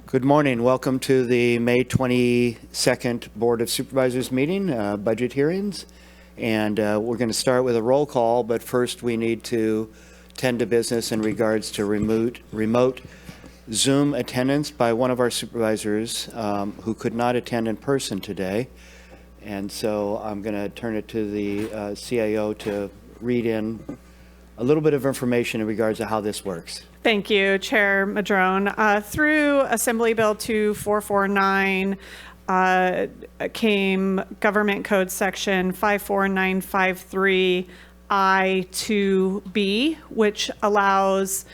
Good morning. Welcome to the May 22nd Board of Supervisors meeting, budget hearings. And we're going to start with a roll call, but first we need to tend to business in regards to remote Zoom attendance by one of our supervisors who could not attend in person today. And so I'm going to turn it to the CIO to read in a little bit of information in regards to how this works. Thank you, Chair Madrone. Through Assembly Bill 2449 came Government Code Section 54953I2B, which allows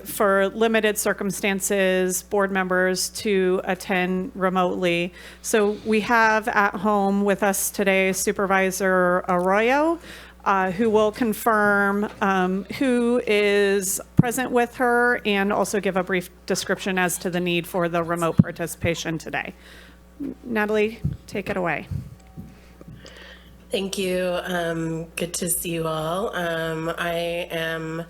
for limited circumstances, board members to attend remotely. So we have at home with us today Supervisor Arroyo, who will confirm who is present with her and also give a brief description as to the need for the remote participation today. Natalie, take it away. Thank you. Good to see you all. I am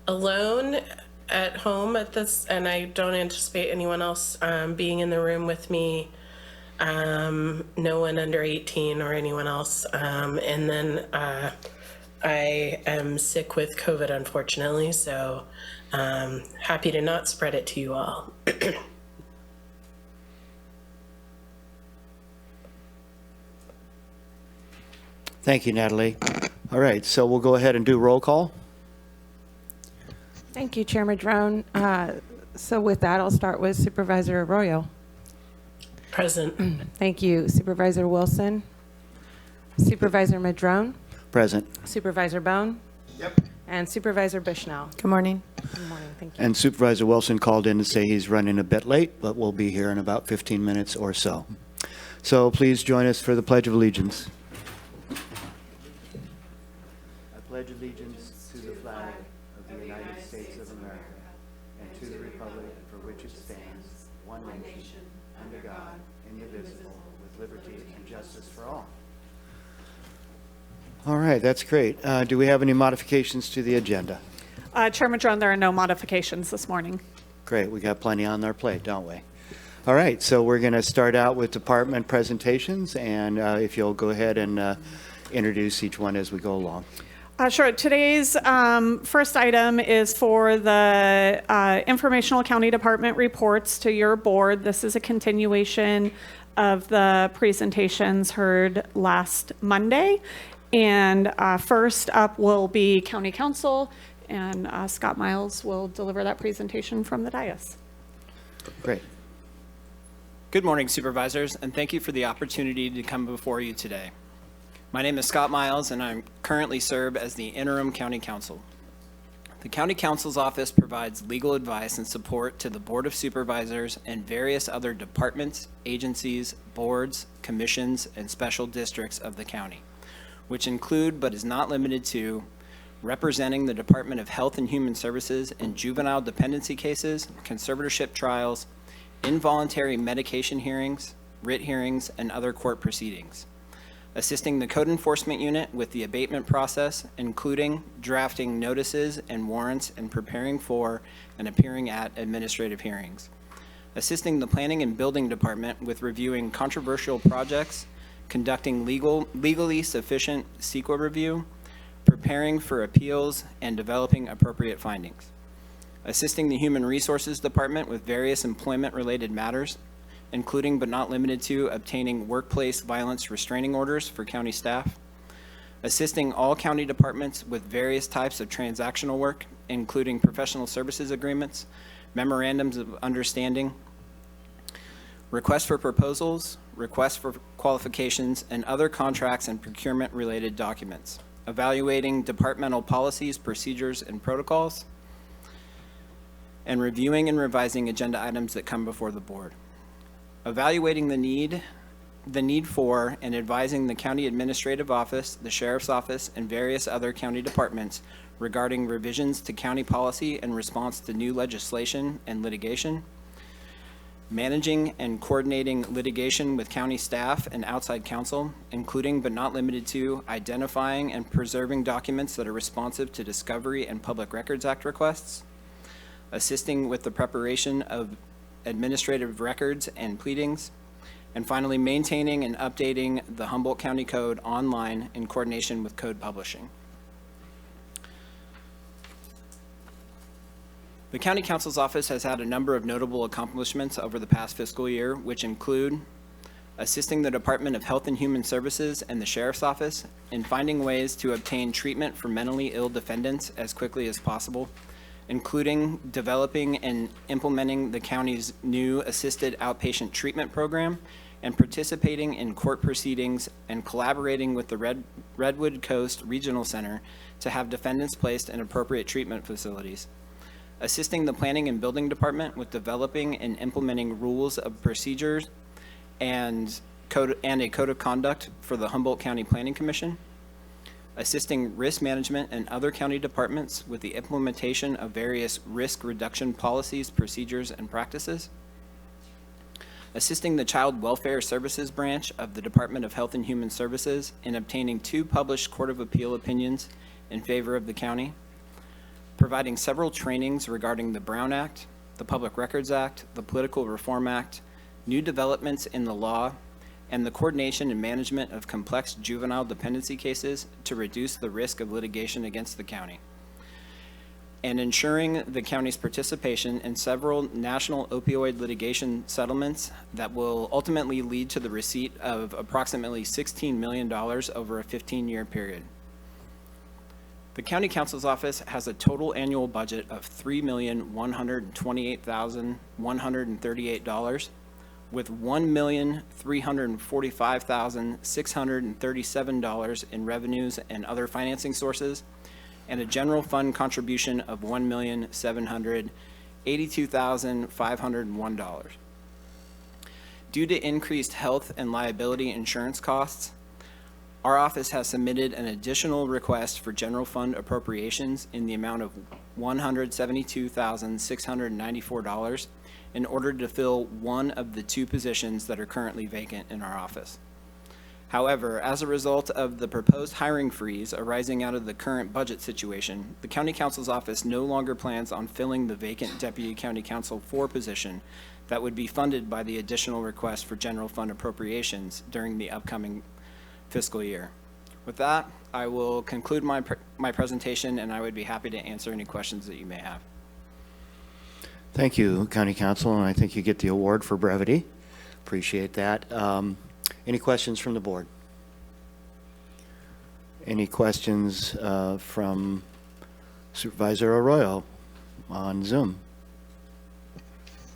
alone at home at this, and I don't anticipate anyone else being in the room with me. No one under 18 or anyone else. And then I am sick with COVID, unfortunately, so happy to not spread it to you all. Thank you, Natalie. All right, so we'll go ahead and do roll call. Thank you, Chair Madrone. So with that, I'll start with Supervisor Arroyo. Present. Thank you. Supervisor Wilson. Supervisor Madrone. Present. Supervisor Bone. Yep. And Supervisor Bushnell. Good morning. Good morning. Thank you. And Supervisor Wilson called in to say he's running a bit late, but we'll be here in about 15 minutes or so. So please join us for the Pledge of Allegiance. I pledge allegiance to the flag of the United States of America and to the republic for which it stands, one nation, under God, indivisible, with liberty and justice for all. All right, that's great. Do we have any modifications to the agenda? Chair Madrone, there are no modifications this morning. Great, we got plenty on our plate, don't we? All right, so we're going to start out with department presentations, and if you'll go ahead and introduce each one as we go along. Sure. Today's first item is for the Informational County Department reports to your board. This is a continuation of the presentations heard last Monday. And first up will be County Council, and Scott Miles will deliver that presentation from the dais. Great. Good morning, Supervisors, and thank you for the opportunity to come before you today. My name is Scott Miles, and I currently serve as the Interim County Counsel. The County Counsel's Office provides legal advice and support to the Board of Supervisors and various other departments, agencies, boards, commissions, and special districts of the county, which include but is not limited to representing the Department of Health and Human Services in juvenile dependency cases, conservatorship trials, involuntary medication hearings, writ hearings, and other court proceedings. Assisting the Code Enforcement Unit with the abatement process, including drafting notices and warrants and preparing for and appearing at administrative hearings. Assisting the Planning and Building Department with reviewing controversial projects, conducting legally sufficient CEQA review, preparing for appeals, and developing appropriate findings. Assisting the Human Resources Department with various employment-related matters, including but not limited to obtaining workplace violence restraining orders for county staff. Assisting all county departments with various types of transactional work, including professional services agreements, memorandums of understanding, requests for proposals, requests for qualifications, and other contracts and procurement-related documents. Evaluating departmental policies, procedures, and protocols, and reviewing and revising agenda items that come before the board. Evaluating the need for and advising the County Administrative Office, the Sheriff's Office, and various other county departments regarding revisions to county policy in response to new legislation and litigation. Managing and coordinating litigation with county staff and outside counsel, including but not limited to identifying and preserving documents that are responsive to Discovery and Public Records Act requests. Assisting with the preparation of administrative records and pleadings, and finally, maintaining and updating the Humboldt County Code online in coordination with code publishing. The County Council's office has had a number of notable accomplishments over the past fiscal year, which include assisting the Department of Health and Human Services and the Sheriff's Office in finding ways to obtain treatment for mentally ill defendants as quickly as possible, including developing and implementing the county's new assisted outpatient treatment program and participating in court proceedings and collaborating with the Redwood Coast Regional Center to have defendants placed in appropriate treatment facilities. Assisting the Planning and Building Department with developing and implementing rules of procedures and a code of conduct for the Humboldt County Planning Commission. Assisting risk management and other county departments with the implementation of various risk reduction policies, procedures, and practices. Assisting the Child Welfare Services branch of the Department of Health and Human Services in obtaining 2 published Court of Appeal opinions in favor of the county. Providing several trainings regarding the Brown Act, the Public Records Act, the Political Reform Act, new developments in the law, and the coordination and management of complex juvenile dependency cases to reduce the risk of litigation against the county. And ensuring the county's participation in several national opioid litigation settlements that will ultimately lead to the receipt of approximately $16 million over a 15-year period. The County Council's office has a total annual budget of $3,128,138, with $1,345,637 in revenues and other financing sources, and a general fund contribution of $1,782,501. Due to increased health and liability insurance costs, our office has submitted an additional request for general fund appropriations in the amount of $172,694 in order to fill one of the 2 positions that are currently vacant in our office. However, as a result of the proposed hiring freeze arising out of the current budget situation, the County Council's office no longer plans on filling the vacant Deputy County Council 4 position that would be funded by the additional request for general fund appropriations during the upcoming fiscal year. With that, I will conclude my presentation, and I would be happy to answer any questions that you may have. Thank you, County Council, and I think you get the award for brevity. Appreciate that. Any questions from the board? Any questions from Supervisor Arroyo on Zoom?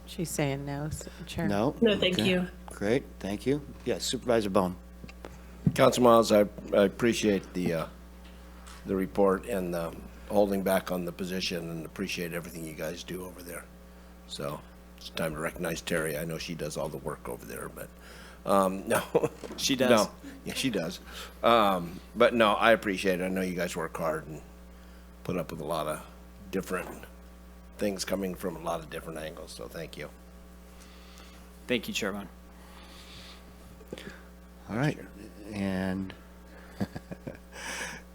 She's saying no, Chair. No? No, thank Okay. you. Great, thank you. Yes, Supervisor Bone. Council Miles, I appreciate the report and holding back on the position, and appreciate everything you guys do over there. So it's time to recognize Terry. I know she does all the work over there, but no. She does. No, yeah, she does. But no, I appreciate it. I know you guys work hard and put up with a lot of different things coming from a lot of different angles, so thank you. Thank you, Chairman. All right, and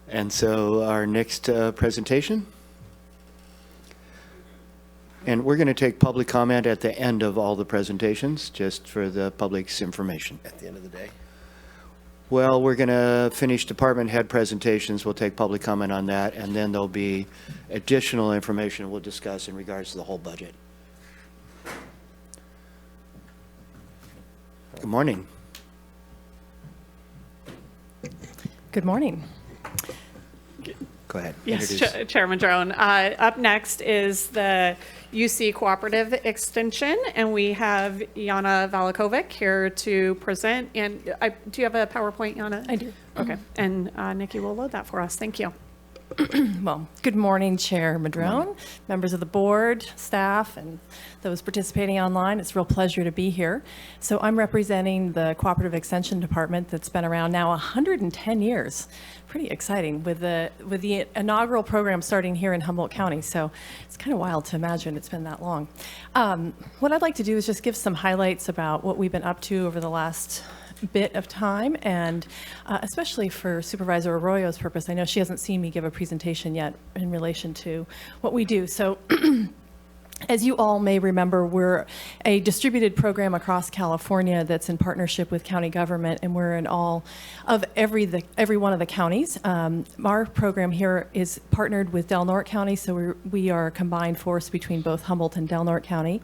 and so our next presentation, and we're going to take public comment at the end of all the presentations, just for the public's information. At the end of the day, Well, we're going to finish department head presentations. We'll take public comment on that, and then there'll be additional information we'll discuss in regards to the whole budget. Good morning. Good morning. Go ahead. Yes, Introduce. Chairman Drone. Up next is the UC Cooperative Extension, and we have Yana Valakovic here to present. And do you have a PowerPoint, Yana? I do. Okay, and Nikki will load that for us. Thank you. Well, good morning, Chair Madrone, members of the board, staff, and those participating online. It's a real pleasure to be here. So I'm representing the Cooperative Extension Department that's been around now 110 years. Pretty exciting with the inaugural program starting here in Humboldt County. So it's kind of wild to imagine it's been that long. What I'd like to do is just give some highlights about what we've been up to over the last bit of time, and especially for Supervisor Arroyo's purpose. I know she hasn't seen me give a presentation yet in relation to what we do. So As you all may remember, we're a distributed program across California that's in partnership with county government, and we're in all of every one of the counties. Our program here is partnered with Del Norte County, so we are a combined force between both Humboldt and Del Norte County.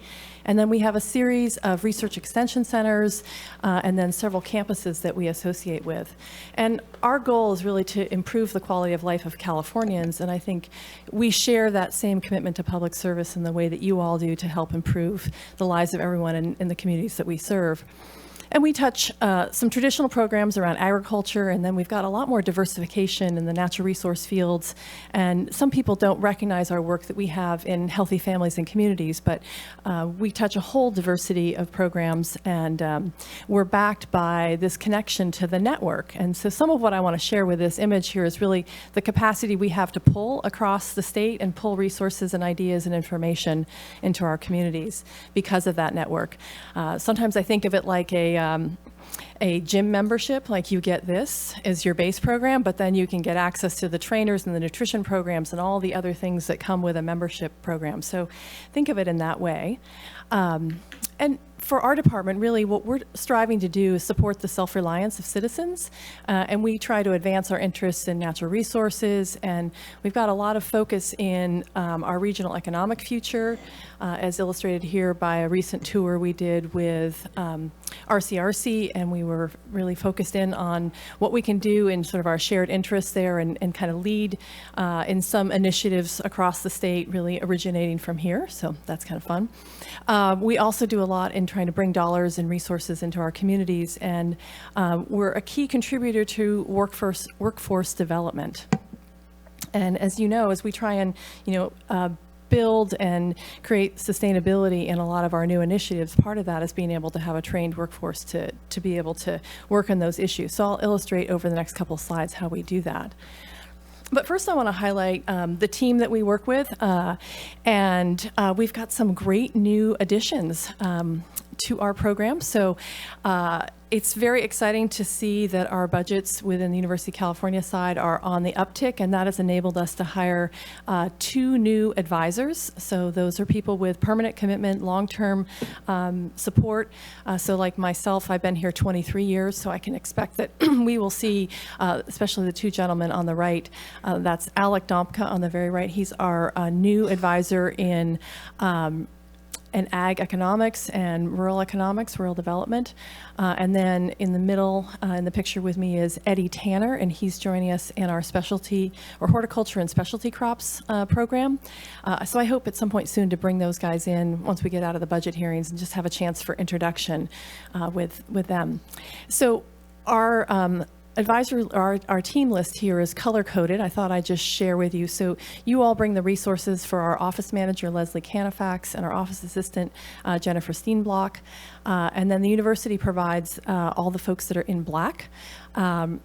And then we have a series of research extension centers and then several campuses that we associate with. And our goal is really to improve the quality of life of Californians, and I think we share that same commitment to public service in the way that you all do to help improve the lives of everyone in the communities that we serve. And we touch some traditional programs around agriculture, and then we've got a lot more diversification in the natural resource fields. And some people don't recognize our work that we have in healthy families and communities, but we touch a whole diversity of programs, and we're backed by this connection to the network. And so some of what I want to share with this image here is really the capacity we have to pull across the state and pull resources and ideas and information into our communities because of that network. Sometimes I think of it like a gym membership, like you get this as your base program, but then you can get access to the trainers and the nutrition programs and all the other things that come with a membership program. So think of it in that way. And for our department, really what we're striving to do is support the self-reliance of citizens, and we try to advance our interests in natural resources, and we've got a lot of focus in our regional economic future, as illustrated here by a recent tour we did with RCRC, and we were really focused in on what we can do in sort of our shared interests there and kind of lead in some initiatives across the state, really originating from here, so that's kind of fun. We also do a lot in trying to bring dollars and resources into our communities, and we're a key contributor to workforce development. And as you know, as we try and build and create sustainability in a lot of our new initiatives, part of that is being able to have a trained workforce to be able to work on those issues. So I'll illustrate over the next couple slides how we do that. But first I want to highlight the team that we work with, and we've got some great new additions to our program. So it's very exciting to see that our budgets within the University of California side are on the uptick, and that has enabled us to hire 2 new advisors. So those are people with permanent commitment, long-term support. So like myself, I've been here 23 years, so I can expect that we will see, especially the 2 gentlemen on the right, that's Alec Dompka on the very right. He's our new advisor in ag economics and rural economics, rural development. And then in the middle, in the picture with me is Eddie Tanner, and he's joining us in our specialty or horticulture and specialty crops program. So I hope at some point soon to bring those guys in once we get out of the budget hearings and just have a chance for introduction with them. So our our team list here is color-coded. I thought I'd just share with you. So you all bring the resources for our office manager, Leslie Canifax, and our office assistant, Jennifer Steenblock. And then the university provides all the folks that are in black. And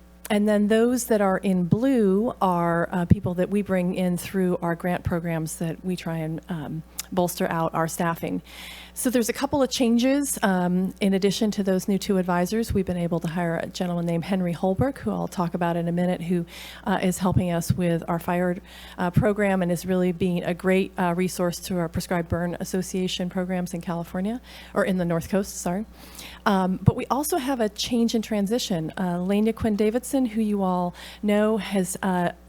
then those that are in blue are people that we bring in through our grant programs that we try and bolster out our staffing. So there's a couple of changes. In addition to those new 2 advisors, we've been able to hire a gentleman named Henry Holbrook, who I'll talk about in a minute, who is helping us with our fire program and is really being a great resource to our Prescribed Burn Association programs in California, or in the North Coast, sorry. But we also have a change in transition. Lania Quinn Davidson, who you all know, has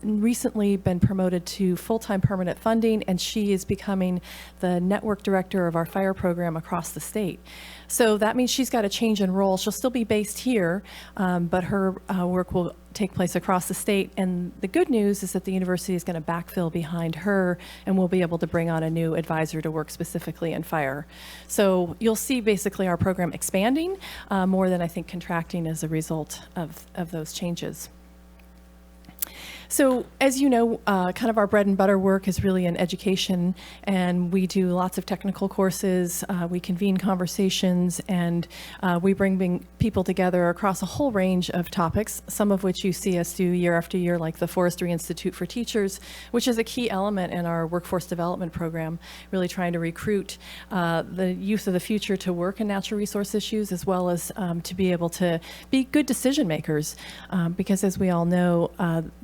recently been promoted to full-time permanent funding, and she is becoming the network director of our fire program across the state. So that means she's got a change in role. She'll still be based here, but her work will take place across the state. And the good news is that the university is going to backfill behind her, and we'll be able to bring on a new advisor to work specifically in fire. So you'll see basically our program expanding more than I think contracting as a result of those changes. So as you know, kind of our bread and butter work is really in education, and we do lots of technical courses, we convene conversations, and we bring people together across a whole range of topics, some of which you see us do year after year, like the Forestry Institute for Teachers, which is a key element in our workforce development program, really trying to recruit the youth of the future to work in natural resource issues, as well as to be able to be good decision makers, because as we all know,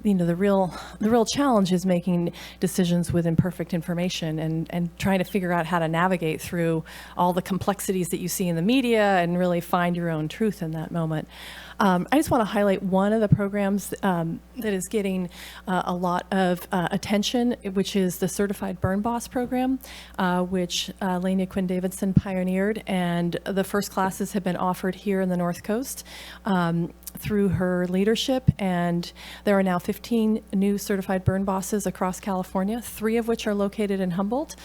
the real challenge is making decisions with imperfect information and trying to figure out how to navigate through all the complexities that you see in the media and really find your own truth in that moment. I just want to highlight one of the programs that is getting a lot of attention, which is the Certified Burn Boss program, which Lania Quinn Davidson pioneered, and the first classes have been offered here in the North Coast through her leadership, and there are now 15 new certified burn bosses across California, 3 of which are located in Humboldt.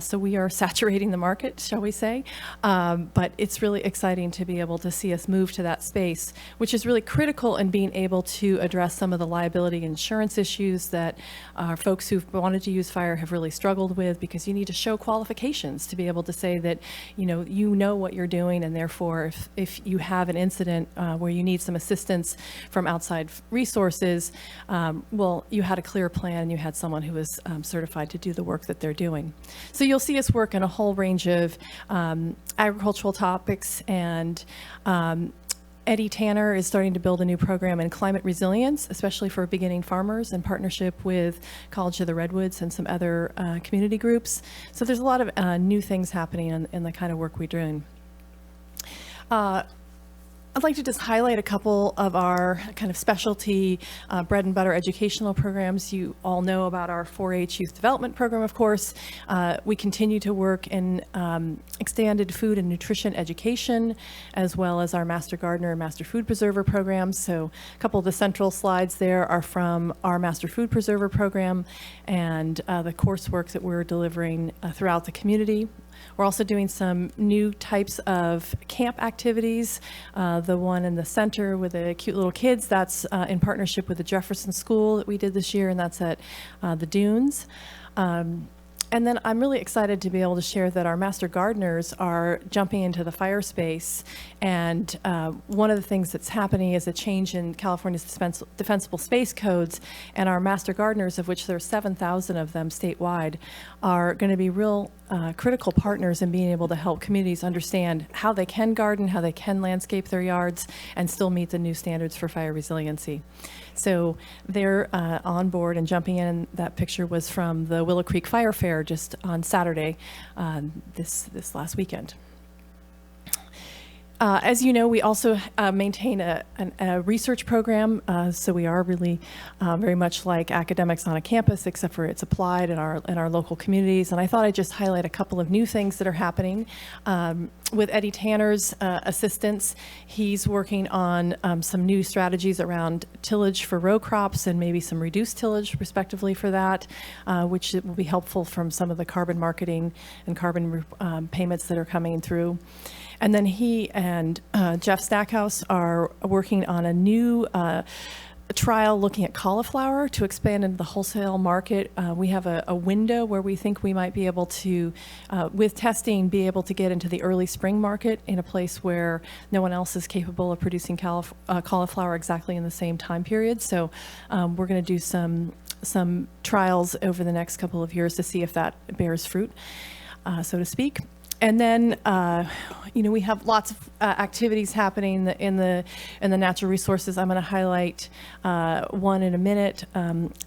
So we are saturating the market, shall we say. But it's really exciting to be able to see us move to that space, which is really critical in being able to address some of the liability insurance issues that folks who've wanted to use fire have really struggled with, because you need to show qualifications to be able to say that you know what you're doing, and therefore if you have an incident where you need some assistance from outside resources, well, you had a clear plan and you had someone who was certified to do the work that they're doing. So you'll see us work in a whole range of agricultural topics, and Eddie Tanner is starting to build a new program in climate resilience, especially for beginning farmers, in partnership with College of the Redwoods and some other community groups. So there's a lot of new things happening in the kind of work we're doing. I'd like to just highlight a couple of our kind of specialty bread and butter educational programs. You all know about our 4-H youth development program, of course. We continue to work in extended food and nutrition education, as well as our Master Gardener and Master Food Preserver programs. So a couple of the central slides there are from our Master Food Preserver program and the coursework that we're delivering throughout the community. We're also doing some new types of camp activities. The one in the center with the cute little kids, that's in partnership with the Jefferson School that we did this year, and that's at the Dunes. And then I'm really excited to be able to share that our Master Gardeners are jumping into the fire space. And one of the things that's happening is a change in California's defensible space codes. And our Master Gardeners, of which there are 7,000 of them statewide, are going to be real critical partners in being able to help communities understand how they can garden, how they can landscape their yards, and still meet the new standards for fire resiliency. So they're on board and jumping in. And that picture was from the Willow Creek Fire Fair just on Saturday, this last weekend. As you know, we also maintain a research program, so we are really very much like academics on a campus, except for it's applied in our local communities. And I thought I'd just highlight a couple of new things that are happening. With Eddie Tanner's assistance, he's working on some new strategies around tillage for row crops and maybe some reduced tillage, respectively, for that, which will be helpful from some of the carbon marketing and carbon payments that are coming through. And then he and Jeff Stackhouse are working on a new trial looking at cauliflower to expand into the wholesale market. We have a window where we think we might be able to, with testing, be able to get into the early spring market in a place where no one else is capable of producing cauliflower exactly in the same time period. So we're going to do some trials over the next couple of years to see if that bears fruit, so to speak. And then, we have lots of activities happening in the natural resources. I'm going to highlight one in a minute.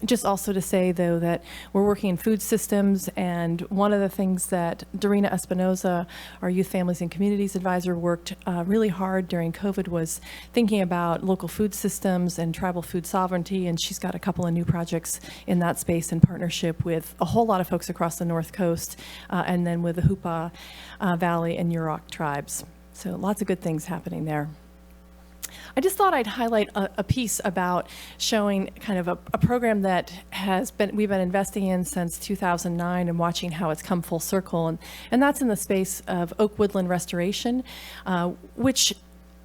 Just also to say, though, that we're working in food systems, and one of the things that Dorina Espinoza, our Youth Families and Communities Advisor, worked really hard during COVID was thinking about local food systems and tribal food sovereignty, and she's got a couple of new projects in that space in partnership with a whole lot of folks across the North Coast, and then with the Hupa Valley and Yurok tribes. So lots of good things happening there. I just thought I'd highlight a piece about showing kind of a program that we've been investing in since 2009 and watching how it's come full circle. And that's in the space of oak woodland restoration, which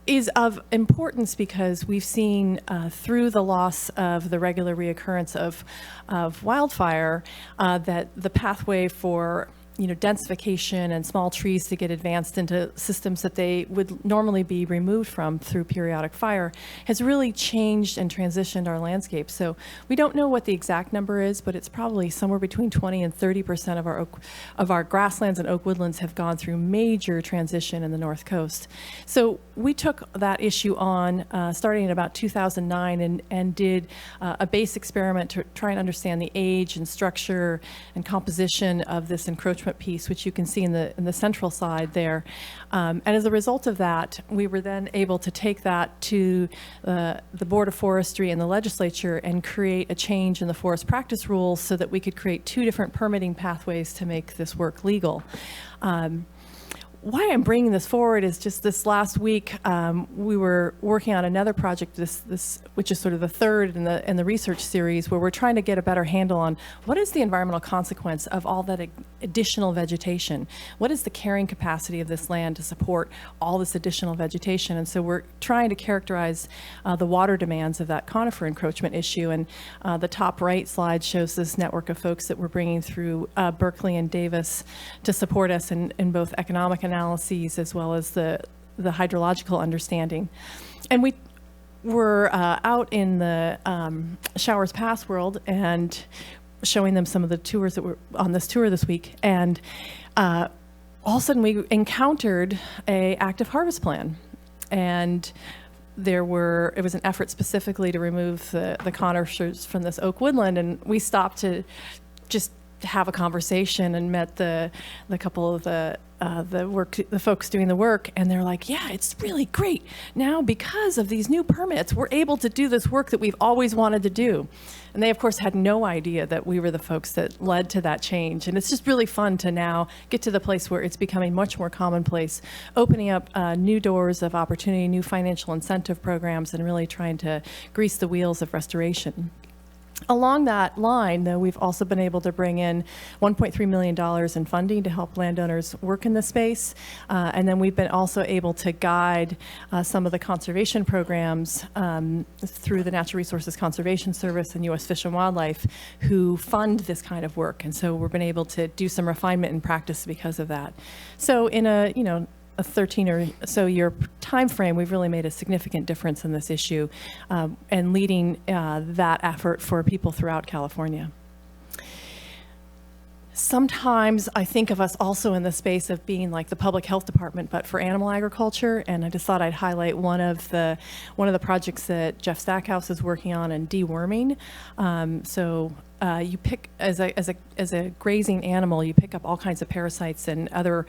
is of importance because we've seen through the loss of the regular reoccurrence of wildfire that the pathway for densification and small trees to get advanced into systems that they would normally be removed from through periodic fire has really changed and transitioned our landscape. So we don't know what the exact number is, but it's probably somewhere between 20 and 30% of our grasslands and oak woodlands have gone through major transition in the North Coast. So we took that issue on starting in about 2009 and did a base experiment to try and understand the age and structure and composition of this encroachment piece, which you can see in the central side there. And as a result of that, we were then able to take that to the Board of Forestry and the legislature and create a change in the forest practice rules so that we could create 2 different permitting pathways to make this work legal. Why I'm bringing this forward is just this last week, we were working on another project, which is sort of the third in the research series, where we're trying to get a better handle on what is the environmental consequence of all that additional vegetation? What is the carrying capacity of this land to support all this additional vegetation? And so we're trying to characterize the water demands of that conifer encroachment issue. And the top right slide shows this network of folks that we're bringing through Berkeley and Davis to support us in both economic analyses as well as the hydrological understanding. And we were out in the Showers Pass world and showing them some of the tours that were on this tour this week. And all of a sudden we encountered a active harvest plan. And it was an effort specifically to remove the conifers from this oak woodland. And we stopped to just have a conversation and met the couple of the folks doing the work, and they're like, yeah, it's really great. Now, because of these new permits, we're able to do this work that we've always wanted to do. And they, of course, had no idea that we were the folks that led to that change. And it's just really fun to now get to the place where it's becoming much more commonplace, opening up new doors of opportunity, new financial incentive programs, and really trying to grease the wheels of restoration. Along that line, though, we've also been able to bring in $1.3 million in funding to help landowners work in the space. And then we've been also able to guide some of the conservation programs through the Natural Resources Conservation Service and U.S. Fish and Wildlife, who fund this kind of work. And so we've been able to do some refinement in practice because of that. So in a 13 or so year time frame, we've really made a significant difference in this issue and leading that effort for people throughout California. Sometimes I think of us also in the space of being like the public health department, but for animal agriculture. And I just thought I'd highlight one of the projects that Jeff Stackhouse is working on in deworming. You pick as a grazing animal, you pick up all kinds of parasites and other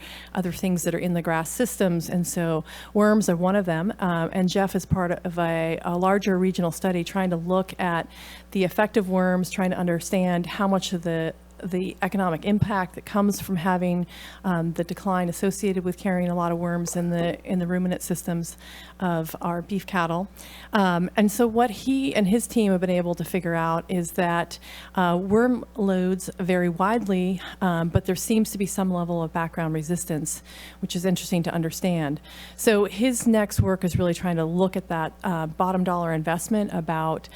things that are in the grass systems, and so worms are one of them. And Jeff is part of a larger regional study trying to look at the effect of worms, trying to understand how much of the economic impact that comes from having the decline associated with carrying a lot of worms in the ruminant systems of our beef cattle. And so what he and his team have been able to figure out is that worm loads vary widely, but there seems to be some level of background resistance, which is interesting to understand. So his next work is really trying to look at that bottom dollar investment about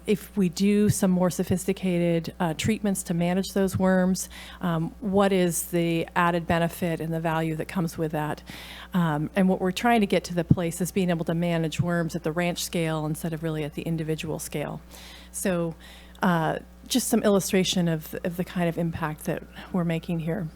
if we do some more sophisticated treatments to manage those worms, what is the added benefit and the value that comes with that? And what we're trying to get to the place is being able to manage worms at the ranch scale instead of really at the individual scale. So just some illustration of the kind of impact that we're making here.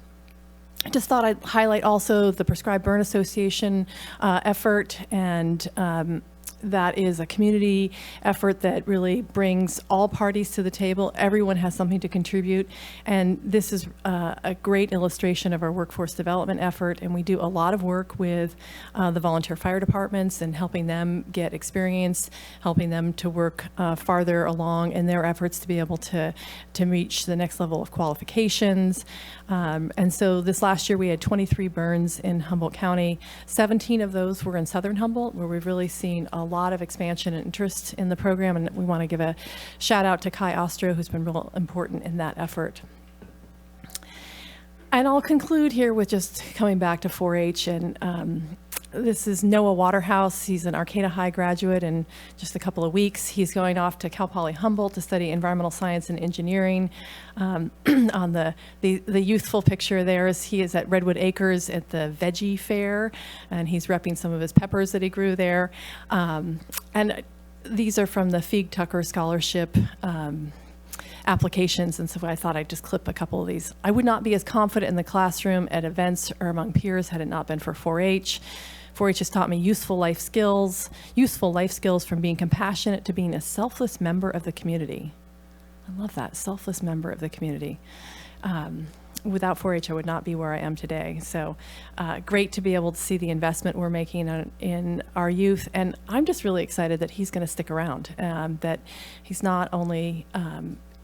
I just thought I'd highlight also the Prescribed Burn Association effort, and that is a community effort that really brings all parties to the table. Everyone has something to contribute, and this is a great illustration of our workforce development effort. And we do a lot of work with the volunteer fire departments and helping them get experience, helping them to work farther along in their efforts to be able to reach the next level of qualifications. And so this last year we had 23 burns in Humboldt County. 17 of those were in southern Humboldt, where we've really seen a lot of expansion and interest in the program, and we want to give a shout out to Kai Ostro, who's been real important in that effort. And I'll conclude here with just coming back to 4-H, and This is Noah Waterhouse. He's an Arcata High graduate. In just a couple of weeks, he's going off to Cal Poly Humboldt to study environmental science and engineering. On the youthful picture there is he is at Redwood Acres at the Veggie Fair, and he's repping some of his peppers that he grew there. And these are from the Feig Tucker Scholarship applications, and so I thought I'd just clip a couple of these. I would not be as confident in the classroom, at events, or among peers had it not been for 4-H. 4-H has taught me useful life skills from being compassionate to being a selfless member of the community. I love that, selfless member of the community. Without 4-H, I would not be where I am today. So great to be able to see the investment we're making in our youth. And I'm just really excited that he's going to stick around, that he's not only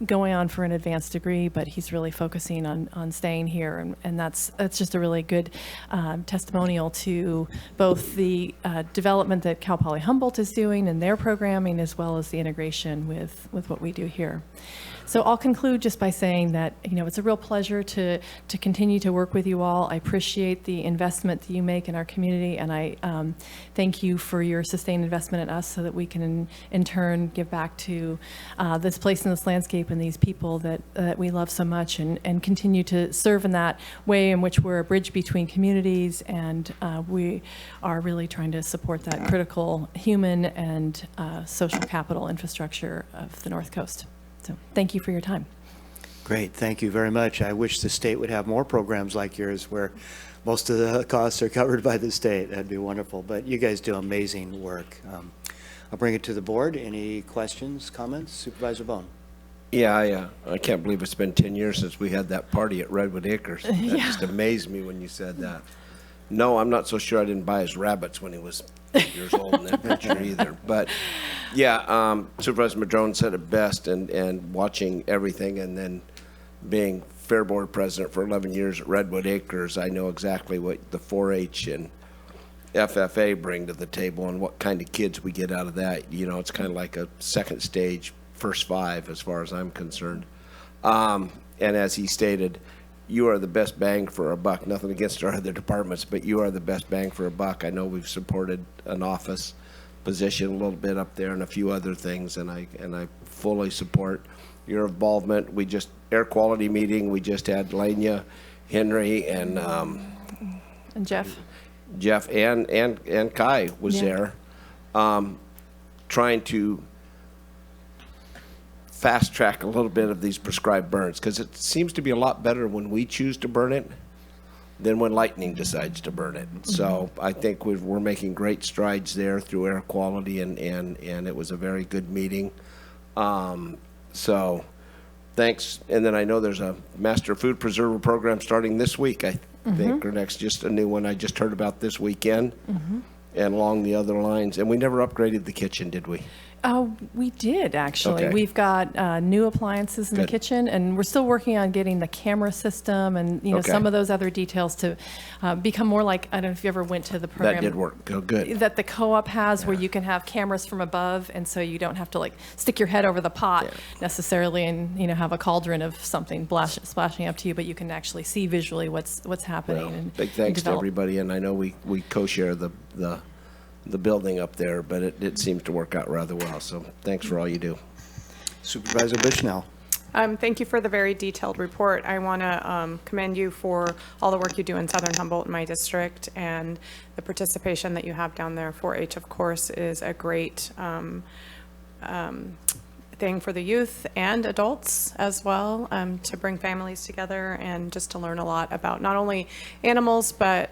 going on for an advanced degree, but he's really focusing on staying here. And that's just a really good testimonial to both the development that Cal Poly Humboldt is doing in their programming, as well as the integration with what we do here. So I'll conclude just by saying that, it's a real pleasure to continue to work with you all. I appreciate the investment that you make in our community, and I thank you for your sustained investment in us so that we can in turn give back to this place and this landscape and these people that we love so much, and continue to serve in that way in which we're a bridge between communities, and we are really trying to support that critical human and social capital infrastructure of the North Coast. So thank you for your time. Great, thank you very much. I wish the state would have more programs like yours where most of the costs are covered by the state. That'd be wonderful, but you guys do amazing work. I'll bring it to the board. Any questions, comments? Supervisor Bone. Yeah, I can't believe it's been 10 years since we had that party at Redwood Acres. That just amazed me when you said that. No, I'm not so sure I didn't buy his rabbits when he was 8 years old in that picture either. But yeah, Supervisor Madrone said it best, and watching everything, and then being Fair Board President for 11 years at Redwood Acres, I know exactly what the 4-H and FFA bring to the table and what kind of kids we get out of that. It's kind of like a second stage, first five as far as I'm concerned. And as he stated, you are the best bang for a buck. Nothing against our other departments, but you are the best bang for a buck. I know we've supported an office position a little bit up there and a few other things, and I fully support your involvement. Air quality meeting, we just had Lania, Henry, and Jeff. Jeff and Kai was there, trying to fast track a little bit of these prescribed burns, because it seems to be a lot better when we choose to burn it than when lightning decides to burn it. So I think we're making great strides there through air quality, and it was a very good meeting. So thanks. And then I know there's a master food preserver program starting this week, I think, or next, just a new one I just heard about this weekend, and along the other lines. And we never upgraded the kitchen, did we? We did, actually. Okay. We've got new appliances in the Good. kitchen, and we're still working on getting the camera system and Okay. some of those other details to become more like, I don't know if you ever went to the program. That did work. Oh, good. That the co-op has, where you can have cameras from above, and so you don't have to stick your head over the pot necessarily, and have a cauldron of something splashing up to you, but you can actually see visually what's happening. Well, and big thanks to develop. everybody, and I know we co-share the building up there, but it seems to work out rather well. So thanks for all you do. Supervisor Bushnell. Thank you for the very detailed report. I want to commend you for all the work you do in Southern Humboldt, in my district, and the participation that you have down there. 4-H, of course, is a great thing for the youth and adults as well, to bring families together and just to learn a lot about not only animals, but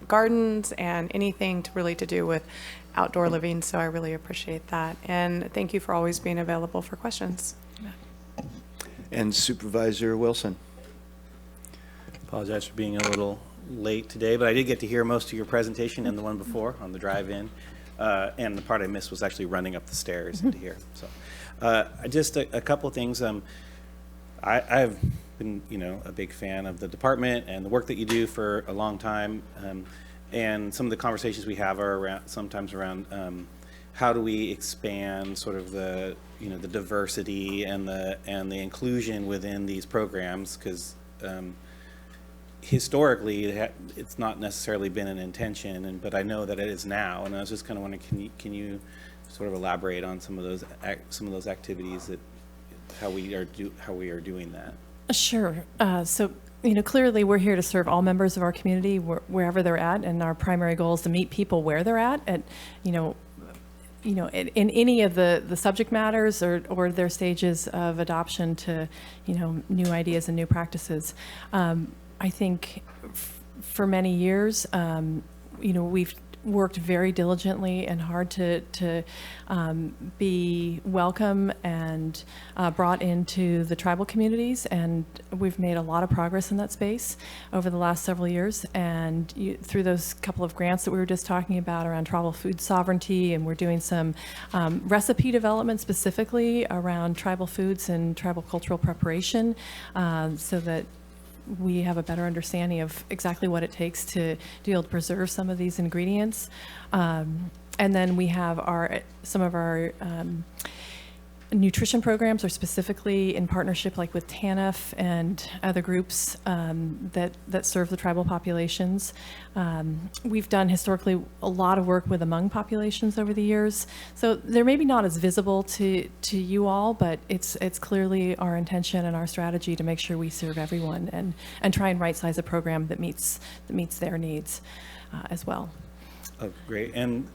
gardens and anything to do with outdoor living. So I really appreciate that. And thank you for always being available for questions. And Supervisor Wilson. Apologize for being a little late today, but I did get to hear most of your presentation and the one before on the drive-in. And the part I missed was actually running up the stairs into here. So just a couple of things. I've been, a big fan of the department and the work that you do for a long time. And some of the conversations we have are sometimes around how do we expand sort of the, the diversity and the inclusion within these programs, because historically, it's not necessarily been an intention, but I know that it is now. And I was just kind of wondering, can you sort of elaborate on some of those activities that how we are doing that? Sure. So, clearly we're here to serve all members of our community wherever they're at, and our primary goal is to meet people where they're at, in any of the subject matters or their stages of adoption to, new ideas and new practices. I think for many years, we've worked very diligently and hard to be welcome and brought into the tribal communities, and we've made a lot of progress in that space over the last several years. And through those couple of grants that we were just talking about around tribal food sovereignty, and we're doing some recipe development specifically around tribal foods and tribal cultural preparation, so that we have a better understanding of exactly what it takes to be able to preserve some of these ingredients. And then we have some of our nutrition programs are specifically in partnership like with TANF and other groups that serve the tribal populations. We've done historically a lot of work with Hmong populations over the years. So they're maybe not as visible to you all, but it's clearly our intention and our strategy to make sure we serve everyone and try and right size a program that meets their needs as well. Oh, great. And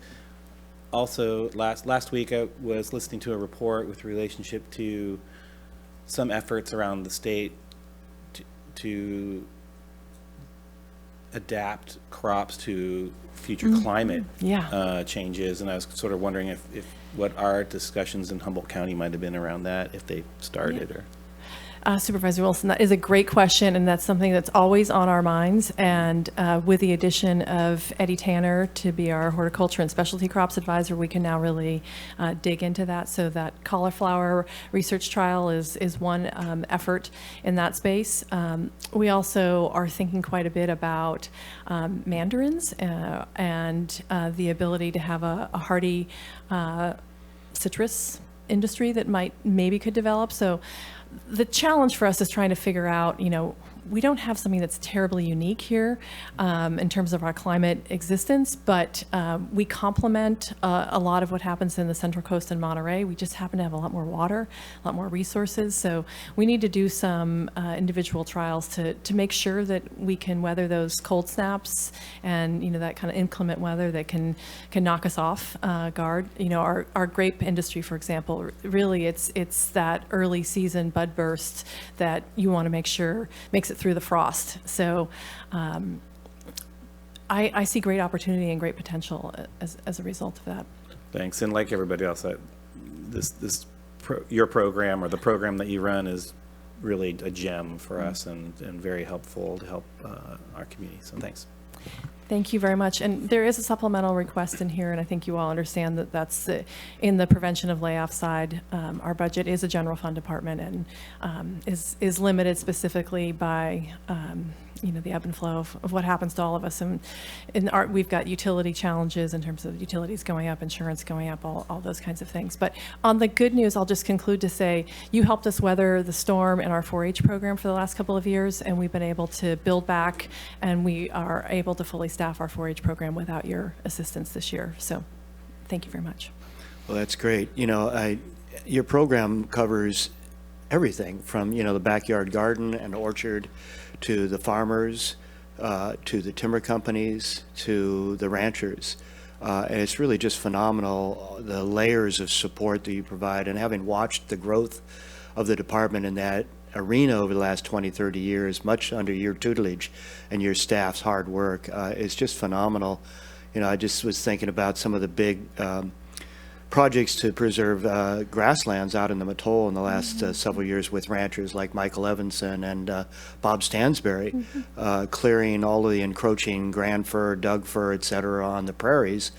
also, last week I was listening to a report with relationship to some efforts around the state to adapt crops to future climate changes, and I was sort of wondering if what our discussions in Humboldt County might have been around that, if they started or. Supervisor Wilson, that is a great question, and that's something that's always on our minds. And with the addition of Eddie Tanner to be our horticulture and specialty crops advisor, we can now really dig into that. So that cauliflower research trial is one effort in that space. We also are thinking quite a bit about mandarins and the ability to have a hardy citrus industry that maybe could develop. So the challenge for us is trying to figure out, we don't have something that's terribly unique here in terms of our climate existence, but we complement a lot of what happens in the Central Coast and Monterey. We just happen to have a lot more water, a lot more resources. So we need to do some individual trials to make sure that we can weather those cold snaps and, that kind of inclement weather that can knock us off guard. Our grape industry, for example, really it's that early season bud burst that you want to make sure makes it through the frost. So I see great opportunity and great potential as a result of that. Thanks. And like everybody else, your program or the program that you run is really a gem for us and very helpful to help our community. So thanks. Thank you very much. And there is a supplemental request in here, and I think you all understand that that's in the prevention of layoff side. Our budget is a general fund department and is limited specifically by the ebb and flow of what happens to all of us. And we've got utility challenges in terms of utilities going up, insurance going up, all those kinds of things. But on the good news, I'll just conclude to say you helped us weather the storm in our 4-H program for the last couple of years, and we've been able to build back, and we are able to fully staff our 4-H program without your assistance this year. So thank you very much. Well, that's great. Your program covers everything from, the backyard garden and orchard to the farmers, to the timber companies, to the ranchers. And it's really just phenomenal, the layers of support that you provide. And having watched the growth of the department in that arena over the last 20, 30 years, much under your tutelage and your staff's hard work, is just phenomenal. I just was thinking about some of the big projects to preserve grasslands out in the Mattole in the last several years with ranchers like Michael Evanson and Bob Stansberry, clearing all of the encroaching grand fir, Doug fir, et cetera, on the prairies,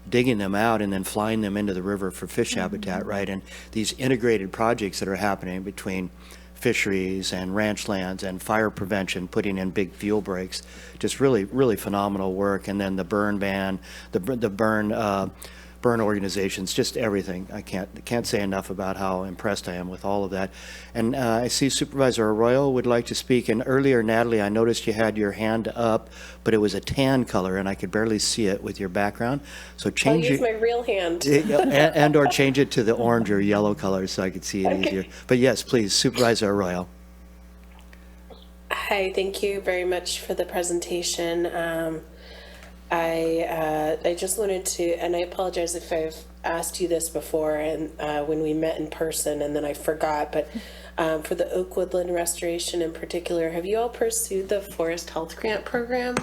digging them out and then flying them into the river for fish habitat, right? And these integrated projects that are happening between fisheries and ranch lands and fire prevention, putting in big fuel breaks, just really, really phenomenal work. And then the burn ban, the burn burn organizations, just everything. I can't say enough about how impressed I am with all of that. And I see Supervisor Arroyo would like to speak. And earlier, Natalie, I noticed you had your hand up, but it was a tan color, and I could barely see it with your background. So I'll change use it. my real hand. And or change it to the orange or yellow color so I could see it easier. But yes, please, Supervisor Arroyo. Hi, thank you very much for the presentation. I just wanted to, and I apologize if I've asked you this before and when we met in person and then I forgot, but for the Oak Woodland restoration in particular, have you all pursued the Forest Health Grant Program?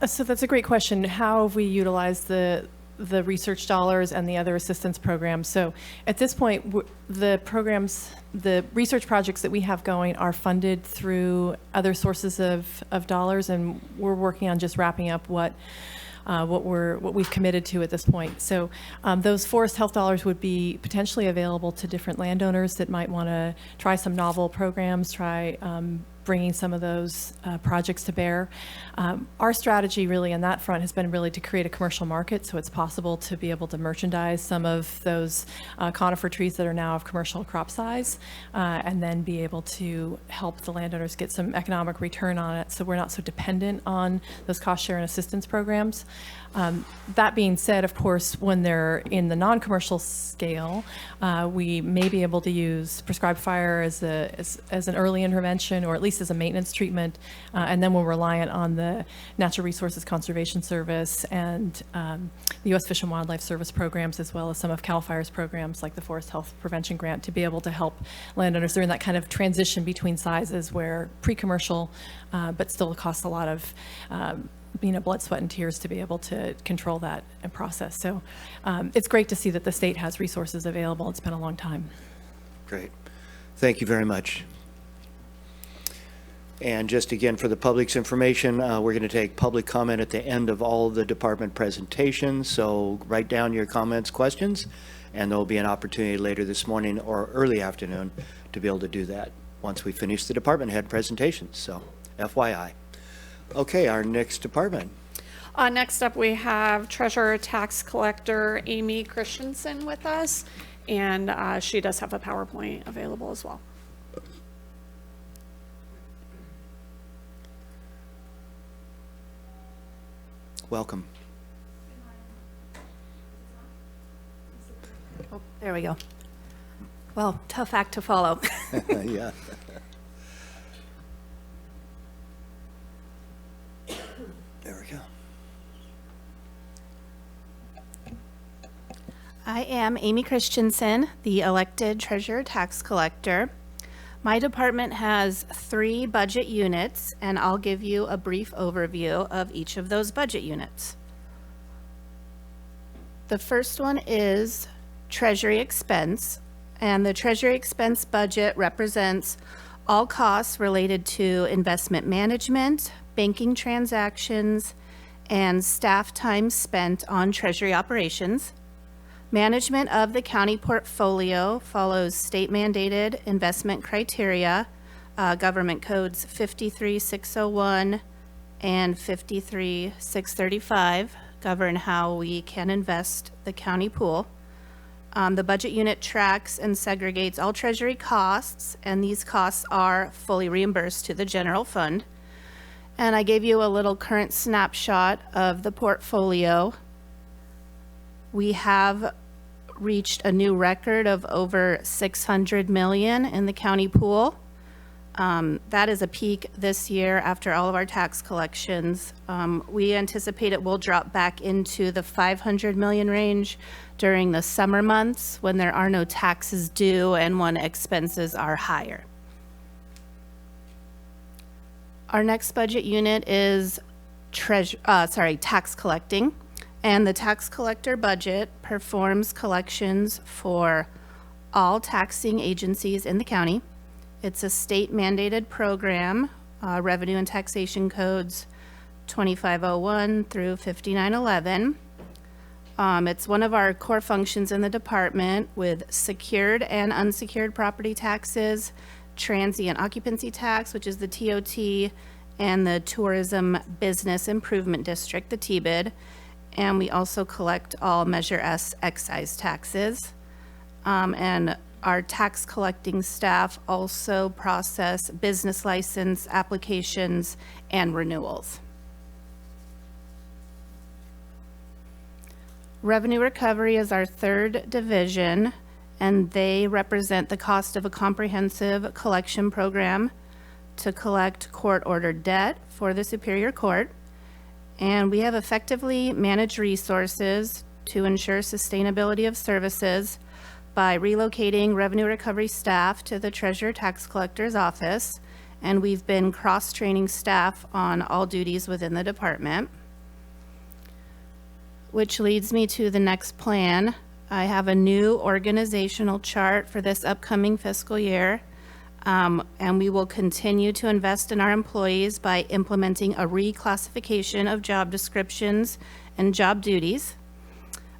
So that's a great question. How have we utilized the research dollars and the other assistance programs? So at this point, the programs, the research projects that we have going are funded through other sources of dollars, and we're working on just wrapping up what we've committed to at this point. So those forest health dollars would be potentially available to different landowners that might want to try some novel programs, try bringing some of those projects to bear. Our strategy really on that front has been really to create a commercial market, so it's possible to be able to merchandise some of those conifer trees that are now of commercial crop size, and then be able to help the landowners get some economic return on it, so we're not so dependent on those cost share and assistance programs. That being said, of course, when they're in the non-commercial scale, we may be able to use prescribed fire as an early intervention, or at least as a maintenance treatment, and then we're reliant on the Natural Resources Conservation Service and the U.S. Fish and Wildlife Service programs, as well as some of CAL FIRE's programs like the Forest Health Prevention Grant, to be able to help landowners. They're in that kind of transition between sizes where pre-commercial, but still costs a lot of blood, sweat, and tears to be able to control that and process. So it's great to see that the state has resources available. It's been a long time. Great. Thank you very much. And just again, for the public's information, we're going to take public comment at the end of all of the department presentations. So write down your comments, questions, and there'll be an opportunity later this morning or early afternoon to be able to do that once we finish the department head presentations. So FYI. Okay, our next department. Next up, we have Treasurer Tax Collector Amy Christensen with us, and she does have a PowerPoint available as well. Welcome. Oh, there we go. Well, tough act to follow. Yeah. There we go. I am Amy Christensen, the elected treasurer tax collector. My department has 3 budget units, and I'll give you a brief overview of each of those budget units. The first one is treasury expense, and the treasury expense budget represents all costs related to investment management, banking transactions, and staff time spent on treasury operations. Management of the county portfolio follows state-mandated investment criteria, government codes 53601 and 53635 govern how we can invest the county pool. The budget unit tracks and segregates all treasury costs, and these costs are fully reimbursed to the general fund. And I gave you a little current snapshot of the portfolio. We have reached a new record of over $600 million in the county pool. That is a peak this year after all of our tax collections. We anticipate it will drop back into the $500 million range during the summer months when there are no taxes due and when expenses are higher. Our next budget unit is tax collecting, and the tax collector budget performs collections for all taxing agencies in the county. It's a state mandated program, revenue and taxation codes 2501 through 5911. It's one of our core functions in the department with secured and unsecured property taxes, transient occupancy tax, which is the TOT, and the Tourism Business Improvement District, the TBID. And we also collect all Measure S excise taxes. And our tax collecting staff also process business license applications and renewals. Revenue recovery is our third division, and they represent the cost of a comprehensive collection program to collect court-ordered debt for the Superior Court. And we have effectively managed resources to ensure sustainability of services by relocating revenue recovery staff to the Treasurer Tax Collector's office. And we've been cross-training staff on all duties within the department. Which leads me to the next plan. I have a new organizational chart for this upcoming fiscal year. And we will continue to invest in our employees by implementing a reclassification of job descriptions and job duties.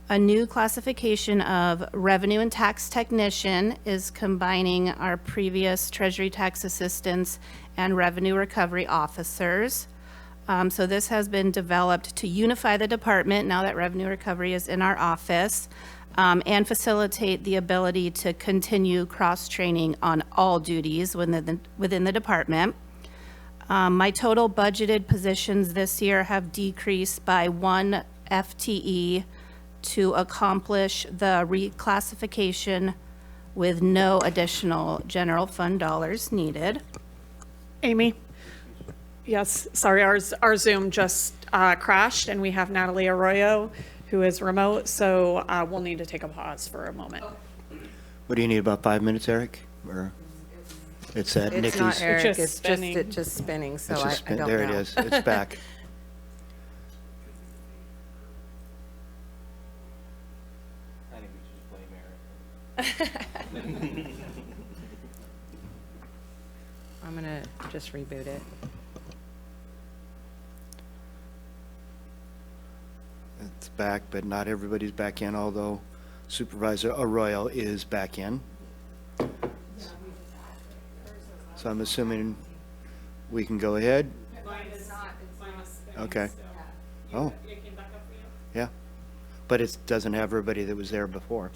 A new classification of revenue and tax technician is combining our previous treasury tax assistants and revenue recovery officers. So this has been developed to unify the department now that revenue recovery is in our office, and facilitate the ability to continue cross-training on all duties within the department. My total budgeted positions this year have decreased by 1 FTE to accomplish the reclassification with no additional general fund dollars needed. Amy? Yes, sorry, our Zoom just crashed, and we have Natalie Arroyo, who is remote, so we'll need to take a pause for a moment. What do you need, about 5 minutes, Eric? Or it's at Nikki's? It's not Eric, just it's spinning. just spinning, so It's I just don't know. there it is. It's back. I think we should just blame Eric. I'm gonna just reboot it. It's back, but not everybody's back in, although Supervisor Arroyo is back in. So I'm assuming we can go ahead? Okay. Oh. Yeah. But it doesn't have everybody that was there before.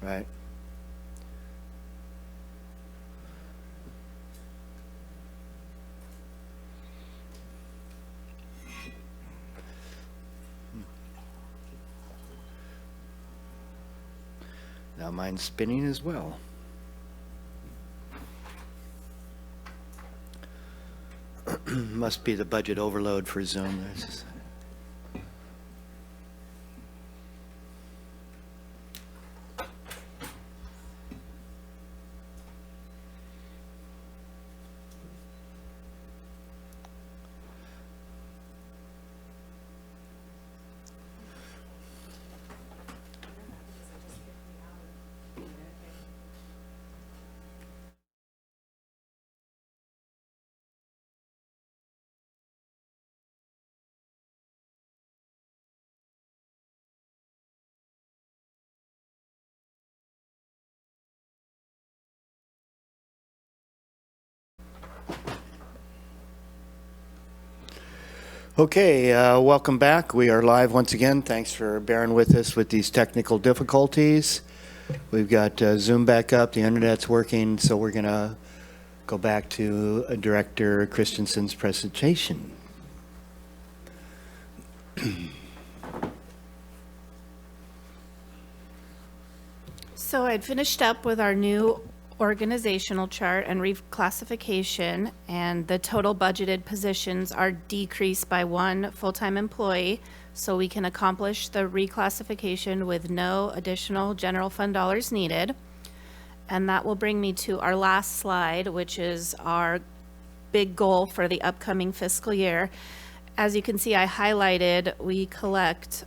Right. Now mine's spinning as well. Must be the budget overload for Zoom. Okay, welcome back. We are live once again. Thanks for bearing with us with these technical difficulties. We've got Zoom back up, the internet's working, so we're going to go back to Director Christensen's presentation. So I'd finished up with our new organizational chart and reclassification, and the total budgeted positions are decreased by 1 full-time employee, so we can accomplish the reclassification with no additional general fund dollars needed. And that will bring me to our last slide, which is our big goal for the upcoming fiscal year. As you can see, I highlighted, we collect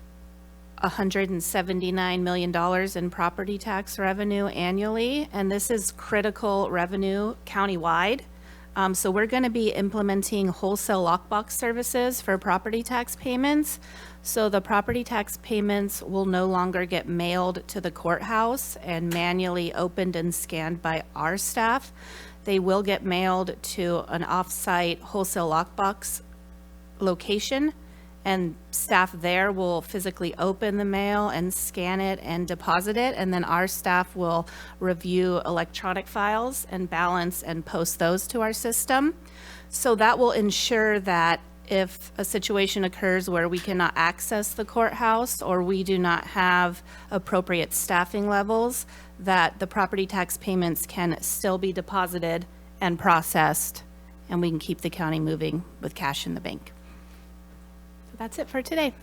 $179 million in property tax revenue annually, and this is critical revenue countywide. So we're going to be implementing wholesale lockbox services for property tax payments. So the property tax payments will no longer get mailed to the courthouse and manually opened and scanned by our staff. They will get mailed to an off-site wholesale lockbox location, and staff there will physically open the mail and scan it and deposit it, and then our staff will review electronic files and balance and post those to our system. So that will ensure that if a situation occurs where we cannot access the courthouse or we do not have appropriate staffing levels, that the property tax payments can still be deposited and processed, and we can keep the county moving with cash in the bank. So that's it for today.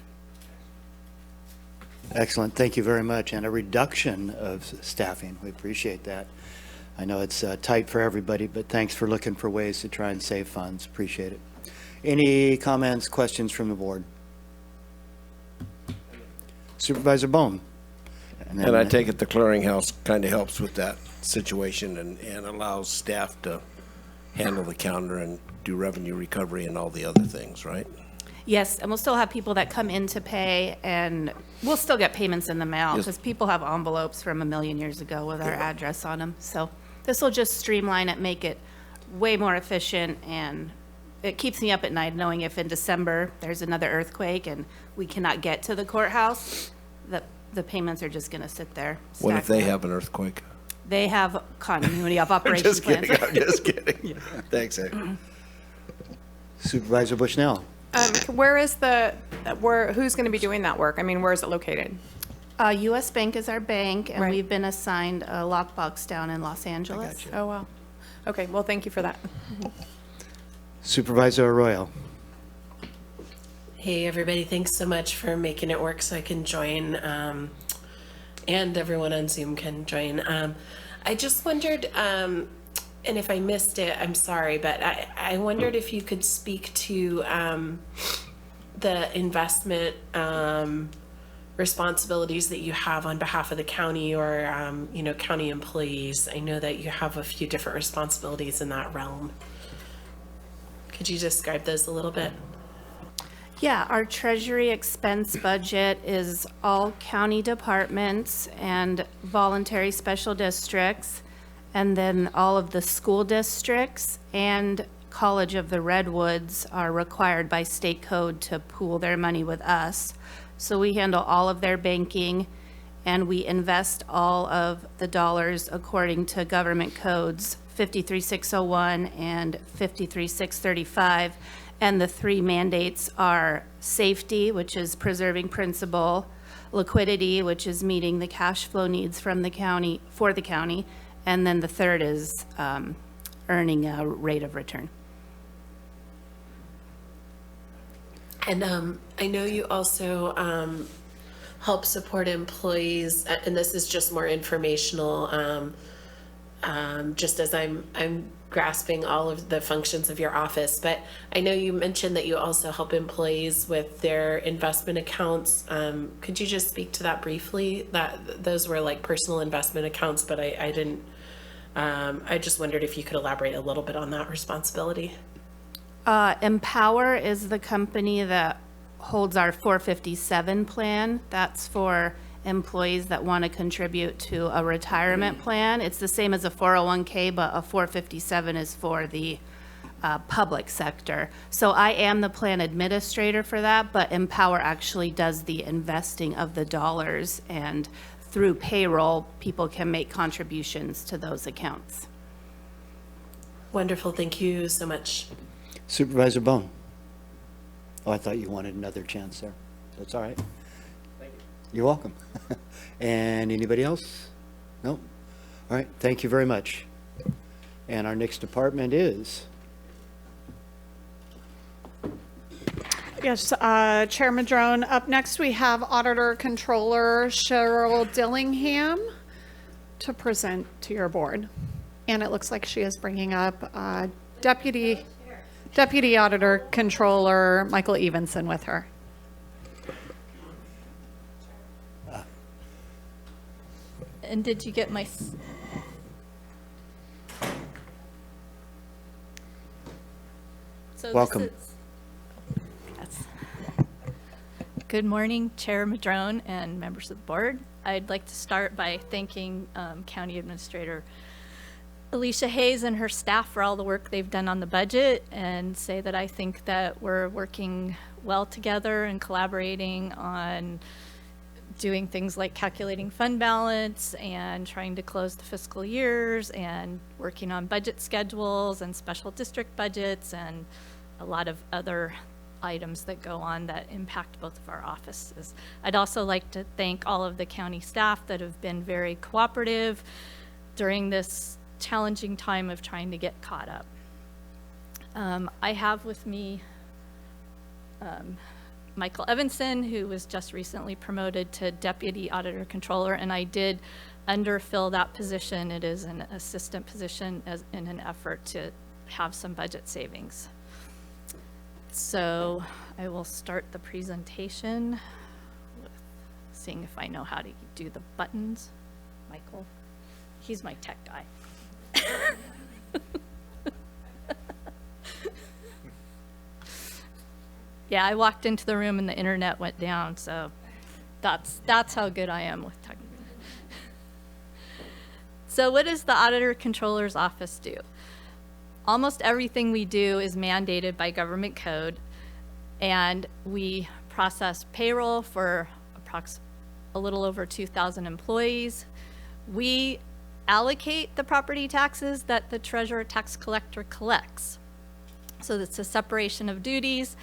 Excellent. Thank you very much. And a reduction of staffing. We appreciate that. I know it's tight for everybody, but thanks for looking for ways to try and save funds. Appreciate it. Any comments, questions from the board? Supervisor Bone. And I take it the clearinghouse kind of helps with that situation and allows staff to handle the counter and do revenue recovery and all the other things, right? Yes, and we'll still have people that come in to pay, and we'll still get payments in the mail Yes. because people have envelopes from a million years ago with our address on them. So this will just streamline it, make it way more efficient, and it keeps me up at night knowing if in December there's another earthquake and we cannot get to the courthouse, that the payments are just going to sit there. What if stacked they up. have an earthquake? They have continuity of I'm operation just plans. kidding, I'm just kidding. Thanks, Ed. Supervisor Bushnell. Where is who's going to be doing that work? I mean, where is it located? US Bank is our bank, and Right. we've been assigned a lockbox down in Los Angeles. Oh, wow. Okay, well, thank you for that. Supervisor Arroyo. Hey, everybody, thanks so much for making it work so I can join, and everyone on Zoom can join. I just wondered, and if I missed it, I'm sorry, but I wondered if you could speak to the investment responsibilities that you have on behalf of the county or, county employees. I know that you have a few different responsibilities in that realm. Could you describe those a little bit? Yeah, our treasury expense budget is all county departments and voluntary special districts, and then all of the school districts and College of the Redwoods are required by state code to pool their money with us. So we handle all of their banking, and we invest all of the dollars according to government codes 53601 and 53635. And the three mandates are safety, which is preserving principal, liquidity, which is meeting the cash flow needs from the county, for the county, and then the third is earning a rate of return. And I know you also help support employees, and this is just more informational, just as I'm grasping all of the functions of your office, but I know you mentioned that you also help employees with their investment accounts. Could you just speak to that briefly? That those were like personal investment accounts, but I didn't, I just wondered if you could elaborate a little bit on that responsibility. Empower is the company that holds our 457 plan. That's for employees that want to contribute to a retirement plan. It's the same as a 401k, but a 457 is for the public sector. So I am the plan administrator for that, but Empower actually does the investing of the dollars, and through payroll, people can make contributions to those accounts. Wonderful, thank you so much. Supervisor Bone. Oh, I thought you wanted another chance there. That's all right. Thank you. You're welcome. And anybody else? No? All right, thank you very much. And our next department is? Yes, Chair Madrone. Up next, we have Auditor Controller Cheryl Dillingham to present to your board. And it looks like she is bringing up Deputy Auditor Controller Michael Evenson with her. And did you get my... So this Welcome. Yes. Good morning, Chair Madrone and members of the board. I'd like to start by thanking County Administrator Alicia Hayes and her staff for all the work they've done on the budget, and say that I think that we're working well together and collaborating on doing things like calculating fund balance and trying to close the fiscal years and working on budget schedules and special district budgets and a lot of other items that go on that impact both of our offices. I'd also like to thank all of the county staff that have been very cooperative during this challenging time of trying to get caught up. I have with me Michael Evanson, who was just recently promoted to Deputy Auditor Controller, and I did underfill that position. It is an assistant position in an effort to have some budget savings. So I will start the presentation with seeing if I know how to do the buttons. Michael, he's my tech guy. Yeah, I walked into the room and the internet went down, so that's how good I am with tech. So what does the Auditor Controller's Office do? Almost everything we do is mandated by government code, and we process payroll for a little over 2,000 employees. We allocate the property taxes that the treasurer tax collector collects. So it's a separation of duties.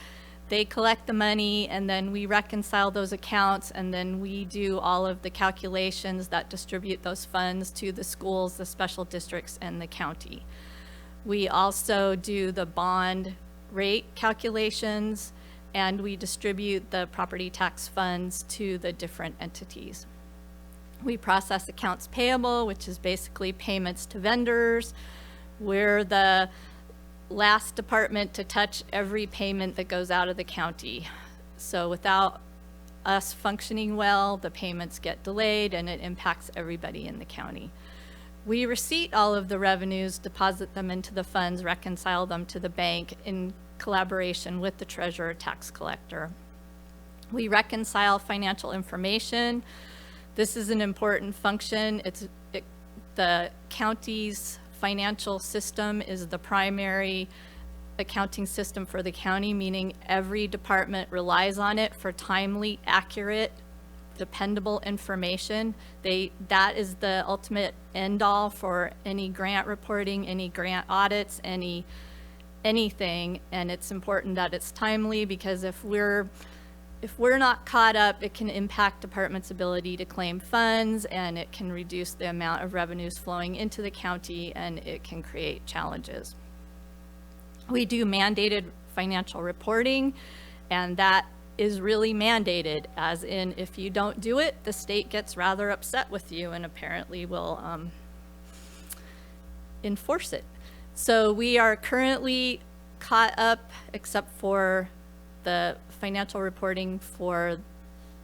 They collect the money, and then we reconcile those accounts, and then we do all of the calculations that distribute those funds to the schools, the special districts, and the county. We also do the bond rate calculations, and we distribute the property tax funds to the different entities. We process accounts payable, which is basically payments to vendors. We're the last department to touch every payment that goes out of the county. So without us functioning well, the payments get delayed and it impacts everybody in the county. We receipt all of the revenues, deposit them into the funds, reconcile them to the bank in collaboration with the treasurer tax collector. We reconcile financial information. This is an important function. The county's financial system is the primary accounting system for the county, meaning every department relies on it for timely, accurate, dependable information. That is the ultimate end-all for any grant reporting, any grant audits, anything, and it's important that it's timely, because if we're not caught up, it can impact departments' ability to claim funds, and it can reduce the amount of revenues flowing into the county, and it can create challenges. We do mandated financial reporting, and that is really mandated, as in if you don't do it, the state gets rather upset with you and apparently will enforce it. So we are currently caught up, except for the financial reporting for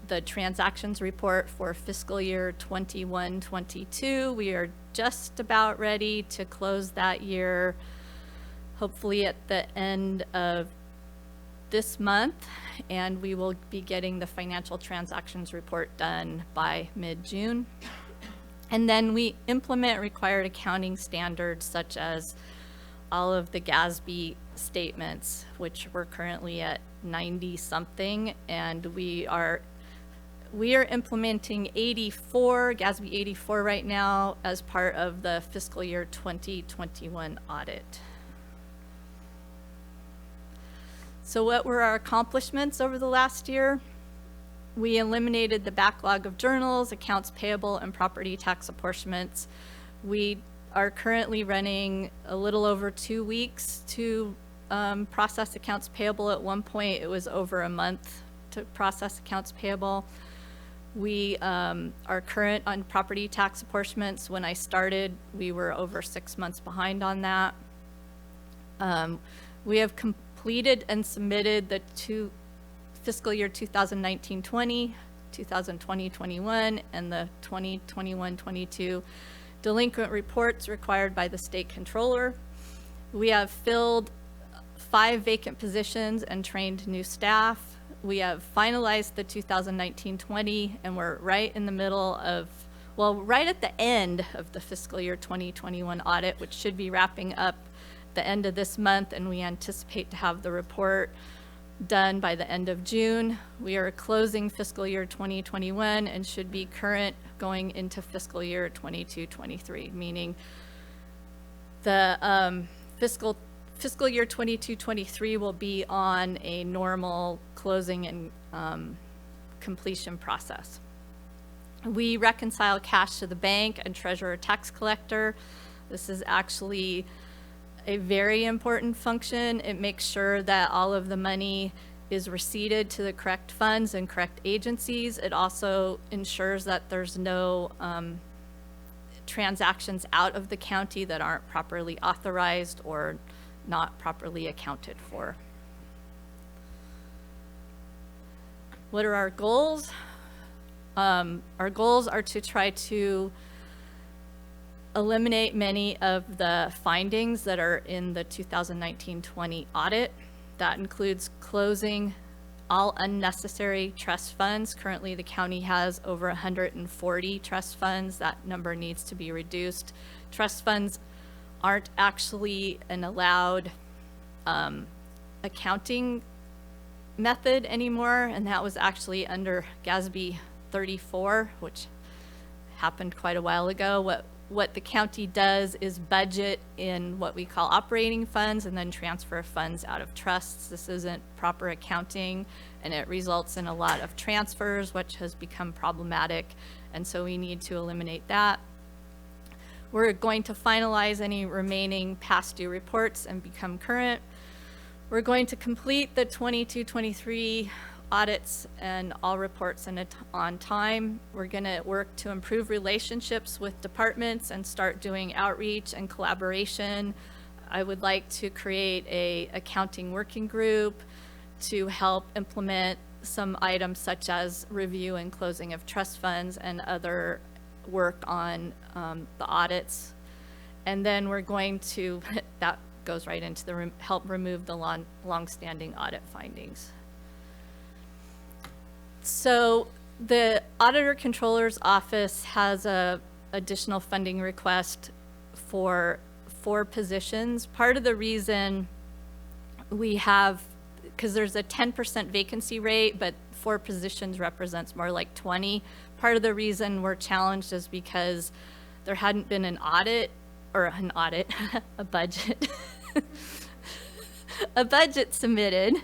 the transactions report for fiscal year 21-22. We are just about ready to close that year, hopefully at the end of this month, and we will be getting the financial transactions report done by mid-June. And then we implement required accounting standards such as all of the GASB statements, which we're currently at 90 something, and we are implementing 84, GASB 84 right now as part of the fiscal year 2021 audit. So what were our accomplishments over the last year? We eliminated the backlog of journals, accounts payable, and property tax apportionments. We are currently running a little over 2 weeks to process accounts payable. At one point, it was over a month to process accounts payable. We are current on property tax apportionments. When I started, we were over 6 months behind on that. We have completed and submitted the fiscal year 2019-20, 2020-21, and the 2021-22 delinquent reports required by the state controller. We have filled 5 vacant positions and trained new staff. We have finalized the 2019-20, and we're right in the middle of well, right at the end of the fiscal year 2021 audit, which should be wrapping up the end of this month, and we anticipate to have the report done by the end of June. We are closing fiscal year 2021 and should be current going into fiscal year 22-23, meaning the fiscal year 22-23 will be on a normal closing and completion process. We reconcile cash to the bank and treasurer tax collector. This is actually a very important function. It makes sure that all of the money is receipted to the correct funds and correct agencies. It also ensures that there's no transactions out of the county that aren't properly authorized or not properly accounted for. What are our goals? Our goals are to try to eliminate many of the findings that are in the 2019-20 audit. That includes closing all unnecessary trust funds. Currently, the county has over 140 trust funds. That number needs to be reduced. Trust funds aren't actually an allowed accounting method anymore, and that was actually under GASB 34, which happened quite a while ago. What the county does is budget in what we call operating funds and then transfer funds out of trusts. This isn't proper accounting, and it results in a lot of transfers, which has become problematic, and so we need to eliminate that. We're going to finalize any remaining past due reports and become current. We're going to complete the 22-23 audits and all reports on time. We're going to work to improve relationships with departments and start doing outreach and collaboration. I would like to create a accounting working group to help implement some items such as review and closing of trust funds and other work on the audits. And then we're going to, that goes right into the help remove the long-standing audit findings. So the Auditor Controller's Office has a additional funding request for 4 positions. Part of the reason we have, because there's a 10% vacancy rate, but 4 positions represents more like 20. Part of the reason we're challenged is because there hadn't been a budget, a budget submitted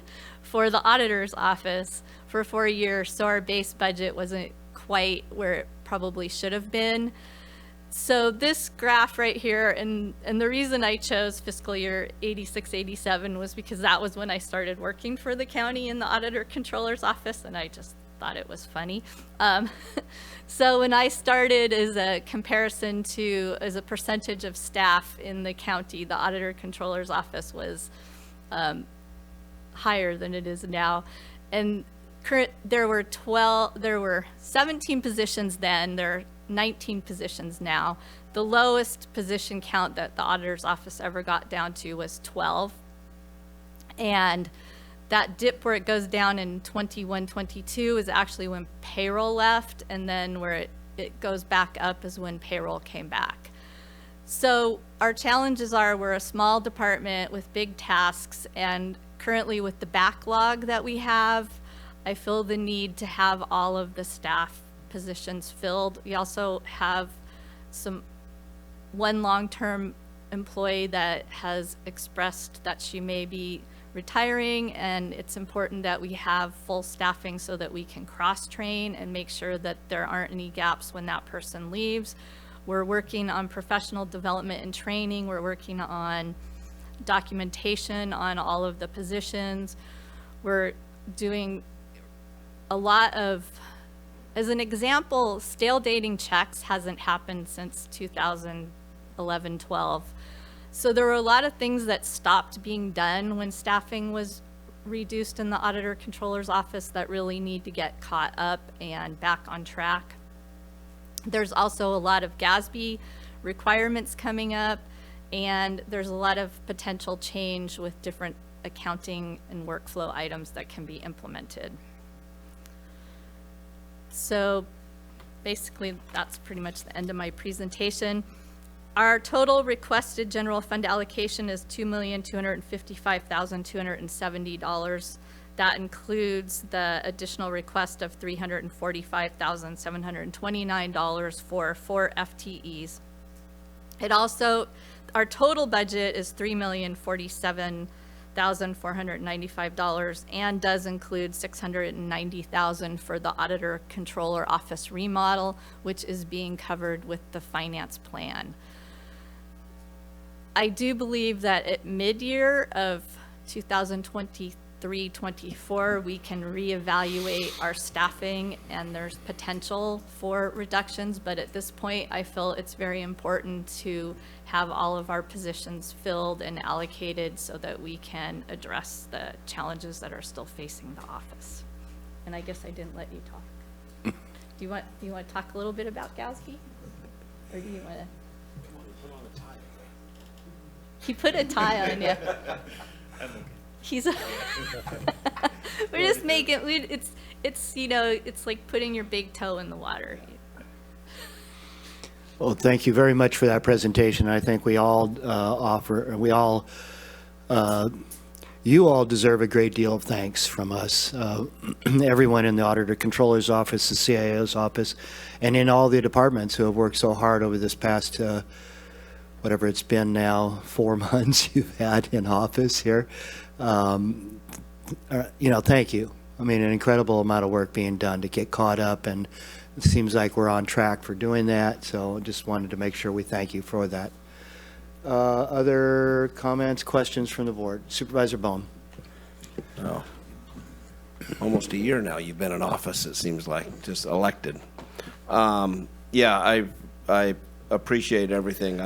for the auditor's office for 4 years, so our base budget wasn't quite where it probably should have been. So this graph right here, and the reason I chose fiscal year 86-87 was because that was when I started working for the county in the Auditor Controller's Office, and I just thought it was funny. So when I started as a comparison to, as a percentage of staff in the county, the Auditor Controller's Office was higher than it is now. And there were 17 positions then, there are 19 positions now. The lowest position count that the auditor's office ever got down to was 12. And that dip where it goes down in 21-22 is actually when payroll left, and then where it goes back up is when payroll came back. So our challenges are, we're a small department with big tasks, and currently with the backlog that we have, I feel the need to have all of the staff positions filled. We also have one long-term employee that has expressed that she may be retiring, and it's important that we have full staffing so that we can cross-train and make sure that there aren't any gaps when that person leaves. We're working on professional development and training. We're working on documentation on all of the positions. We're doing a lot of, as an example, stale dating checks hasn't happened since 2011-12. So there were a lot of things that stopped being done when staffing was reduced in the Auditor Controller's Office that really need to get caught up and back on track. There's also a lot of GASB requirements coming up, and there's a lot of potential change with different accounting and workflow items that can be implemented. So basically, that's pretty much the end of my presentation. Our total requested general fund allocation is $2,255,270. That includes the additional request of $345,729 for 4 FTEs. It also, our total budget is $3,047,495 and does include $690,000 for the auditor controller office remodel, which is being covered with the finance plan. I do believe that at mid-year of 2023-24, we can reevaluate our staffing and there's potential for reductions, but at this point, I feel it's very important to have all of our positions filled and allocated so that we can address the challenges that are still facing the office. And I guess I didn't let you talk. Do you want to talk a little bit about Gowski? Or do you want to? He put a tie on you. He's we're just making it's you know, it's like putting your big toe in the water. Well, thank you very much for that presentation. I think you all deserve a great deal of thanks from us, everyone in the Auditor Controller's office, the CIO's office, and in all the departments who have worked so hard over this past, whatever it's been now, 4 months you've had in office here. Thank you. I mean, an incredible amount of work being done to get caught up, and it seems like we're on track for doing that. So just wanted to make sure we thank you for that. Other comments, questions from the board? Supervisor Bone. Oh, almost a year now you've been in office, it seems like, just elected. Yeah, I appreciate everything.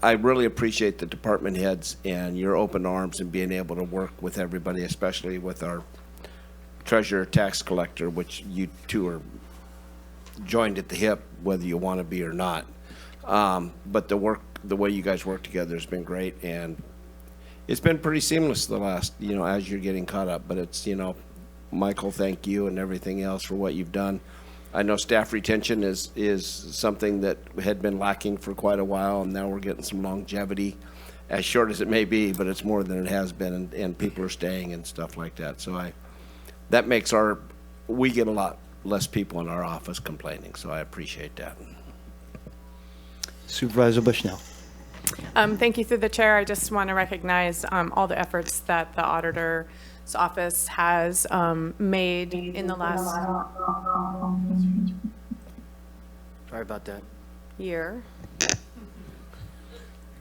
I really appreciate the department heads and your open arms and being able to work with everybody, especially with our treasurer, tax collector, which you two are joined at the hip, whether you want to be or not. But the way you guys work together has been great, and it's been pretty seamless the last, as you're getting caught up. But it's, Michael, thank you and everything else for what you've done. I know staff retention is something that had been lacking for quite a while, and now we're getting some longevity, as short as it may be, but it's more than it has been, and people are staying and stuff like that. So that makes we get a lot less people in our office complaining, so I appreciate that. Supervisor Bushnell. Thank you through the chair. I just want to recognize all the efforts that the auditor's office has made in the last Sorry about that. year.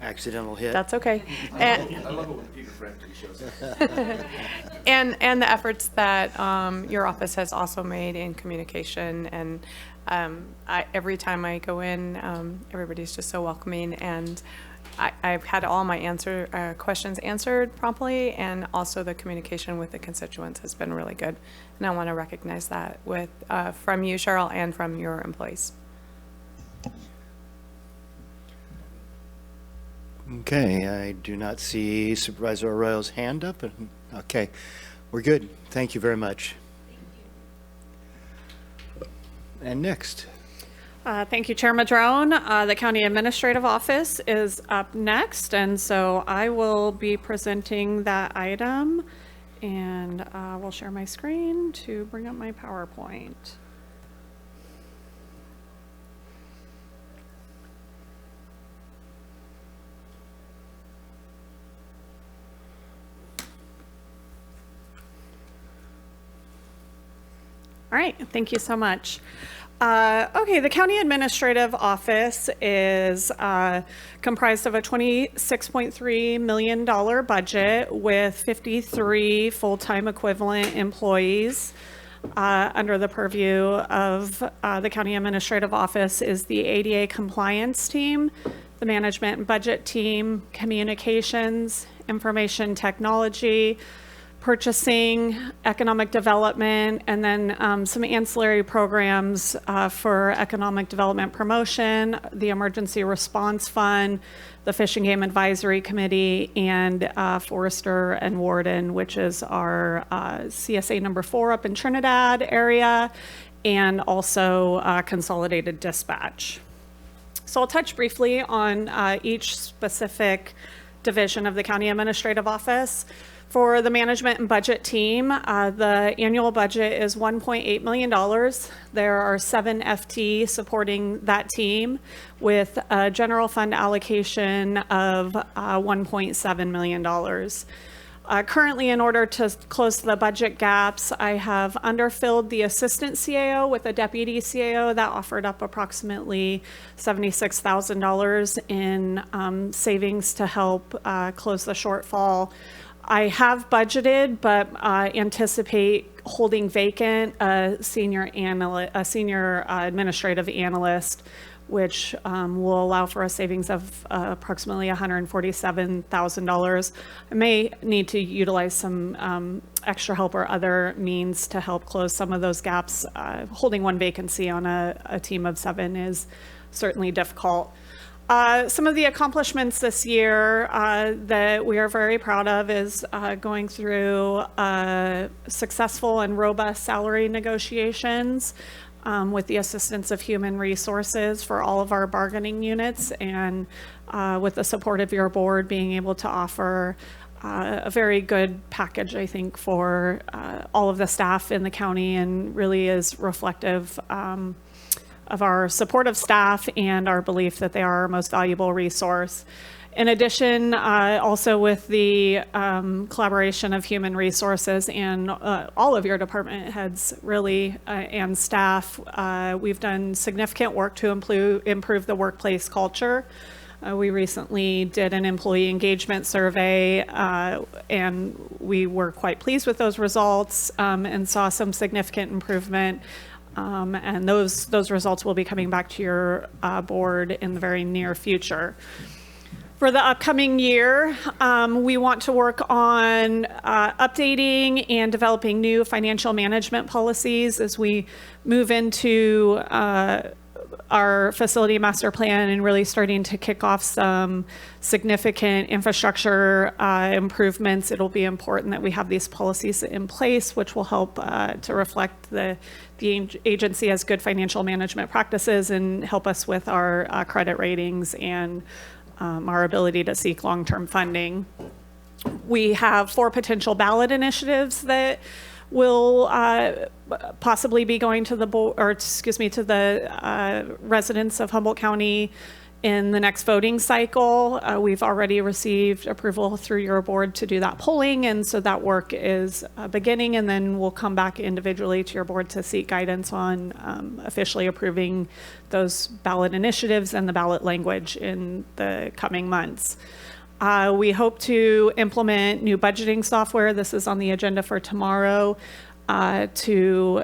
Accidental hit. That's okay. I love it when Peter Frampton shows up. And the efforts that your office has also made in communication, and every time I go in, everybody's just so welcoming, and I've had all my questions answered promptly, and also the communication with the constituents has been really good. And I want to recognize that from you, Cheryl, and from your employees. Okay, I do not see Supervisor Arroyo's hand up. Okay, we're good. Thank you very much. And next. Thank you, Chair Madrone. The County Administrative Office is up next, and so I will be presenting that item, and we'll share my screen to bring up my PowerPoint. All right, thank you so much. Okay, the County Administrative Office is comprised of a $26.3 million budget with 53 full-time equivalent employees. Under the purview of the County Administrative Office is the ADA compliance team, the management and budget team, communications, information technology, purchasing, economic development, and then some ancillary programs for economic development promotion, the Emergency Response Fund, the Fish and Game Advisory Committee, and Forester and Warden, which is our CSA number 4 up in Trinidad area, and also consolidated dispatch. So I'll touch briefly on each specific division of the County Administrative Office. For the management and budget team, the annual budget is $1.8 million. There are 7 FT supporting that team with a general fund allocation of $1.7 million. Currently, in order to close the budget gaps, I have underfilled the assistant CAO with a deputy CAO that offered up approximately $76,000 in savings to help close the shortfall. I have budgeted, but anticipate holding vacant a senior administrative analyst, which will allow for a savings of approximately $147,000. I may need to utilize some extra help or other means to help close some of those gaps. Holding one vacancy on a team of 7 is certainly difficult. Some of the accomplishments this year that we are very proud of is going through successful and robust salary negotiations with the assistance of Human Resources for all of our bargaining units, and with the support of your board being able to offer a very good package, I think, for all of the staff in the county, and really is reflective of our supportive staff and our belief that they are our most valuable resource. In addition, also with the collaboration of Human Resources and all of your department heads, really, and staff, we've done significant work to improve the workplace culture. We recently did an employee engagement survey, and we were quite pleased with those results, and saw some significant improvement. And those results will be coming back to your board in the very near future. For the upcoming year, we want to work on updating and developing new financial management policies as we move into our facility master plan and really starting to kick off some significant infrastructure improvements. It'll be important that we have these policies in place, which will help to reflect the agency has good financial management practices and help us with our credit ratings and our ability to seek long-term funding. We have 4 potential ballot initiatives that will possibly be going to the board, or excuse me, to the residents of Humboldt County in the next voting cycle. We've already received approval through your board to do that polling, and so that work is beginning, and then we'll come back individually to your board to seek guidance on officially approving those ballot initiatives and the ballot language in the coming months. We hope to implement new budgeting software. This is on the agenda for tomorrow to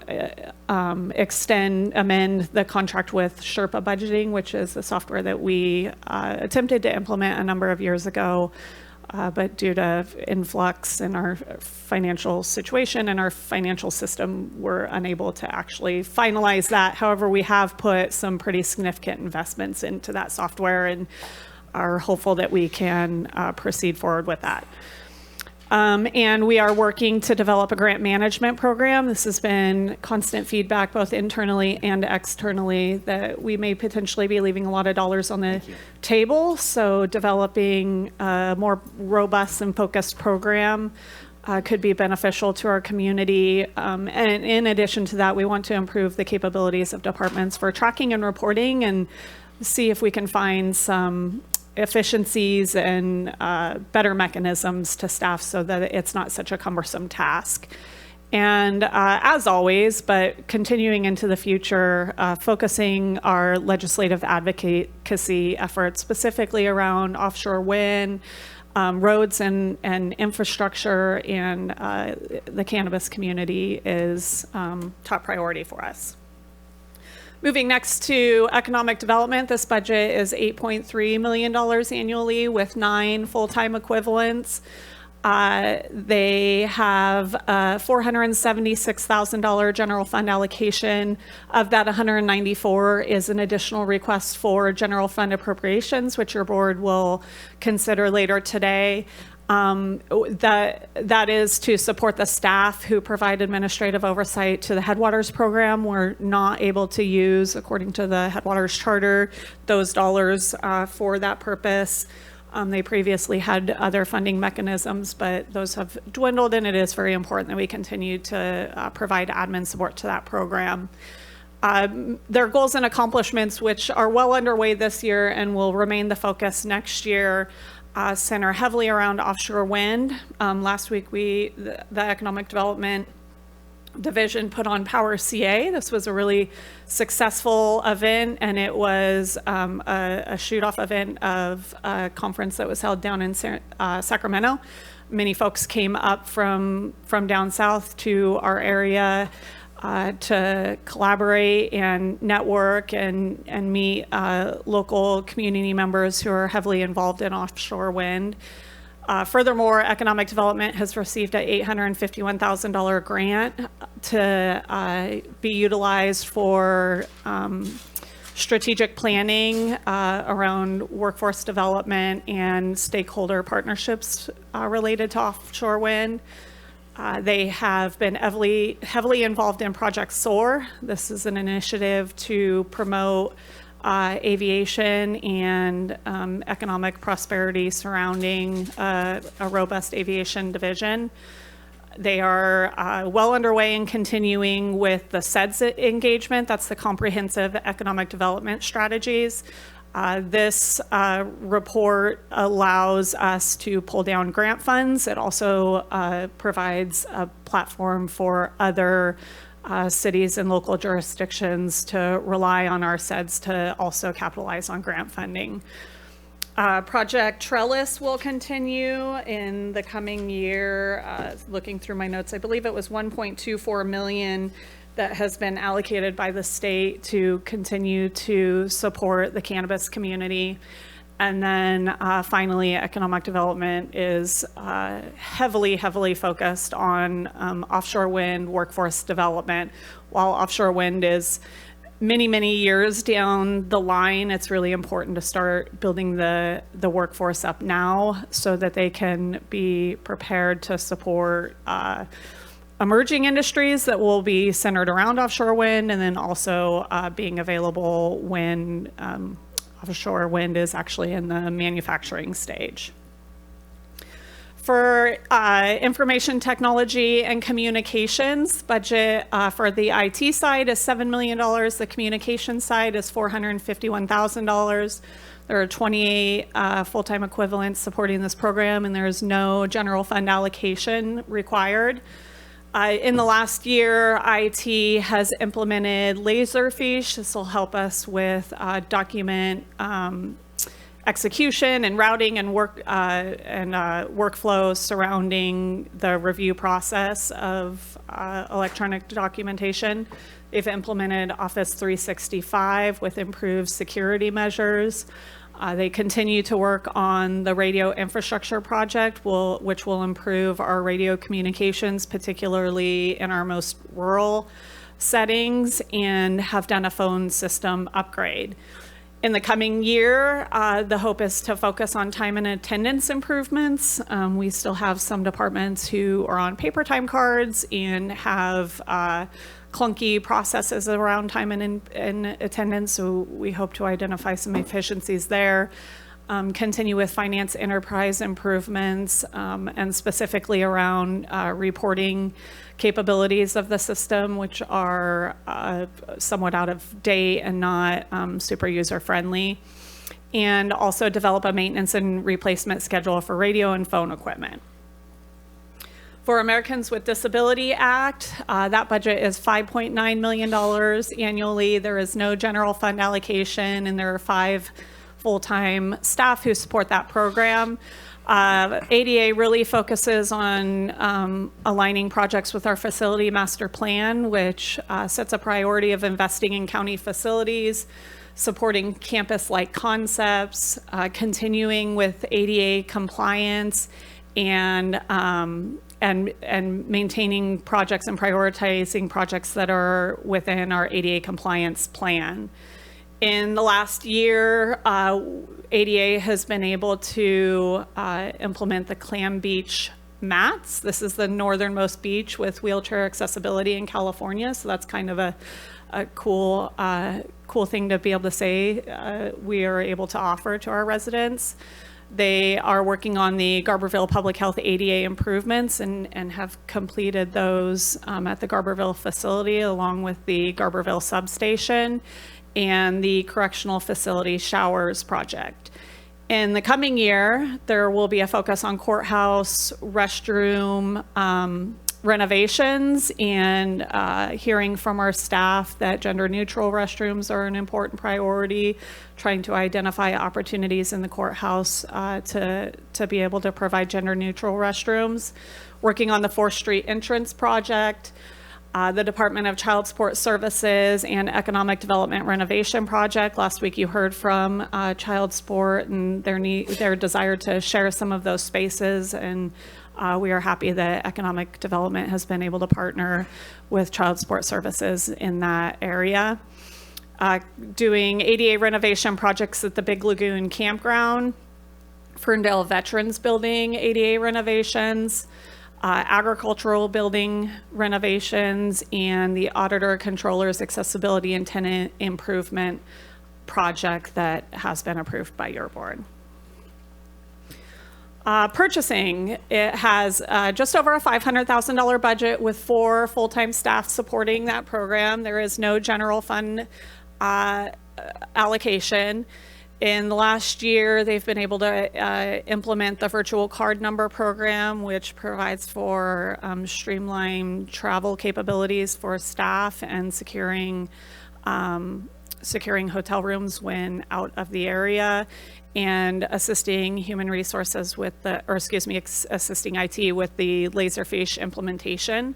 amend the contract with Sherpa Budgeting, which is the software that we attempted to implement a number of years ago, but due to influx in our financial situation and our financial system, we're unable to actually finalize that. However, we have put some pretty significant investments into that software and are hopeful that we can proceed forward with that. And we are working to develop a grant management program. This has been constant feedback, both internally and externally, that we may potentially be leaving a lot of dollars on the table. So developing a more robust and focused program could be beneficial to our community. And in addition to that, we want to improve the capabilities of departments for tracking and reporting, and see if we can find some efficiencies and better mechanisms to staff so that it's not such a cumbersome task. And as always, but continuing into the future, focusing our legislative advocacy efforts specifically around offshore wind, roads and infrastructure, and the cannabis community is top priority for us. Moving next to economic development, this budget is $8.3 million annually with 9 full-time equivalents. They have a $476,000 general fund allocation. Of that, $194,000 is an additional request for general fund appropriations, which your board will consider later today. That is to support the staff who provide administrative oversight to the Headwaters program. We're not able to use, according to the Headwaters Charter, those dollars for that purpose. They previously had other funding mechanisms, but those have dwindled, and it is very important that we continue to provide admin support to that program. Their goals and accomplishments, which are well underway this year and will remain the focus next year, center heavily around offshore wind. Last week, the Economic Development Division put on Power CA. This was a really successful event, and it was a shoot-off event of a conference that was held down in Sacramento. Many folks came up from down south to our area to collaborate and network and meet local community members who are heavily involved in offshore wind. Furthermore, Economic Development has received an $851,000 grant to be utilized for strategic planning around workforce development and stakeholder partnerships related to offshore wind. They have been heavily involved in Project SOAR. This is an initiative to promote aviation and economic prosperity surrounding a robust aviation division. They are well underway in continuing with the SEDS engagement. That's the Comprehensive Economic Development Strategies. This report allows us to pull down grant funds. It also provides a platform for other cities and local jurisdictions to rely on our SEDS to also capitalize on grant funding. Project Trellis will continue in the coming year. Looking through my notes, I believe it was $1.24 million that has been allocated by the state to continue to support the cannabis community. And then finally, economic development is heavily focused on offshore wind workforce development. While offshore wind is many years down the line, it's really important to start building the workforce up now so that they can be prepared to support emerging industries that will be centered around offshore wind, and then also being available when offshore wind is actually in the manufacturing stage. For information technology and communications, budget for the IT side is $7 million. The communication side is $451,000. There are 28 full-time equivalents supporting this program, and there is no general fund allocation required. In the last year, IT has implemented Laserfish. This will help us with document execution and routing and workflows surrounding the review process of electronic documentation. They've implemented Office 365 with improved security measures. They continue to work on the radio infrastructure project, which will improve our radio communications, particularly in our most rural settings, and have done a phone system upgrade. In the coming year, the hope is to focus on time and attendance improvements. We still have some departments who are on paper time cards and have clunky processes around time and attendance, so we hope to identify some efficiencies there. Continue with finance enterprise improvements, and specifically around reporting capabilities of the system, which are somewhat out of date and not super user-friendly. And also develop a maintenance and replacement schedule for radio and phone equipment. For Americans with Disability Act, that budget is $5.9 million annually. There is no general fund allocation, and there are 5 full-time staff who support that program. ADA really focuses on aligning projects with our facility master plan, which sets a priority of investing in county facilities, supporting campus-like concepts, continuing with ADA compliance, and maintaining projects and prioritizing projects that are within our ADA compliance plan. In the last year, ADA has been able to implement the Clam Beach mats. This is the northernmost beach with wheelchair accessibility in California, so that's kind of a cool thing to be able to say we are able to offer to our residents. They are working on the Garberville Public Health ADA improvements and have completed those at the Garberville facility, along with the Garberville substation and the correctional facility showers project. In the coming year, there will be a focus on courthouse restroom renovations and hearing from our staff that gender neutral restrooms are an important priority, trying to identify opportunities in the courthouse to be able to provide gender neutral restrooms, working on the 4th Street entrance project, the Department of Child Support Services and Economic Development renovation project. Last week you heard from Child Support and their desire to share some of those spaces, and we are happy that Economic Development has been able to partner with Child Support Services in that area. Doing ADA renovation projects at the Big Lagoon Campground, Ferndale Veterans Building ADA renovations, agricultural building renovations, and the Auditor Controller's Accessibility and Tenant Improvement project that has been approved by your board. Purchasing, it has just over a $500,000 budget with 4 full-time staff supporting that program. There is no general fund allocation. In the last year, they've been able to implement the virtual card number program, which provides for streamlined travel capabilities for staff and securing hotel rooms when out of the area, and assisting human resources with assisting IT with the Laserfish implementation.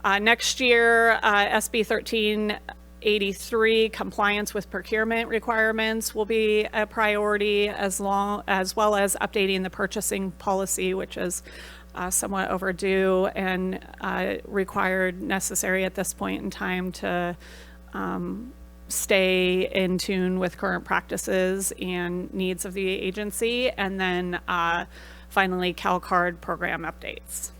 Next year, SB 1383 compliance with procurement requirements will be a priority, as well as updating the purchasing policy, which is somewhat overdue and necessary at this point in time to stay in tune with current practices and needs of the agency. And then finally, CalCard program updates.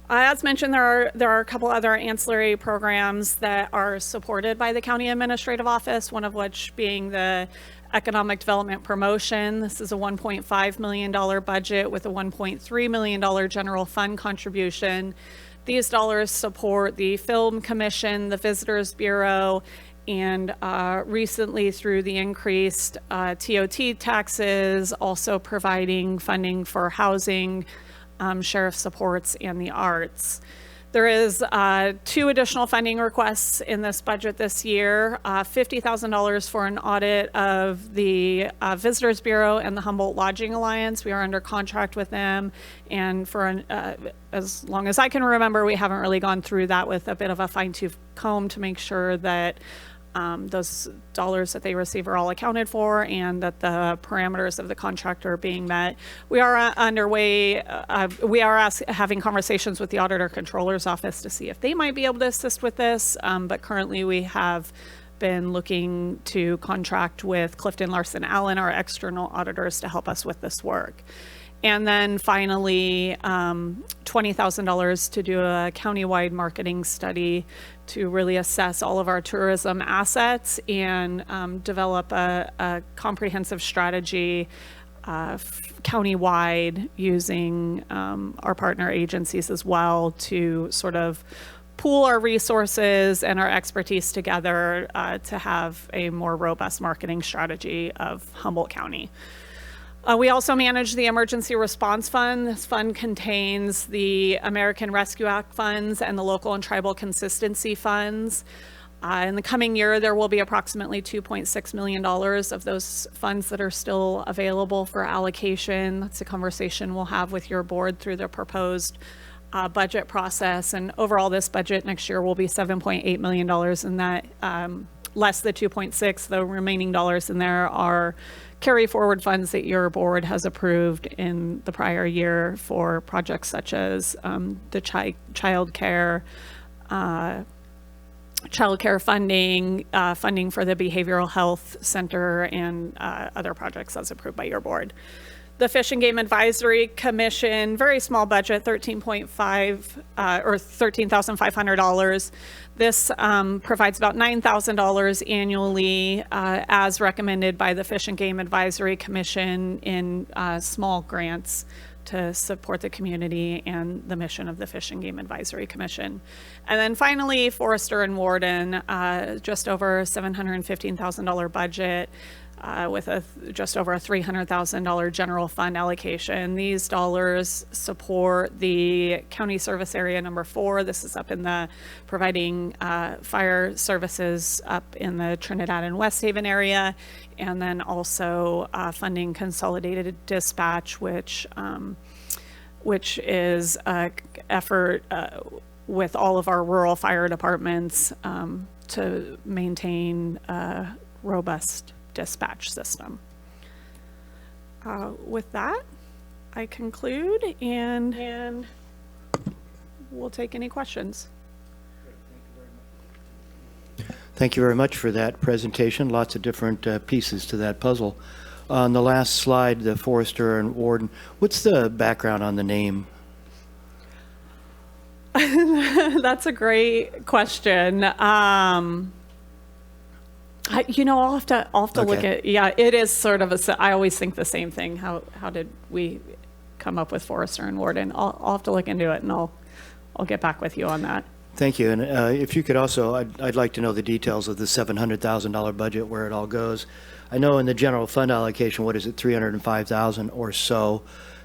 As mentioned, there are a couple other ancillary programs that are supported by the County Administrative Office, one of which being the Economic Development Promotion. This is a $1.5 million budget with a $1.3 million general fund contribution. These dollars support the Film Commission, the Visitors Bureau, and recently through the increased TOT taxes, also providing funding for housing, sheriff supports, and the arts. There is 2 additional funding requests in this budget this year, $50,000 for an audit of the Visitors Bureau and the Humboldt Lodging Alliance. We are under contract with them, and for as long as I can remember, we haven't really gone through that with a bit of a fine-tooth comb to make sure that those dollars that they receive are all accounted for and that the parameters of the contract are being met. We are underway. We are having conversations with the Auditor Controller's Office to see if they might be able to assist with this, but currently we have been looking to contract with Clifton Larson Allen, our external auditors, to help us with this work. And then finally, $20,000 to do a countywide marketing study to really assess all of our tourism assets and develop a comprehensive strategy countywide using our partner agencies as well to sort of pool our resources and our expertise together to have a more robust marketing strategy of Humboldt County. We also manage the Emergency Response Fund. This fund contains the American Rescue Act funds and the local and tribal consistency funds. In the coming year, there will be approximately $2.6 million of those funds that are still available for allocation. That's a conversation we'll have with your board through the proposed budget process. And overall, this budget next year will be $7.8 million, and that less the 2.6, the remaining dollars in there are carry forward funds that your board has approved in the prior year for projects such as the child care childcare funding, funding for the Behavioral Health Center, and other projects as approved by your board. The Fish and Game Advisory Commission, very small budget, $13,500. This provides about $9,000 annually as recommended by the Fish and Game Advisory Commission in small grants to support the community and the mission of the Fish and Game Advisory Commission. And then finally, Forester and Warden, just over $715,000 budget, with just over a $300,000 general fund allocation. These dollars support the county service area number 4. This is up in the providing fire services up in the Trinidad and West Haven area, and then also funding consolidated dispatch, which is an effort with all of our rural fire departments to maintain a robust dispatch system. With that, I conclude, and we'll take any questions. Thank you very much for that presentation. Lots of different pieces to that puzzle. On the last slide, the Forester and Warden, what's the background on the name? That's a great question. I'll have to look Okay. at, yeah, it is sort of I always think the same thing. How did we come up with Forester and Warden? I'll have to look into it, and I'll get back with you on that. Thank you. And if you could also, I'd like to know the details of the $700,000 budget, where it all goes. I know in the general fund allocation, what is it, $305,000 or so,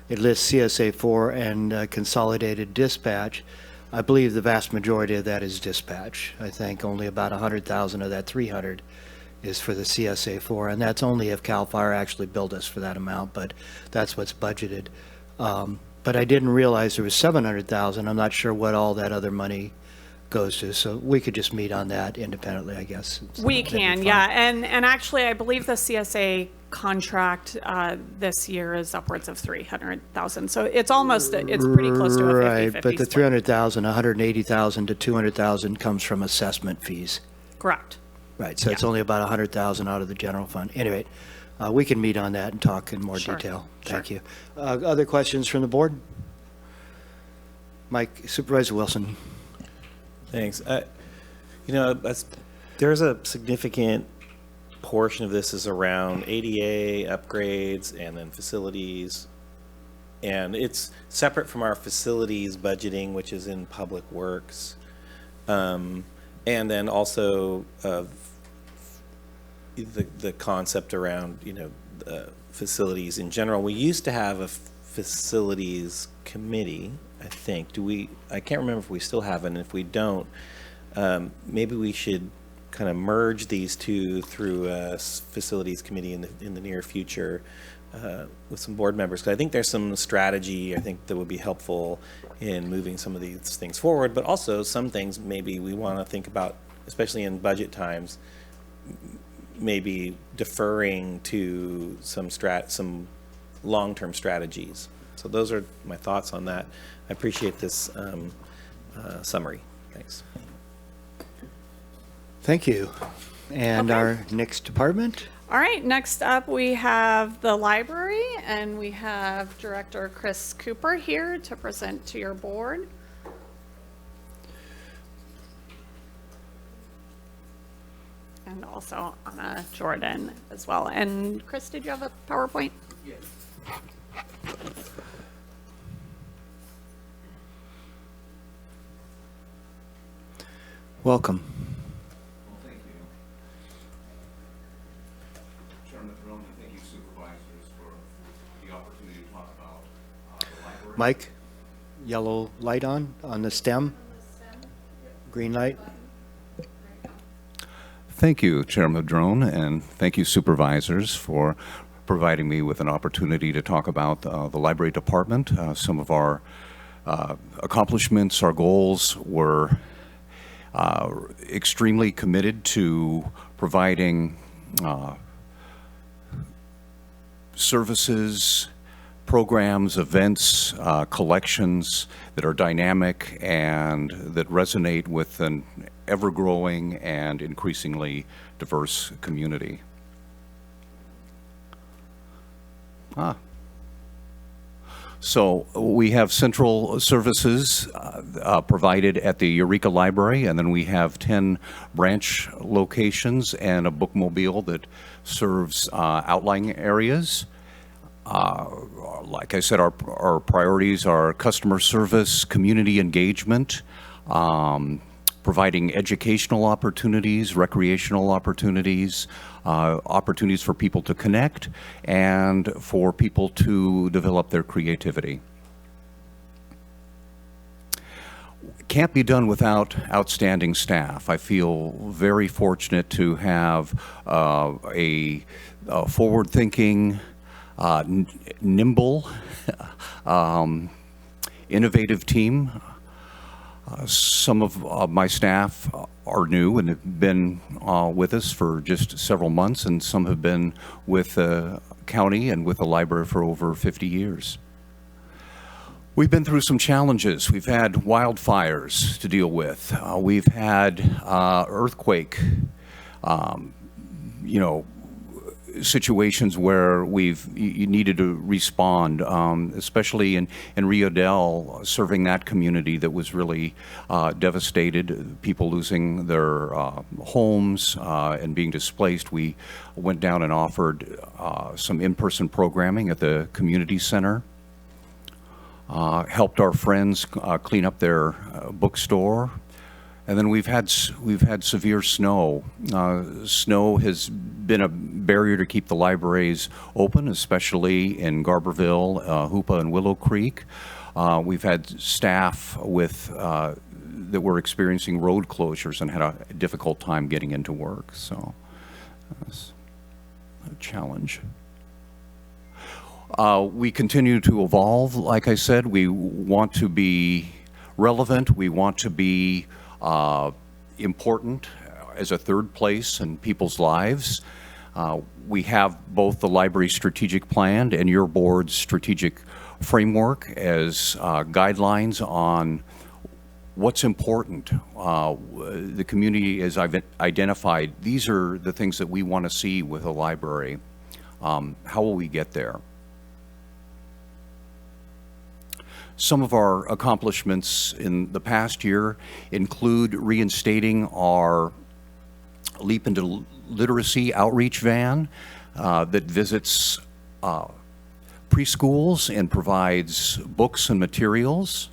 it lists CSA4 and consolidated dispatch. I believe the vast majority of that is dispatch. I think only about 100,000 of that 300 is for the CSA4, and that's only if CAL FIRE actually billed us for that amount, but that's what's budgeted. But I didn't realize there was 700,000. I'm not sure what all that other money goes to, so we could just meet on that independently, I guess. We That'd be can, fine. yeah, and actually, I believe the CSA contract this year is upwards of 300,000. So it's pretty close to a 50-50 Right, but the split. 300,000, 180,000 to 200,000 comes from assessment fees. Correct. Right, so it's only about 100,000 out of the general fund. Anyway, we can meet on that and talk in more Sure, detail. sure. Thank you. Other questions from the board? Mike, Supervisor Wilson. Thanks. There's a significant portion of this is around ADA upgrades and then facilities. And it's separate from our facilities budgeting, which is in Public Works. And then also the concept around, facilities in general. We used to have a facilities committee, I think. I can't remember if we still have it, and if we don't, maybe we should kind of merge these two through a facilities committee in the near future with some board members. Because I think there's some strategy, I think, that would be helpful in moving some of these things forward, but also some things maybe we want to think about, especially in budget times, maybe deferring to some long-term strategies. So those are my thoughts on that. I appreciate this summary. Thanks. Thank you. And Okay. our next department? All right, next up we have the library, and we have Director Chris Cooper here to present to your board. And also Anna Jordan as well. And Chris, did you have a PowerPoint? Yes. Welcome. Well, thank you. Chairman Throne, and thank you supervisors for the opportunity to talk about the library. Mike, yellow light on the stem? Green light? Thank you, Chairman Drone, and thank you supervisors for providing me with an opportunity to talk about the library department. Some of our accomplishments, our goals were extremely committed to providing services, programs, events, collections that are dynamic and that resonate with an ever-growing and increasingly diverse community. So we have central services provided at the Eureka Library, and then we have 10 branch locations and a bookmobile that serves outlying areas. Like I said, our priorities are customer service, community engagement, providing educational opportunities, recreational opportunities, opportunities for people to connect, and for people to develop their creativity. Can't be done without outstanding staff. I feel very fortunate to have a forward-thinking, nimble, innovative team. Some of my staff are new and have been with us for just several months, and some have been with the county and with the library for over 50 years. We've been through some challenges. We've had wildfires to deal with. We've had earthquake, situations where you needed to respond, especially in Rio Del, serving that community that was really devastated, people losing their homes and being displaced. We went down and offered some in-person programming at the community center, helped our friends clean up their bookstore. And then we've had severe snow. Snow has been a barrier to keep the libraries open, especially in Garberville, Hoopa, and Willow Creek. We've had staff that were experiencing road closures and had a difficult time getting into work. So that's a challenge. We continue to evolve. Like I said, we want to be relevant. We want to be important as a third place in people's lives. We have both the library strategic plan and your board's strategic framework as guidelines on what's important. The community has identified these are the things that we want to see with a library. How will we get there? Some of our accomplishments in the past year include reinstating our Leap into Literacy outreach van that visits preschools and provides books and materials.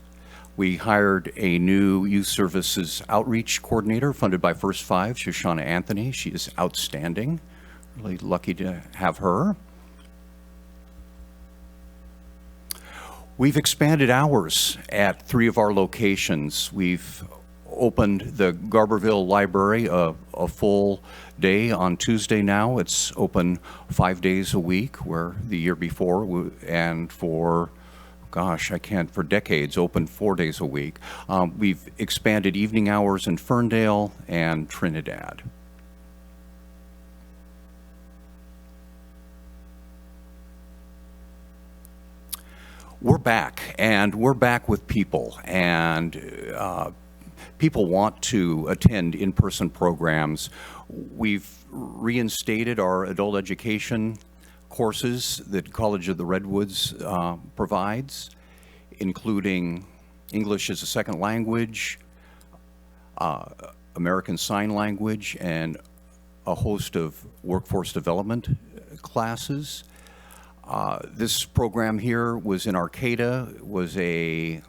We hired a new youth services outreach coordinator funded by First Five, Shoshana Anthony. She is outstanding. Really lucky to have her. We've expanded hours at 3 of our locations. We've opened the Garberville Library a full day on Tuesday now. It's open 5 days a week, where the year before, and for decades, open 4 days a week. We've expanded evening hours in Ferndale and Trinidad. We're back, and we're back with people, and people want to attend in-person programs. We've reinstated our adult education courses that College of the Redwoods provides, including English as a second language, American Sign Language, and a host of workforce development classes. This program here was in Arcata, was a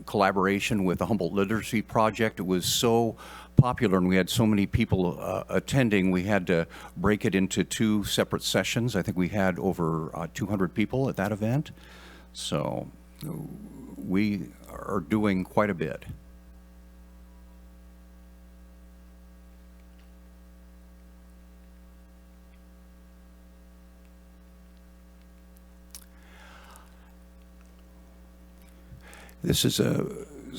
collaboration with the Humboldt Literacy Project. It was so popular and we had so many people attending, we had to break it into 2 separate sessions. I think we had over 200 people at that event. So we are doing quite a bit. This is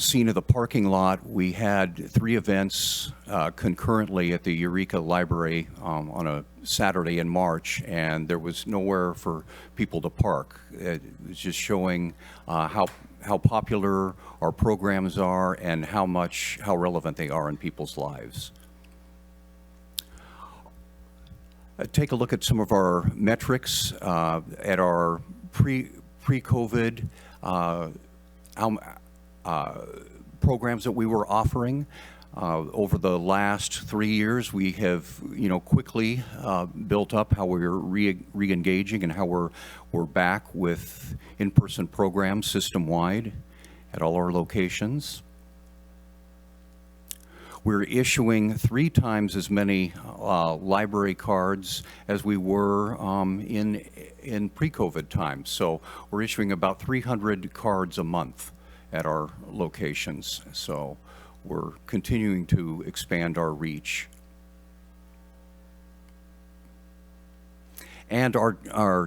seen of the parking lot, we had 3 events concurrently at the Eureka Library on a Saturday in March, and there was nowhere for people to park. It was just showing how popular our programs are and how relevant they are in people's lives. Take a look at some of our metrics at our pre-COVID programs that we were offering. Over the last 3 years, we have, quickly built up how we're re-engaging and how we're back with in-person programs system-wide at all our locations. We're issuing 3 times as many library cards as we were in pre-COVID times. So we're issuing about 300 cards a month at our locations. So we're continuing to expand our reach. And our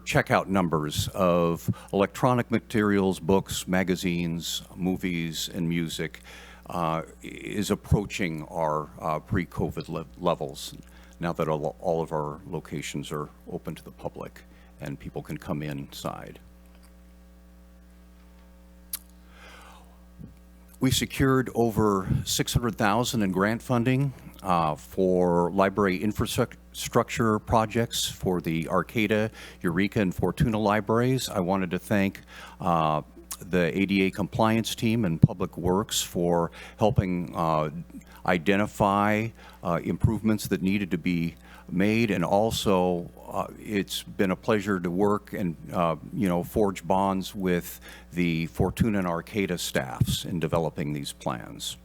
checkout numbers of electronic materials, books, magazines, movies, and music is approaching our pre-COVID levels now that all of our locations are open to the public and people can come inside. We secured over $600,000 in grant funding for library infrastructure projects for the Arcata, Eureka, and Fortuna libraries. I wanted to thank the ADA compliance team and Public Works for helping identify improvements that needed to be made, and also it's been a pleasure to work and forge bonds with the Fortuna and Arcata staffs in developing these plans.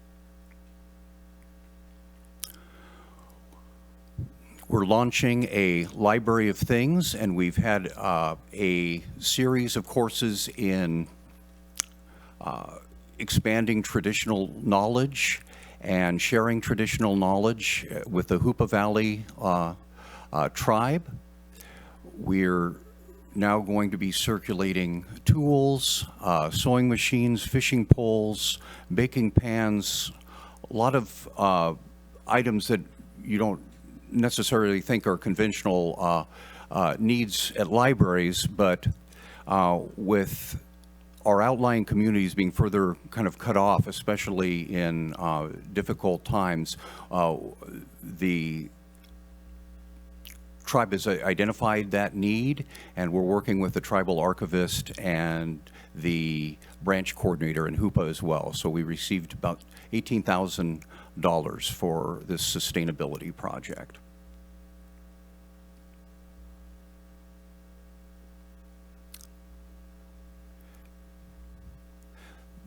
We're launching a Library of Things, and we've had a series of courses in expanding traditional knowledge and sharing traditional knowledge with the Hoopa Valley tribe. We're now going to be circulating tools, sewing machines, fishing poles, baking pans, a lot of items that you don't necessarily think are conventional needs at libraries, but with our outlying communities being further kind of cut off, especially in difficult times, the tribe has identified that need, and we're working with the tribal archivist and the branch coordinator in Hoopa as well. So we received about $18,000 for this sustainability project.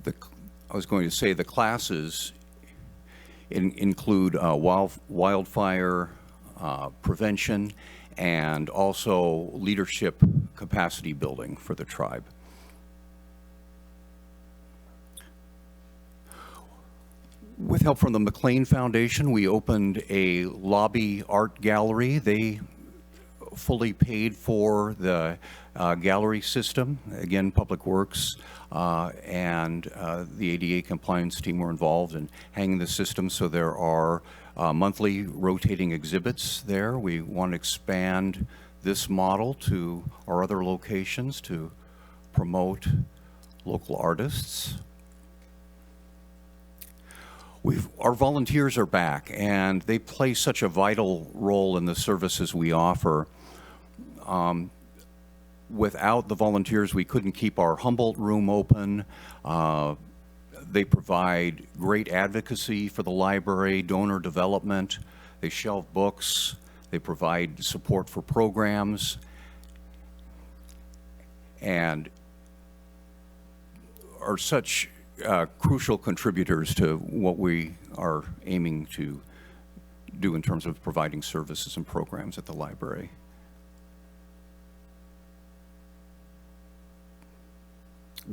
I was going to say the classes include wildfire prevention and also leadership capacity building for the tribe. With help from the McLean Foundation, we opened a lobby art gallery. They fully paid for the gallery system. Again, Public Works and the ADA compliance team were involved in hanging the system, so there are monthly rotating exhibits there. We want to expand this model to our other locations to promote local artists. Our volunteers are back, and they play such a vital role in the services we offer. Without the volunteers, we couldn't keep our Humboldt room open. They provide great advocacy for the library, donor development. They shelve books. They provide support for programs, and are such crucial contributors to what we are aiming to do in terms of providing services and programs at the library.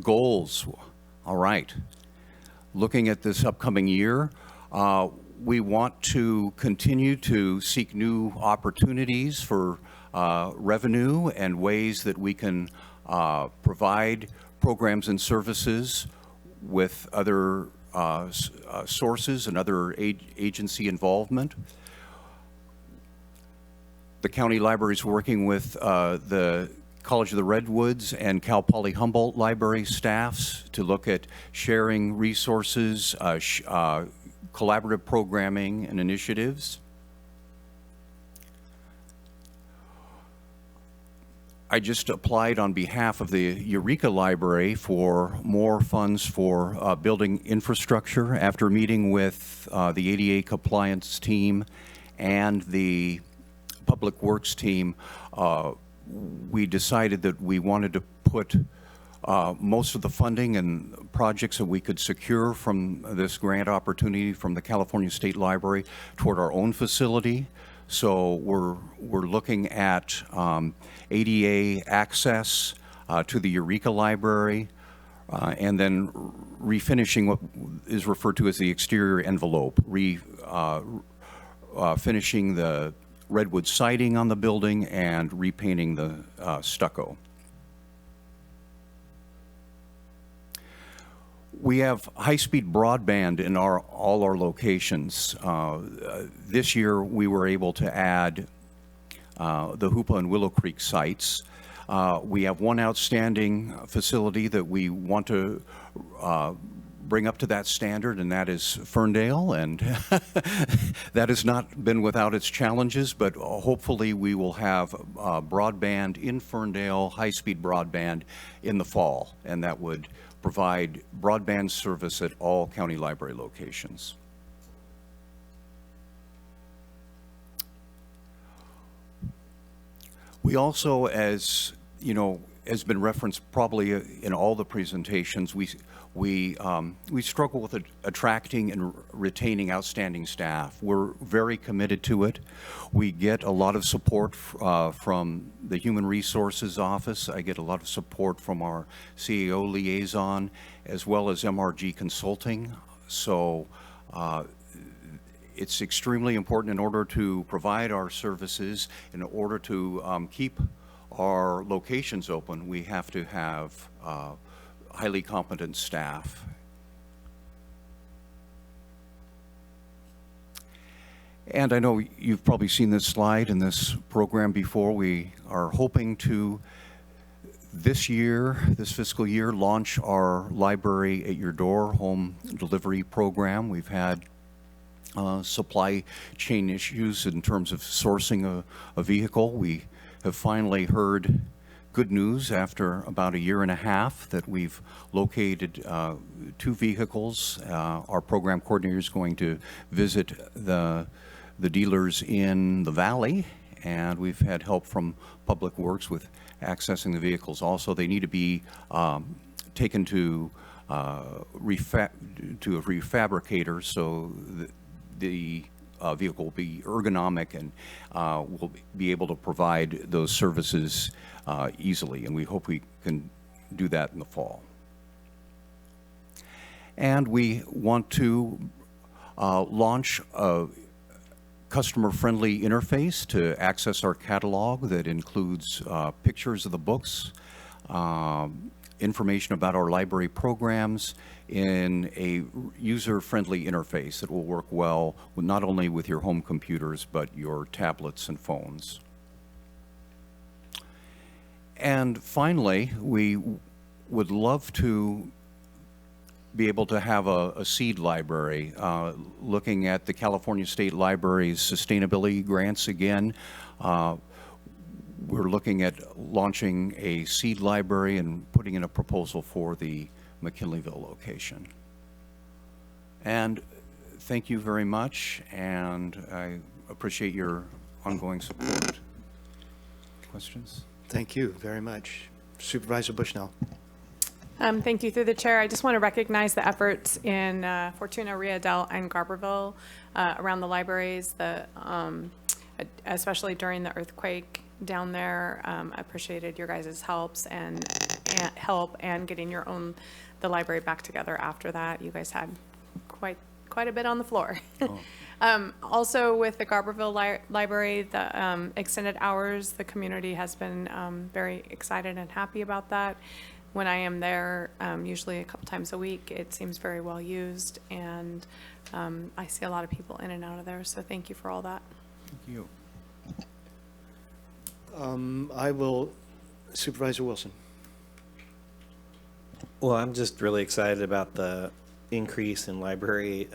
Goals. All right. Looking at this upcoming year, we want to continue to seek new opportunities for revenue and ways that we can provide programs and services with other sources and other agency involvement. The county library is working with the College of the Redwoods and Cal Poly Humboldt library staffs to look at sharing resources, collaborative programming and initiatives. I just applied on behalf of the Eureka Library for more funds for building infrastructure. After meeting with the ADA compliance team and the Public Works team, we decided that we wanted to put most of the funding and projects that we could secure from this grant opportunity from the California State Library toward our own facility. So we're looking at ADA access to the Eureka Library, and then refinishing what is referred to as the exterior envelope, finishing the redwood siding on the building and repainting the stucco. We have high-speed broadband in all our locations. This year, we were able to add the Hoopa and Willow Creek sites. We have one outstanding facility that we want to bring up to that standard, and that is Ferndale, and that has not been without its challenges, but hopefully we will have broadband in Ferndale, high-speed broadband in the fall, and that would provide broadband service at all county library locations. We also, as you know, has been referenced probably in all the presentations, we struggle with attracting and retaining outstanding staff. We're very committed to it. We get a lot of support from the Human Resources Office. I get a lot of support from our CAO liaison, as well as MRG Consulting. So it's extremely important in order to provide our services, in order to keep our locations open, we have to have highly competent staff. And I know you've probably seen this slide in this program before. We are hoping to, this year, this fiscal year, launch our Library at Your Door home delivery program. We've had supply chain issues in terms of sourcing a vehicle. We have finally heard good news after about a year and a half that we've located 2 vehicles. Our program coordinator is going to visit the dealers in the valley, and we've had help from Public Works with accessing the vehicles. Also, they need to be taken to a refabricator so the vehicle will be ergonomic and will be able to provide those services easily, and we hope we can do that in the fall. And we want to launch a customer-friendly interface to access our catalog that includes pictures of the books, information about our library programs in a user-friendly interface that will work well with not only with your home computers but your tablets and phones. And finally, we would love to be able to have a seed library. Looking at the California State Library's sustainability grants again, we're looking at launching a seed library and putting in a proposal for the McKinleyville location. And thank you very much, and I appreciate your ongoing support. Questions? Thank you very much. Supervisor Bushnell. Thank you. Through the chair, I just want to recognize the efforts in Fortuna, Riadel, and Garberville around the libraries, especially during the earthquake down there. I appreciated your guys' help and getting the library back together after that. You guys had quite a bit on the floor. Oh. Also with the Garberville Library, the extended hours, the community has been very excited and happy about that. when I am there, usually a couple times a week, it seems very well used, and I see a lot of people in and out of there, so thank you for all that. Thank you. I will, Supervisor Wilson. Well, I'm just really excited about the increase in library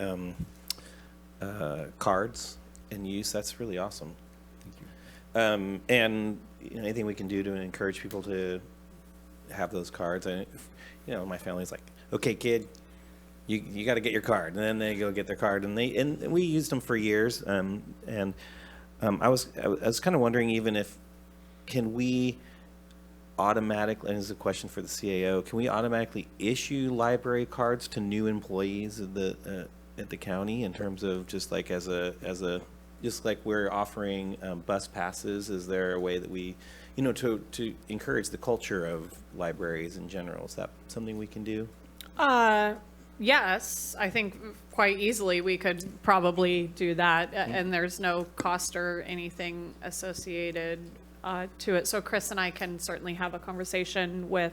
cards in use. That's really awesome. Thank you. And anything we can do to encourage people to have those cards. My family's like, okay, kid, you got to get your card, and then they go get their card, and we used them for years. I was kind of wondering, even if can we automatically, and this is a question for the CAO, can we automatically issue library cards to new employees at the county, in terms of just like just like we're offering bus passes? Is there a way that we, to encourage the culture of libraries in general? Is that something we can do? Yes, I think quite easily we could probably do that, and there's no cost or anything associated to it. So Chris and I can certainly have a conversation with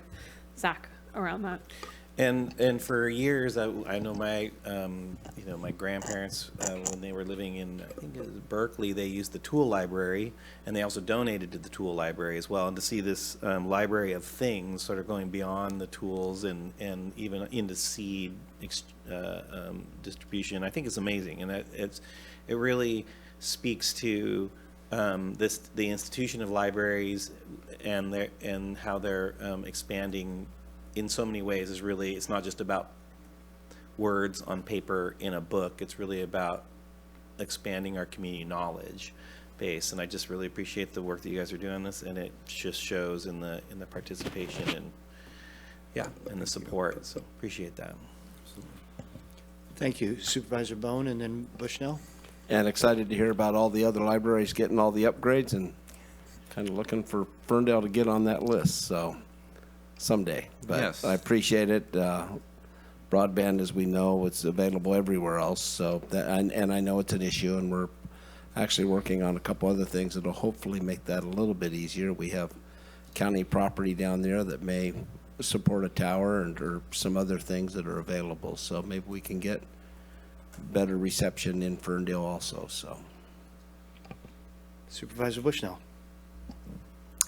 Zach around that. And for years, I know my my grandparents, when they were living in, I think it was Berkeley, they used the tool library, and they also donated to the tool library as well. And to see this library of things sort of going beyond the tools and even into seed distribution, I think is amazing. And it really speaks to the institution of libraries and how they're expanding in so many ways. It's not just about words on paper in a book. It's really about expanding our community knowledge base. And I just really appreciate the work that you guys are doing on this, and it just shows in the participation and the support. So appreciate that. Thank you, Supervisor Bone, and then Bushnell. And excited to hear about all the other libraries getting all the upgrades, and kind of looking for Ferndale to get on that list, so someday. But Yes. I appreciate it. Broadband, as we know, it's available everywhere else, so and I know it's an issue, and we're actually working on a couple other things that'll hopefully make that a little bit easier. We have county property down there that may support a tower or some other things that are available, so maybe we can get better reception in Ferndale also. So, Supervisor Bushnell.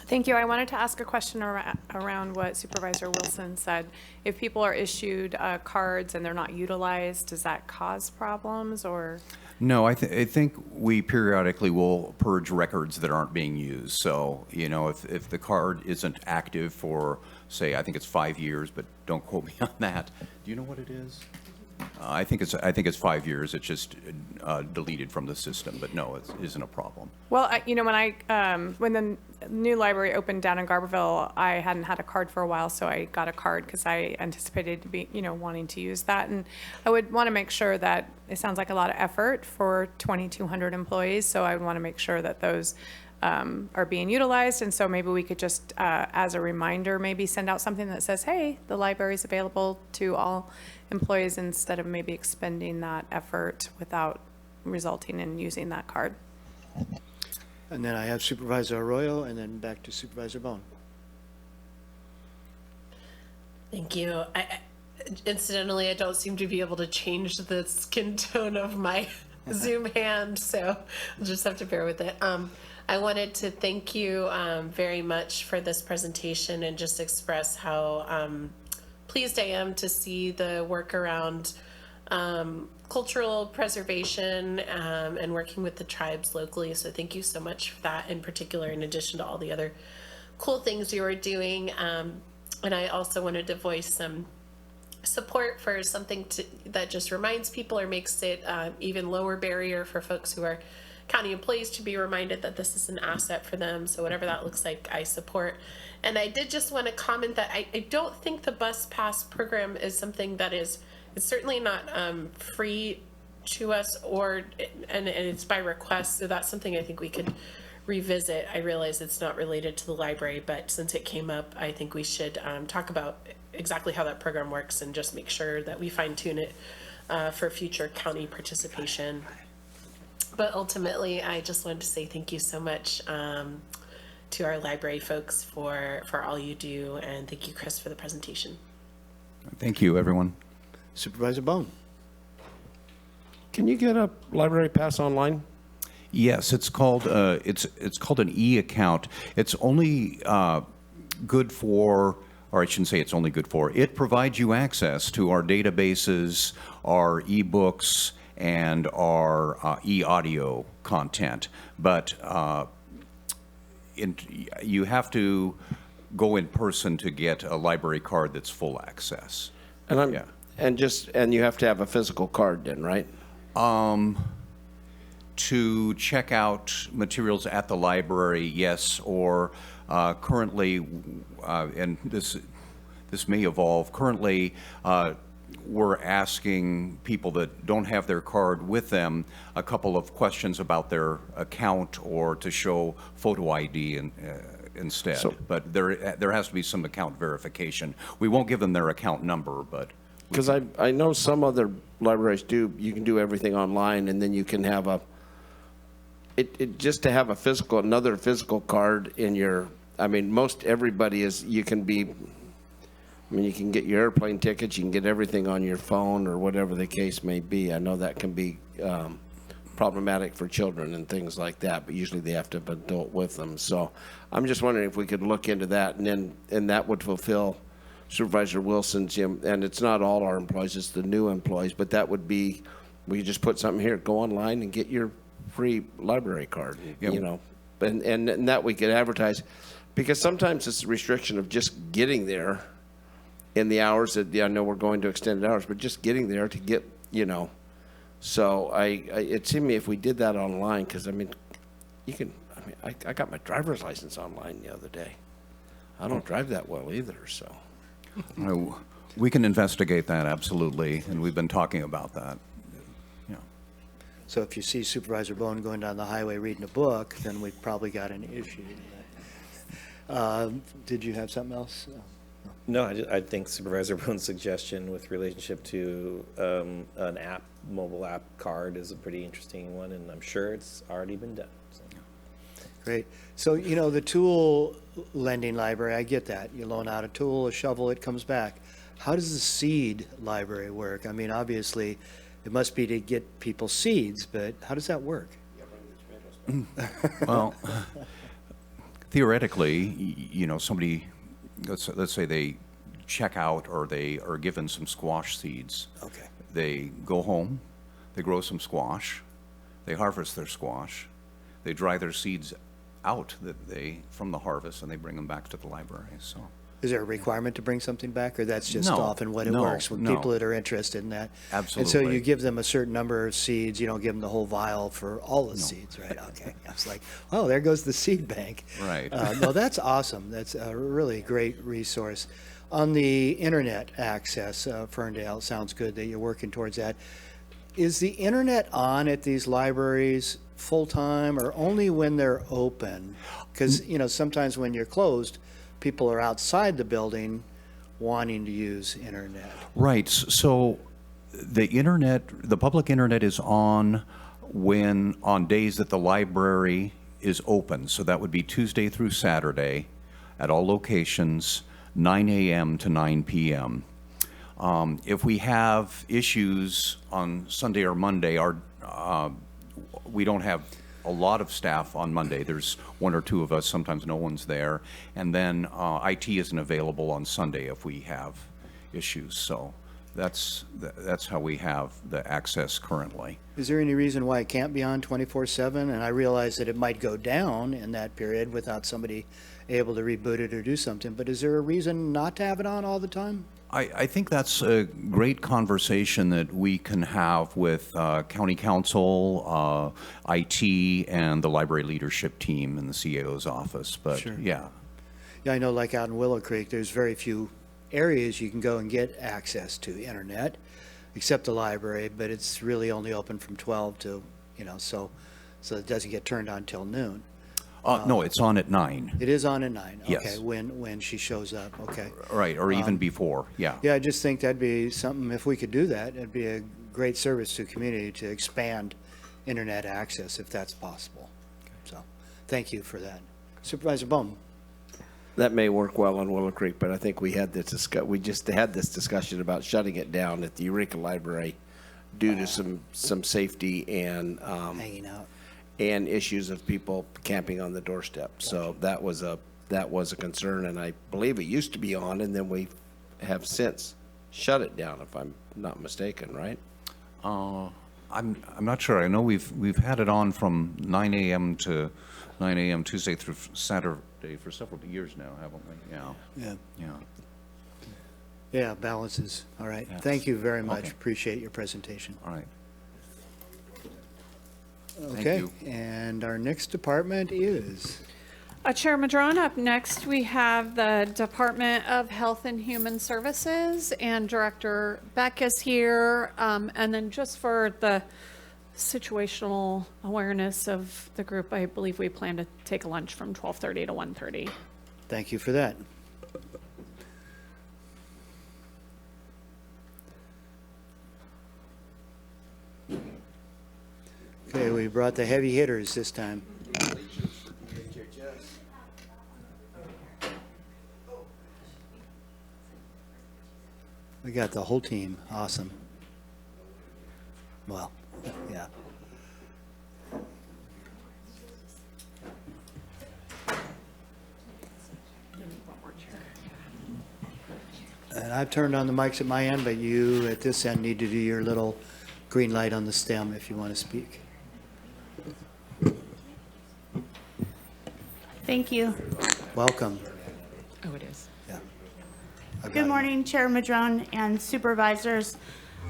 Thank you. I wanted to ask a question around what Supervisor Wilson said. If people are issued cards and they're not utilized, does that cause problems, or? No, I think we periodically will purge records that aren't being used. So, if the card isn't active for, say, I think it's 5 years, but don't quote me on that. Do you know what it is? I think it's 5 years. It's just deleted from the system, but no, it isn't a problem. Well, when the new library opened down in Garberville, I hadn't had a card for a while, so I got a card because I anticipated to be, wanting to use that. And I would want to make sure that it sounds like a lot of effort for 2,200 employees, so I would want to make sure that those are being utilized. And so maybe we could just, as a reminder, maybe send out something that says, hey, the library is available to all employees, instead of maybe expending that effort without resulting in using that card. And then I have Supervisor Arroyo, and then back to Supervisor Bone. Thank you. Incidentally, I don't seem to be able to change the skin tone of my Zoom hand, so you'll just have to bear with it. I wanted to thank you very much for this presentation, and just express how pleased I am to see the work around cultural preservation and working with the tribes locally. So thank you so much for that in particular, in addition to all the other cool things you are doing. And I also wanted to voice some support for something that just reminds people, or makes it even lower barrier for folks who are county employees to be reminded that this is an asset for them. So whatever that looks like, I support. And I did just want to comment that I don't think the bus pass program is something that it's certainly not free to us, and it's by request. So that's something I think we could revisit. I realize it's not related to the library, but since it came up, I think we should talk about exactly how that program works, and just make sure that we fine tune it for future county participation. But ultimately, I just wanted to say thank you so much. to our library folks for all you do, and thank you, Chris, for the presentation. Thank you, everyone. Supervisor Bone. Can you get a library pass online? Yes, it's called an e-account. It's only good for, or I shouldn't say it's only good for, it provides you access to our databases, our e-books, and our e-audio content. But you have to go in person to get a library card that's full access. And Yeah. and you have to have a physical card then, right? To check out materials at the library, yes, or currently, and this may evolve, currently we're asking people that don't have their card with them a couple of questions about their account or to show photo ID instead. But there has to be some account verification. We won't give them their account number, but... Because I know some other libraries do, you can do everything online, and then you can have just to have another physical card in your, I mean, most everybody is, you can get your airplane tickets, you can get everything on your phone or whatever the case may be. I know that can be problematic for children and things like that, but usually they have to have an adult with them. So I'm just wondering if we could look into that, and that would fulfill Supervisor Wilson's, and it's not all our employees, it's the new employees, but that would be, we could just put something here, go online and get your free library card, Yep. And that we could advertise, because sometimes it's a restriction of just getting there in the hours that, I know we're going to extended hours, but just getting there to get, so it seemed to me if we did that online, because I got my driver's license online the other day. I don't drive that well either, so. We can investigate that, absolutely, and we've been talking about that. Yeah. So if you see Supervisor Bone going down the highway reading a book, then we've probably got an issue. Did you have something else? No, I think Supervisor Bone's suggestion with relationship to an mobile app card is a pretty interesting one, and I'm sure it's already been done. So. Great. So, the tool lending library, I get that. You loan out a tool, a shovel, it comes back. How does the seed library work? I mean, obviously, it must be to get people seeds, but how does that work? Well, theoretically, somebody, let's say they check out or they are given some squash seeds. Okay. They go home, they grow some squash, they harvest their squash, they dry their seeds out from the harvest, and they bring them back to the library. So, is there a requirement to bring something back, or that's just No, often what it no, works with no. people that are interested in that? And so Absolutely. you give them a certain number of seeds. You don't give them the whole vial for all the seeds, right? Okay. I was like, oh, there goes the seed bank. Right. No, that's awesome. That's a really great resource. On the internet access, Ferndale, it sounds good that you're working towards that. Is the internet on at these libraries full-time or only when they're open? Because, sometimes when you're closed, people are outside the building wanting to use internet. Right. So the public internet is on on days that the library is open. So that would be Tuesday through Saturday at all locations, 9 a.m. to 9 p.m. If we have issues on Sunday or Monday, we don't have a lot of staff on Monday. There's one or two of us, sometimes no one's there. And then IT isn't available on Sunday if we have issues. So that's how we have the access currently. Is there any reason why it can't be on 24/7? And I realize that it might go down in that period without somebody able to reboot it or do something, but is there a reason not to have it on all the time? I think that's a great conversation that we can have with county council, IT, and the library leadership team in the CAO's office. But Sure. yeah, Yeah, I know like out in Willow Creek, there's very few areas you can go and get access to internet, except the library, but it's really only open from 12 to, so it doesn't get turned on till noon. no, it's on at 9. It is on at 9. Yes. Okay, when she shows up. Okay. Right, or even before. Yeah. Yeah, I just think that'd be something, if we could do that, it'd be a great service to the community to expand internet access if that's possible. So, thank you for that. Supervisor Bowman. That may work well on Willow Creek, but I think we just had this discussion about shutting it down at the Eureka Library due to some safety and Hanging out. and issues of people camping on the doorstep. So that was a concern, and I believe it used to be on, and then we have since shut it down, if I'm not mistaken, right? I'm not sure. I know we've had it on from 9 a.m. to 9 a.m. Tuesday through Saturday for several years now, haven't we? Yeah. Yeah. Yeah. Yeah, balances. All right. Yeah. Thank you very much. Okay. Appreciate your presentation. All right. Okay. you. And our next department is, Chair Madrone, up next, we have the Department of Health and Human Services, and Director Beck is here. And then just for the situational awareness of the group, I believe we plan to take a lunch from 12:30 to 1:30. thank you for that. Okay, we brought the heavy hitters this time. We got the whole team. Awesome. Well, yeah. And I've turned on the mics at my end, but you at this end need to do your little green light on the stem if you want to speak. Thank you. Welcome. Oh, it is. Yeah. I've got Good it. morning, Chair Madrone and Supervisors.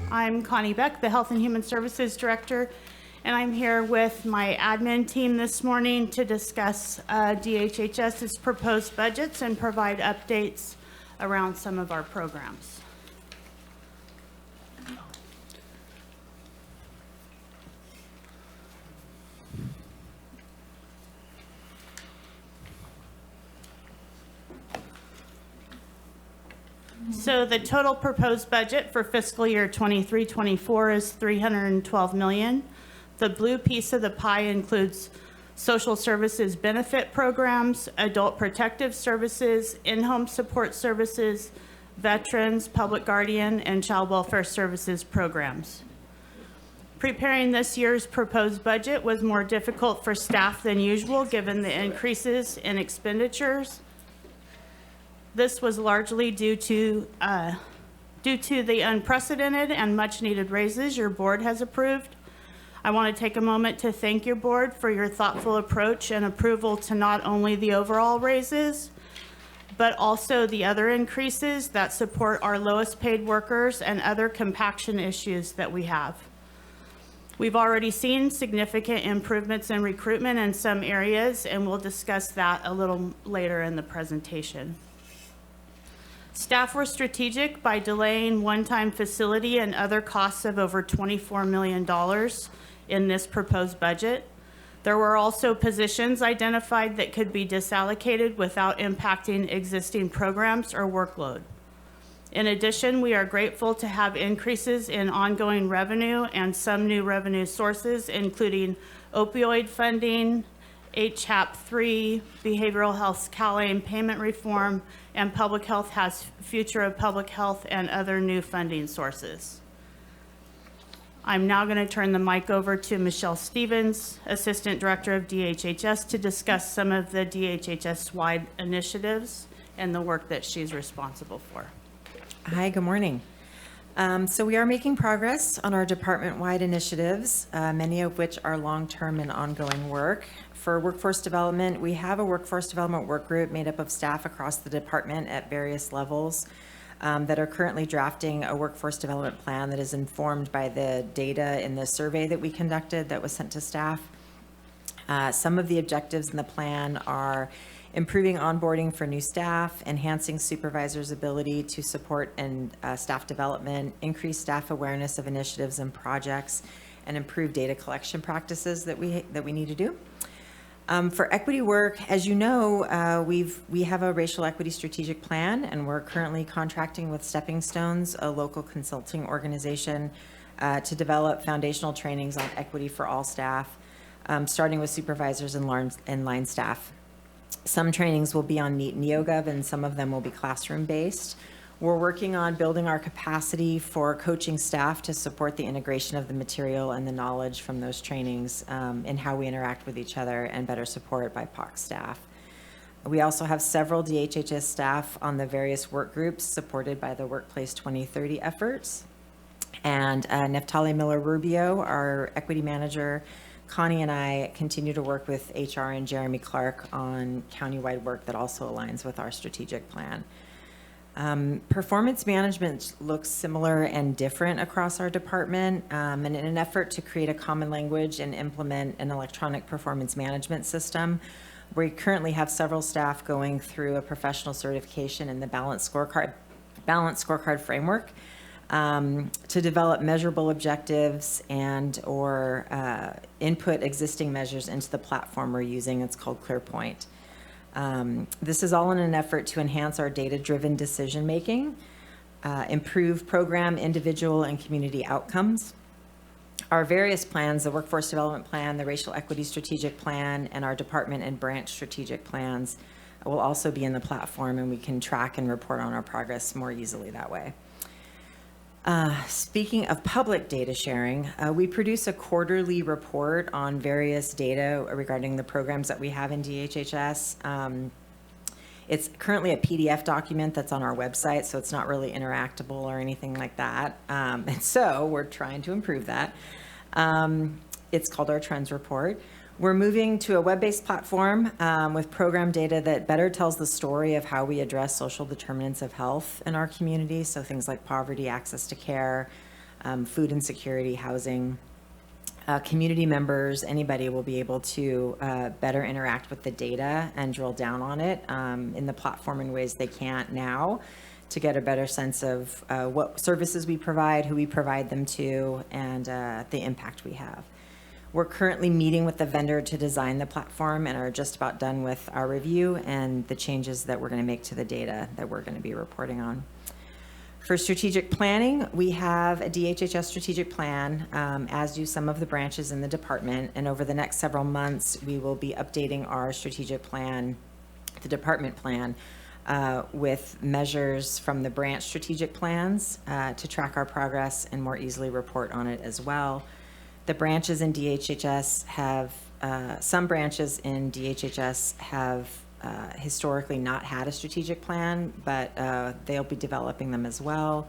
I'm Connie Beck, the Health and Human Services Director, and I'm here with my admin team this morning to discuss DHHS's proposed budgets and provide updates around some of our programs. So the total proposed budget for fiscal year 23-24 is $312 million. The blue piece of the pie includes social services benefit programs, adult protective services, in-home support services, veterans, public guardian, and child welfare services programs. Preparing this year's proposed budget was more difficult for staff than usual given the increases in expenditures. This was largely due to the unprecedented and much-needed raises your board has approved. I want to take a moment to thank your board for your thoughtful approach and approval to not only the overall raises, but also the other increases that support our lowest paid workers and other compaction issues that we have. We've already seen significant improvements in recruitment in some areas, and we'll discuss that a little later in the presentation. Staff were strategic by delaying one-time facility and other costs of over $24 million in this proposed budget. There were also positions identified that could be disallocated without impacting existing programs or workload. In addition, we are grateful to have increases in ongoing revenue and some new revenue sources, including opioid funding, HAP 3, behavioral health CalAIM payment reform, and public health has future of public health and other new funding sources. I'm now going to turn the mic over to Michelle Stevens, Assistant Director of DHHS, to discuss some of the DHHS-wide initiatives and the work that she's responsible for. Hi, good morning. So we are making progress on our department-wide initiatives, many of which are long-term and ongoing work. For workforce development, we have a workforce development work group made up of staff across the department at various levels that are currently drafting a workforce development plan that is informed by the data in the survey that we conducted that was sent to staff. Some of the objectives in the plan are improving onboarding for new staff, enhancing supervisors' ability to support and staff development, increase staff awareness of initiatives and projects, and improve data collection practices that we need to do. For equity work, as you know, we have a racial equity strategic plan, and we're currently contracting with Stepping Stones, a local consulting organization, to develop foundational trainings on equity for all staff, starting with supervisors and line staff. Some trainings will be on NeoGov, and some of them will be classroom-based. We're working on building our capacity for coaching staff to support the integration of the material and the knowledge from those trainings in how we interact with each other and better support BIPOC staff. We also have several DHHS staff on the various work groups supported by the Workplace 2030 efforts. And Neftali Miller-Rubio, our equity manager, Connie and I continue to work with HR and Jeremy Clark on countywide work that also aligns with our strategic plan. Performance management looks similar and different across our department, and in an effort to create a common language and implement an electronic performance management system, we currently have several staff going through a professional certification in the balanced scorecard framework to develop measurable objectives and or input existing measures into the platform we're using. It's called ClearPoint. This is all in an effort to enhance our data-driven decision-making, improve program, individual, and community outcomes. Our various plans, the Workforce Development Plan, the Racial Equity Strategic Plan, and our department and branch strategic plans will also be in the platform, and we can track and report on our progress more easily that way. Speaking of public data sharing, we produce a quarterly report on various data regarding the programs that we have in DHHS. It's currently a PDF document that's on our website, so it's not really interactable or anything like that. And so we're trying to improve that. It's called our Trends Report. We're moving to a web-based platform with program data that better tells the story of how we address social determinants of health in our community. So things like poverty, access to care, food insecurity, housing. Community members, anybody will be able to better interact with the data and drill down on it in the platform in ways they can't now, to get a better sense of what services we provide, who we provide them to, and the impact we have. We're currently meeting with the vendor to design the platform and are just about done with our review and the changes that we're going to make to the data that we're going to be reporting on. For strategic planning, we have a DHHS strategic plan, as do some of the branches in the department. And over the next several months, we will be updating our strategic plan, the department plan, with measures from the branch strategic plans to track our progress and more easily report on it as well. The branches in DHHS have, some branches in DHHS have historically not had a strategic plan, but they'll be developing them as well.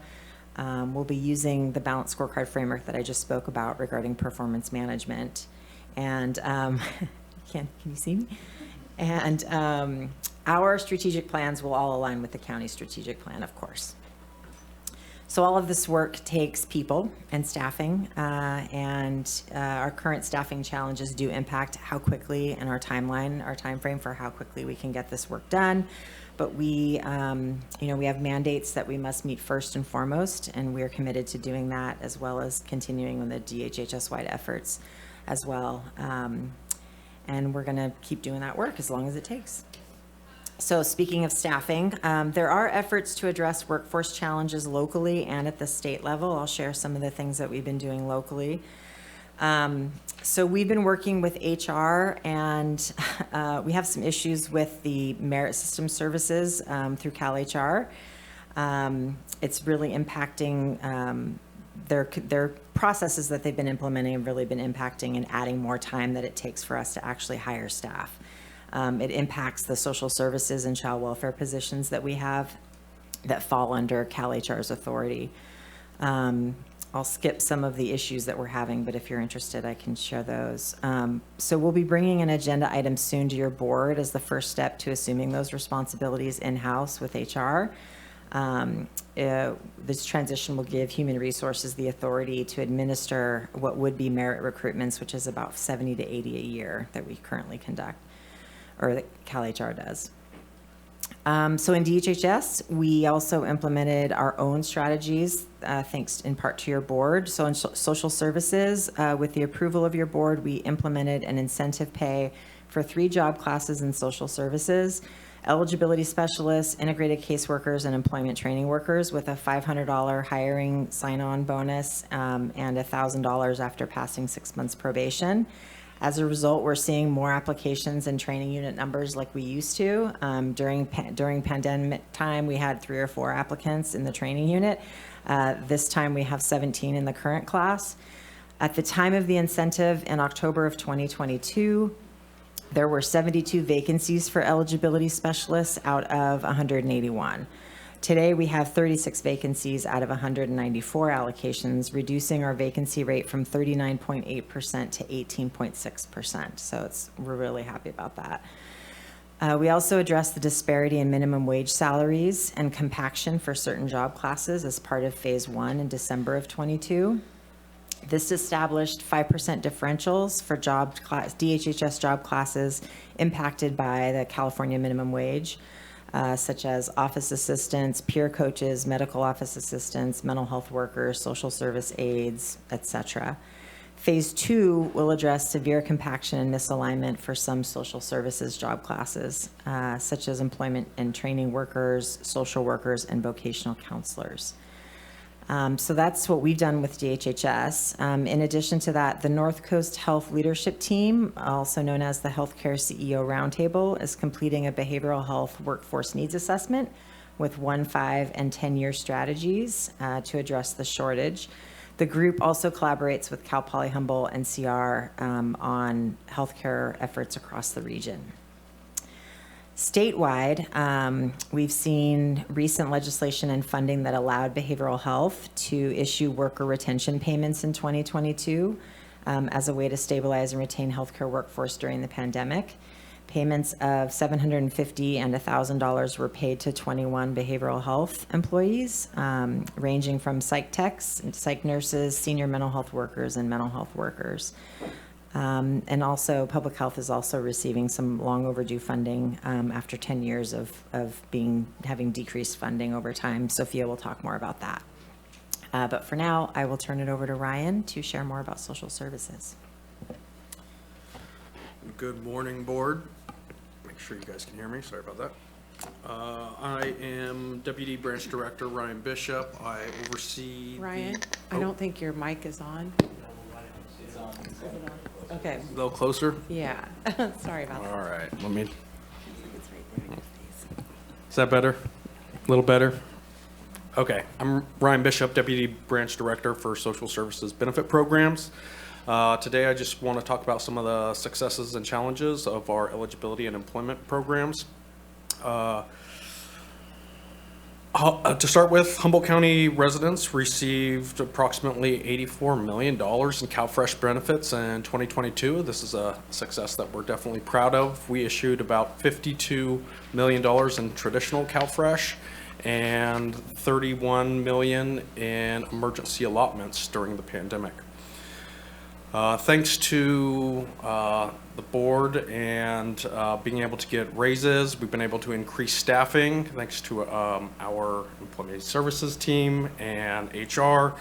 We'll be using the balanced scorecard framework that I just spoke about regarding performance management. And can you see me? And our strategic plans will all align with the county strategic plan, of course. So all of this work takes people and staffing, and our current staffing challenges do impact how quickly and our timeline, our time frame for how quickly we can get this work done. But we, we have mandates that we must meet first and foremost, and we are committed to doing that, as well as continuing on the DHHS-wide efforts as well. And we're going to keep doing that work as long as it takes. So speaking of staffing, there are efforts to address workforce challenges locally and at the state level. I'll share some of the things that we've been doing locally. So we've been working with HR, and we have some issues with the merit system services through CalHR. It's really impacting their processes that they've been implementing have really been impacting and adding more time that it takes for us to actually hire staff. It impacts the social services and child welfare positions that we have that fall under CalHR's authority. I'll skip some of the issues that we're having, but if you're interested, I can share those. So we'll be bringing an agenda item soon to your board as the first step to assuming those responsibilities in-house with HR. This transition will give Human Resources the authority to administer what would be merit recruitments, which is about 70 to 80 a year that we currently conduct, or that CalHR does. So in DHHS, we also implemented our own strategies, thanks in part to your board. So in social services, with the approval of your board, we implemented an incentive pay for 3 job classes in social services: eligibility specialists, integrated caseworkers, and employment training workers, with a $500 hiring sign-on bonus and $1,000 after passing 6 months probation. As a result, we're seeing more applications and training unit numbers like we used to. During pandemic time, we had 3 or 4 applicants in the training unit. This time we have 17 in the current class. At the time of the incentive in October of 2022, there were 72 vacancies for eligibility specialists out of 181. Today, we have 36 vacancies out of 194 allocations, reducing our vacancy rate from 39.8% to 18.6%. So we're really happy about that. We also addressed the disparity in minimum wage salaries and compaction for certain job classes as part of Phase 1 in December of 22. This established 5% differentials for DHHS job classes impacted by the California minimum wage, such as office assistants, peer coaches, medical office assistants, mental health workers, social service aides, etc. Phase 2 will address severe compaction and misalignment for some social services job classes, such as employment and training workers, social workers, and vocational counselors. So that's what we've done with DHHS. In addition to that, the North Coast Health Leadership Team, also known as the Healthcare CEO Roundtable, is completing a behavioral health workforce needs assessment with 1, 5, and 10-year strategies to address the shortage. The group also collaborates with Cal Poly Humboldt and CR on healthcare efforts across the region. Statewide, we've seen recent legislation and funding that allowed behavioral health to issue worker retention payments in 2022 as a way to stabilize and retain healthcare workforce during the pandemic. Payments of $750 and $1,000 were paid to 21 behavioral health employees, ranging from psych techs, psych nurses, senior mental health workers, and mental health workers. And also, public health is also receiving some long overdue funding after 10 years of having decreased funding over time. Sophia will talk more about that. But for now, I will turn it over to Ryan to share more about social services. Good morning, board. Make sure you guys can hear me. Sorry about that. I am Deputy Branch Director Ryan Bishop. I oversee Ryan, I don't think your mic is on. Okay. A little closer? Yeah. Sorry about that. All right. Let me. Is that better? A little better? Okay. I'm Ryan Bishop, Deputy Branch Director for Social Services Benefit Programs. Today, I just want to talk about some of the successes and challenges of our eligibility and employment programs. To start with, Humboldt County residents received approximately $84 million in CalFresh benefits in 2022. This is a success that we're definitely proud of. We issued about $52 million in traditional CalFresh and $31 million in emergency allotments during the pandemic. Thanks to the board and being able to get raises, we've been able to increase staffing thanks to our employment services team and HR.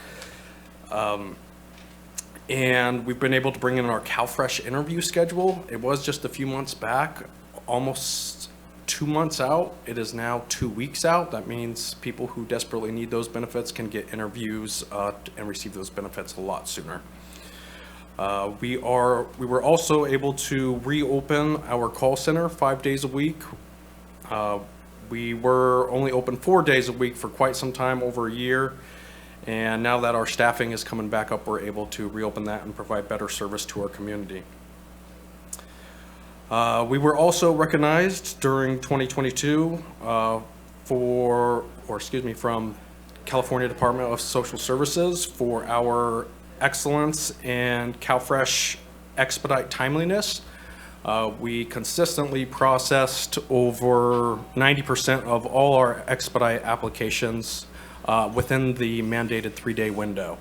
And we've been able to bring in our CalFresh interview schedule. It was just a few months back, almost 2 months out. It is now 2 weeks out. That means people who desperately need those benefits can get interviews and receive those benefits a lot sooner. We were also able to reopen our call center 5 days a week. We were only open 4 days a week for quite some time, over a year. And now that our staffing is coming back up, we're able to reopen that and provide better service to our community. We were also recognized during 2022 from California Department of Social Services for our excellence and CalFresh expedite timeliness. We consistently processed over 90% of all our expedite applications within the mandated 3-day window.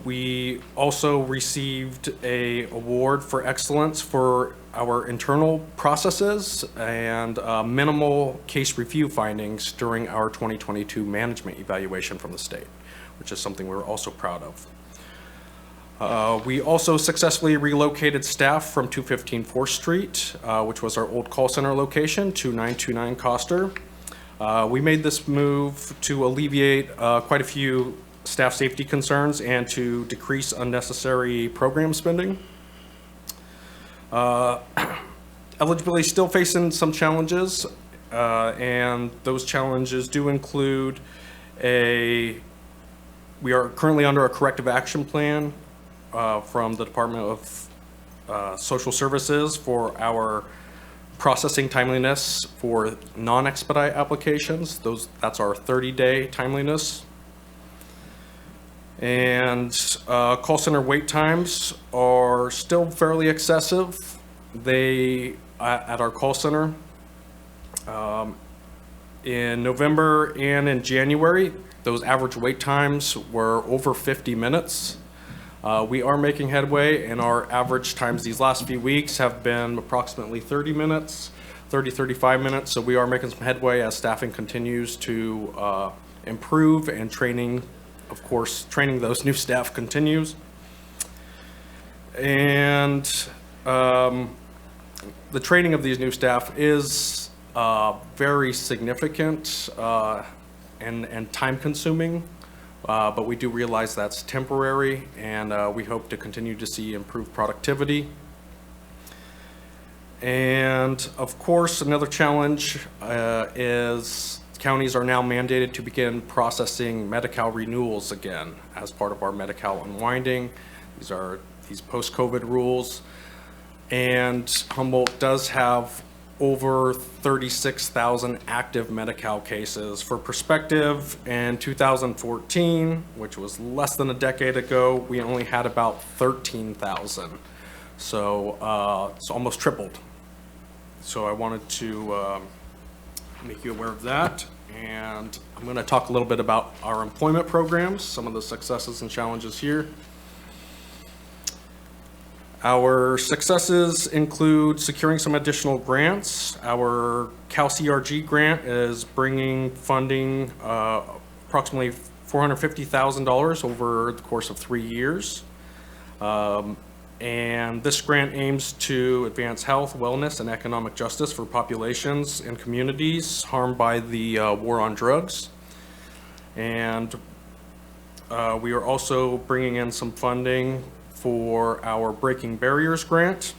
We also received an award for excellence for our internal processes and minimal case review findings during our 2022 management evaluation from the state, which is something we're also proud of. We also successfully relocated staff from 215 4th Street, which was our old call center location, to 929 Coster. We made this move to alleviate quite a few staff safety concerns and to decrease unnecessary program spending. Eligibility still facing some challenges, and those challenges do include we are currently under a corrective action plan from the Department of Social Services for our processing timeliness for non-expedite applications. That's our 30-day timeliness. And call center wait times are still fairly excessive. At our call center, in November and in January, those average wait times were over 50 minutes. We are making headway, and our average times these last few weeks have been approximately 30 minutes, 35 minutes. So we are making some headway as staffing continues to improve, and training, of course, training those new staff continues. And the training of these new staff is very significant and time-consuming. But we do realize that's temporary, and we hope to continue to see improved productivity. And of course, another challenge is counties are now mandated to begin processing Medi-Cal renewals again as part of our Medi-Cal unwinding. These are these post-COVID rules. And Humboldt does have over 36,000 active Medi-Cal cases. For perspective, in 2014, which was less than a decade ago, we only had about 13,000. So it's almost tripled. So I wanted to make you aware of that. And I'm going to talk a little bit about our employment programs, some of the successes and challenges here. Our successes include securing some additional grants. Our Cal CRG grant is bringing funding approximately $450,000 over the course of 3 years. And this grant aims to advance health, wellness, and economic justice for populations and communities harmed by the war on drugs. And we are also bringing in some funding for our Breaking Barriers grant.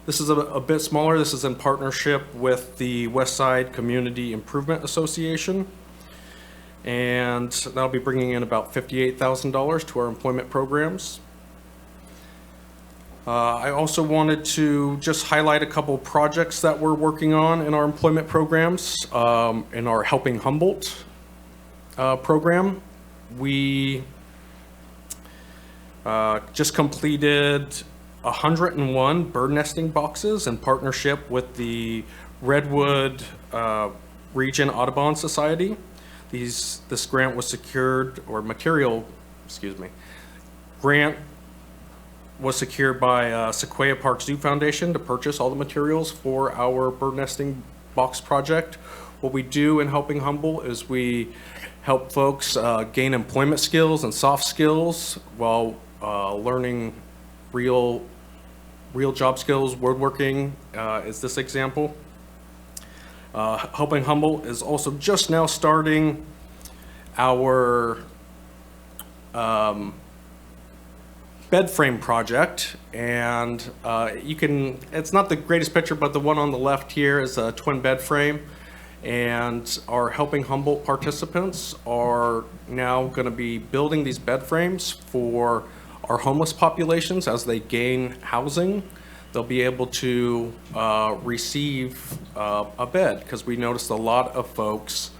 This is a bit smaller. This is in partnership with the Westside Community Improvement Association. And that'll be bringing in about $58,000 to our employment programs. I also wanted to just highlight a couple projects that we're working on in our employment programs. In our Helping Humboldt program, we just completed 101 bird nesting boxes in partnership with the Redwood Region Audubon Society. This grant was secured, grant was secured by Sequoia Park Zoo Foundation to purchase all the materials for our bird nesting box project. What we do in Helping Humboldt is we help folks gain employment skills and soft skills while learning real job skills. Woodworking is this example. Helping Humboldt is also just now starting our bed frame project, and it's not the greatest picture, but the one on the left here is a twin bed frame. And our Helping Humboldt participants are now going to be building these bed frames for our homeless populations as they gain housing. They'll be able to receive a bed, because we noticed a lot of folks,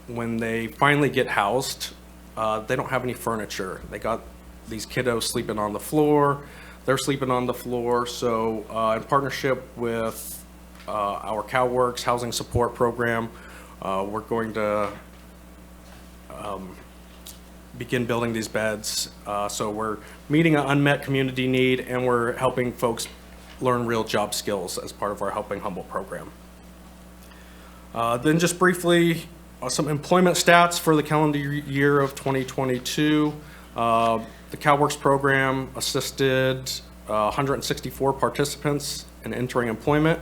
when they finally get housed, they don't have any furniture. They got these kiddos sleeping on the floor. They're sleeping on the floor. So in partnership with our CalWorks Housing Support Program, we're going to begin building these beds. So we're meeting an unmet community need, and we're helping folks learn real job skills as part of our Helping Humboldt program. Then just briefly, some employment stats for the calendar year of 2022. The CalWorks program assisted 164 participants in entering employment.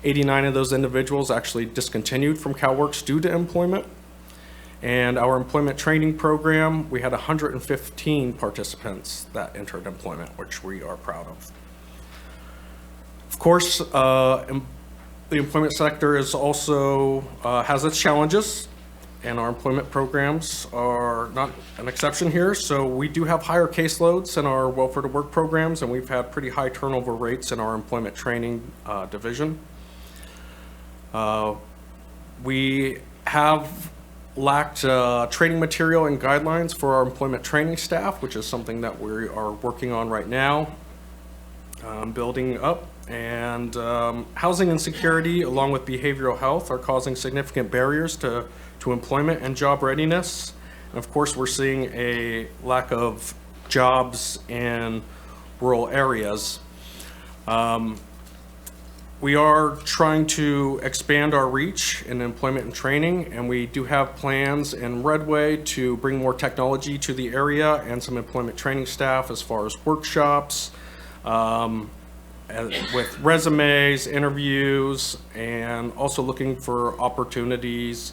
89 of those individuals actually discontinued from CalWorks due to employment. And our employment training program, we had 115 participants that entered employment, which we are proud of. Of course, the employment sector is also has its challenges, and our employment programs are not an exception here. So we do have higher caseloads in our welfare to work programs, and we've had pretty high turnover rates in our employment training division. We have lacked training material and guidelines for our employment training staff, which is something that we are working on right now, building up. And housing insecurity, along with behavioral health, are causing significant barriers to employment and job readiness. And of course, we're seeing a lack of jobs in rural areas. We are trying to expand our reach in employment and training, and we do have plans in Redway to bring more technology to the area and some employment training staff as far as workshops, with resumes, interviews, and also looking for opportunities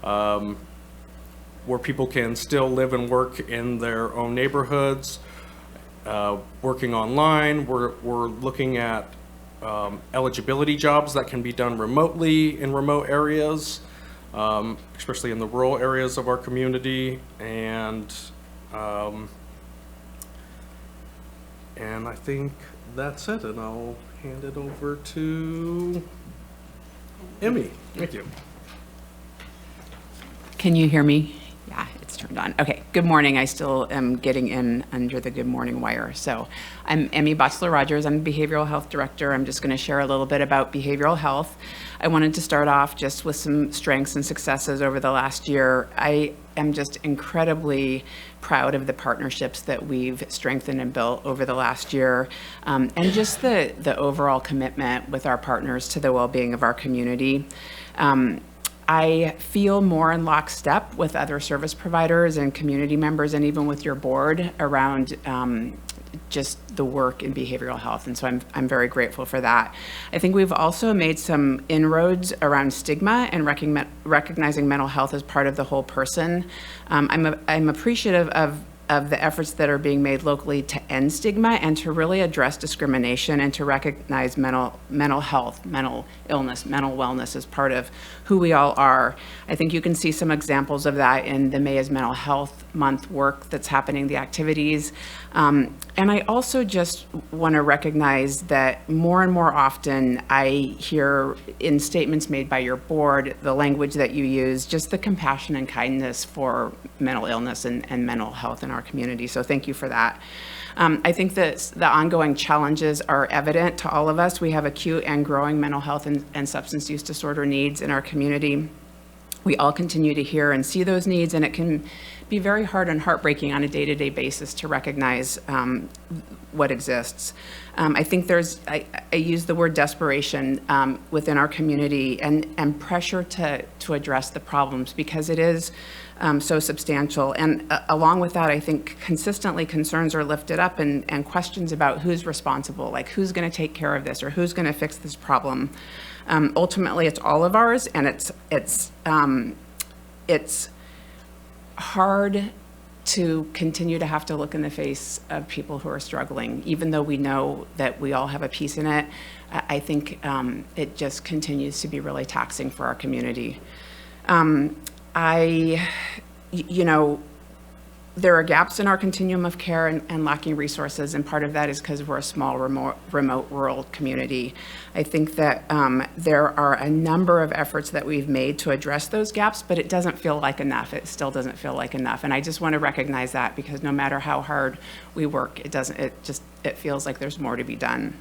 where people can still live and work in their own neighborhoods, working online. We're looking at eligibility jobs that can be done remotely in remote areas, especially in the rural areas of our community. And I think that's it, and I'll hand it over to Emmy. Thank you. Can you hear me? Yeah, it's turned on. Okay, good morning. I still am getting in under the good morning wire. So I'm Emmy Botzler-Rogers. I'm the Behavioral Health Director. I'm just going to share a little bit about behavioral health. I wanted to start off just with some strengths and successes over the last year. I am just incredibly proud of the partnerships that we've strengthened and built over the last year, and just the overall commitment with our partners to the well-being of our community. I feel more in lockstep with other service providers and community members, and even with your board, around just the work in behavioral health. And so I'm very grateful for that. I think we've also made some inroads around stigma and recognizing mental health as part of the whole person. I'm appreciative of the efforts that are being made locally to end stigma and to really address discrimination and to recognize mental health, mental illness, mental wellness as part of who we all are. I think you can see some examples of that in the May is Mental Health Month work that's happening, the activities. And I also just want to recognize that more and more often I hear in statements made by your board, the language that you use, just the compassion and kindness for mental illness and mental health in our community. So thank you for that. I think that the ongoing challenges are evident to all of us. We have acute and growing mental health and substance use disorder needs in our community. We all continue to hear and see those needs, and it can be very hard and heartbreaking on a day-to-day basis to recognize what exists. I think I use the word desperation within our community and pressure to address the problems, because it is so substantial. And along with that, I think consistently concerns are lifted up and questions about who's responsible, like who's going to take care of this or who's going to fix this problem. Ultimately, it's all of ours, and it's hard to continue to have to look in the face of people who are struggling, even though we know that we all have a piece in it. I think it just continues to be really taxing for our community. There are gaps in our continuum of care and lacking resources, and part of that is because we're a small, remote rural community. I think that there are a number of efforts that we've made to address those gaps, but it doesn't feel like enough. It still doesn't feel like enough, and I just want to recognize that, because no matter how hard we work, it feels like there's more to be done.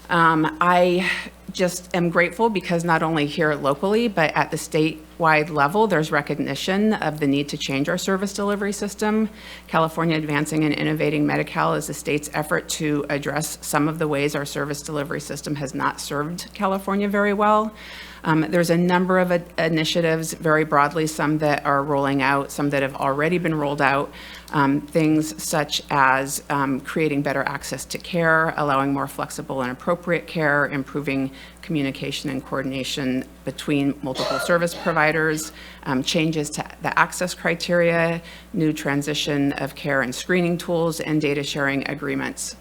I just am grateful because not only here locally, but at the statewide level, there's recognition of the need to change our service delivery system. California Advancing and Innovating Medi-Cal is the state's effort to address some of the ways our service delivery system has not served California very well. There's a number of initiatives, very broadly, some that are rolling out, some that have already been rolled out. Things such as creating better access to care, allowing more flexible and appropriate care, improving communication and coordination between multiple service providers, changes to the access criteria, new transition of care and screening tools, and data sharing agreements.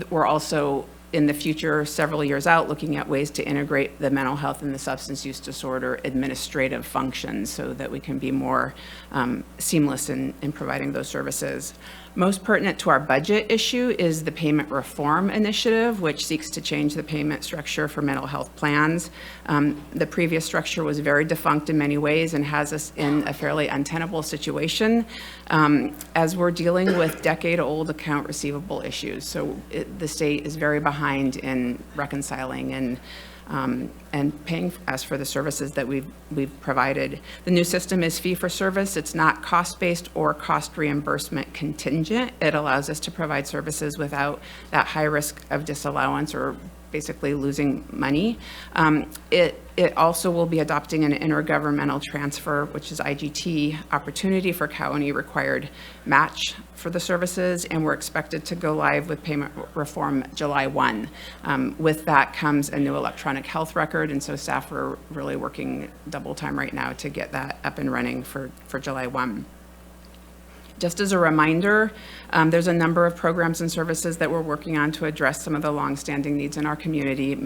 We're also, in the future, several years out, looking at ways to integrate the mental health and the substance use disorder administrative functions so that we can be more seamless in providing those services. Most pertinent to our budget issue is the payment reform initiative, which seeks to change the payment structure for mental health plans. The previous structure was very defunct in many ways and has us in a fairly untenable situation as we're dealing with decade-old account receivable issues. So the state is very behind in reconciling and paying us for the services that we've provided. The new system is fee for service. It's not cost-based or cost reimbursement contingent. It allows us to provide services without that high risk of disallowance or basically losing money. It also will be adopting an intergovernmental transfer, which is IGT, opportunity for county required match for the services, and we're expected to go live with payment reform July 1. With that comes a new electronic health record, and so staff are really working double time right now to get that up and running for July 1. Just as a reminder, there's a number of programs and services that we're working on to address some of the longstanding needs in our community.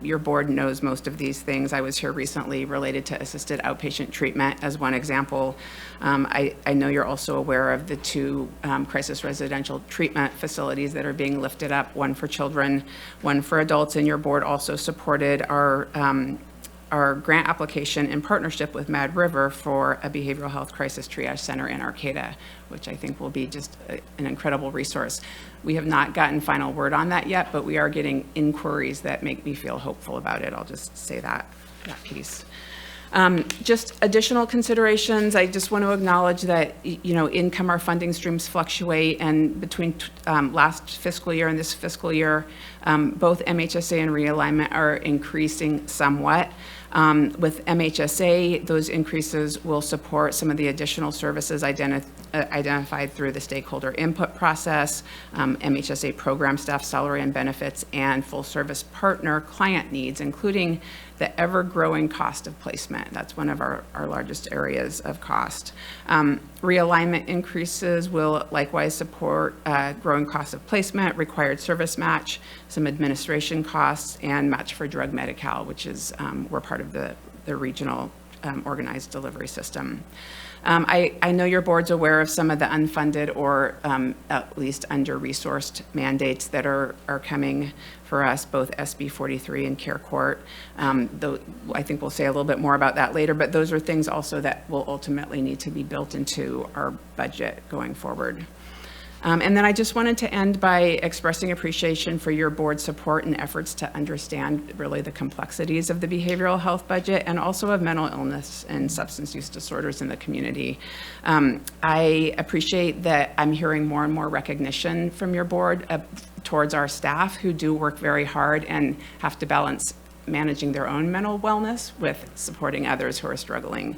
Your board knows most of these things. I was here recently related to assisted outpatient treatment as one example. I know you're also aware of the two crisis residential treatment facilities that are being lifted up, one for children, one for adults, and your board also supported our grant application in partnership with Mad River for a behavioral health crisis triage center in Arcata, which I think will be just an incredible resource. We have not gotten final word on that yet, but we are getting inquiries that make me feel hopeful about it. I'll just say that piece. Just additional considerations, I just want to acknowledge that, income or funding streams fluctuate, and between last fiscal year and this fiscal year, both MHSA and realignment are increasing somewhat. With MHSA, those increases will support some of the additional services identified through the stakeholder input process, MHSA program staff salary and benefits, and full service partner client needs, including the ever-growing cost of placement. That's one of our largest areas of cost. Realignment increases will likewise support growing cost of placement, required service match, some administration costs, and match for drug Medi-Cal, which is, we're part of the regional organized delivery system. I know your board's aware of some of the unfunded or at least under-resourced mandates that are coming for us, both SB 43 and Care Court. Though I think we'll say a little bit more about that later, but those are things also that will ultimately need to be built into our budget going forward. And then I just wanted to end by expressing appreciation for your board's support and efforts to understand really the complexities of the behavioral health budget and also of mental illness and substance use disorders in the community. I appreciate that I'm hearing more and more recognition from your board towards our staff who do work very hard and have to balance managing their own mental wellness with supporting others who are struggling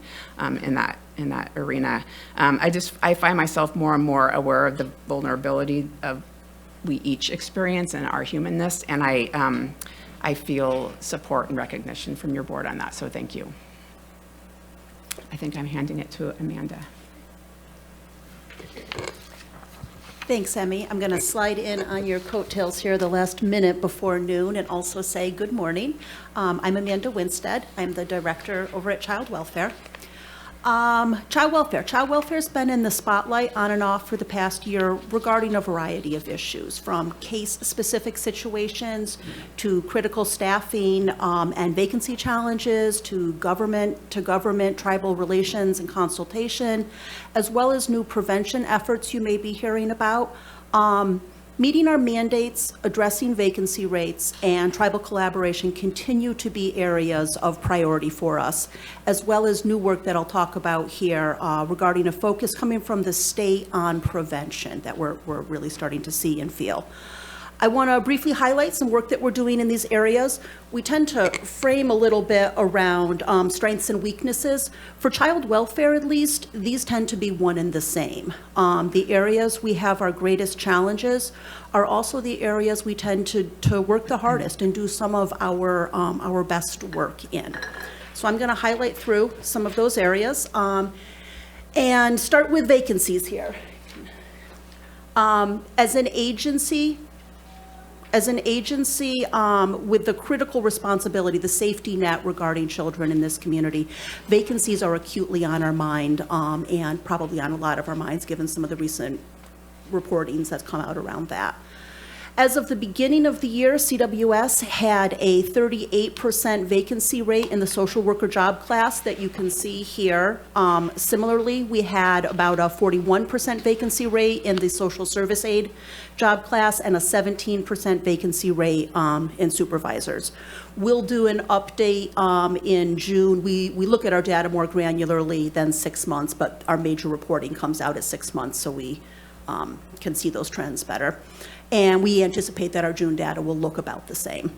in that arena. I find myself more and more aware of the vulnerability of we each experience and our humanness, and I feel support and recognition from your board on that, so thank you. I think I'm handing it to Amanda. Thanks, Emmy. I'm going to slide in on your coattails here the last minute before noon and also say good morning. I'm Amanda Winstead. I'm the director over at Child Welfare. Child welfare's been in the spotlight on and off for the past year regarding a variety of issues, from case-specific situations to critical staffing and vacancy challenges to government tribal relations and consultation, as well as new prevention efforts you may be hearing about. Meeting our mandates, addressing vacancy rates, and tribal collaboration continue to be areas of priority for us, as well as new work that I'll talk about here regarding a focus coming from the state on prevention that we're really starting to see and feel. I want to briefly highlight some work that we're doing in these areas. We tend to frame a little bit around strengths and weaknesses. For child welfare, at least, these tend to be one and the same. The areas we have our greatest challenges are also the areas we tend to work the hardest and do some of our best work in. So I'm going to highlight through some of those areas and start with vacancies here. As an agency with the critical responsibility, the safety net regarding children in this community, vacancies are acutely on our mind and probably on a lot of our minds given some of the recent reportings that's come out around that. As of the beginning of the year, CWS had a 38% vacancy rate in the social worker job class that you can see here. Similarly, we had about a 41% vacancy rate in the social service aide job class and a 17% vacancy rate in supervisors. We'll do an update in June. We look at our data more granularly than 6 months, but our major reporting comes out at 6 months, so we can see those trends better. And we anticipate that our June data will look about the same.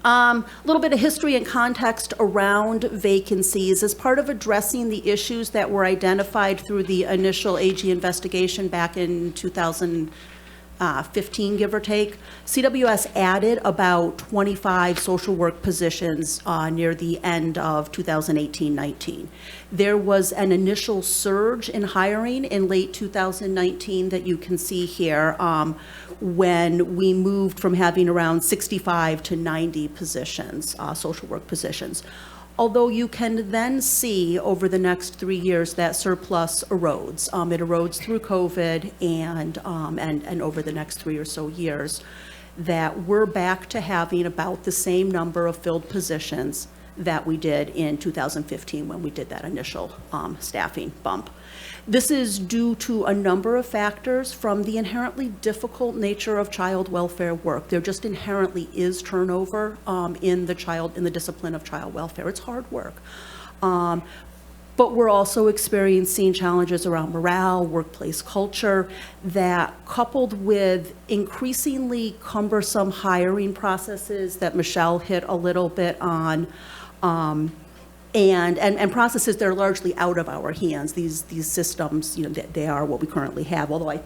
A little bit of history and context around vacancies. As part of addressing the issues that were identified through the initial AG investigation back in 2015, give or take, CWS added about 25 social work positions near the end of 2018-19. There was an initial surge in hiring in late 2019 that you can see here when we moved from having around 65 to 90 positions, social work positions. Although you can then see over the next 3 years that surplus erodes. It erodes through COVID and over the next 3 or so years, that we're back to having about the same number of filled positions that we did in 2015 when we did that initial staffing bump. This is due to a number of factors, from the inherently difficult nature of child welfare work. There just inherently is turnover in the discipline of child welfare. It's hard work. But we're also experiencing challenges around morale, workplace culture, that, coupled with increasingly cumbersome hiring processes that Michelle hit a little bit on, and processes that are largely out of our hands. These systems, they are what we currently have, although I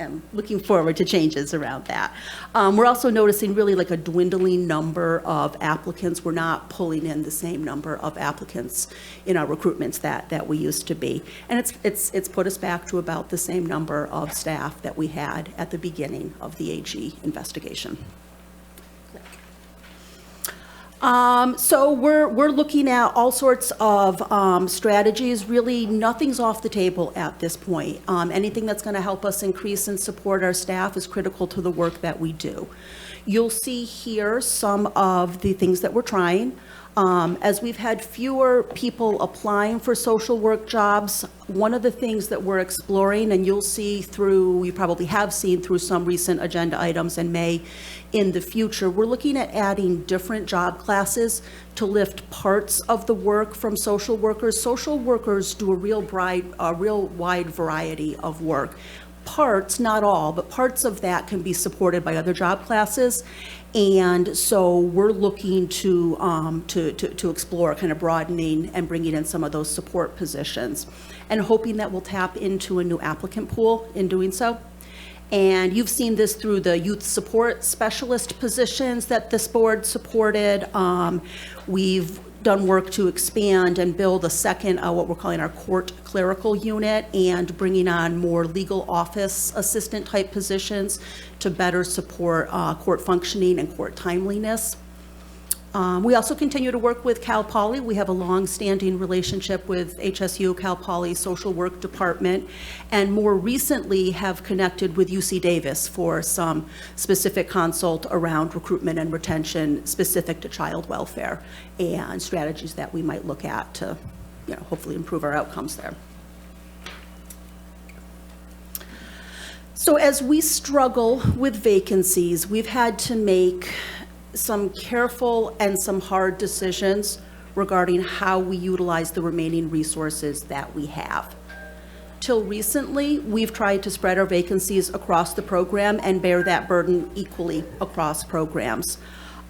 am looking forward to changes around that. We're also noticing really like a dwindling number of applicants. We're not pulling in the same number of applicants in our recruitments that we used to be. And it's put us back to about the same number of staff that we had at the beginning of the AG investigation. So we're looking at all sorts of strategies. Really, nothing's off the table at this point. Anything that's going to help us increase and support our staff is critical to the work that we do. You'll see here some of the things that we're trying. As we've had fewer people applying for social work jobs, one of the things that we're exploring, and you probably have seen through some recent agenda items and may in the future, we're looking at adding different job classes to lift parts of the work from social workers. Social workers do a real wide variety of work. Parts, not all, but parts of that can be supported by other job classes. And so we're looking to explore kind of broadening and bringing in some of those support positions, and hoping that we'll tap into a new applicant pool in doing so. And you've seen this through the youth support specialist positions that this board supported. We've done work to expand and build a second, what we're calling our court clerical unit, and bringing on more legal office assistant type positions to better support court functioning and court timeliness. We also continue to work with Cal Poly. We have a long-standing relationship with HSU, Cal Poly Social Work Department, and more recently have connected with UC Davis for some specific consult around recruitment and retention specific to child welfare and strategies that we might look at to, hopefully improve our outcomes there. So as we struggle with vacancies, we've had to make some careful and some hard decisions regarding how we utilize the remaining resources that we have. Till recently, we've tried to spread our vacancies across the program and bear that burden equally across programs.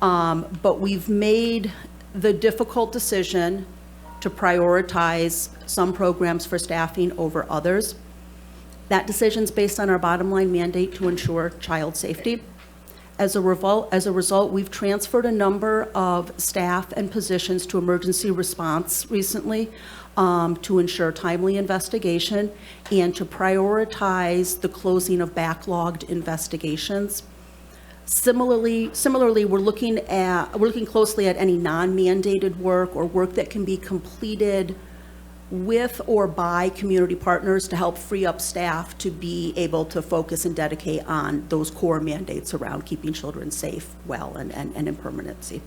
But we've made the difficult decision to prioritize some programs for staffing over others. That decision's based on our bottom line mandate to ensure child safety. As a result, we've transferred a number of staff and positions to emergency response recently to ensure timely investigation and to prioritize the closing of backlogged investigations. Similarly, we're looking closely at any non-mandated work or work that can be completed with or by community partners to help free up staff to be able to focus and dedicate on those core mandates around keeping children safe, well, and in permanency.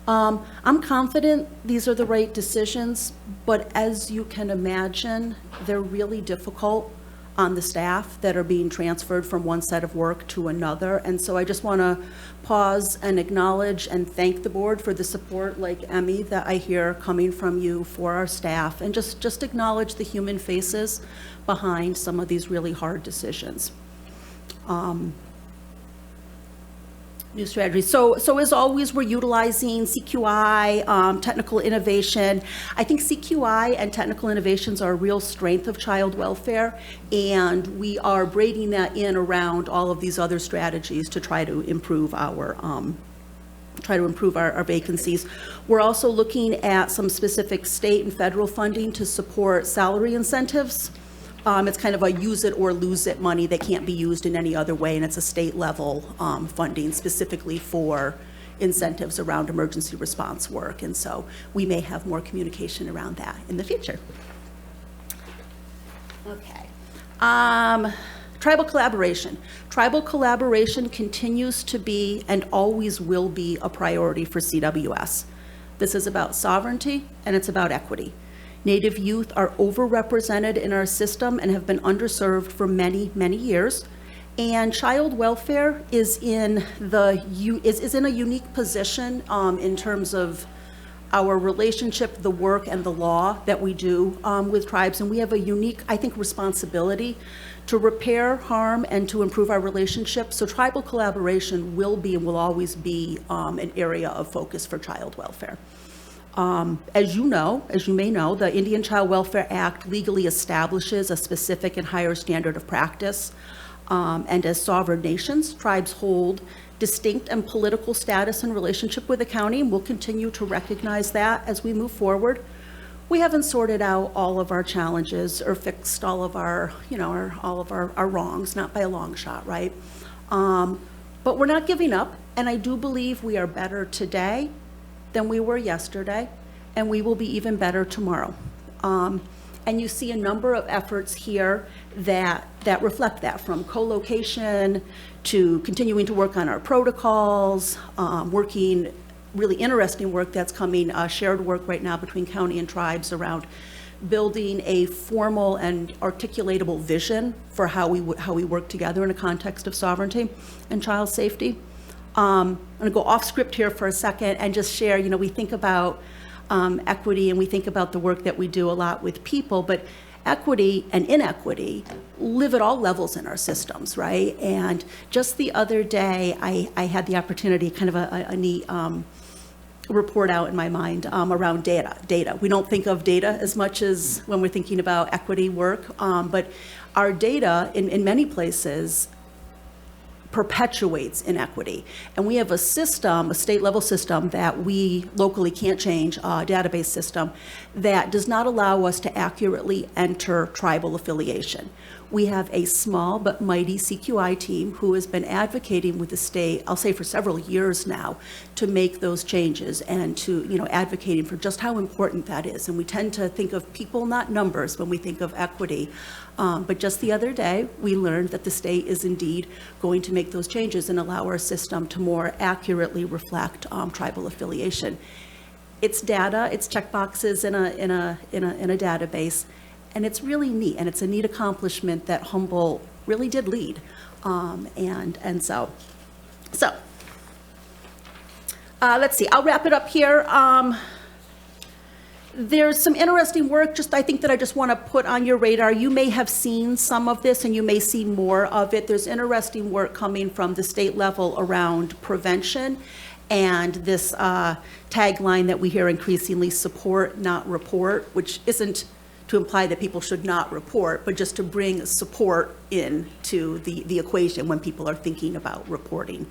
I'm confident these are the right decisions, but as you can imagine, they're really difficult on the staff that are being transferred from one set of work to another. And so I just want to pause and acknowledge and thank the board for the support, like Emmy, that I hear coming from you for our staff, and just acknowledge the human faces behind some of these really hard decisions. New strategy. So as always, we're utilizing CQI, technical innovation. I think CQI and technical innovations are a real strength of child welfare, and we are braiding that in around all of these other strategies to try to improve our vacancies. We're also looking at some specific state and federal funding to support salary incentives. It's kind of a use it or lose it money that can't be used in any other way, and it's a state level funding specifically for incentives around emergency response work, and so we may have more communication around that in the future. Okay. Tribal collaboration. Tribal collaboration continues to be and always will be a priority for CWS. This is about sovereignty and it's about equity. Native youth are overrepresented in our system and have been underserved for many, many years. And child welfare is in a unique position in terms of our relationship, the work, and the law that we do with tribes. And we have a unique, I think, responsibility to repair harm and to improve our relationship. So tribal collaboration will be and will always be an area of focus for child welfare. As you may know, the Indian Child Welfare Act legally establishes a specific and higher standard of practice. And as sovereign nations, tribes hold distinct and political status in relationship with the county, and we'll continue to recognize that as we move forward. We haven't sorted out all of our challenges or fixed all of our, all of our wrongs, not by a long shot, right? But we're not giving up, and I do believe we are better today than we were yesterday, and we will be even better tomorrow. And you see a number of efforts here that reflect that, from co-location to continuing to work on our protocols, working really interesting work that's coming, shared work right now between county and tribes around building a formal and articulatable vision for how we work together in a context of sovereignty and child safety. I'm going to go off script here for a second and just share, we think about equity and we think about the work that we do a lot with people, but equity and inequity live at all levels in our systems, right? And just the other day, I had the opportunity, kind of a neat report out in my mind around data. We don't think of data as much as when we're thinking about equity work, but our data in many places perpetuates inequity. And we have a system, a state level system that we locally can't change, a database system that does not allow us to accurately enter tribal affiliation. We have a small but mighty CQI team who has been advocating with the state, I'll say for several years now, to make those changes and to, advocating for just how important that is. And we tend to think of people, not numbers, when we think of equity. But just the other day, we learned that the state is indeed going to make those changes and allow our system to more accurately reflect tribal affiliation. It's data, it's checkboxes in a database. And it's really neat, and it's a neat accomplishment that Humboldt really did lead. So let's see, I'll wrap it up here. There's some interesting work, I think that I just want to put on your radar. You may have seen some of this and you may see more of it. There's interesting work coming from the state level around prevention and this tagline that we hear increasingly, support, not report, which isn't to imply that people should not report, but just to bring support into the equation when people are thinking about reporting.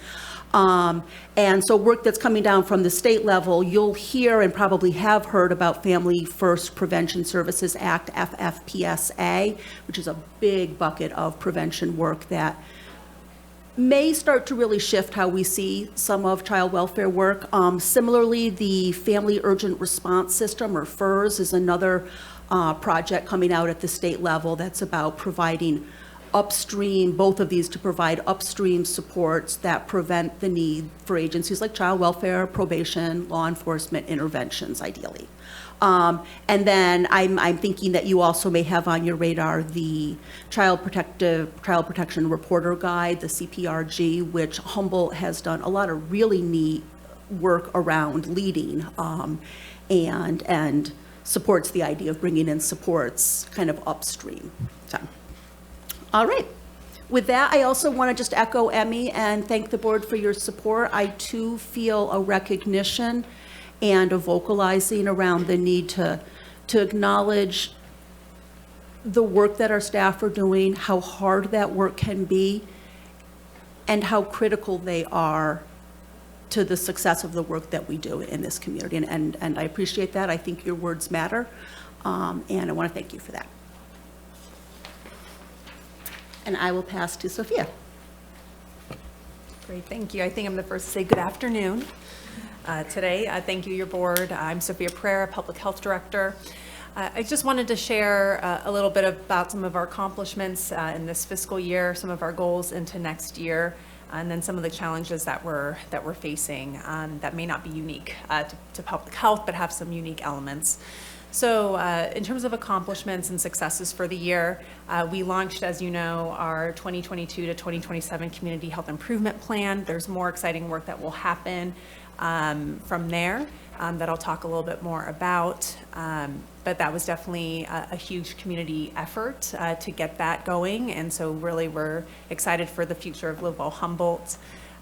And so work that's coming down from the state level, you'll hear and probably have heard about Family First Prevention Services Act, FFPSA, which is a big bucket of prevention work that may start to really shift how we see some of child welfare work. Similarly, the Family Urgent Response System, or FERS, is another project coming out at the state level that's about providing upstream, both of these to provide upstream supports that prevent the need for agencies like child welfare, probation, law enforcement interventions, ideally. And then I'm thinking that you also may have on your radar the Child Protection Reporter Guide, the CPRG, which Humboldt has done a lot of really neat work around leading and supports the idea of bringing in supports kind of upstream. So, all right. With that, I also want to just echo Emmy and thank the board for your support. I too feel a recognition and a vocalizing around the need to acknowledge the work that our staff are doing, how hard that work can be, and how critical they are to the success of the work that we do in this community. And I appreciate that. I think your words matter, and I want to thank you for that. And I will pass to Sophia. Great, thank you. I think I'm the first to say good afternoon today. Thank you, your board. I'm Sophia Pereira, Public Health Director. I just wanted to share a little bit about some of our accomplishments in this fiscal year, some of our goals into next year, and then some of the challenges that we're facing that may not be unique to public health, but have some unique elements. So in terms of accomplishments and successes for the year, we launched, as you know, our 2022 to 2027 Community Health Improvement Plan. There's more exciting work that will happen from there that I'll talk a little bit more about. But that was definitely a huge community effort to get that going. And so really we're excited for the future of Live Well Humboldt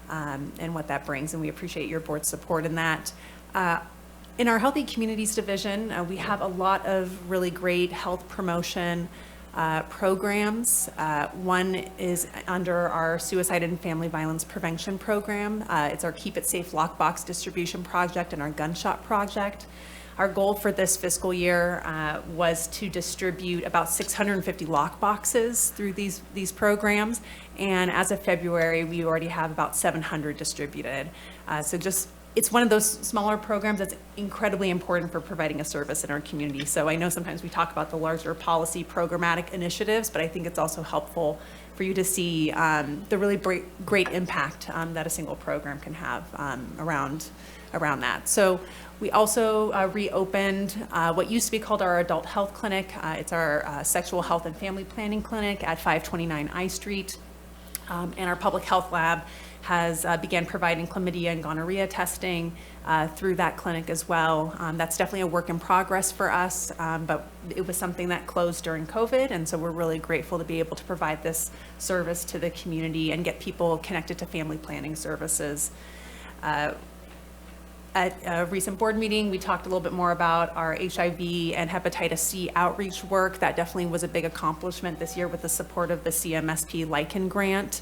and what that brings. And we appreciate your board's support in that. In our Healthy Communities Division, we have a lot of really great health promotion programs. One is under our Suicide and Family Violence Prevention Program. It's our Keep It Safe Lockbox Distribution Project and our Gunshot Project. Our goal for this fiscal year was to distribute about 650 lockboxes through these programs. And as of February, we already have about 700 distributed. It's one of those smaller programs that's incredibly important for providing a service in our community. So I know sometimes we talk about the larger policy programmatic initiatives, but I think it's also helpful for you to see the really great impact that a single program can have around that. So we also reopened what used to be called our Adult Health Clinic. It's our Sexual Health and Family Planning Clinic at 529 I Street. And our Public Health Lab has began providing chlamydia and gonorrhea testing through that clinic as well. That's definitely a work in progress for us, but it was something that closed during COVID, and so we're really grateful to be able to provide this service to the community and get people connected to family planning services. At a recent board meeting, we talked a little bit more about our HIV and hepatitis C outreach work. That definitely was a big accomplishment this year with the support of the CMSP Lichen Grant.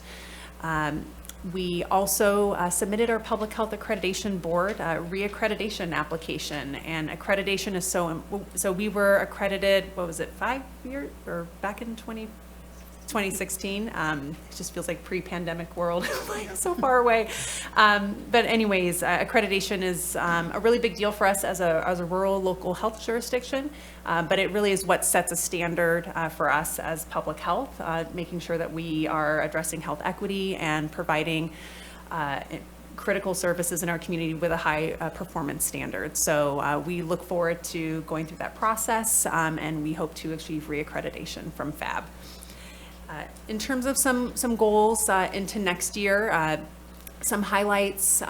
We also submitted our Public Health Accreditation Board reaccreditation application, and accreditation is so we were accredited, what was it, 5 years, or back in 2016. It just feels like pre-pandemic world, like so far away. But anyways, accreditation is a really big deal for us as a rural local health jurisdiction, but it really is what sets a standard for us as public health, making sure that we are addressing health equity and providing critical services in our community with a high performance standard. So we look forward to going through that process, and we hope to achieve reaccreditation from FAB. In terms of some goals into next year, some highlights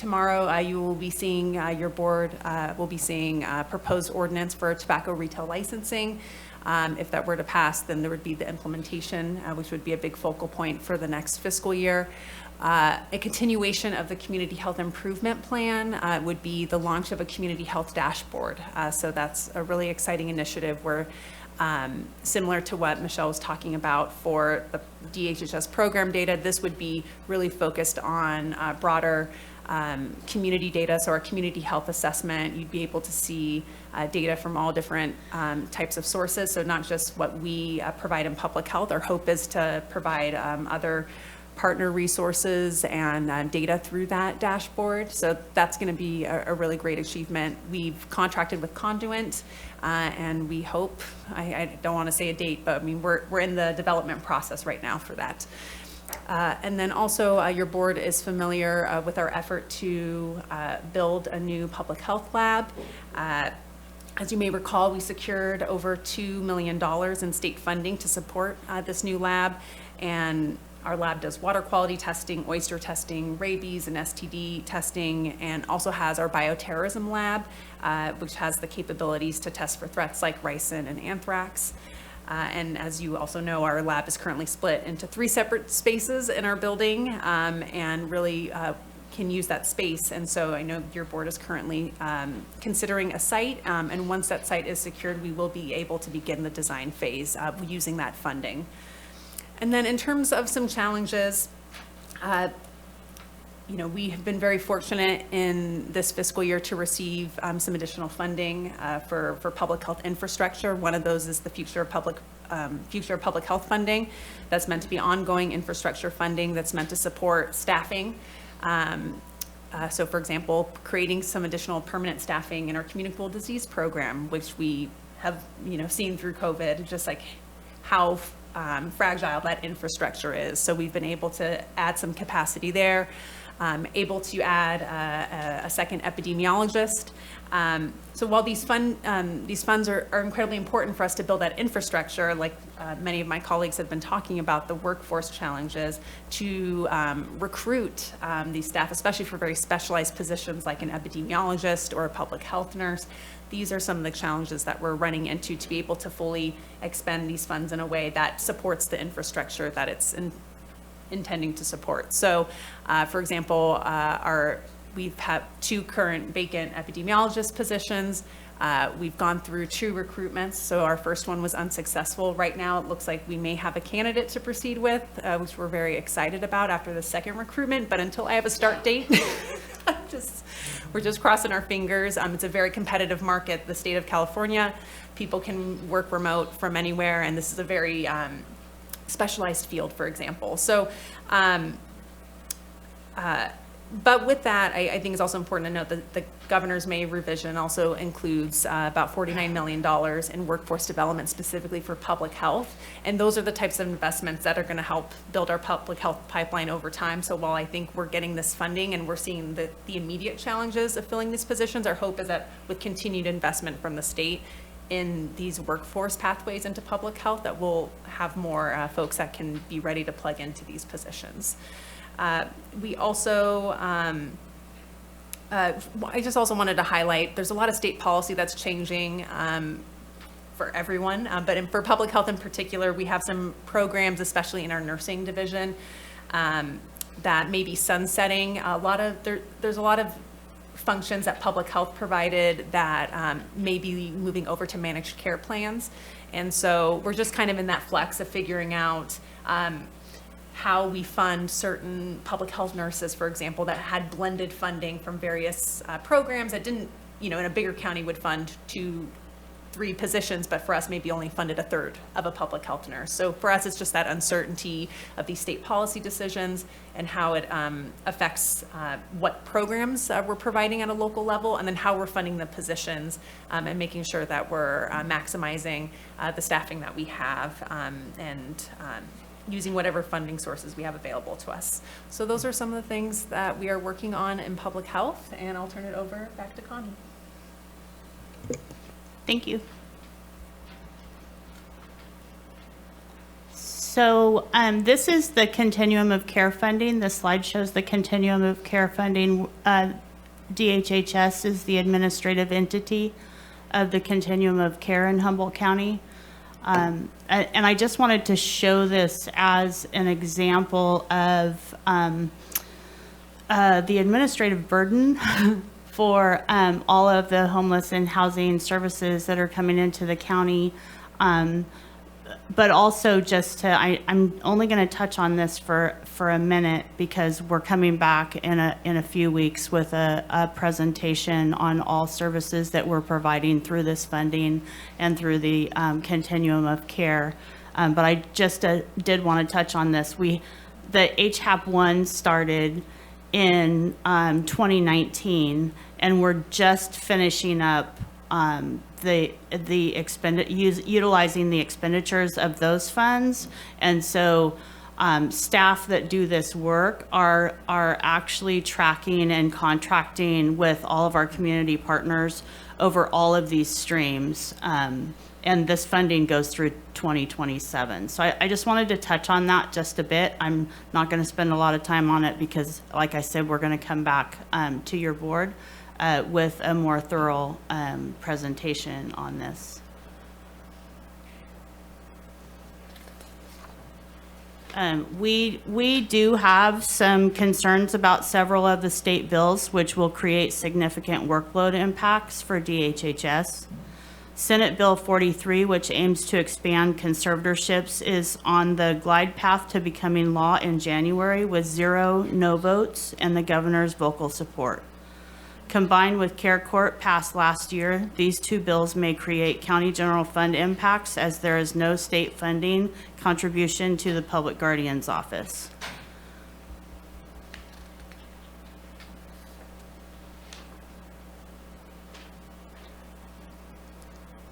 Tomorrow, you will be seeing, your board will be seeing proposed ordinance for tobacco retail licensing. If that were to pass, then there would be the implementation, which would be a big focal point for the next fiscal year. A continuation of the community health improvement plan would be the launch of a community health dashboard. So that's a really exciting initiative where, similar to what Michelle was talking about for the DHHS program data, this would be really focused on broader community data. So our community health assessment, you'd be able to see data from all different types of sources. So not just what we provide in public health. Our hope is to provide other partner resources and data through that dashboard. So that's going to be a really great achievement. We've contracted with Conduent, and we hope, I don't want to say a date, but I mean, we're in the development process right now for that. And then also, your board is familiar with our effort to build a new public health lab. As you may recall, we secured over $2 million in state funding to support this new lab, and our lab does water quality testing, oyster testing, rabies and STD testing, and also has our bioterrorism lab, which has the capabilities to test for threats like ricin and anthrax. And as you also know, our lab is currently split into 3 separate spaces in our building, and really can use that space. And so I know your board is currently considering a site, and once that site is secured, we will be able to begin the design phase using that funding. And then in terms of some challenges, you know, we have been very fortunate in this fiscal year to receive some additional funding for public health infrastructure. One of those is the future public health funding. That's meant to be ongoing infrastructure funding that's meant to support staffing. So for example, creating some additional permanent staffing in our communicable disease program, which we have, you know, seen through COVID, just like how fragile that infrastructure is. So we've been able to add some capacity there, able to add a second epidemiologist. So while these funds are incredibly important for us to build that infrastructure, like many of my colleagues have been talking about the workforce challenges to recruit these staff, especially for very specialized positions like an epidemiologist or a public health nurse. These are some of the challenges that we're running into to be able to fully expend these funds in a way that supports the infrastructure that it's intending to support. So, for example, we've had 2 current vacant epidemiologist positions. We've gone through 2 recruitments, so our first one was unsuccessful. Right now, it looks like we may have a candidate to proceed with, which we're very excited about after the second recruitment, but until I have a start date, we're just crossing our fingers. It's a very competitive market, the state of California. People can work remote from anywhere, and this is a very specialized field, for example. So, but with that, I think it's also important to note that the governor's May revision also includes about $49 million in workforce development specifically for public health. And those are the types of investments that are going to help build our public health pipeline over time. So while I think we're getting this funding and we're seeing the immediate challenges of filling these positions, our hope is that with continued investment from the state in these workforce pathways into public health, that we'll have more folks that can be ready to plug into these positions. We also, I just also wanted to highlight, there's a lot of state policy that's changing for everyone, but for public health in particular, we have some programs, especially in our nursing division, that may be sunsetting. There's a lot of functions that public health provided that may be moving over to managed care plans. And so we're just kind of in that flex of figuring out how we fund certain public health nurses, for example, that had blended funding from various programs that didn't, you know, in a bigger county would fund 2-3 positions, but for us maybe only funded a third of a public health nurse. So for us, it's just that uncertainty of these state policy decisions and how it affects what programs we're providing at a local level, and then how we're funding the positions and making sure that we're maximizing the staffing that we have and using whatever funding sources we have available to us. So those are some of the things that we are working on in public health, and I'll turn it over back to Connie. Thank you. So this is the continuum of care funding. The slide shows the continuum of care funding. DHHS is the administrative entity of the continuum of care in Humboldt County. And I just wanted to show this as an example of the administrative burden for all of the homeless and housing services that are coming into the county. But also just to, I'm only going to touch on this for a minute because we're coming back in a few weeks with a presentation on all services that we're providing through this funding and through the continuum of care. But I just did want to touch on this. The HAP1 started in 2019, and we're just finishing up utilizing the expenditures of those funds. And so staff that do this work are actually tracking and contracting with all of our community partners over all of these streams. And this funding goes through 2027. So I just wanted to touch on that just a bit. I'm not going to spend a lot of time on it because, like I said, we're going to come back to your board with a more thorough presentation on this. We do have some concerns about several of the state bills, which will create significant workload impacts for DHHS. Senate Bill 43, which aims to expand conservatorships, is on the glide path to becoming law in January with 0 no votes and the governor's vocal support. Combined with Care Court passed last year, these two bills may create county general fund impacts as there is no state funding contribution to the Public Guardian's Office.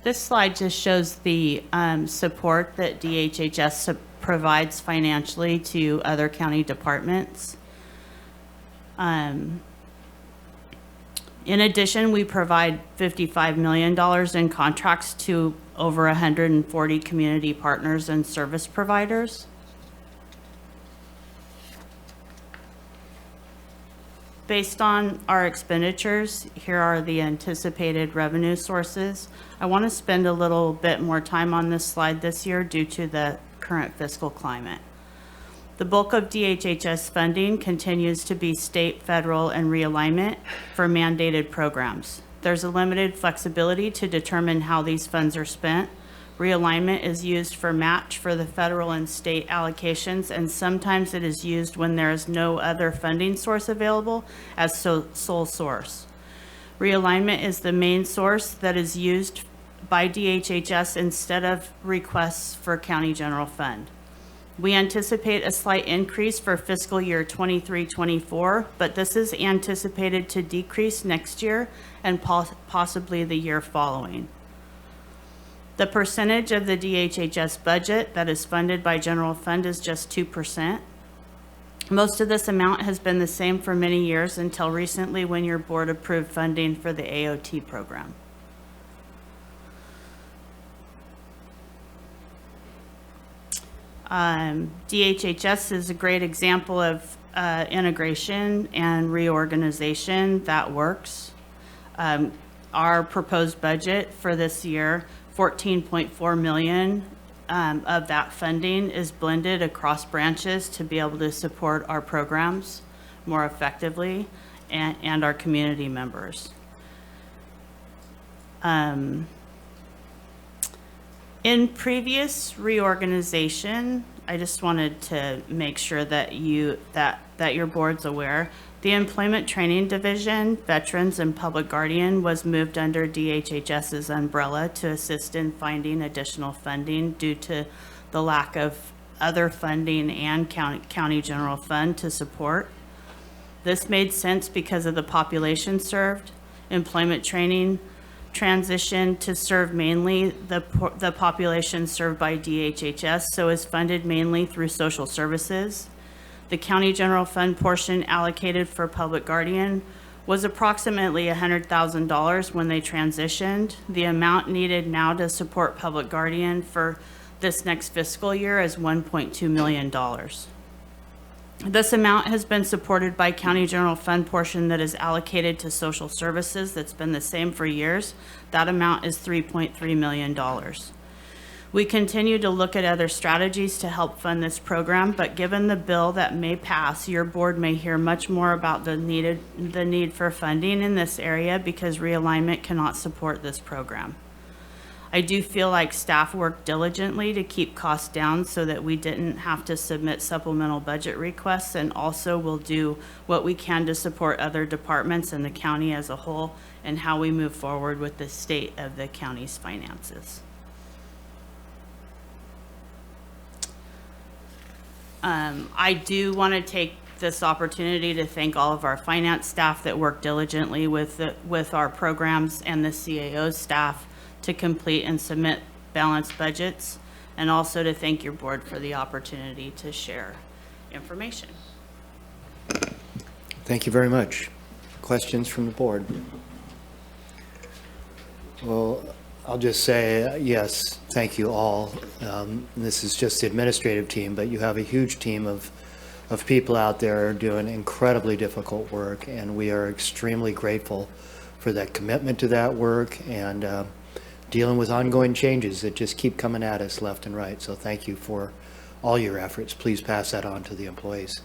This slide just shows the support that DHHS provides financially to other county departments. In addition, we provide $55 million in contracts to over 140 community partners and service providers. Based on our expenditures, here are the anticipated revenue sources. I want to spend a little bit more time on this slide this year due to the current fiscal climate. The bulk of DHHS funding continues to be state, federal, and realignment for mandated programs. There's a limited flexibility to determine how these funds are spent. Realignment is used for match for the federal and state allocations, and sometimes it is used when there is no other funding source available as sole source. Realignment is the main source that is used by DHHS instead of requests for county general fund. We anticipate a slight increase for fiscal year 23-24, but this is anticipated to decrease next year and possibly the year following. The percentage of the DHHS budget that is funded by general fund is just 2%. Most of this amount has been the same for many years until recently when your board approved funding for the AOT program. DHHS is a great example of integration and reorganization that works. Our proposed budget for this year, $14.4 million of that funding is blended across branches to be able to support our programs more effectively and our community members. In previous reorganization, I just wanted to make sure that your board's aware, the Employment Training Division, Veterans and Public Guardian was moved under DHHS's umbrella to assist in finding additional funding due to the lack of other funding and county general fund to support. This made sense because of the population served. Employment Training transitioned to serve mainly the population served by DHHS, so is funded mainly through social services. The county general fund portion allocated for Public Guardian was approximately $100,000 when they transitioned. The amount needed now to support Public Guardian for this next fiscal year as $1.2 million. This amount has been supported by county general fund portion that is allocated to social services. That's been the same for years. That amount is $3.3 million. We continue to look at other strategies to help fund this program, but given the bill that may pass, your board may hear much more about the need for funding in this area because realignment cannot support this program. I do feel like staff worked diligently to keep costs down so that we didn't have to submit supplemental budget requests, and also will do what we can to support other departments and the county as a whole and how we move forward with the state of the county's finances. I do want to take this opportunity to thank all of our finance staff that work diligently with our programs and the CAO staff to complete and submit balanced budgets, and also to thank your board for the opportunity to share information. Thank you very much. Questions from the board? Well, I'll just say, yes, thank you all. This is just the administrative team, but you have a huge team of people out there doing incredibly difficult work, and we are extremely grateful for that commitment to that work and dealing with ongoing changes that just keep coming at us left and right. So thank you for all your efforts. Please pass that on to the employees.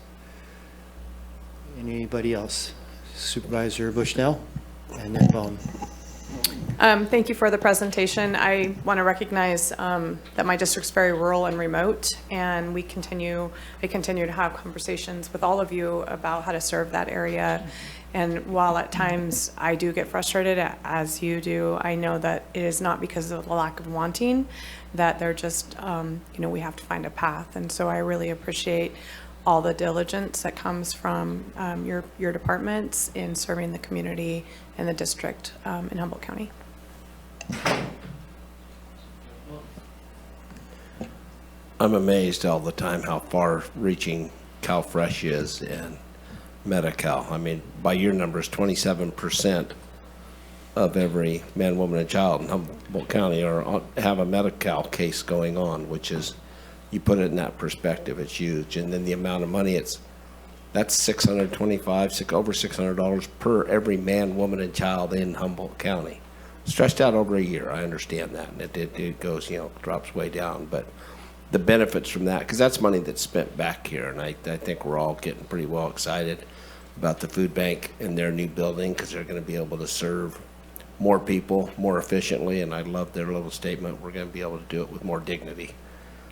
Anybody else? Supervisor Bushnell and then Bone. Thank you for the presentation. I want to recognize that my district's very rural and remote, and I continue to have conversations with all of you about how to serve that area. And while at times I do get frustrated, as you do, I know that it is not because of the lack of wanting, that they're just, we have to find a path. And so I really appreciate all the diligence that comes from your departments in serving the community and the district in Humboldt County. I'm amazed all the time how far-reaching CalFresh is and Medi-Cal. I mean, by your numbers, 27% of every man, woman, and child in Humboldt County have a Medi-Cal case going on, which is, you put it in that perspective, it's huge. And then the amount of money, that's $625, over $600 per every man, woman, and child in Humboldt County. Stretched out over a year, I understand that, and it goes, drops way down, but the benefits from that, because that's money that's spent back here, and I think we're all getting pretty well excited about the food bank and their new building, because they're going to be able to serve more people more efficiently, and I love their little statement, we're going to be able to do it with more dignity.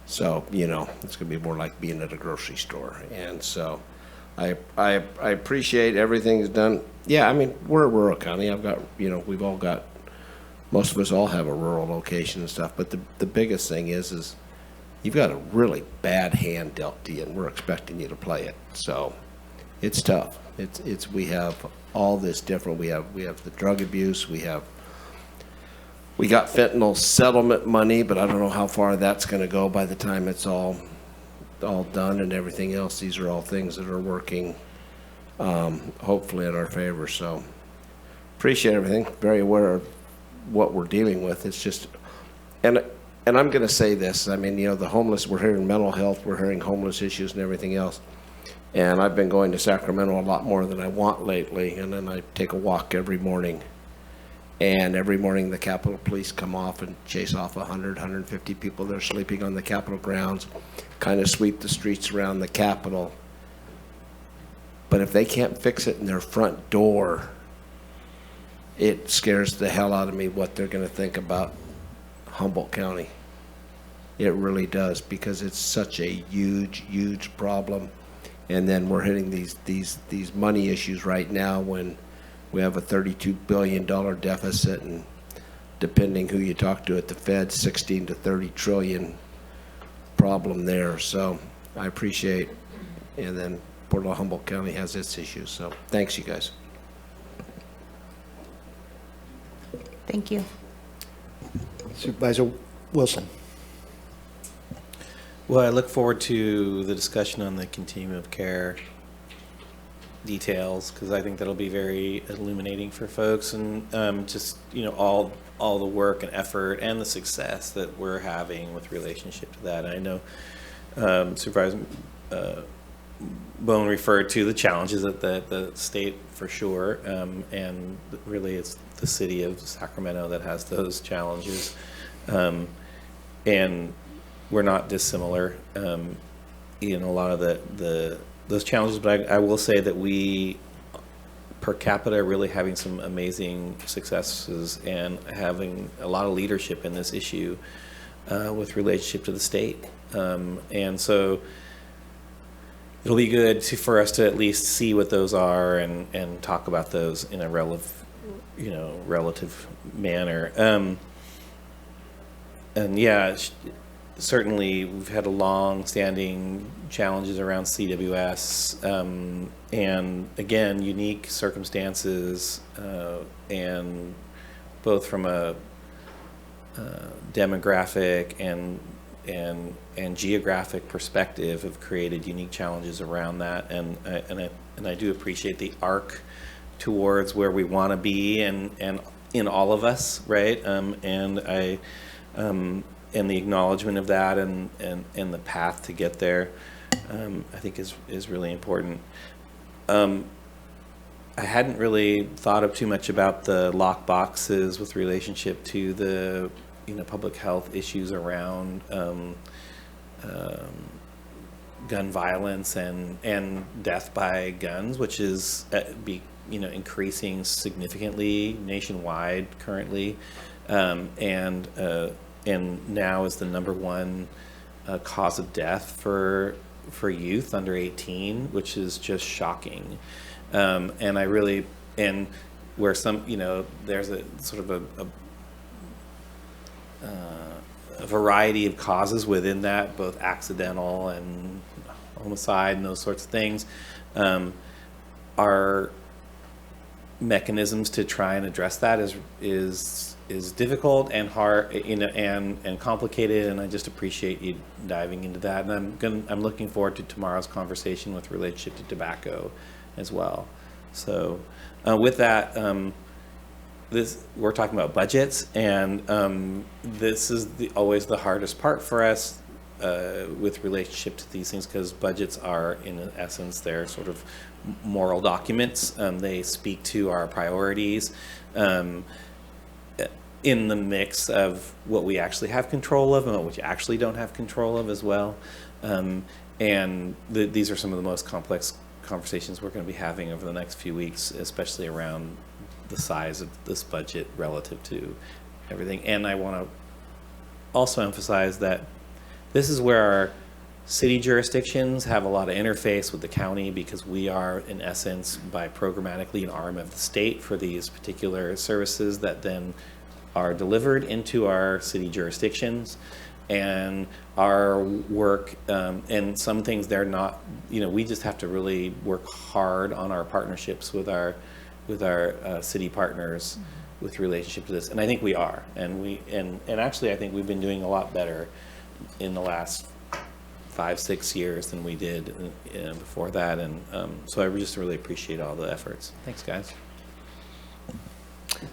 So, it's going to be more like being at a grocery store, and so I appreciate everything that's done. Yeah, I mean, we're a rural county. I've got, we've all got, most of us all have a rural location and stuff, but the biggest thing is you've got a really bad hand dealt to you, and we're expecting you to play it. So it's tough. We have all this different. We have the drug abuse. We got fentanyl settlement money, but I don't know how far that's going to go by the time it's all done and everything else. These are all things that are working, hopefully in our favor. So appreciate everything. Very aware of what we're dealing with. It's just, and I'm going to say this. I mean, the homeless, we're hearing mental health, we're hearing homeless issues and everything else. And I've been going to Sacramento a lot more than I want lately. And then I take a walk every morning. And every morning the Capitol Police come off and chase off 100, 150 people that are sleeping on the Capitol grounds, kind of sweep the streets around the Capitol. But if they can't fix it in their front door, it scares the hell out of me what they're going to think about Humboldt County. It really does, because it's such a huge, huge problem. And then we're hitting these money issues right now when we have a $32 billion deficit, and depending who you talk to at the Fed, 16 to 30 trillion problem there. So I appreciate, and then Port Humboldt County has its issues. So thanks, you guys. Thank you. Supervisor Wilson. Well, I look forward to the discussion on the continuum of care details, because I think that'll be very illuminating for folks, and just, you know, all the work and effort and the success that we're having with relationship to that. I know Supervisor Bone referred to the challenges at the state for sure, and really it's the city of Sacramento that has those challenges, and we're not dissimilar in a lot of those challenges. But I will say that we, per capita, are really having some amazing successes and having a lot of leadership in this issue with relationship to the state, and so it'll be good for us to at least see what those are and talk about those in a relative manner. And yeah, certainly we've had a long-standing challenges around CWS, and again, unique circumstances, and both from a demographic and geographic perspective have created unique challenges around that, and I do appreciate the arc towards where we want to be, and in all of us, right? And the acknowledgement of that, and the path to get there, I think is really important. I hadn't really thought of too much about the lock boxes with relationship to the public health issues around gun violence and death by guns, which is increasing significantly nationwide currently, and now is the number 1 cause of death for youth under 18, which is just shocking. And I really, and where some, there's a sort of a variety of causes within that, both accidental and homicide and those sorts of things, are mechanisms to try and address that is difficult and hard, and complicated, and I just appreciate you diving into that. And I'm looking forward to tomorrow's conversation with relationship to tobacco as well. So with that, we're talking about budgets, and this is always the hardest part for us with relationship to these things, because budgets are, in essence, they're sort of moral documents. They speak to our priorities in the mix of what we actually have control of and what we actually don't have control of as well. And these are some of the most complex conversations we're going to be having over the next few weeks, especially around the size of this budget relative to everything. And I want to also emphasize that this is where our city jurisdictions have a lot of interface with the county, because we are, in essence, by programmatically an arm of the state for these particular services that then are delivered into our city jurisdictions. And our work, and some things they're not, we just have to really work hard on our partnerships with our city partners with relationship to this. And I think we are, and actually I think we've been doing a lot better in the last 5-6 years than we did before that. And so I just really appreciate all the efforts. Thanks, guys.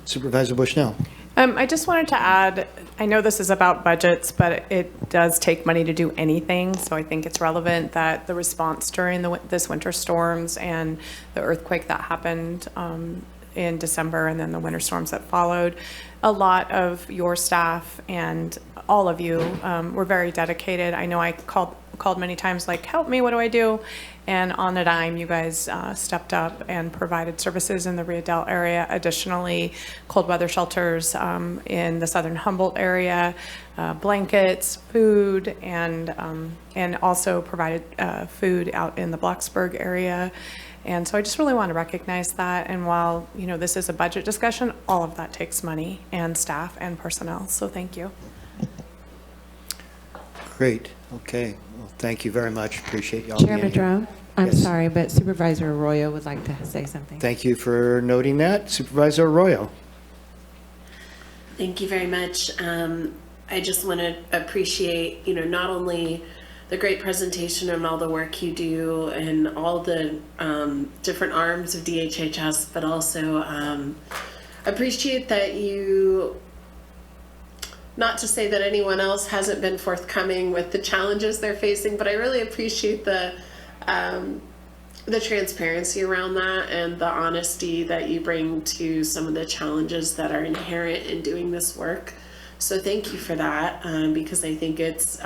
Supervisor Bushnell. I just wanted to add, I know this is about budgets, but it does take money to do anything. So I think it's relevant that the response during this winter storms and the earthquake that happened in December, and then the winter storms that followed, a lot of your staff and all of you were very dedicated. I know I called many times, like, help me, what do I do? And on a dime, you guys stepped up and provided services in the Riedel area. Additionally, cold weather shelters in the southern Humboldt area, blankets, food, and also provided food out in the Blocksburg area. And so I just really want to recognize that. And while this is a budget discussion, all of that takes money and staff and personnel. So thank you. Great. Okay. Well, thank you very much. Appreciate y'all Chair being here. Madrone, I'm Yes. sorry, but Supervisor Arroyo would like to say something. Thank you for noting that. Supervisor Arroyo. Thank you very much. I just want to appreciate, not only the great presentation and all the work you do and all the different arms of DHHS, but also appreciate that you, not to say that anyone else hasn't been forthcoming with the challenges they're facing, but I really appreciate the transparency around that and the honesty that you bring to some of the challenges that are inherent in doing this work. So thank you for that, because I think it's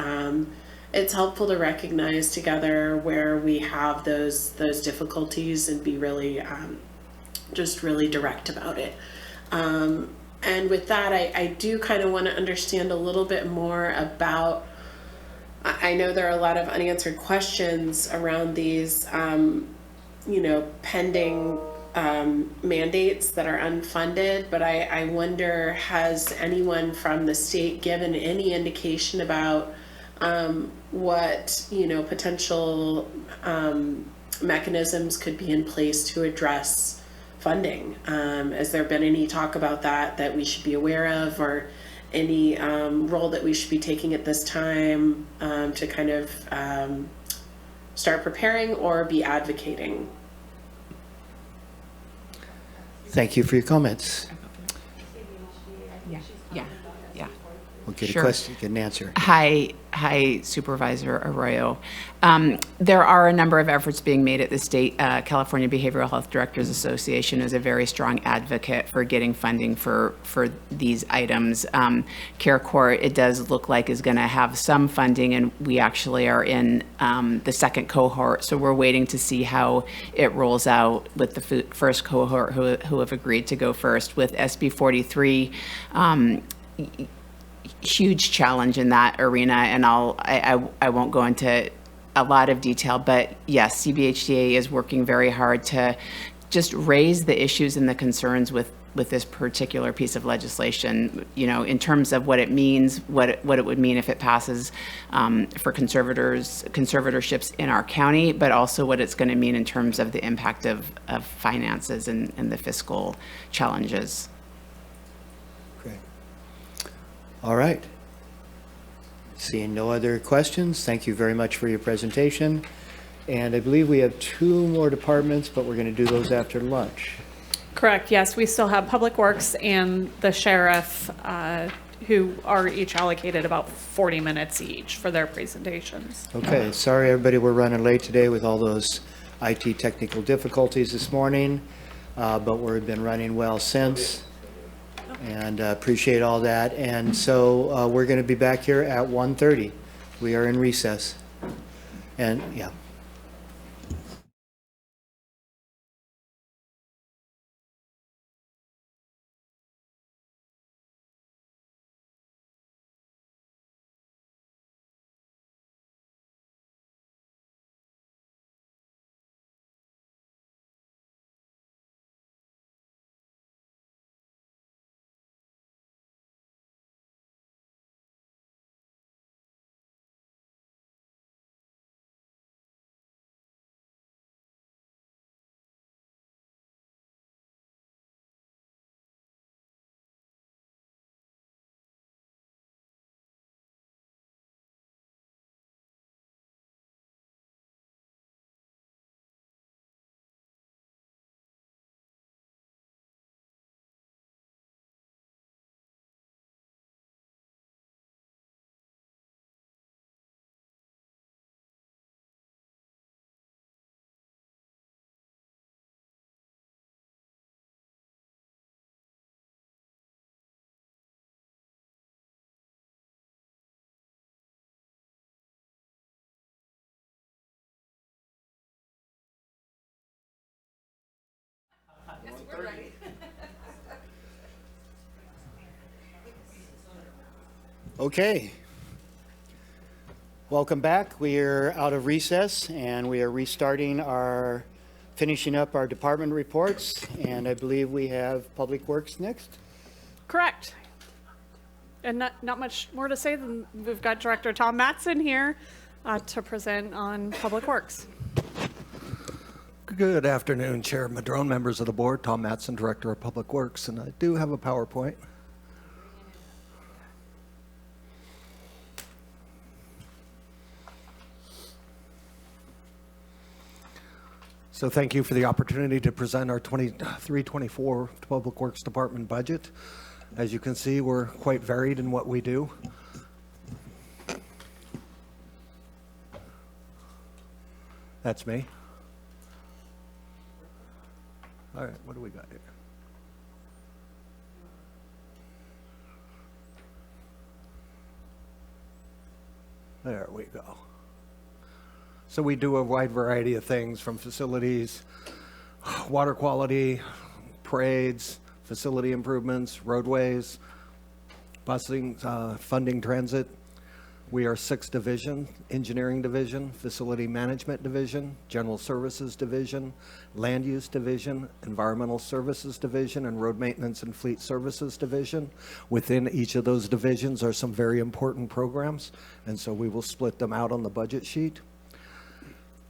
helpful to recognize together where we have those difficulties and be really just really direct about it. And with that, I do kind of want to understand a little bit more about, I know there are a lot of unanswered questions around these, pending mandates that are unfunded, but I wonder, has anyone from the state given any indication about what, potential mechanisms could be in place to address funding? Has there been any talk about that we should be aware of, or any role that we should be taking at this time to kind of start preparing or be advocating? Thank you for your comments. Yeah. We'll get Sure. a question, get an answer. Hi, Supervisor Arroyo. There are a number of efforts being made at the state. California Behavioral Health Directors Association is a very strong advocate for getting funding for these items. CareCourt, it does look like, is going to have some funding, and we actually are in the second cohort, so we're waiting to see how it rolls out with the first cohort who have agreed to go first. With SB 43, huge challenge in that arena, and I won't go into a lot of detail, but yes, CBHDA is working very hard to just raise the issues and the concerns with this particular piece of legislation, in terms of what it means, what it would mean if it passes for conservatorships in our county, but also what it's going to mean in terms of the impact of finances and the fiscal challenges. All right. Seeing no other questions, thank you very much for your presentation. And I believe we have 2 more departments, but we're going to do those after lunch. Correct, yes, we still have Public Works and the sheriff, who are each allocated about 40 minutes each for their presentations. Okay, sorry everybody, we're running late today with all those IT technical difficulties this morning, but we've been running well since. And appreciate all that. And so we're going to be back here at 1:30. We are in recess. And yeah. Okay. Welcome back. We are out of recess and we are finishing up our department reports, and I believe we have Public Works next. Correct. And not much more to say than we've got Director Tom Matson here to present on Public Works. Good afternoon, Chair Madrone, members of the board. Tom Matson, Director of Public Works, and I do have a PowerPoint. So thank you for the opportunity to present our 23-24 Public Works Department budget. As you can see, we're quite varied in what we do. That's me. All right, what do we got here? There we go. So we do a wide variety of things, from facilities, water quality, parades, facility improvements, roadways, busing, funding transit. We are 6 division: engineering division, facility management division, general services division, land use division, environmental services division, and road maintenance and fleet services division. Within each of those divisions are some very important programs, and so we will split them out on the budget sheet.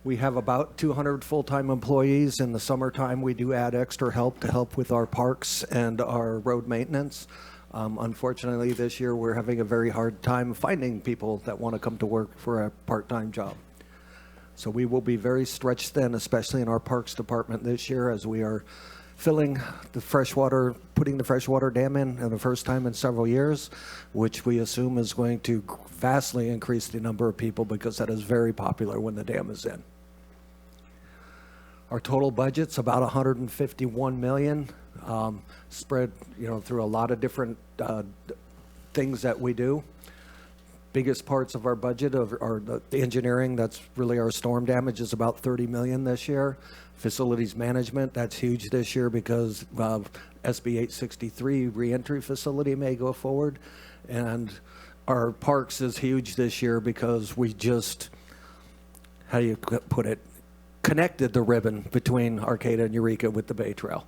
We have about 200 full-time employees. In the summertime, we do add extra help to help with our parks and our road maintenance. Unfortunately, this year, we're having a very hard time finding people that want to come to work for a part-time job. So we will be very stretched thin, especially in our Parks Department this year, as we are filling the freshwater, putting the freshwater dam in the first time in several years, which we assume is going to vastly increase the number of people, because that is very popular when the dam is in. Our total budget's about 151 million, spread, through a lot of different things that we do. Biggest parts of our budget are the engineering. That's really our storm damage, is about 30 million this year. Facilities management, that's huge this year because SB 863 reentry facility may go forward. And our parks is huge this year because we just, how do you put it, connected the ribbon between Arcata and Eureka with the Bay Trail.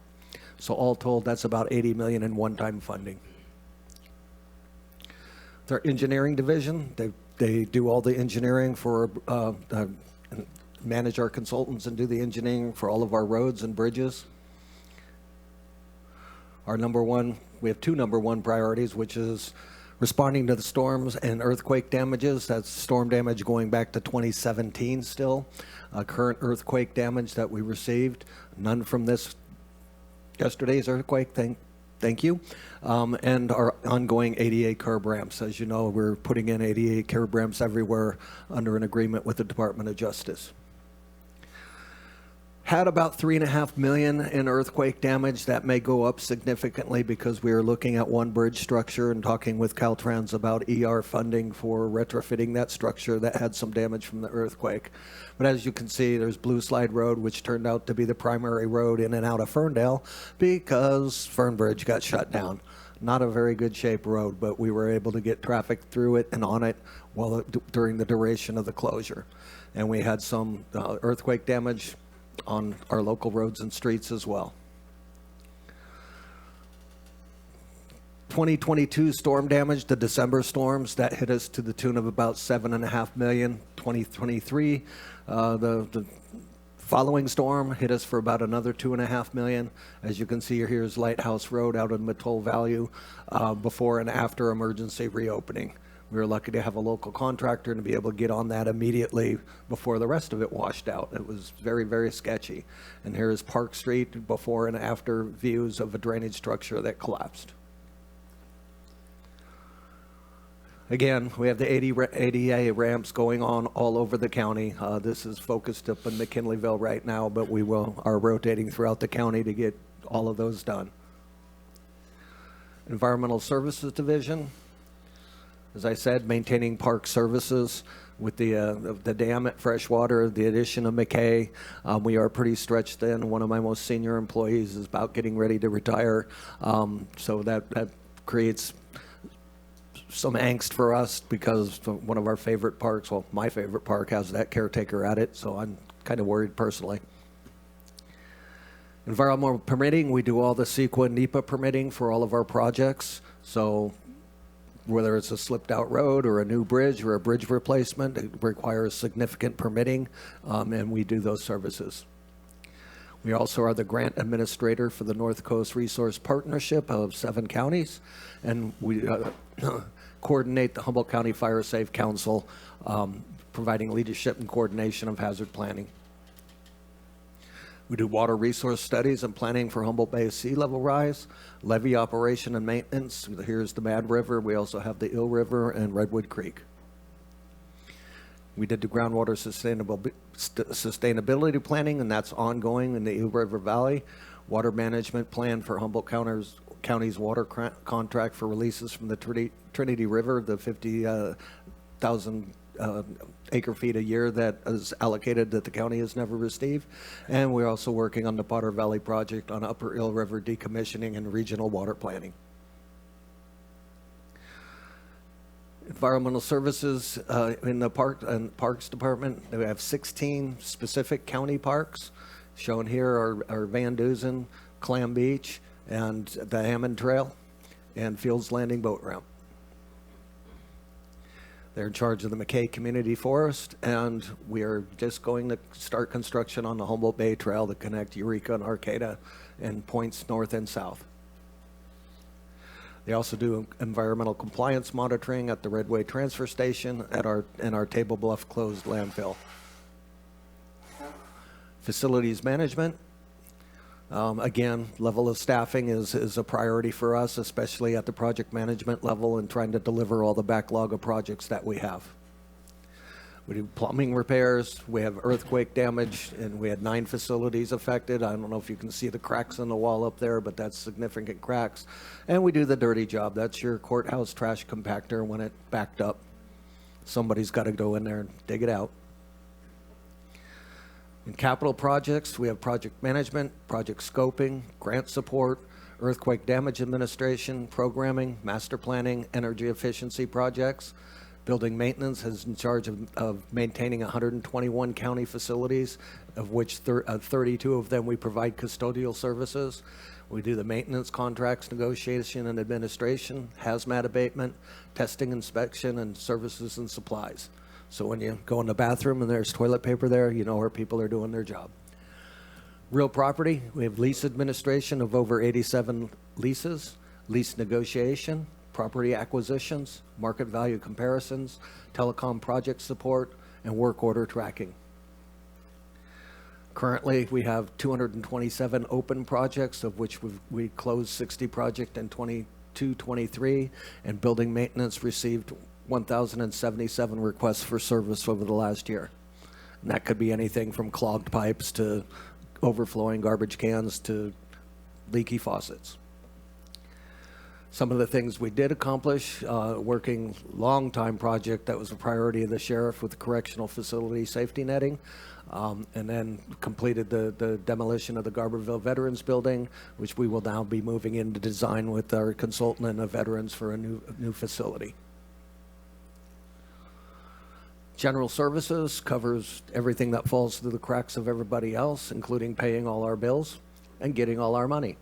So all told, that's about 80 million in one-time funding. Their engineering division, they do all the engineering for, manage our consultants and do the engineering for all of our roads and bridges. Our we have 2 number 1 priorities, which is responding to the storms and earthquake damages. That's storm damage going back to 2017 still. Current earthquake damage that we received, none from yesterday's earthquake, thank you. And our ongoing ADA curb ramps. As you know, we're putting in ADA curb ramps everywhere under an agreement with the Department of Justice. Had about 3.5 million in earthquake damage. That may go up significantly because we are looking at one bridge structure and talking with Caltrans about ER funding for retrofitting that structure that had some damage from the earthquake. But as you can see, there's Blue Slide Road, which turned out to be the primary road in and out of Ferndale because Fernbridge got shut down. Not a very good shape road, but we were able to get traffic through it and on it during the duration of the closure. And we had some earthquake damage on our local roads and streets as well. 2022 storm damage, the December storms, that hit us to the tune of about 7.5 million. 2023, the following storm hit us for about another 2.5 million. As you can see, here's Lighthouse Road out in Mattole Valley, before and after emergency reopening. We were lucky to have a local contractor and to be able to get on that immediately before the rest of it washed out. It was very, very sketchy. And here is Park Street before and after views of a drainage structure that collapsed. Again, we have the ADA ramps going on all over the county. This is focused up in McKinleyville right now, but we are rotating throughout the county to get all of those done. Environmental Services Division. As I said, maintaining park services with the dam at Freshwater, the addition of McKay. We are pretty stretched thin. One of my most senior employees is about getting ready to retire. So that creates some angst for us because one of our favorite parks, well, my favorite park, has that caretaker at it. So I'm kind of worried personally. Environmental permitting, we do all the CEQA and NEPA permitting for all of our projects. So whether it's a slipped out road or a new bridge or a bridge replacement, it requires significant permitting, and we do those services. We also are the grant administrator for the North Coast Resource Partnership of 7 counties, and we coordinate the Humboldt County Fire Safe Council, providing leadership and coordination of hazard planning. We do water resource studies and planning for Humboldt Bay sea level rise, levee operation and maintenance. Here's the Mad River. We also have the Eel River and Redwood Creek. We did the groundwater sustainability planning, and that's ongoing in the Eel River Valley. Water management plan for Humboldt County's water contract for releases from the Trinity River, the 50,000 acre feet a year that is allocated that the county has never received. And we're also working on the Potter Valley project on Upper Eel River decommissioning and regional water planning. Environmental services in the Parks Department, we have 16 specific county parks. Shown here are Van Dusen, Clam Beach, and the Hammond Trail, and Fields Landing Boat Ramp. They're in charge of the McKay Community Forest, and we are just going to start construction on the Humboldt Bay Trail to connect Eureka and Arcata and points north and south. They also do environmental compliance monitoring at the Redway Transfer Station and our Table Bluff closed landfill. Facilities management. Again, level of staffing is a priority for us, especially at the project management level and trying to deliver all the backlog of projects that we have. We do plumbing repairs, we have earthquake damage, and we had 9 facilities affected. I don't know if you can see the cracks in the wall up there, but that's significant cracks. And we do the dirty job. That's your courthouse trash compactor when it backed up. Somebody's got to go in there and dig it out. In capital projects, we have project management, project scoping, grant support, earthquake damage administration, programming, master planning, energy efficiency projects. Building maintenance is in charge of maintaining 121 county facilities, of which 32 of them we provide custodial services. We do the maintenance contracts, negotiation and administration, hazmat abatement, testing, inspection, and services and supplies. So when you go in the bathroom and there's toilet paper there, you know where people are doing their job. Real property, we have lease administration of over 87 leases, lease negotiation, property acquisitions, market value comparisons, telecom project support, and work order tracking. Currently, we have 227 open projects, of which we closed 60 projects in 22-23, and building maintenance received 1,077 requests for service over the last year. And that could be anything from clogged pipes to overflowing garbage cans to leaky faucets. Some of the things we did accomplish, working long time project that was a priority of the sheriff with the correctional facility safety netting, and then completed the demolition of the Garberville Veterans Building, which we will now be moving into design with our consultant and the veterans for a new facility. General services covers everything that falls through the cracks of everybody else, including paying all our bills and getting all our money.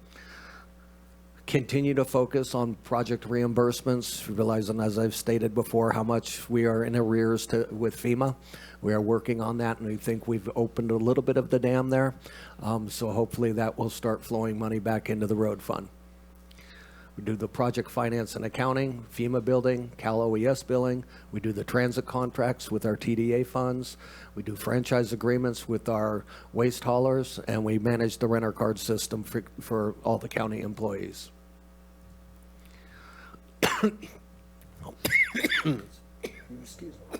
Continue to focus on project reimbursements, realizing, as I've stated before, how much we are in arrears with FEMA. We are working on that, and we think we've opened a little bit of the dam there. So hopefully that will start flowing money back into the road fund. We do the project finance and accounting, FEMA building, Cal OES billing. We do the transit contracts with our TDA funds. We do franchise agreements with our waste haulers, and we manage the renter card system for all the county employees. Excuse me.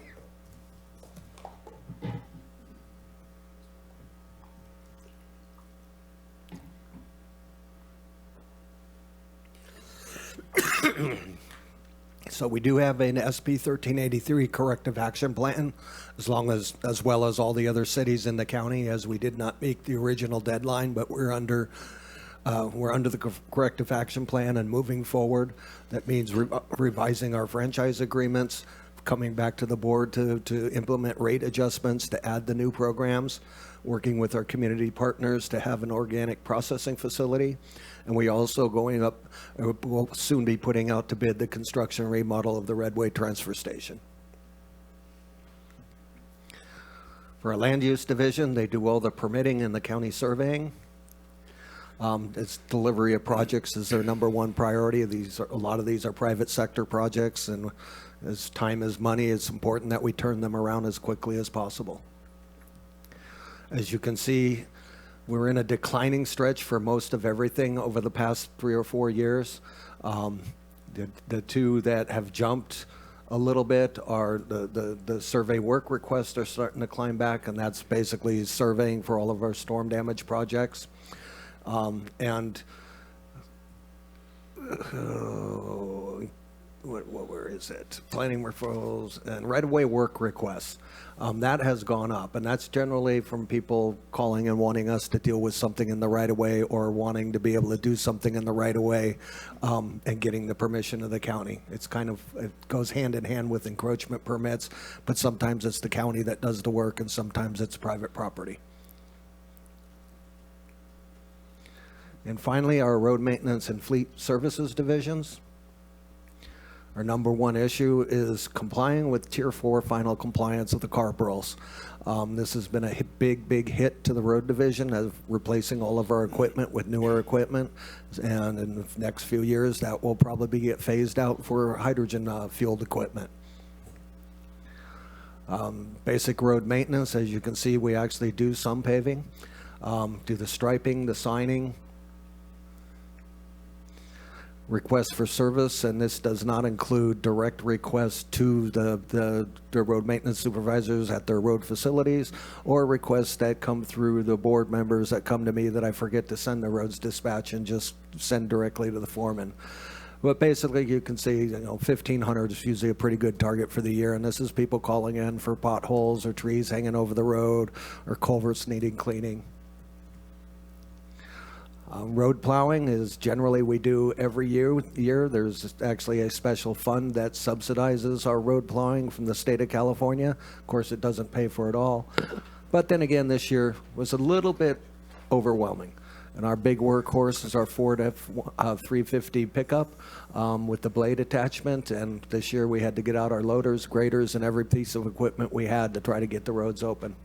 So we do have an SB 1383 corrective action plan, as well as all the other cities in the county, as we did not meet the original deadline, but we're under the corrective action plan and moving forward. That means revising our franchise agreements, coming back to the board to implement rate adjustments, to add the new programs, working with our community partners to have an organic processing facility. And we also will soon be putting out to bid the construction remodel of the Redway Transfer Station. For our land use division, they do all the permitting and the county surveying. It's delivery of projects is their number one priority. A lot of these are private sector projects, and as time is money, it's important that we turn them around as quickly as possible. As you can see, We're in a declining stretch for most of everything over the past 3 or 4 years. The two that have jumped a little bit are the survey work requests are starting to climb back, and that's basically surveying for all of our storm damage projects. Where is it? Planning referrals and right-of-way work requests. That has gone up, and that's generally from people calling and wanting us to deal with something in the right-of-way or wanting to be able to do something in the right-of-way and getting the permission of the county. It goes hand in hand with encroachment permits, but sometimes it's the county that does the work and sometimes it's private property. And finally, our road maintenance and fleet services divisions. Our number one issue is complying with Tier 4 final compliance of the CARB rules. This has been a big hit to the road division of replacing all of our equipment with newer equipment. And in the next few years, that will probably get phased out for hydrogen fueled equipment. Basic road maintenance, as you can see, we actually do some paving, do the striping, the signing, request for service, and this does not include direct requests to the road maintenance supervisors at their road facilities or requests that come through the board members that come to me that I forget to send the roads dispatch and just send directly to the foreman. But basically, you can see, 1,500 is usually a pretty good target for the year, and this is people calling in for potholes or trees hanging over the road or culverts needing cleaning. Road plowing is generally we do every year. There's actually a special fund that subsidizes our road plowing from the state of California. Of course, it doesn't pay for it all. But then again, this year was a little bit overwhelming. And our big workhorse is our Ford F-350 pickup with the blade attachment. And this year we had to get out our loaders, graders, and every piece of equipment we had to try to get the roads open.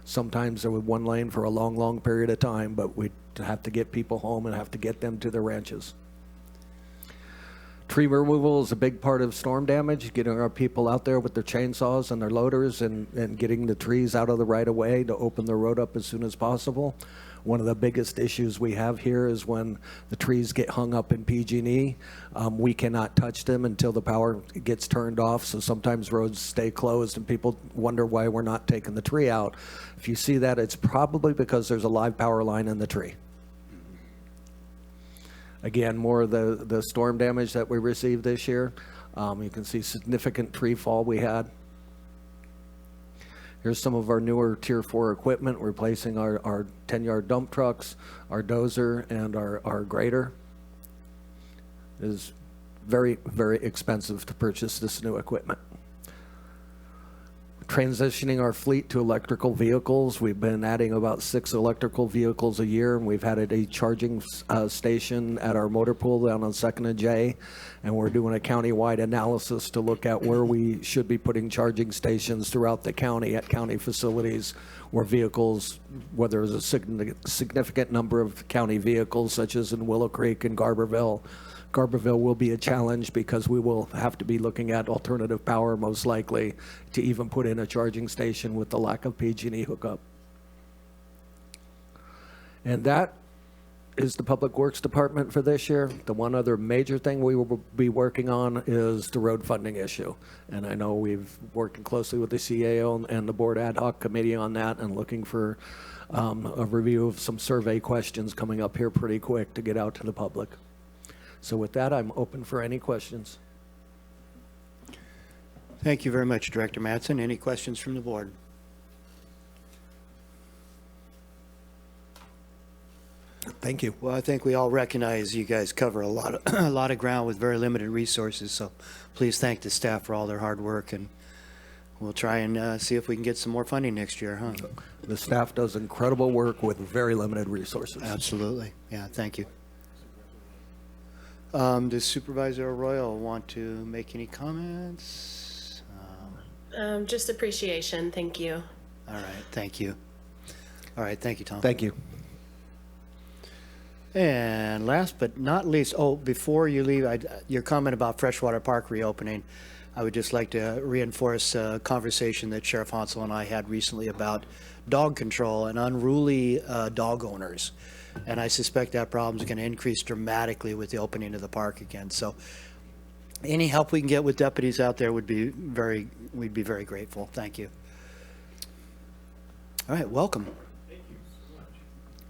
Sometimes there was one lane for a long period of time, but we'd have to get people home and have to get them to their ranches. Tree removal is a big part of storm damage, getting our people out there with their chainsaws and their loaders and getting the trees out of the right of way to open the road up as soon as possible. One of the biggest issues we have here is when the trees get hung up in PG&E, we cannot touch them until the power gets turned off, so sometimes roads stay closed and people wonder why we're not taking the tree out. If you see that, it's probably because there's a live power line in the tree. Again, more of the storm damage that we received this year. You can see significant tree fall we had. Here's some of our newer Tier 4 equipment, replacing our 10-yard dump trucks, our dozer, and our grader. It is very expensive to purchase this new equipment. Transitioning our fleet to electrical vehicles. We've been adding about 6 electrical vehicles a year, and we've added a charging station at our motor pool down on 2nd and J, and we're doing a county-wide analysis to look at where we should be putting charging stations throughout the county at county facilities where vehicles, whether there's a significant number of county vehicles, such as in Willow Creek and Garberville. Garberville will be a challenge because we will have to be looking at alternative power most likely to even put in a charging station with the lack of PG&E hookup. And that is the Public Works Department for this year. The one other major thing we will be working on is the road funding issue. And I know we've working closely with the CAO and the board ad hoc committee on that and looking for a review of some survey questions coming up here pretty quick to get out to the public. So with that, I'm open for any questions. Thank you very much, Director Mattson. Any questions from the board? Thank you. Well, I think we all recognize you guys cover a lot of ground with very limited resources. So please thank the staff for all their hard work, and we'll try and see if we can get some more funding next year, huh? The staff does incredible work with very limited resources. Absolutely. Yeah, thank you. Does Supervisor Arroyo want to make any comments? Just appreciation. Thank you. All right. Thank you. All right. Thank you, Tom. Thank you. And last but not least, before you leave, your comment about Freshwater Park reopening, I would just like to reinforce a conversation that Sheriff Hansel and I had recently about dog control and unruly dog owners. And I suspect that problem is going to increase dramatically with the opening of the park again. So any help we can get with deputies out there we'd be very grateful. Thank you. All right, welcome.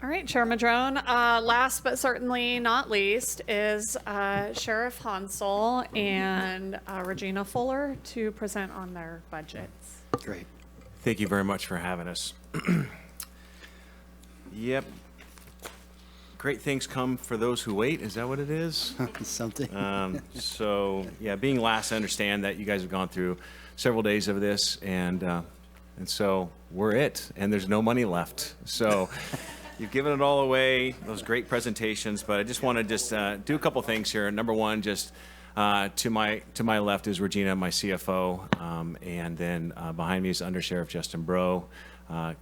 All right, Chair Madrone. Last but certainly not least is Sheriff Hansel and Regina Fuller to present on their budgets. Great. Thank you very much for having us. Yep. Great things come for those who wait. Is that what it is? Something. So, yeah, being last, I understand that you guys have gone through several days of this, and so we're it, and there's no money left. So you've given it all away, those great presentations, but I just want to do a couple things here. Number one, just to my left is Regina, my CFO, and then behind me is Under Sheriff Justin Bro,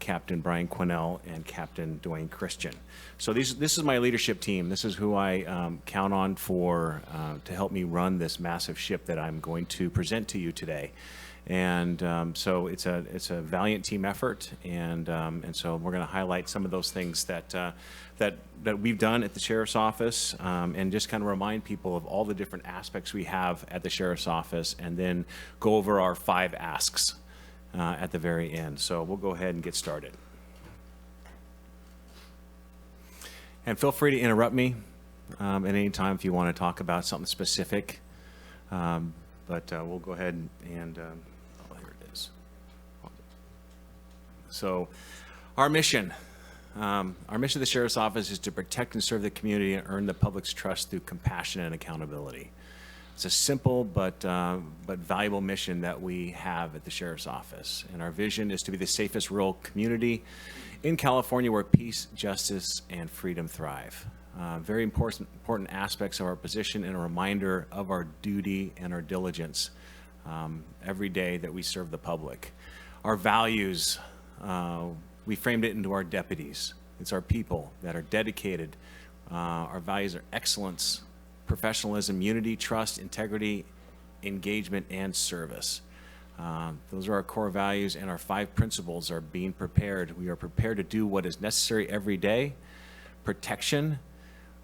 Captain Brian Quinnell, and Captain Dwayne Christian. So this is my leadership team. This is who I count on to help me run this massive ship that I'm going to present to you today. And so it's a valiant team effort, and so we're going to highlight some of those things that we've done at the Sheriff's Office, and just kind of remind people of all the different aspects we have at the Sheriff's Office, and then go over our 5 asks at the very end. So we'll go ahead and get started. And feel free to interrupt me at any time if you want to talk about something specific. But we'll go ahead and oh, here it is. So our mission of the Sheriff's Office is to protect and serve the community and earn the public's trust through compassion and accountability. It's a simple but valuable mission that we have at the Sheriff's Office. And our vision is to be the safest rural community in California where peace, justice, and freedom thrive. Very important aspects of our position, and a reminder of our duty and our diligence every day that we serve the public. Our values, we framed it into our deputies. It's our people that are dedicated. Our values are excellence, professionalism, unity, trust, integrity, engagement, and service. Those are our core values, and our 5 principles are being prepared. We are prepared to do what is necessary every day. Protection.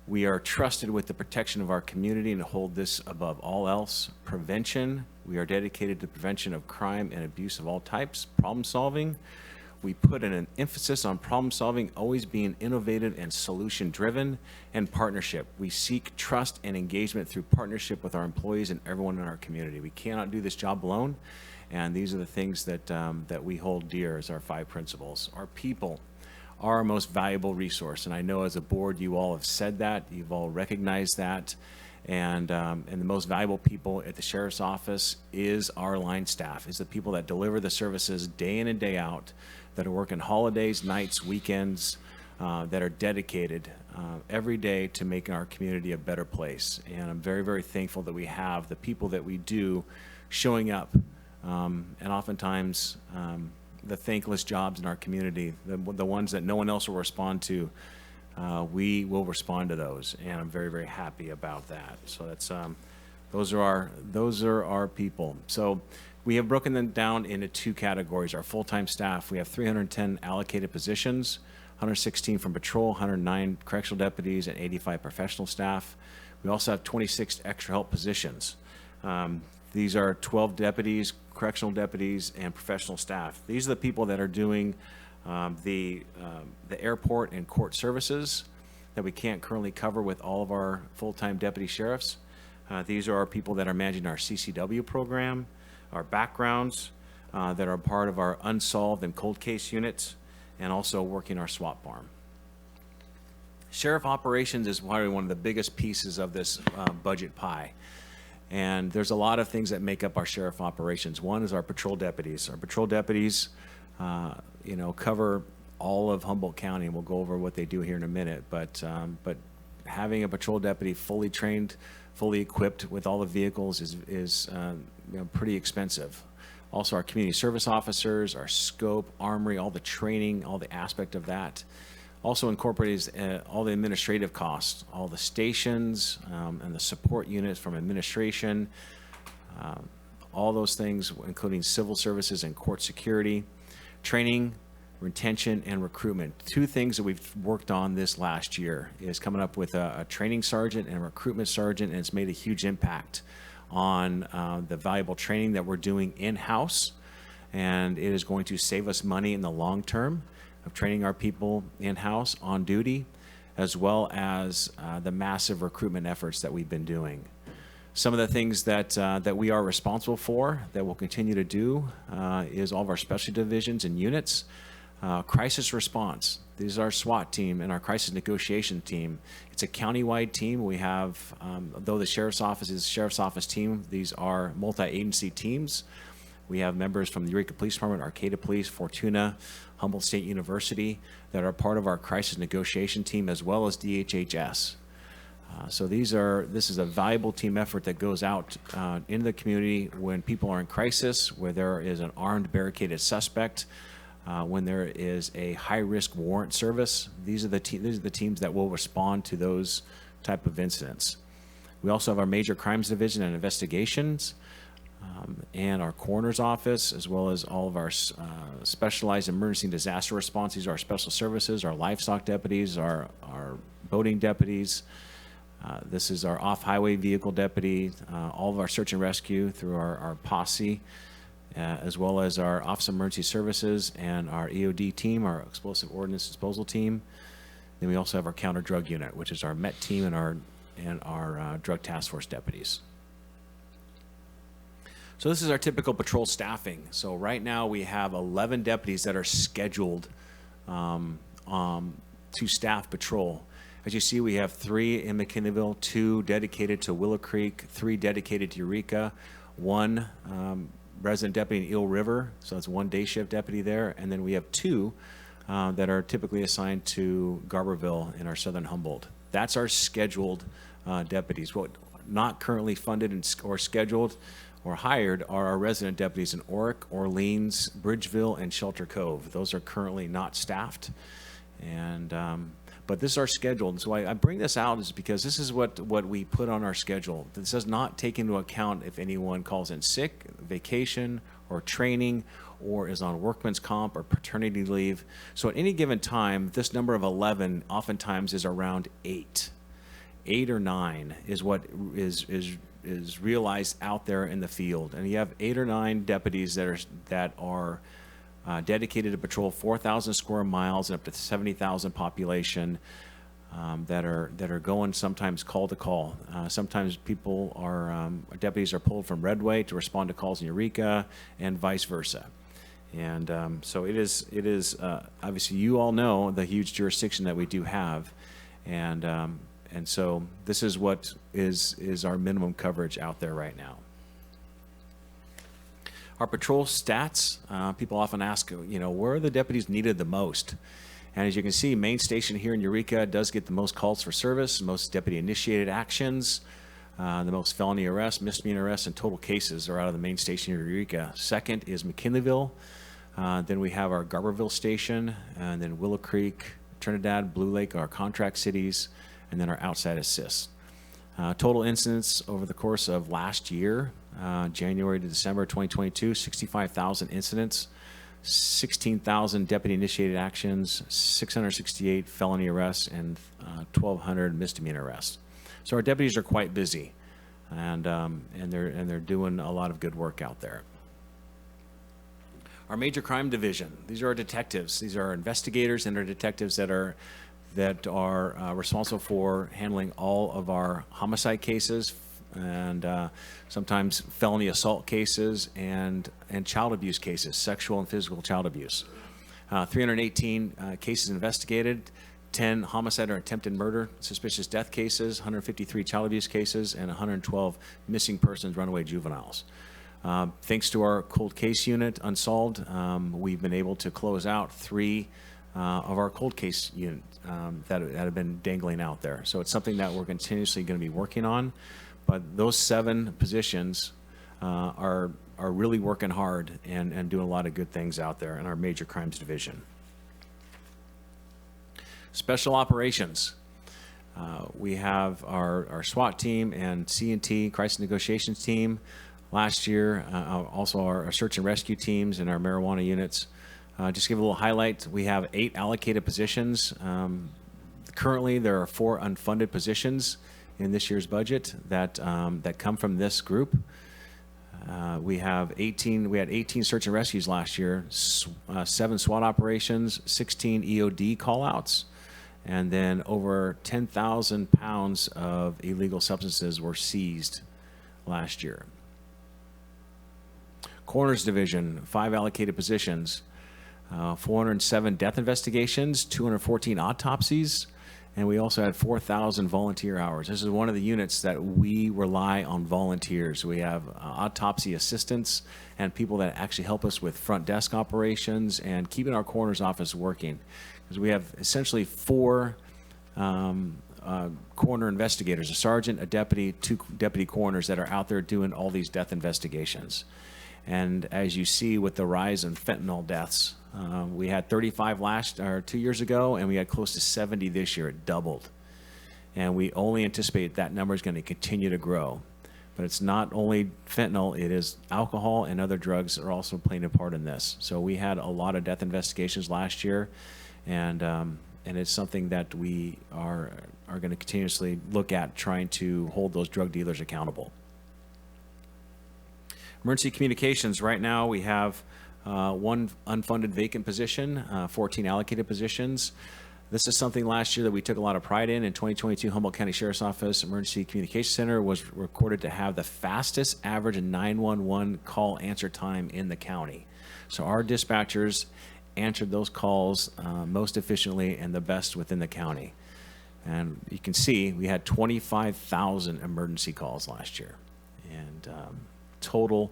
We are trusted with the protection of our community and hold this above all else. Prevention. We are dedicated to prevention of crime and abuse of all types. Problem solving. We put an emphasis on problem solving, always being innovative and solution driven. And partnership. We seek trust and engagement through partnership with our employees and everyone in our community. We cannot do this job alone. And these are the things that we hold dear as our 5 principles. Our people are our most valuable resource, and I know as a board you all have said that, you've all recognized that, and the most valuable people at the Sheriff's Office is our line staff, is the people that deliver the services day in and day out, that are working holidays, nights, weekends, that are dedicated every day to making our community a better place. And I'm very, very thankful that we have the people that we do showing up, and oftentimes the thankless jobs in our community, the ones that no one else will respond to, we will respond to those, and I'm very, very happy about that. So that's those are our people. So we have broken them down into 2 categories. Our full-time staff, we have 310 allocated positions, 116 from patrol, 109 correctional deputies, and 85 professional staff. We also have 26 extra help positions. These are 12 deputies, correctional deputies, and professional staff. These are the people that are doing the airport and court services that we can't currently cover with all of our full-time deputy sheriffs. These are our people that are managing our CCW program, our backgrounds, that are part of our unsolved and cold case units, and also working our SWAT farm. Sheriff operations is probably one of the biggest pieces of this budget pie. And there's a lot of things that make up our sheriff operations. One is our patrol deputies. Our patrol deputies, cover all of Humboldt County, and we'll go over what they do here in a minute. But having a patrol deputy fully trained, fully equipped with all the vehicles is pretty expensive. Also, our community service officers, our scope, armory, all the training, all the aspect of that. Also incorporates all the administrative costs, all the stations and the support units from administration, all those things, including civil services and court security, training, retention, and recruitment. Two things that we've worked on this last year is coming up with a training sergeant and a recruitment sergeant, and it's made a huge impact on the valuable training that we're doing in-house, and it is going to save us money in the long term of training our people in-house on duty, as well as the massive recruitment efforts that we've been doing. Some of the things that we are responsible for, that we'll continue to do, is all of our specialty divisions and units. Crisis response. These are our SWAT team and our crisis negotiation team. It's a county-wide team. We have, though the sheriff's office is a sheriff's office team, these are multi-agency teams. We have members from the Eureka Police Department, Arcata Police, Fortuna, Humboldt State University that are part of our crisis negotiation team, as well as DHHS. So this is a valuable team effort that goes out into the community when people are in crisis, where there is an armed barricaded suspect, when there is a high-risk warrant service. These are the teams that will respond to those type of incidents. We also have our major crimes division and investigations, and our coroner's office, as well as all of our specialized emergency and disaster response. These are our special services, our livestock deputies, our boating deputies. This is our off-highway vehicle deputy, all of our search and rescue through our posse, as well as our Office of Emergency Services and our EOD team, our Explosive Ordnance Disposal team. Then we also have our counter-drug unit, which is our MET team and our drug task force deputies. So this is our typical patrol staffing. So right now we have 11 deputies that are scheduled to staff patrol. As you see, we have 3 in McKinneyville, 2 dedicated to Willow Creek, 3 dedicated to Eureka, 1 resident deputy in Eel River, so that's 1 day shift deputy there, and then we have 2 that are typically assigned to Garberville in our southern Humboldt. That's our scheduled deputies. What not currently funded or scheduled or hired are our resident deputies in Oric, Orleans, Bridgeville, and Shelter Cove. Those are currently not staffed, and but this is our schedule. And so I bring this out is because this is what we put on our schedule. This does not take into account if anyone calls in sick, vacation, or training, or is on workman's comp or paternity leave. So at any given time, this number of 11 oftentimes is around 8. 8 or 9 is what is realized out there in the field. And you have 8 or 9 deputies that are dedicated to patrol 4,000 square miles and up to 70,000 population, that are going sometimes call to call. Sometimes deputies are pulled from Redway to respond to calls in Eureka, and vice versa. And so it is obviously, you all know the huge jurisdiction that we do have, and so this is what is our minimum coverage out there right now. Our patrol stats, people often ask, where are the deputies needed the most? And as you can see, main station here in Eureka does get the most calls for service, most deputy-initiated actions, the most felony arrests, misdemeanor arrests, and total cases are out of the main station here in Eureka. Second is McKinleyville. Then we have our Garberville station, and then Willow Creek, Trinidad, Blue Lake, our contract cities, and then our outside assists. Total incidents over the course of last year, January to December 2022, 65,000 incidents, 16,000 deputy-initiated actions, 668 felony arrests, and 1,200 misdemeanor arrests. So our deputies are quite busy, and they're doing a lot of good work out there. Our major crime division, these are our detectives. These are our investigators and our detectives that are responsible for handling all of our homicide cases, and sometimes felony assault cases and child abuse cases, sexual and physical child abuse. 318 cases investigated, 10 homicide or attempted murder, suspicious death cases, 153 child abuse cases, and 112 missing persons, runaway juveniles. Thanks to our cold case unit, Unsolved, we've been able to close out 3 of our cold case units that have been dangling out there. So it's something that we're continuously going to be working on. But those 7 positions are really working hard and doing a lot of good things out there in our major crimes division. Special operations. We have our SWAT team and C&T, crisis negotiations team, last year. Also our search and rescue teams and our marijuana units. Just to give a little highlight, we have 8 allocated positions. Currently, there are 4 unfunded positions in this year's budget that come from this group. We had 18 search and rescues last year, 7 SWAT operations, 16 EOD callouts, and then over 10,000 pounds of illegal substances were seized last year. Coroner's Division, 5 allocated positions, 407 death investigations, 214 autopsies, and we also had 4,000 volunteer hours. This is one of the units that we rely on volunteers. We have autopsy assistants and people that actually help us with front desk operations and keeping our coroner's office working. Because we have essentially 4 coroner investigators, a sergeant, a deputy, 2 deputy coroners that are out there doing all these death investigations. And as you see with the rise in fentanyl deaths, we had 35 2 years ago, and we had close to 70 this year. It doubled. And we only anticipate that number is going to continue to grow. But it's not only fentanyl, it is alcohol and other drugs that are also playing a part in this. So we had a lot of death investigations last year, and it's something that we are going to continuously look at, trying to hold those drug dealers accountable. Emergency communications, right now we have 1 unfunded vacant position, 14 allocated positions. This is something last year that we took a lot of pride in. In 2022, Humboldt County Sheriff's Office Emergency Communication Center was recorded to have the fastest average 911 call answer time in the county. So our dispatchers answered those calls most efficiently and the best within the county. And you can see we had 25,000 emergency calls last year. And total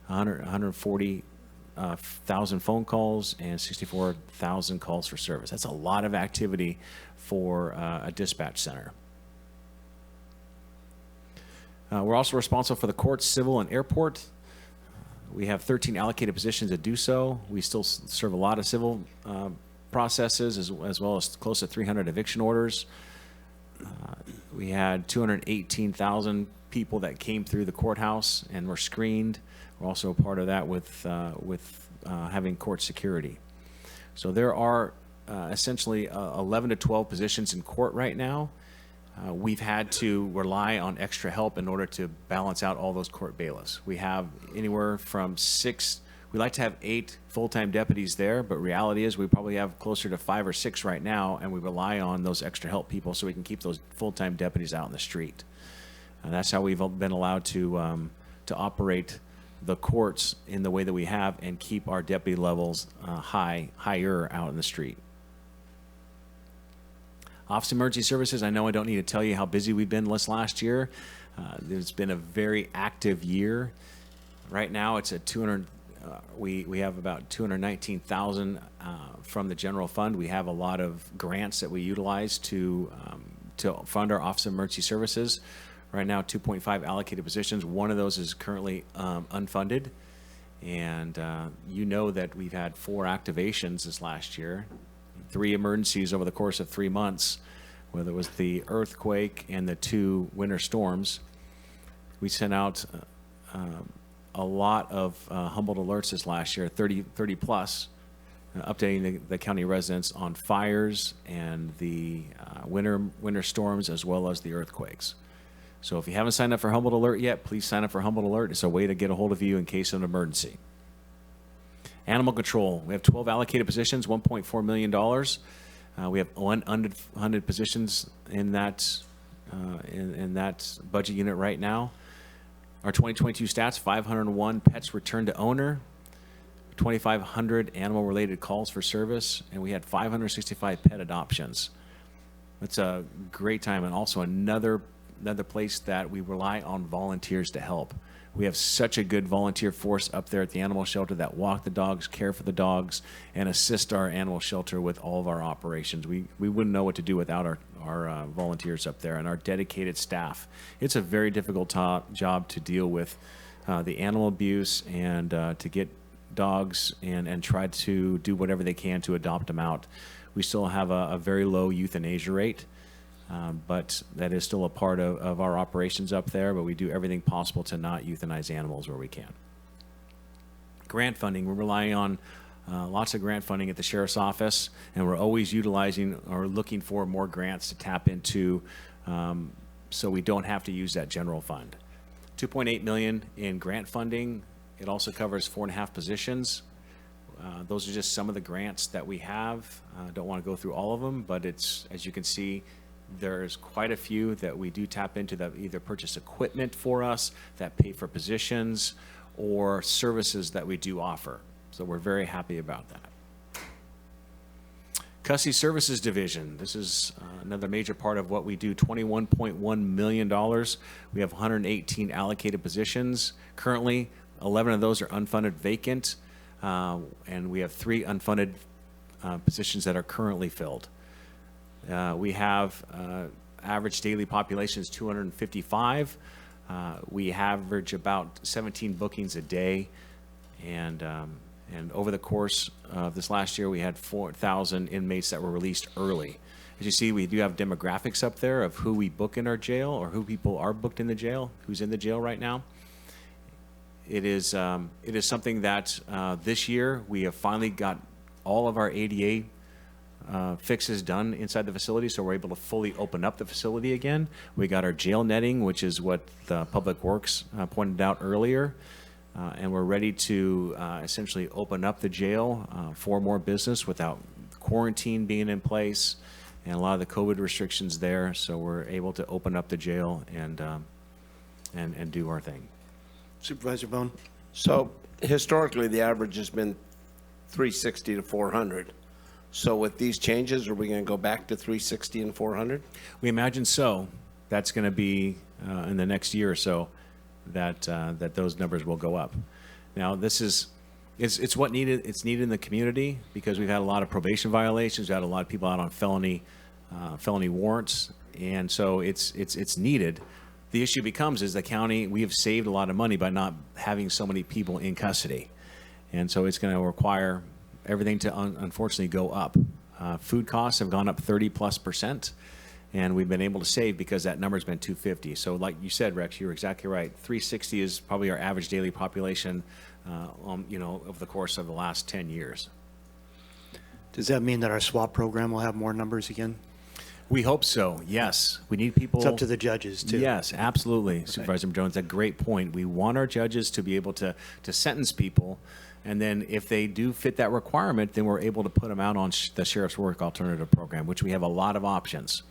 140,000 phone calls and 64,000 calls for service. That's a lot of activity for a dispatch center. We're also responsible for the courts, civil, and airport. We have 13 allocated positions that do so. We still serve a lot of civil processes as well as close to 300 eviction orders. We had 218,000 people that came through the courthouse and were screened. We're also a part of that with having court security. So there are essentially 11 to 12 positions in court right now. We've had to rely on extra help in order to balance out all those court bailiffs. We have anywhere from 6, we like to have 8 full-time deputies there, but reality is we probably have closer to 5 or 6 right now, and we rely on those extra help people so we can keep those full-time deputies out in the street. And that's how we've been allowed to operate the courts in the way that we have and keep our deputy levels higher out in the street. Office of Emergency Services, I know I don't need to tell you how busy we've been this last year. It's been a very active year. Right now it's at 200, we have about 219,000 from the general fund. We have a lot of grants that we utilize to fund our Office of Emergency Services. Right now, 2.5 allocated positions. One of those is currently unfunded. And you know that we've had 4 activations this last year, 3 emergencies over the course of 3 months, whether it was the earthquake and the 2 winter storms. We sent out a lot of Humboldt alerts this last year, 30 plus, updating the county residents on fires and the winter storms as well as the earthquakes. So if you haven't signed up for Humboldt Alert yet, please sign up for Humboldt Alert. It's a way to get a hold of you in case of an emergency. Animal control. We have 12 allocated positions, $1.4 million. We have 1 unfunded positions in that budget unit right now. Our 2022 stats: 501 pets returned to owner, 2,500 animal-related calls for service, and we had 565 pet adoptions. That's a great time, and also another place that we rely on volunteers to help. We have such a good volunteer force up there at the animal shelter that walk the dogs, care for the dogs, and assist our animal shelter with all of our operations. We wouldn't know what to do without our volunteers up there and our dedicated staff. It's a very difficult job to deal with the animal abuse and to get dogs and try to do whatever they can to adopt them out. We still have a very low euthanasia rate. But that is still a part of our operations up there, but we do everything possible to not euthanize animals where we can. Grant funding, we're relying on lots of grant funding at the Sheriff's Office, and we're always utilizing or looking for more grants to tap into so we don't have to use that general fund. $2.8 million in grant funding. It also covers 4.5 positions. Those are just some of the grants that we have. Don't want to go through all of them, but it's, as you can see, there's quite a few that we do tap into that either purchase equipment for us, that pay for positions, or services that we do offer. So we're very happy about that. Custody Services Division. This is another major part of what we do, $21.1 million. We have 118 allocated positions. Currently, 11 of those are unfunded vacant, and we have 3 unfunded positions that are currently filled. We have average daily population is 255. We average about 17 bookings a day, and over the course of this last year, we had 4,000 inmates that were released early. As you see, we do have demographics up there of who we book in our jail or who people are booked in the jail, who's in the jail right now. It is something that this year we have finally got all of our ADA fixes done inside the facility, so we're able to fully open up the facility again. We got our jail netting, which is what the Public Works pointed out earlier, and we're ready to essentially open up the jail for more business without quarantine being in place and a lot of the COVID restrictions there. So we're able to open up the jail and do our thing. Supervisor Bone? So historically, the average has been 360 to 400. So with these changes, are we going to go back to 360 and 400? We imagine so. That's going to be in the next year or so that those numbers will go up. Now, this is it's what needed. It's needed in the community because we've had a lot of probation violations. We've had a lot of people out on felony warrants, and so it's needed. The issue becomes is the county, we have saved a lot of money by not having so many people in custody. And so it's going to require everything to unfortunately go up. Food costs have gone up 30+%, and we've been able to save because that number's been 250. So like you said, Rex, you're exactly right. 360 is probably our average daily population, over the course of the last 10 years. Does that mean that our SWAP program will have more numbers again? We hope so, yes. We need people. It's up to the judges, too. Yes, absolutely, okay. Supervisor Jones, a great point. We want our judges to be able to sentence people, and then if they do fit that requirement, then we're able to put them out on the Sheriff's Work Alternative Program, which we have a lot of options.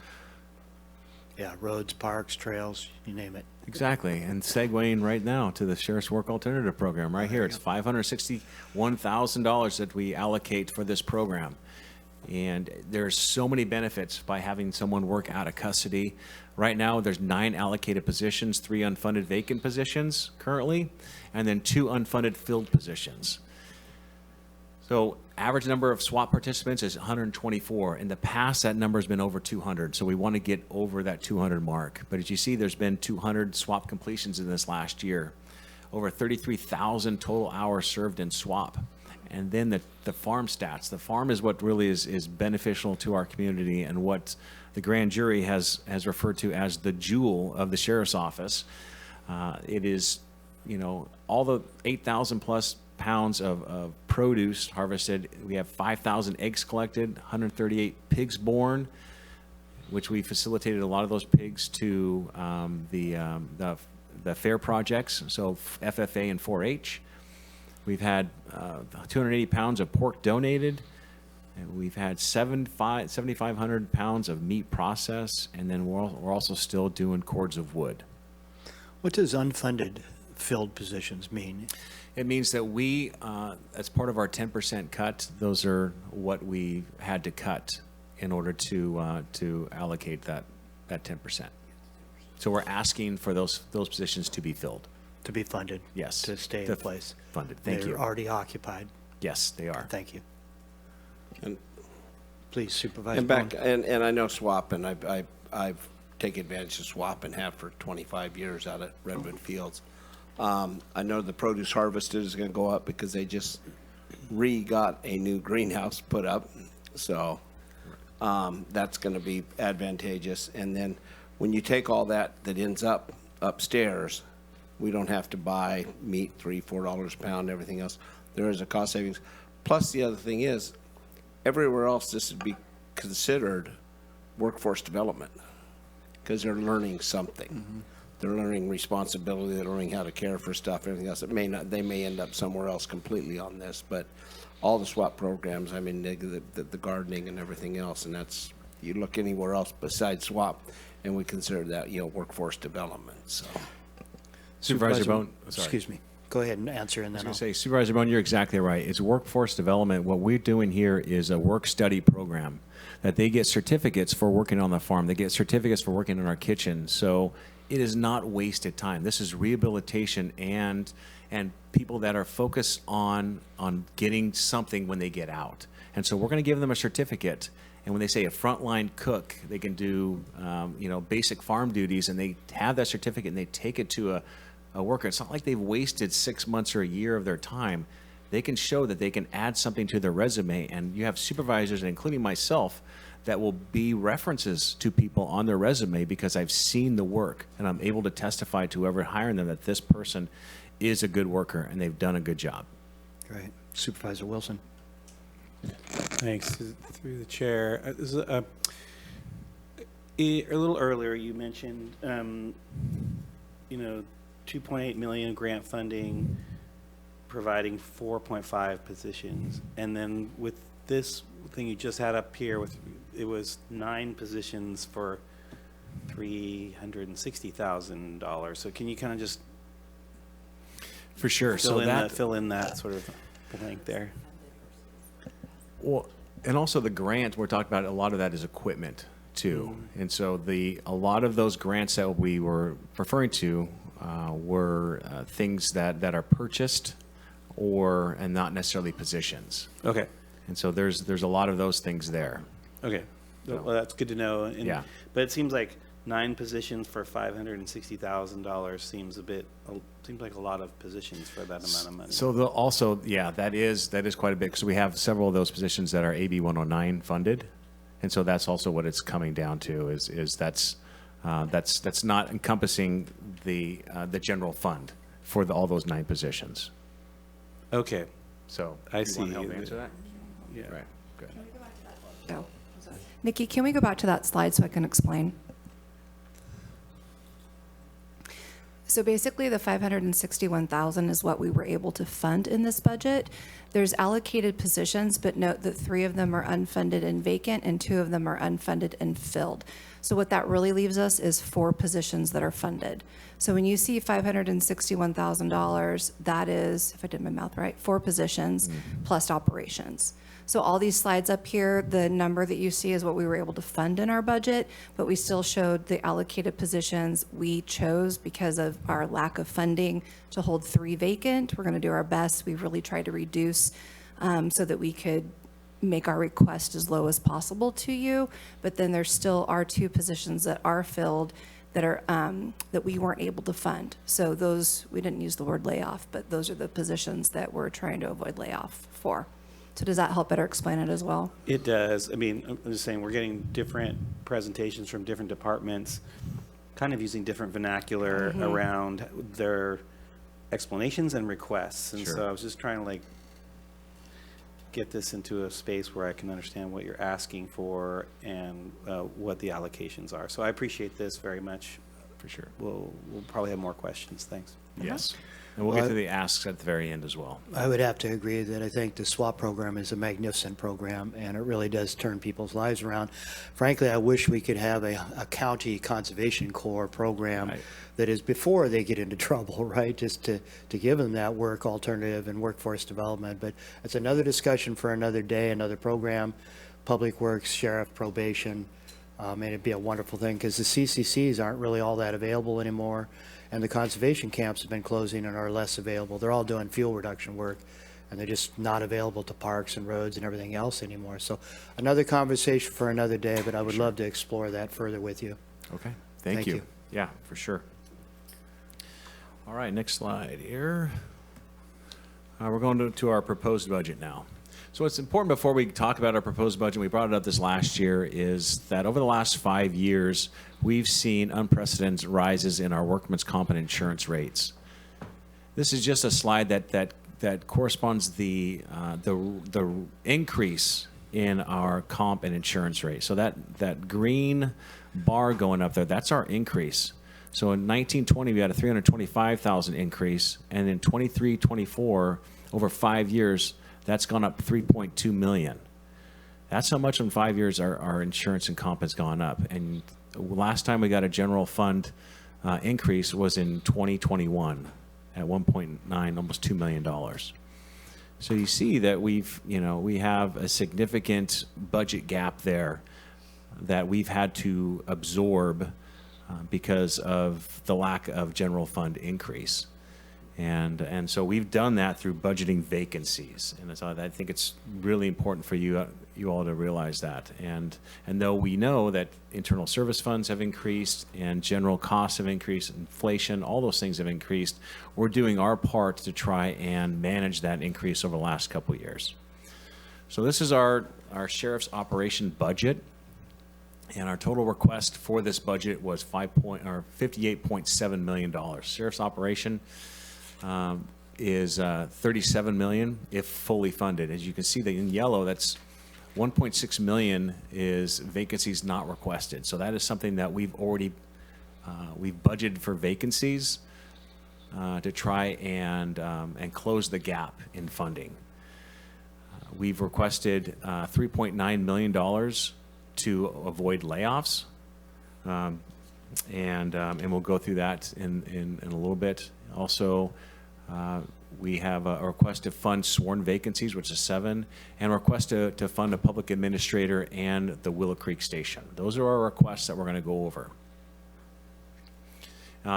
Yeah, roads, parks, trails, you name it. Exactly, and segueing right now to the Sheriff's Work Alternative Program right here. It's $561,000 that we allocate for this program. And there's so many benefits by having someone work out of custody. Right now, there's 9 allocated positions, 3 unfunded vacant positions currently, and then 2 unfunded filled positions. So average number of SWAT participants is 124. In the past, that number has been over 200. So we want to get over that 200 mark. But as you see, there's been 200 SWAT completions in this last year. Over 33,000 total hours served in SWAP. And then the farm stats. The farm is what really is beneficial to our community and what the grand jury has referred to as the jewel of the sheriff's office. It is, all the 8,000 plus pounds of produce harvested. We have 5,000 eggs collected, 138 pigs born, which we facilitated a lot of those pigs to the fair projects, so FFA and 4-H. We've had 280 pounds of pork donated, and we've had 7,500 pounds of meat processed, and then we're also still doing cords of wood. What does unfunded filled positions mean? It means that we, as part of our 10% cut, those are what we had to cut in order to allocate that 10%. So we're asking for those positions to be filled. To be funded? Yes. To stay in place? Funded, thank you. They're already occupied? Yes, they are. Thank you. And please, Supervisor. And back, and I know SWAP, and I've taken advantage of SWAP and have for 25 years out at Redwood Fields. I know the produce harvested is going to go up because they just got a new greenhouse put up. So That's going to be advantageous. And then when you take all that ends up upstairs, we don't have to buy meat $3, $4 a pound, everything else. There is a cost savings. Plus, the other thing is, everywhere else this would be considered workforce development because they're learning something. They're learning responsibility. They're learning how to care for stuff, everything else. They may end up somewhere else completely on this, but all the SWAP programs, I mean, the gardening and everything else, and that's, you look anywhere else besides SWAP, and we consider that, workforce development, so. Supervisor Bone, Excuse me. Go ahead and answer, and then I I'll. was going to say, Supervisor Bone, you're exactly right. It's workforce development. What we're doing here is a work-study program that they get certificates for working on the farm. They get certificates for working in our kitchen. So it is not wasted time. This is rehabilitation and people that are focused on getting something when they get out. And so we're going to give them a certificate. And when they say a frontline cook, they can do basic farm duties, and they have that certificate and they take it to a worker. It's not like they've wasted 6 months or a year of their time. They can show that they can add something to their resume, and you have supervisors, and including myself, that will be references to people on their resume because I've seen the work, and I'm able to testify to whoever hiring them that this person is a good worker and they've done a good job. Great. Supervisor Wilson. Thanks. Through the chair. A little earlier, you mentioned, 2.8 million grant funding, providing 4.5 positions, and then with this thing you just had up here, it was 9 positions for $360,000. So can you kind of just For sure. fill in that sort of blank there? Well, and also the grant we're talking about, a lot of that is equipment too. And so a lot of those grants that we were referring to were things that are purchased and not necessarily positions. Okay. And so there's a lot of those things there. Okay. Well, that's good to know. And, Yeah. But it seems like 9 positions for $560,000 seems like a lot of positions for that amount of money. So that is quite a bit, because we have several of those positions that are AB 109 funded, and so that's also what it's coming down to is that's not encompassing the general fund for all those 9 positions. Okay. So I see. Want to help me answer that? Yeah. Right. Good. Oh. Nikki, can we go back to that slide so I can explain? So basically, the $561,000 is what we were able to fund in this budget. There's allocated positions, but note that 3 of them are unfunded and vacant, and 2 of them are unfunded and filled. So what that really leaves us is 4 positions that are funded. So when you see $561,000, that is, if I did my math right, 4 positions plus operations. So all these slides up here, the number that you see is what we were able to fund in our budget, but we still showed the allocated positions we chose because of our lack of funding to hold 3 vacant. We're going to do our best. We've really tried to reduce so that we could make our request as low as possible to you. But then there still are 2 positions that are filled that are that we weren't able to fund. So those, we didn't use the word layoff, but those are the positions that we're trying to avoid layoff for. So does that help better explain it as well? It does. I mean, I'm just saying, we're getting different presentations from different departments, kind of using different vernacular around their explanations and requests. And so I was just trying to get this into a space where I can understand what you're asking for and what the allocations are. So I appreciate this very much. For sure. We'll probably have more questions. Thanks. Yes. And we'll get to the asks at the very end as well. I would have to agree that I think the SWAP program is a magnificent program, and it really does turn people's lives around. Frankly, I wish we could have a county conservation corps program that is before they get into trouble, right? Just to give them that work alternative and workforce development. But it's another discussion for another day, another program, Public Works, Sheriff, Probation. And it'd be a wonderful thing because the CCCs aren't really all that available anymore. And the conservation camps have been closing and are less available. They're all doing fuel reduction work, and they're just not available to parks and roads and everything else anymore. So another conversation for another day, but I would love to explore that further with you. Okay. Thank you. Yeah, for sure. All right, next slide here. We're going to our proposed budget now. So what's important before we talk about our proposed budget, we brought it up this last year, is that over the last 5 years, we've seen unprecedented rises in our workman's comp and insurance rates. This is just a slide that corresponds the increase in our comp and insurance rate. So that green bar going up there, that's our increase. So in 1920, we had a 325,000 increase, and in 23-24, over 5 years, that's gone up 3.2 million. That's how much in 5 years our insurance and comp has gone up. And last time we got a general fund increase was in 2021 at 1.9, almost $2 million. So you see that we have a significant budget gap there that we've had to absorb because of the lack of general fund increase. And so we've done that through budgeting vacancies. And so I think it's really important for you all to realize that. And though we know that internal service funds have increased and general costs have increased, inflation, all those things have increased, we're doing our part to try and manage that increase over the last couple of years. So this is our sheriff's operation budget. And our total request for this budget was $58.7 million. Sheriff's operation is $37 million if fully funded. As you can see, in yellow, that's 1.6 million is vacancies not requested. So that is something that we've already we've budgeted for vacancies to try and close the gap in funding. We've requested $3.9 million to avoid layoffs, and we'll go through that in a little bit. Also, we have a request to fund sworn vacancies, which is 7, and a request to fund a public administrator and the Willow Creek Station. Those are our requests that we're going to go over.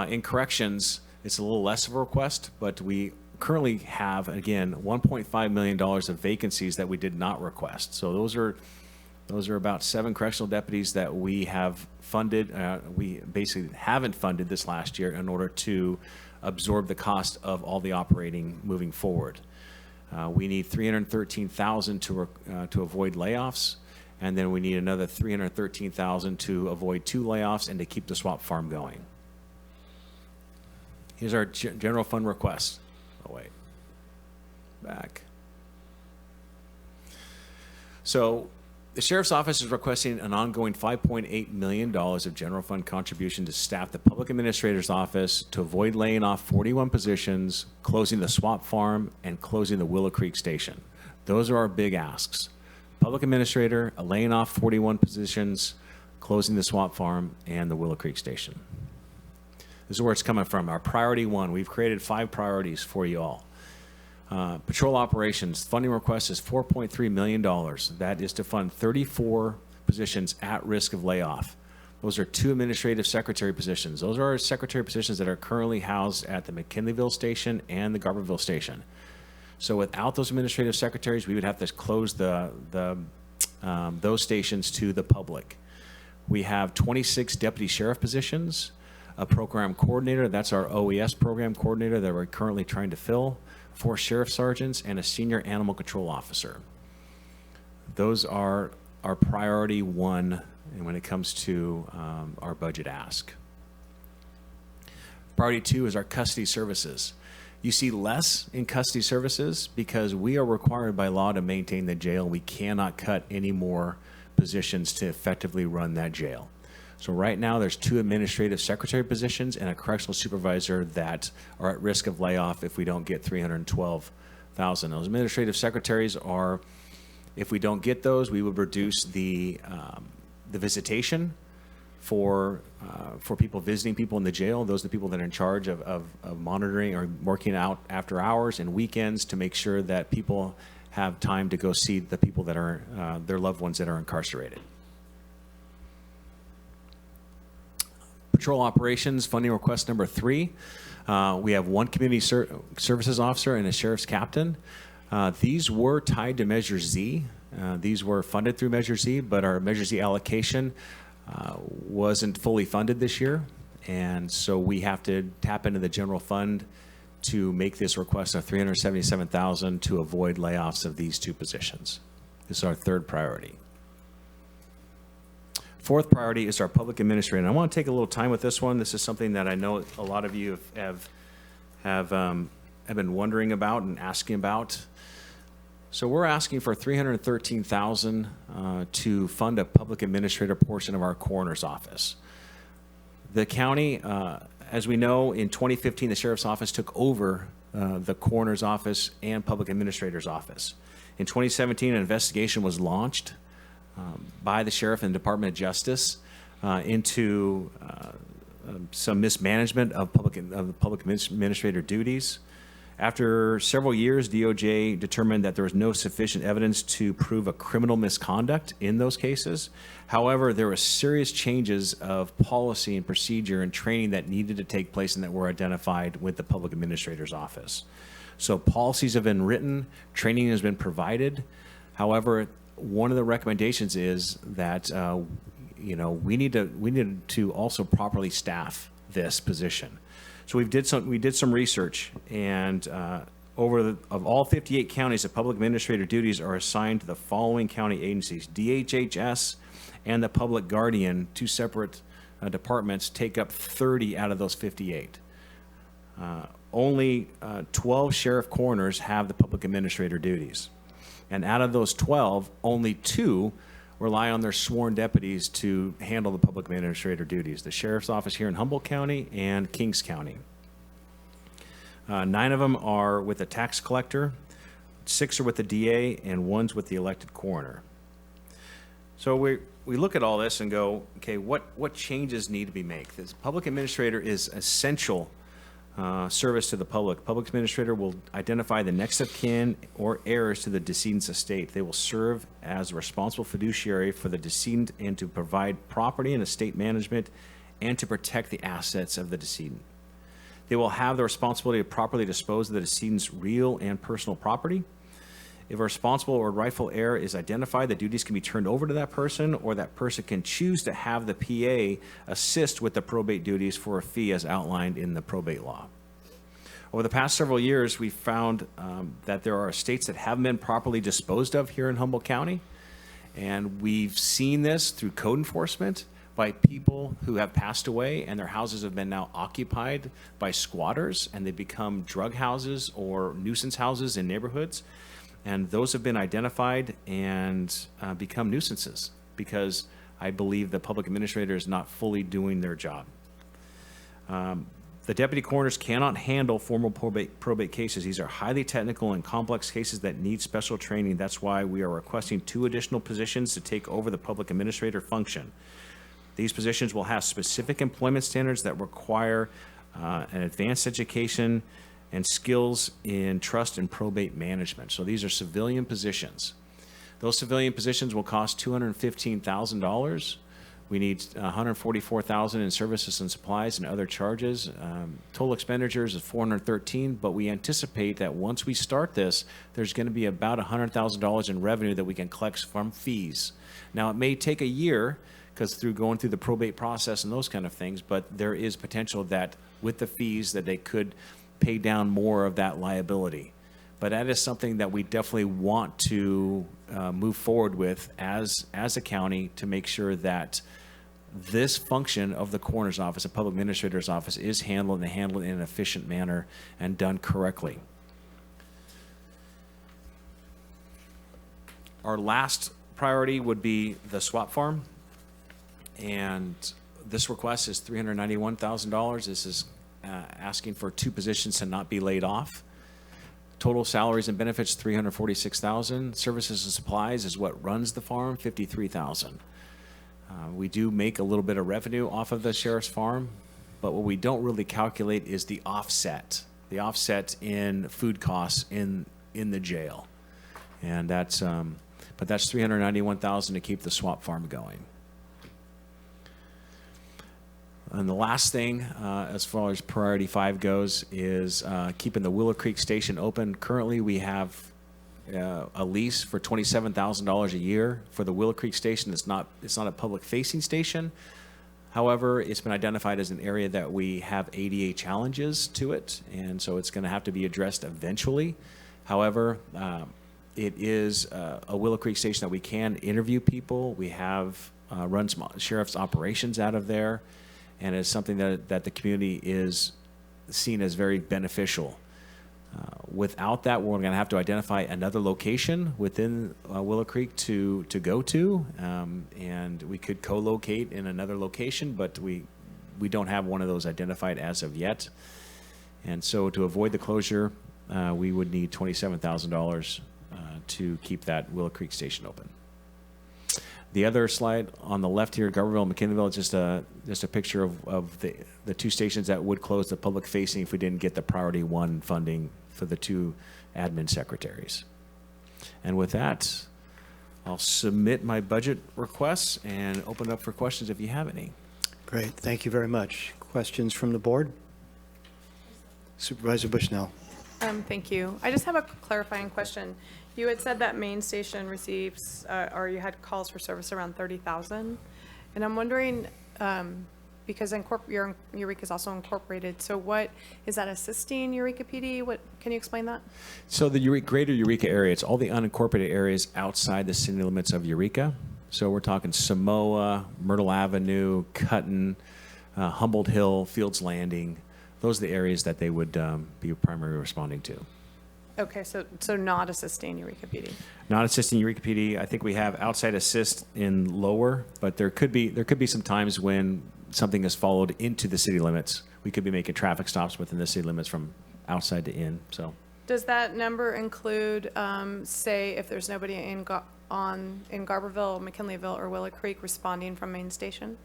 In corrections, it's a little less of a request, but we currently have, again, $1.5 million of vacancies that we did not request. So those are about 7 correctional deputies that we have funded. We basically haven't funded this last year in order to absorb the cost of all the operating moving forward. We need $313,000 to avoid layoffs, and then we need another $313,000 to avoid 2 layoffs and to keep the swap farm going. Here's our general fund request. Oh wait, back. So the Sheriff's Office is requesting an ongoing $5.8 million of general fund contribution to staff the Public Administrator's Office to avoid laying off 41 positions, closing the swap farm, and closing the Willow Creek Station. Those are our big asks. Public Administrator, laying off 41 positions, closing the swap farm, and the Willow Creek Station. This is where it's coming from. Our priority 1, we've created 5 priorities for you all. Patrol operations, funding request is $4.3 million. That is to fund 34 positions at risk of layoff. Those are 2 administrative secretary positions. Those are our secretary positions that are currently housed at the McKinleyville Station and the Garberville Station. So without those administrative secretaries, we would have to close those stations to the public. We have 26 deputy sheriff positions, a program coordinator, that's our OES program coordinator that we're currently trying to fill, 4 sheriff sergeants, and a senior animal control officer. Those are our priority 1 when it comes to our budget ask. Priority 2 is our custody services. You see less in custody services because we are required by law to maintain the jail. We cannot cut any more positions to effectively run that jail. So right now there's 2 administrative secretary positions and a correctional supervisor that are at risk of layoff if we don't get $312,000. Those administrative secretaries are, if we don't get those, we would reduce the visitation for people visiting people in the jail. Those are the people that are in charge of monitoring or working out after hours and weekends to make sure that people have time to go see the people that are their loved ones that are incarcerated. Patrol operations, funding request number 3. We have 1 community services officer and a sheriff's captain. These were tied to Measure Z. These were funded through Measure Z, but our Measure Z allocation wasn't fully funded this year. And so we have to tap into the general fund to make this request of $377,000 to avoid layoffs of these two positions. This is our third priority. Fourth priority is our public administrator. And I want to take a little time with this one. This is something that I know a lot of you have been wondering about and asking about. So we're asking for $313,000 to fund a public administrator portion of our coroner's office. The county, as we know, in 2015, the sheriff's office took over the coroner's office and public administrator's office. In 2017, an investigation was launched by the sheriff and Department of Justice into some mismanagement of public administrator duties. After several years, DOJ determined that there was no sufficient evidence to prove a criminal misconduct in those cases. However, there were serious changes of policy and procedure and training that needed to take place and that were identified with the public administrator's office. So policies have been written, training has been provided. However, one of the recommendations is that we need to also properly staff this position. So we did some research, and of all 58 counties, the public administrator duties are assigned to the following county agencies: DHHS and the Public Guardian, two separate departments, take up 30 out of those 58. Only 12 sheriff coroners have the public administrator duties. And out of those 12, only 2 rely on their sworn deputies to handle the public administrator duties: the sheriff's office here in Humboldt County and Kings County. 9 of them are with the tax collector, 6 are with the DA, and 1's with the elected coroner. So we look at all this and go, okay, what changes need to be made? This public administrator is essential service to the public. Public administrator will identify the next of kin or heirs to the decedent's estate. They will serve as a responsible fiduciary for the decedent and to provide property and estate management and to protect the assets of the decedent. They will have the responsibility to properly dispose of the decedent's real and personal property. If a responsible or rightful heir is identified, the duties can be turned over to that person, or that person can choose to have the PA assist with the probate duties for a fee as outlined in the probate law. Over the past several years, we've found that there are estates that haven't been properly disposed of here in Humboldt County, and we've seen this through code enforcement by people who have passed away and their houses have been now occupied by squatters, and they become drug houses or nuisance houses in neighborhoods. And those have been identified and become nuisances because I believe the public administrator is not fully doing their job. The deputy coroners cannot handle formal probate cases. These are highly technical and complex cases that need special training. That's why we are requesting 2 additional positions to take over the public administrator function. These positions will have specific employment standards that require an advanced education and skills in trust and probate management. So these are civilian positions. Those civilian positions will cost $215,000. We need $144,000 in services and supplies and other charges. Total expenditures is $413,000, but we anticipate that once we start this, there's going to be about $100,000 in revenue that we can collect from fees. Now, it may take a year because through going through the probate process and those kind of things, but there is potential that with the fees that they could pay down more of that liability. But that is something that we definitely want to move forward with as a county to make sure that this function of the coroner's office, the public administrator's office, is handled in an efficient manner and done correctly. Our last priority would be the swap farm. And this request is $391,000. This is asking for 2 positions to not be laid off. Total salaries and benefits, $346,000. Services and supplies is what runs the farm, $53,000. We do make a little bit of revenue off of the sheriff's farm, but what we don't really calculate is the offset in food costs in the jail. And that's, but that's $391,000 to keep the swap farm going. And the last thing, as far as priority 5 goes, is keeping the Willow Creek Station open. Currently, we have a lease for $27,000 a year for the Willow Creek Station. It's not a public-facing station. However, it's been identified as an area that we have ADA challenges to it, and so it's going to have to be addressed eventually. However, it is a Willow Creek station that we can interview people. We have run some sheriff's operations out of there, and it's something that the community is seen as very beneficial. Without that, we're going to have to identify another location within Willow Creek to go to, and we could co-locate in another location, but we don't have one of those identified as of yet. And so to avoid the closure, we would need $27,000 to keep that Willow Creek station open. The other slide on the left here, Garberville and McKinleyville, is just a picture of the two stations that would close the public facing if we didn't get the priority one funding for the two admin secretaries. And with that, I'll submit my budget requests and open up for questions if you have any. Great, thank you very much. Questions from the board? Supervisor Bushnell. Thank you. I just have a clarifying question. You had said that main station receives, or you had calls for service around 30,000. And I'm wondering, because Eureka is also incorporated, so what, is that assisting Eureka PD? What, can you explain that? So the greater Eureka area, it's all the unincorporated areas outside the city limits of Eureka. So we're talking Samoa, Myrtle Avenue, Cutton, Humboldt Hill, Fields Landing. Those are the areas that they would be primarily responding to. Okay, so not assisting Eureka PD. Not assisting Eureka PD. I think we have outside assist in lower, but there could be some times when something is followed into the city limits. We could be making traffic stops within the city limits from outside to in. So Does that number include, say, if there's nobody in Garberville, McKinleyville, or Willow Creek responding from main station?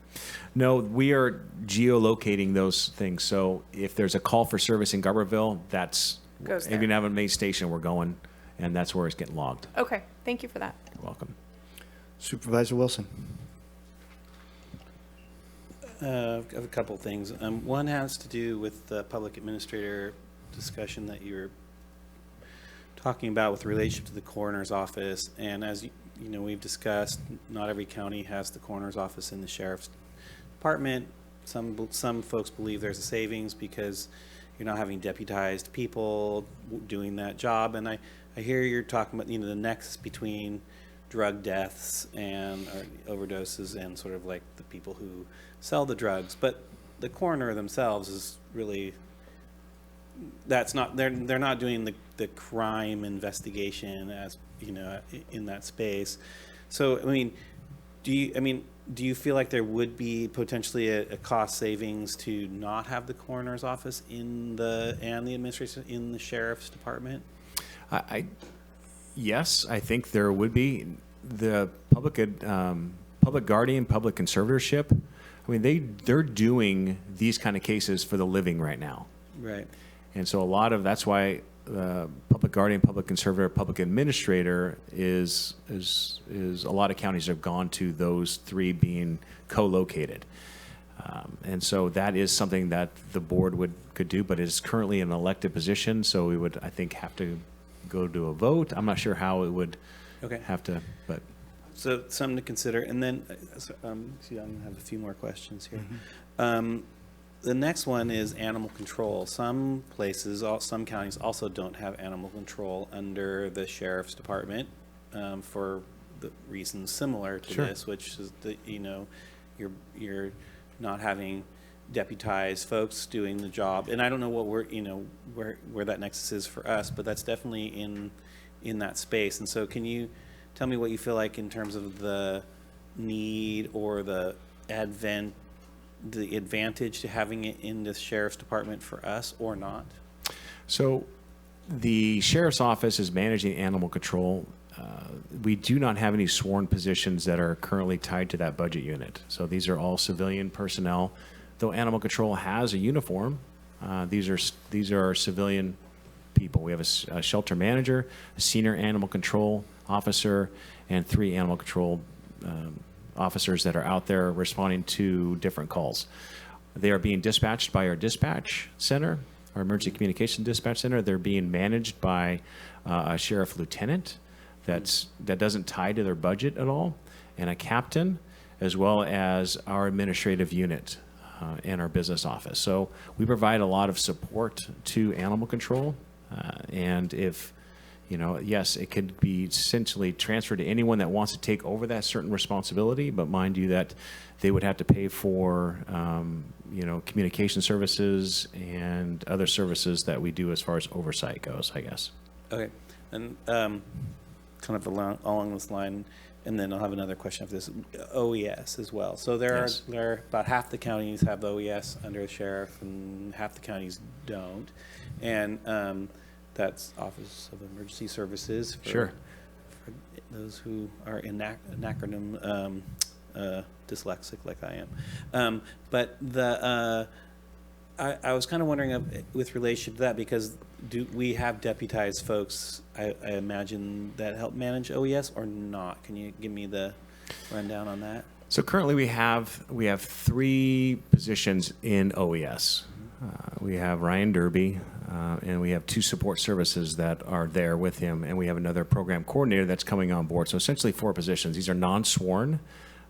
no, we are geolocating those things. So if there's a call for service in Garberville, that's Goes if there. you have a main station, we're going, and that's where it's getting logged. Okay, thank you for that. You're welcome. Supervisor Wilson. I have a couple things. One has to do with the public administrator discussion that you were talking about with relationship to the coroner's office. And as you know, we've discussed, not every county has the coroner's office in the sheriff's department. Some folks believe there's a savings because you're not having deputized people doing that job. And I hear you're talking about, the nexus between drug deaths and overdoses and sort of like the people who sell the drugs. But the coroner themselves is really, that's not, they're not doing the crime investigation as, in that space. So, do you feel like there would be potentially a cost savings to not have the coroner's office and the administration in the sheriff's department? Yes, I think there would be. The public guardian, public conservatorship, they're doing these kind of cases for the living right now. Right. And so that's why public guardian, public conservator, public administrator is a lot of counties have gone to those three being co-located. And so that is something that the board could do, but it is currently an elected position, so we would, I think, have to go to a vote. I'm not sure how it would have to, but. So something to consider. And then, I'm going to have a few more questions here. The next one is animal control. Some places, some counties also don't have animal control under the sheriff's department for the reasons similar to this, which is that, you're not having deputized folks doing the job. And I don't know what where that nexus is for us, but that's definitely in that space. And so can you tell me what you feel like in terms of the need or the advantage to having it in the sheriff's department for us or not? So the sheriff's office is managing animal control. We do not have any sworn positions that are currently tied to that budget unit. So these are all civilian personnel. Though animal control has a uniform, these are civilian people. We have a shelter manager, a senior animal control officer, and 3 animal control officers that are out there responding to different calls. They are being dispatched by our dispatch center, our emergency communication dispatch center. They're being managed by a sheriff lieutenant that doesn't tie to their budget at all, and a captain. as well as our administrative unit and our business office. So we provide a lot of support to animal control. And if, yes, it could be essentially transferred to anyone that wants to take over that certain responsibility, but mind you that they would have to pay for, communication services and other services that we do as far as oversight goes, I guess. Okay, and kind of along this line, and then I'll have another question after this. OES as well. So there are about half the counties have OES under the sheriff, and half the counties don't, and that's Office of Emergency Services. For those who are an acronym dyslexic like I am, but I was kind of wondering with relation to that, because do we have deputized folks, I imagine, that help manage OES or not? Can you give me the rundown on that? So currently we have 3 positions in OES. We have Ryan Derby, and we have 2 support services that are there with him, and we have another program coordinator that's coming on board. So essentially 4 positions. These are non-sworn,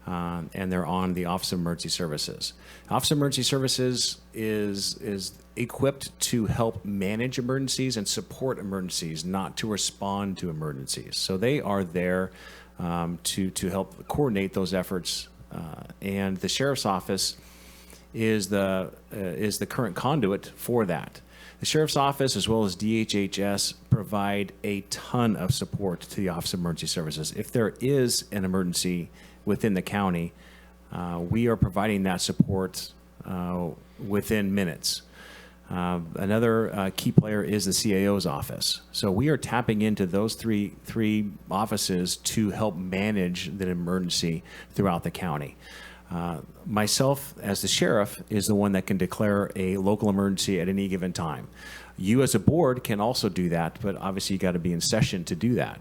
and they're on the Office of Emergency Services. Office of Emergency Services is equipped to help manage emergencies and support emergencies, not to respond to emergencies. So they are there to help coordinate those efforts. And the Sheriff's Office is the current conduit for that. The Sheriff's Office, as well as DHHS, provide a ton of support to the Office of Emergency Services. If there is an emergency within the county, we are providing that support within minutes. Another key player is the CAO's office. So we are tapping into those three offices to help manage the emergency throughout the county. Myself, as the sheriff, is the one that can declare a local emergency at any given time. You as a board can also do that, but obviously you got to be in session to do that.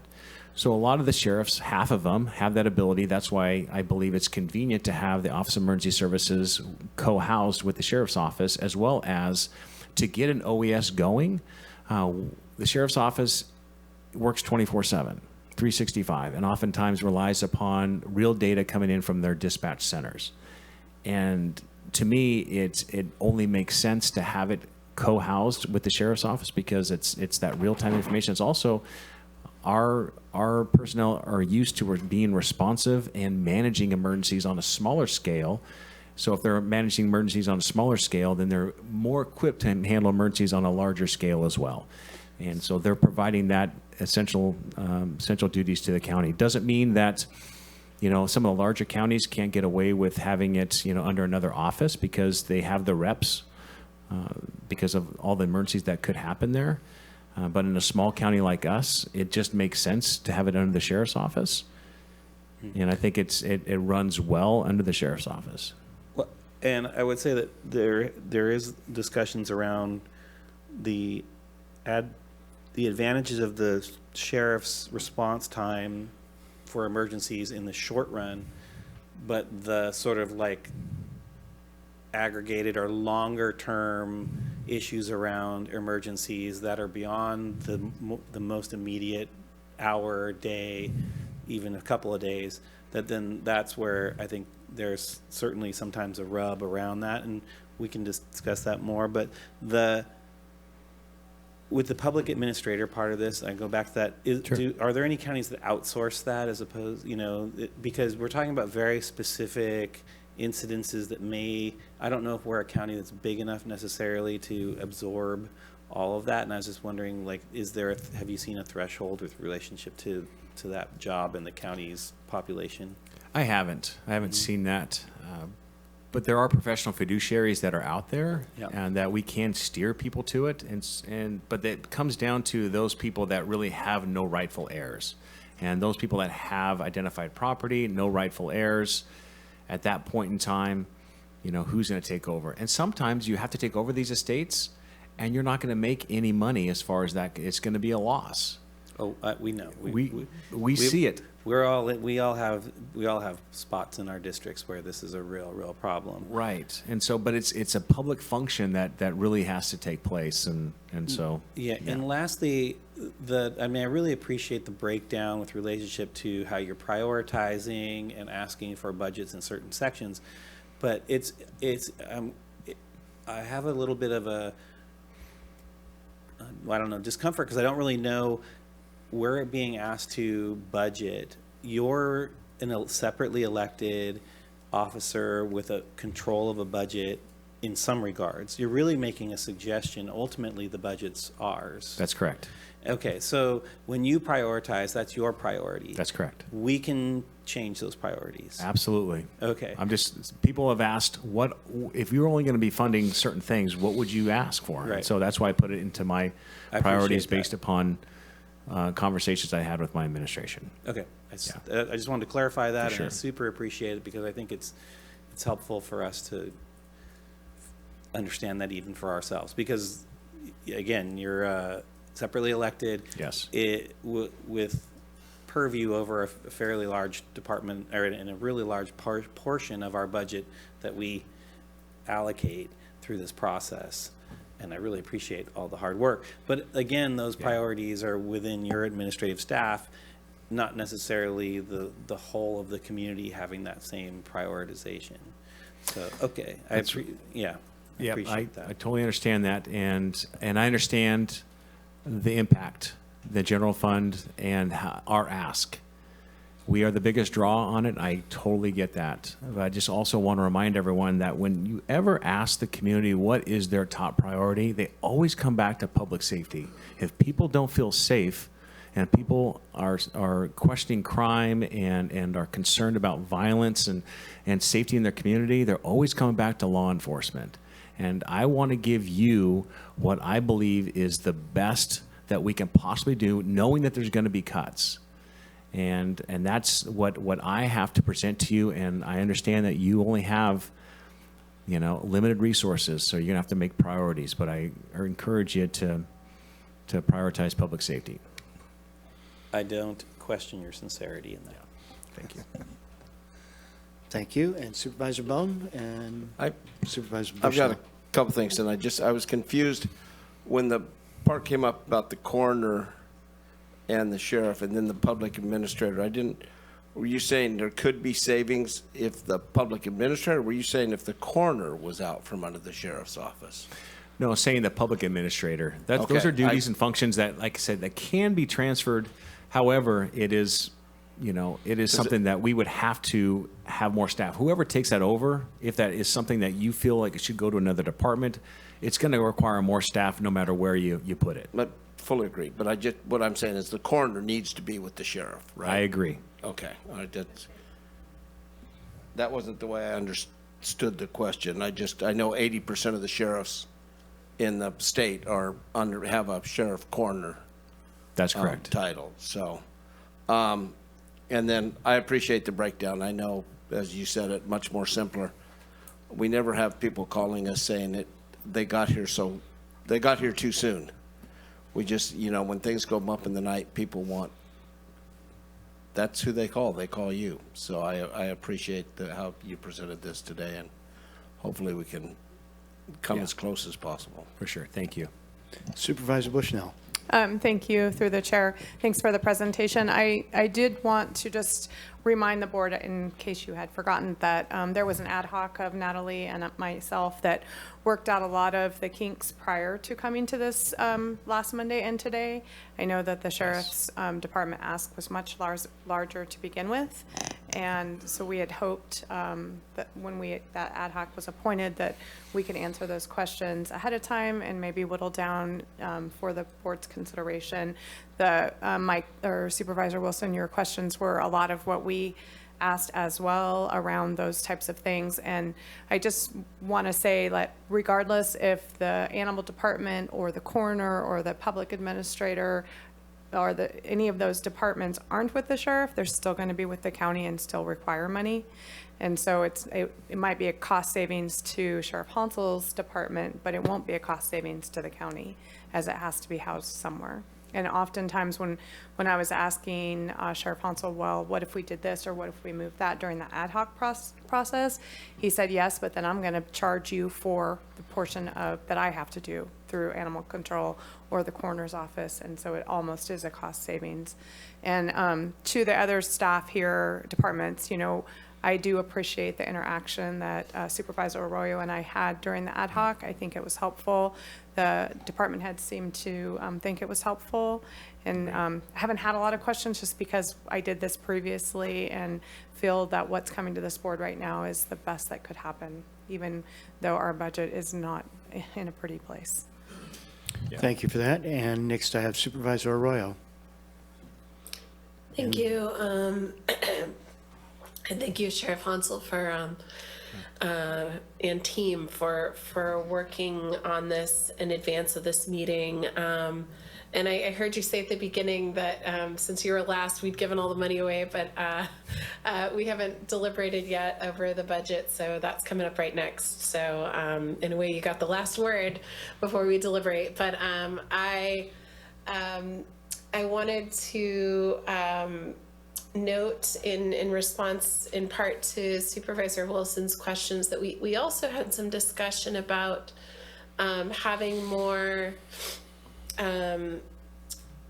So a lot of the sheriffs, half of them, have that ability. That's why I believe it's convenient to have the Office of Emergency Services co-housed with the sheriff's office, as well as to get an OES going. The sheriff's office works 24/7. 365, and oftentimes relies upon real data coming in from their dispatch centers. And to me, it only makes sense to have it co-housed with the sheriff's office, because it's that real-time information. It's also our personnel are used to being responsive and managing emergencies on a smaller scale. So if they're managing emergencies on a smaller scale, then they're more equipped to handle emergencies on a larger scale as well. And so they're providing that essential duties to the county. Doesn't mean that, some of the larger counties can't get away with having it, under another office, because they have the reps, because of all the emergencies that could happen there. But in a small county like us, it just makes sense to have it under the sheriff's office. And I think it runs well under the sheriff's office. Well, and I would say that there is discussions around the advantages of the sheriff's response time for emergencies in the short run, but the sort of like aggregated or longer term issues around emergencies that are beyond the most immediate hour, day, even a couple of days, that's where I think there's certainly sometimes a rub around that, and we can discuss that more. But with the public administrator part of this, I go back to that. Are there any counties that outsource that, as opposed, because we're talking about very specific incidences that I don't know if we're a county that's big enough necessarily to absorb all of that. And I was just wondering, have you seen a threshold with relationship to that job in the county's population? I haven't seen that. But there are professional fiduciaries that are out there, and that we can steer people to it. But it comes down to those people that really have no rightful heirs. And those people that have identified property, no rightful heirs, at that point in time, who's going to take over? And sometimes you have to take over these estates, and you're not going to make any money as far as that. It's going to be a loss. Oh, we know. We see it. We all have spots in our districts where this is a real problem. Right. And so, but it's a public function that really has to take place. And so. Yeah. And lastly, I really appreciate the breakdown with relationship to how you're prioritizing and asking for budgets in certain sections. But I have a little bit of discomfort because I don't really know we're being asked to budget. You're a separately elected officer with a control of a budget in some regards. You're really making a suggestion. Ultimately, the budget's ours. That's correct. Okay, so when you prioritize, that's your priority. That's correct. We can change those priorities. Absolutely. Okay. People have asked, what if you're only going to be funding certain things, what would you ask for? Right. And so that's why I put it into my priorities appreciate based upon conversations I had with my administration. Okay, I just wanted to clarify that, For sure. and I super appreciate it because I think it's helpful for us to understand that even for ourselves. Because again, you're separately elected. Yes. With purview over a fairly large department, or in a really large portion of our budget that we allocate through this process. And I really appreciate all the hard work. But again, those priorities are within your administrative staff, not necessarily the whole of the community having that same prioritization. So, okay, I appreciate that. I totally understand that, and I understand the impact, the general fund, and our ask. We are the biggest draw on it. I totally get that. But I just also want to remind everyone that when you ever ask the community what is their top priority, they always come back to public safety. If people don't feel safe and people are questioning crime and are concerned about violence and safety in their community, they're always coming back to law enforcement. And I want to give you what I believe is the best that we can possibly do, knowing that there's going to be cuts. And that's what I have to present to you, and I understand that you only have, limited resources, so you're gonna have to make priorities. But I encourage you to prioritize public safety. I don't question your sincerity in that. Thank you. Thank you. And Supervisor Bone and Supervisor Bushnell. I've got a couple things, and I was confused when the part came up about the coroner and the sheriff, and then the public administrator. Were you saying there could be savings if the public administrator, or were you saying if the coroner was out from under the sheriff's office? No, saying the public administrator. Those Okay, are duties and functions that, like I said, that can be transferred. However, it is something that we would have to have more staff. Whoever takes that over, if that is something that you feel like it should go to another department, it's going to require more staff no matter where you put it. But fully agree. But what I'm saying is the coroner needs to be with the sheriff, right? I agree. Okay. That wasn't the way I understood the question. I know 80% of the sheriffs in the state have a sheriff coroner. That's correct. Title. So, and then I appreciate the breakdown. I know, as you said it, much more simpler. We never have people calling us saying that they got here too soon. We just, when things go bump in the night, that's who they call. They call you. So I appreciate how you presented this today, and hopefully we can come as close as possible. For sure. Thank you. Supervisor Bushnell. Thank you, through the chair. Thanks for the presentation. I did want to just remind the board, in case you had forgotten, that there was an ad hoc of Natalie and myself that worked out a lot of the kinks prior to coming to this last Monday and today. I know that the sheriff's department ask was much larger to begin with, and so we had hoped that when that ad hoc was appointed that we could answer those questions ahead of time and maybe whittle down for the board's consideration. Mike or Supervisor Wilson, your questions were a lot of what we asked as well around those types of things. And I just want to say that regardless if the animal department or the coroner or the public administrator or any of those departments aren't with the sheriff, they're still going to be with the county and still require money. And so it might be a cost savings to Sheriff Hansel's department, but it won't be a cost savings to the county, as it has to be housed somewhere. And oftentimes when I was asking Sheriff Hansel, well, what if we did this or what if we moved that during the ad hoc process? He said, yes, but then I'm going to charge you for the portion of that I have to do through animal control or the coroner's office. And so it almost is a cost savings. And to the other staff here, departments, you know, I do appreciate the interaction that Supervisor Arroyo and I had during the ad hoc. I think it was helpful. The department heads seemed to think it was helpful. And I haven't had a lot of questions just because I did this previously and feel that what's coming to this board right now is the best that could happen, even though our budget is not in a pretty place. Thank you for that. And next I have Supervisor Arroyo. Thank you. And thank you, Sheriff Hansel, for and team for working on this in advance of this meeting. And I heard you say at the beginning that since you were last, we'd given all the money away, but we haven't deliberated yet over the budget, so that's coming up right next. So in a way, you got the last word before we deliberate. But I wanted to note in response in part to Supervisor Wilson's questions that we also had some discussion about having more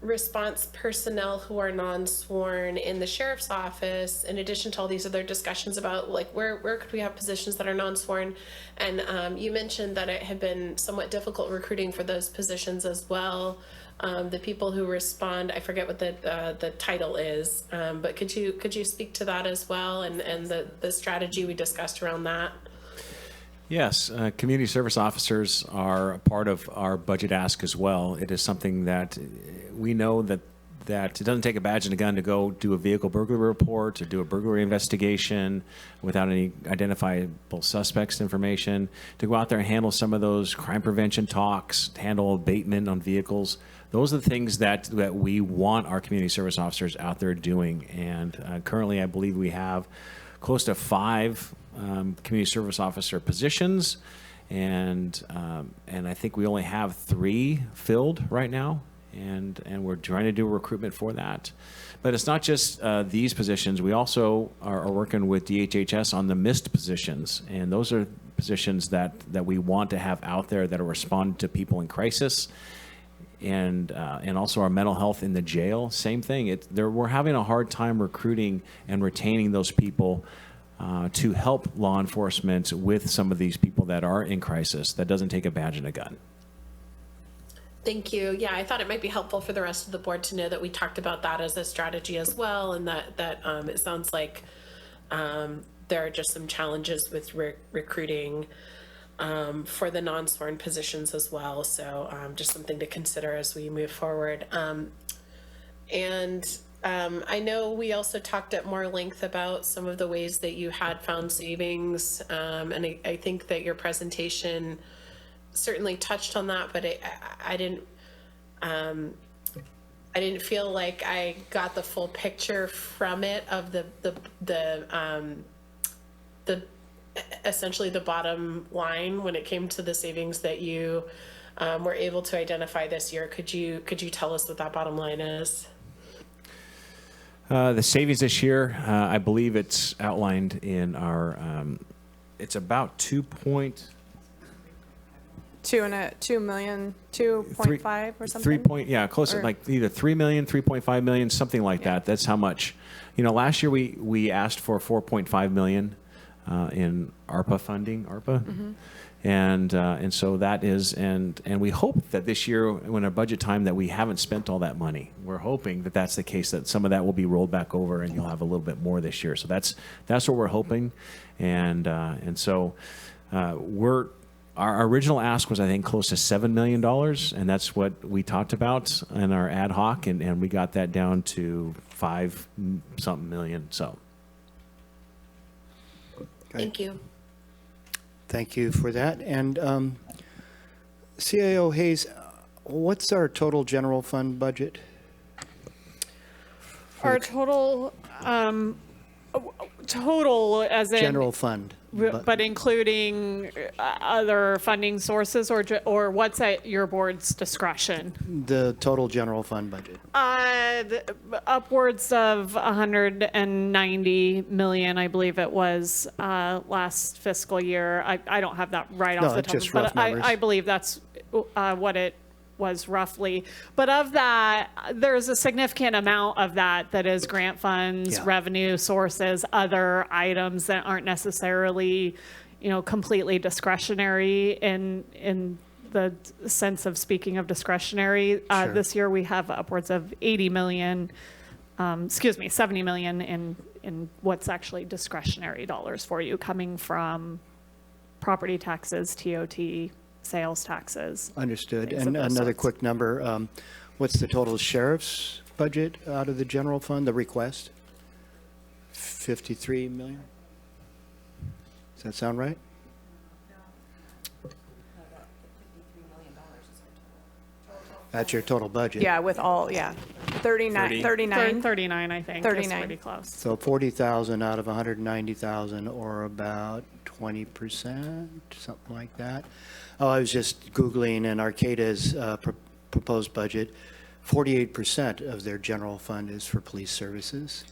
response personnel who are non-sworn in the sheriff's office, in addition to all these other discussions about like where could we have positions that are non-sworn. And you mentioned that it had been somewhat difficult recruiting for those positions as well. The people who respond, I forget what the title is, but could you speak to that as well and the strategy we discussed around that? Yes, community service officers are a part of our budget ask as well. It is something that we know that it doesn't take a badge and a gun to go do a vehicle burglary report, to do a burglary investigation without any identifiable suspects information, to go out there and handle some of those crime prevention talks, handle abatement on vehicles. Those are the things that we want our community service officers out there doing. And currently, I believe we have close to 5 community service officer positions, and I think we only have 3 filled right now, and we're trying to do recruitment for that. But it's not just these positions. We also are working with DHHS on the missed positions, and those are positions that we want to have out there that are responding to people in crisis. And also our mental health in the jail, same thing. We're having a hard time recruiting and retaining those people to help law enforcement with some of these people that are in crisis. That doesn't take a badge and a gun. Thank you. Yeah, I thought it might be helpful for the rest of the board to know that we talked about that as a strategy as well, and that it sounds like there are just some challenges with recruiting for the non-sworn positions as well. So just something to consider as we move forward. I know we also talked at more length about some of the ways that you had found savings, and I think that your presentation certainly touched on that, but I didn't feel like I got the full picture from it of the essentially the bottom line when it came to the savings that you were able to identify this year. Could you tell us what that bottom line is? The savings this year, I believe it's outlined in our, it's about 2.5 or something? Close to like either 3 million, 3.5 million, something like that. That's how much. You know, last year we asked for 4.5 million in ARPA funding, Mm-hmm. and so that is, and we hope that this year, when our budget time, that we haven't spent all that money. We're hoping that that's the case, that some of that will be rolled back over, and you'll have a little bit more this year. So that's what we're hoping, and so our original ask was, I think, close to $7 million, and that's what we talked about in our ad hoc, and we got that down to 5-something million. So. Thank you. Thank you for that. And CAO Hayes, what's our total general fund budget? Our total, Total, as in. General fund. But including other funding sources, or what's at your board's discretion? The total general fund budget. Upwards of 190 million, I believe it was, last fiscal year. I don't have that right off No, the it's top, just but rough numbers. I believe that's what it was roughly. But of that, there's a significant amount of that is grant funds, Yeah. revenue sources, other items that aren't necessarily, completely discretionary in the sense of speaking of discretionary. Sure. This year we have upwards of 70 million in what's actually discretionary dollars for you, coming from property taxes, TOT, sales taxes. Understood. things of And those another sorts. quick number, what's the total sheriff's budget out of the general fund, the request? 53 million? Does that sound right? That's your total budget. Yeah, with all, 39, 39. 39, I think. 39. Is pretty close. So 40,000 out of 190,000, or about 20%, something like that. Oh, I was just Googling, and Arcata's proposed budget, 48% of their general fund is for police services.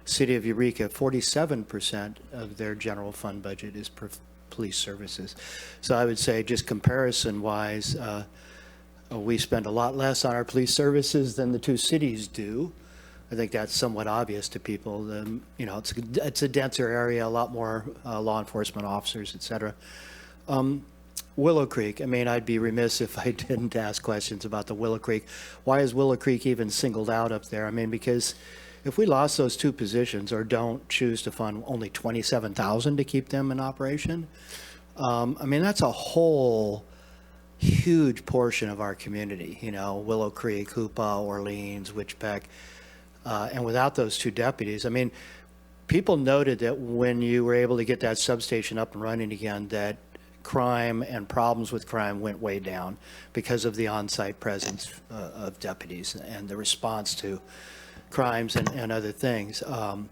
City of Eureka, 47% of their general fund budget is for police services. So I would say, just comparison-wise, we spend a lot less on our police services than the two cities do. I think that's somewhat obvious to people. It's a denser area, a lot more law enforcement officers, et cetera. Willow Creek, I'd be remiss if I didn't ask questions about the Willow Creek. Why is Willow Creek even singled out up there? Because if we lost those two positions or don't choose to fund only 27,000 to keep them in operation, that's a whole huge portion of our community, Willow Creek, Hoopa, Orleans, Witchpeck. And without those two deputies, people noted that when you were able to get that substation up and running again, that crime and problems with crime went way down because of the on-site presence of deputies and the response to crimes and other things. And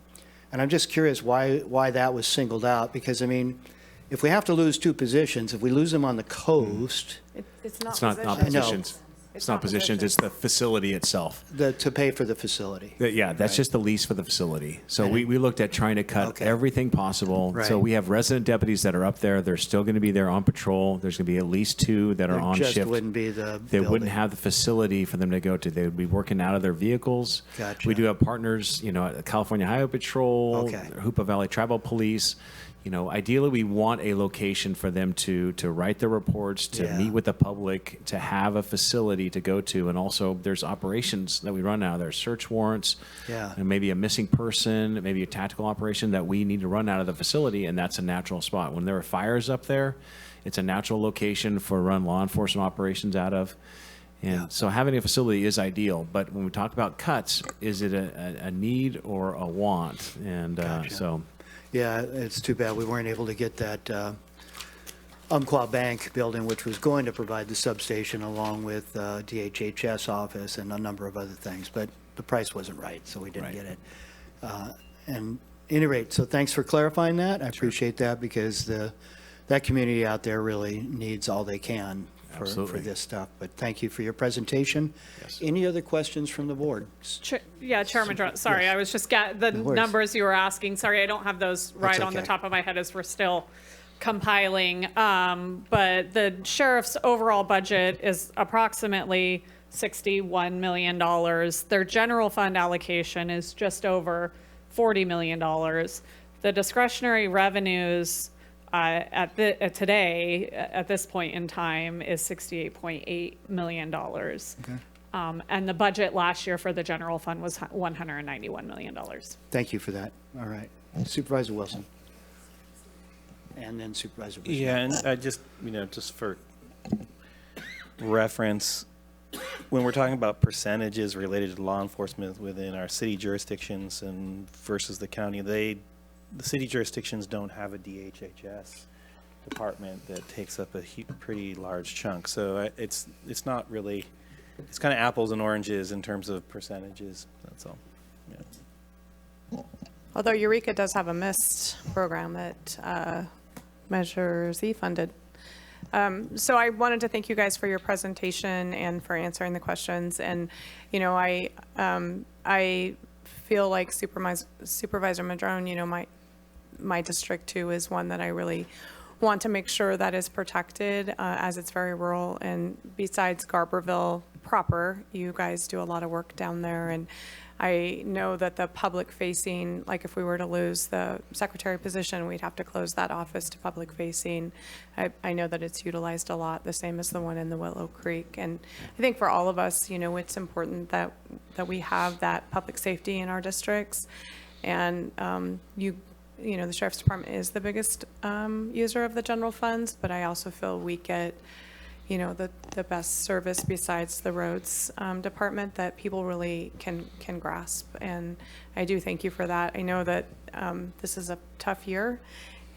I'm just curious why that was singled out, because if we have to lose two positions, if we lose them on the coast, It's not It's not positions. It's not positions, it's the facility itself. to pay for the facility. Yeah, that's just the lease for the facility. So we looked at trying to cut everything possible. Right. So we have resident deputies that are up there. They're still going to be there on patrol. There's going to be at least two that are There on just shift. wouldn't be the They building. wouldn't have the facility for them to go to. They would be working out of their vehicles. Gotcha. We do have partners, at the California Highway Patrol, Okay. Hoopa Valley Tribal Police. Ideally, we want a location for them to write their reports, to Yeah. meet with the public, to have a facility to go to. And also, there's operations that we run out of there, search warrants, Yeah. and maybe a missing person, maybe a tactical operation that we need to run out of the facility, and that's a natural spot. When there are fires up there, it's a natural location for run law enforcement operations out of. And so having a facility is ideal, but when we talk about cuts, is it a need or a want? And Gotcha. Yeah, it's too bad we weren't able to get that Umpqua Bank building, which was going to provide the substation along with DHHS office and a number of other things, but the price wasn't right, so we didn't get it. And at any rate, so thanks for clarifying that. I appreciate that, because that community out there really needs all they can for Absolutely. this stuff. But thank you for your presentation. Any other questions from the board? Chairman Drone, sorry, Yes. I was just the No worries. numbers you were asking. Sorry, I don't have those right on the okay. top of my head as we're still compiling. But the sheriff's overall budget is approximately $61 million. Their general fund allocation is just over $40 million. The discretionary revenues at this point in time is $68.8 million. And the budget last year for the general fund was $191 million. Thank you for that. All right. Supervisor Wilson. And then Supervisor Bushnell. Yeah, and I just, just for reference, when we're talking about percentages related to law enforcement within our city jurisdictions and versus the county, the city jurisdictions don't have a DHHS department that takes up a pretty large chunk. So it's not really, it's kind of apples and oranges in terms of percentages. That's all. Yeah. Although Eureka does have a MIST program that Measure Z funded. So I wanted to thank you guys for your presentation and for answering the questions. And, you know, I feel like Supervisor Madrone, you know, my district too is one that I really want to make sure that is protected as it's very rural. And besides Garberville proper, you guys do a lot of work down there. And I know that the public facing, like if we were to lose the secretary position, we'd have to close that office to public facing. I know that it's utilized a lot, the same as the one in the Willow Creek. And I think for all of us, you know, it's important that we have that public safety in our districts. And you know, the Sheriff's Department is the biggest user of the general funds, but I also feel we get, you know, the best service besides the roads department that people really can grasp. And I do thank you for that. I know that this is a tough year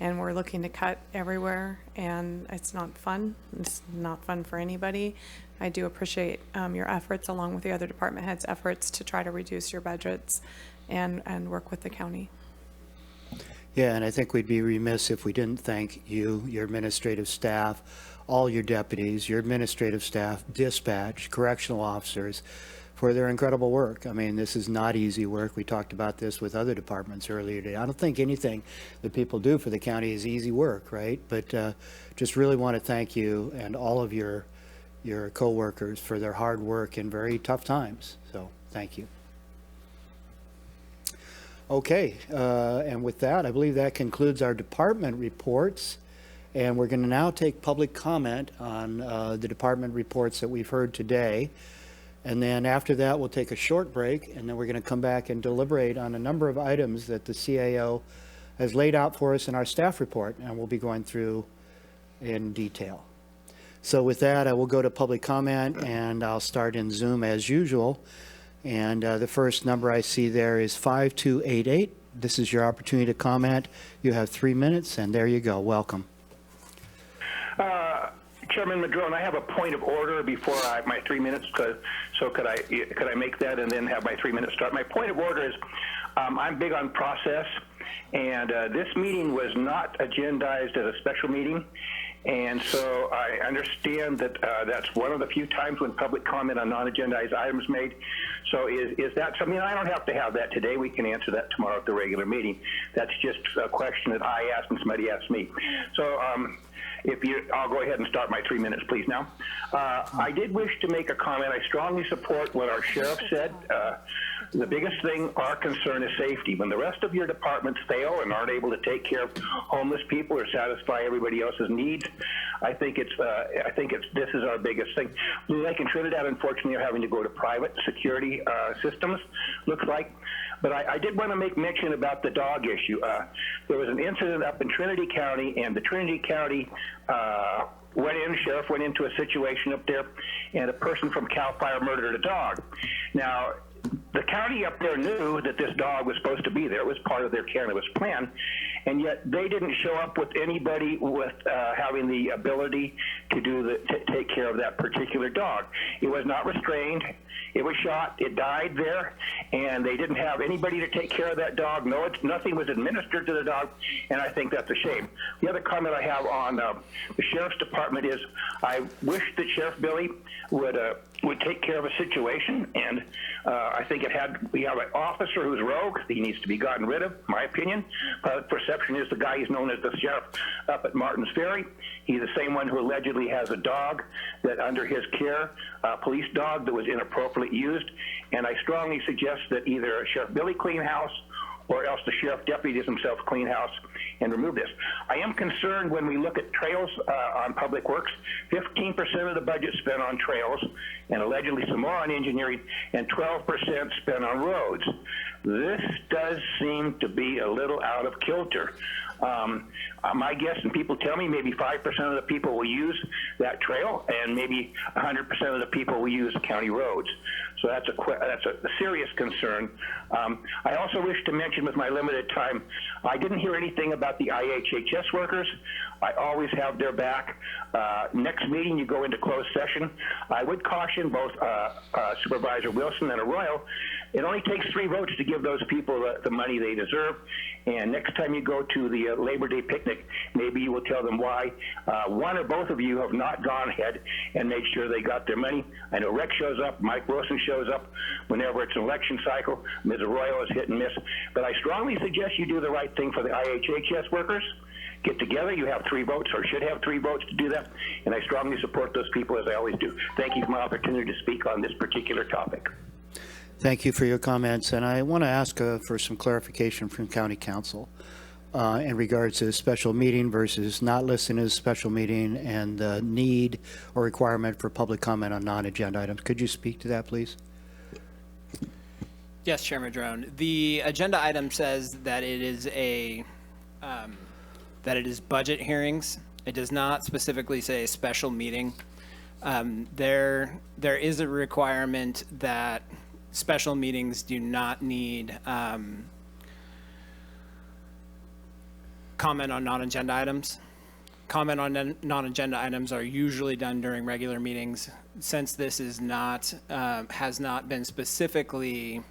and we're looking to cut everywhere and it's not fun. It's not fun for anybody. I do appreciate your efforts along with the other department heads' efforts to try to reduce your budgets and work with the county. Yeah, and I think we'd be remiss if we didn't thank you, your administrative staff, all your deputies, your administrative staff, dispatch, correctional officers, for their incredible work. I mean, this is not easy work. We talked about this with other departments earlier today. I don't think anything that people do for the county is easy work, right? But just really want to thank you and all of your co-workers for their hard work in very tough times. So thank you. Okay, and with that, I believe that concludes our department reports. And we're going to now take public comment on the department reports that we've heard today. And then after that, we'll take a short break, and then we're going to come back and deliberate on a number of items that the CAO has laid out for us in our staff report, and we'll be going through in detail. So with that, I will go to public comment, and I'll start in Zoom as usual. And the first number I see there is 5288. This is your opportunity to comment. You have 3 minutes, and there you go. Welcome. Chairman Madrone, I have a point of order before my 3 minutes. So could I make that and then have my 3 minutes start? My point of order is I'm big on process, and this meeting was not agendized as a special meeting. And so I understand that that's one of the few times when public comment on non-agendized items made. So is that something? I don't have to have that today. We can answer that tomorrow at the regular meeting. That's just a question that I asked and somebody asked me. So I'll go ahead and start my 3 minutes, please, now. I did wish to make a comment. I strongly support what our sheriff said. The biggest thing, our concern is safety. When the rest of your departments fail and aren't able to take care of homeless people or satisfy everybody else's needs, I think this is our biggest thing. Blue Lake and Trinidad, unfortunately, are having to go to private security systems, looks like. But I did want to make mention about the dog issue. There was an incident up in Trinity County, and the Trinity County sheriff went into a situation up there, and a person from CAL FIRE murdered a dog. Now, the county up there knew that this dog was supposed to be there. It was part of their cannabis plan, and yet they didn't show up with anybody with having the ability to take care of that particular dog. It was not restrained. It was shot. It died there, and they didn't have anybody to take care of that dog. Nothing was administered to the dog, and I think that's a shame. The other comment I have on the sheriff's department is I wish that Sheriff Billy would take care of a situation, and I think we have an officer who's rogue. He needs to be gotten rid of, my opinion. Perception is the guy he's known as the sheriff up at Martin's Ferry. He's the same one who allegedly has a dog that under his care, a police dog that was inappropriately used. And I strongly suggest that either Sheriff Billy clean house or else the sheriff deputies themselves clean house and remove this. I am concerned when we look at trails on public works, 15% of the budget spent on trails and allegedly some more on engineering, and 12% spent on roads. This does seem to be a little out of kilter. My guess, and people tell me, maybe 5% of the people will use that trail, and maybe 100% of the people will use county roads. So that's a serious concern. I also wish to mention, with my limited time, I didn't hear anything about the IHHS workers. I always have their back. Next meeting, you go into closed session. I would caution both Supervisor Wilson and Arroyo It only takes 3 votes to give those people the money they deserve. And next time you go to the Labor Day picnic, maybe you will tell them why one or both of you have not gone ahead and made sure they got their money. I know Rex shows up, Mike Wilson shows up whenever it's an election cycle. Ms. Arroyo is hit and miss. But I strongly suggest you do the right thing for the IHHS workers. Get together, you have 3 votes or should have 3 votes to do that. And I strongly support those people as I always do. Thank you for my opportunity to speak on this particular topic. Thank you for your comments, and I want to ask for some clarification from County Council in regards to special meeting versus not listed as a special meeting and the need or requirement for public comment on non-agenda items. Could you speak to that, please? Yes, Chair Madrone. The agenda item says that it is budget hearings. It does not specifically say special meeting. There is a requirement that special meetings do not need comment on non-agenda items. Comment on non-agenda items are usually done during regular meetings. Since this is not, has not been specifically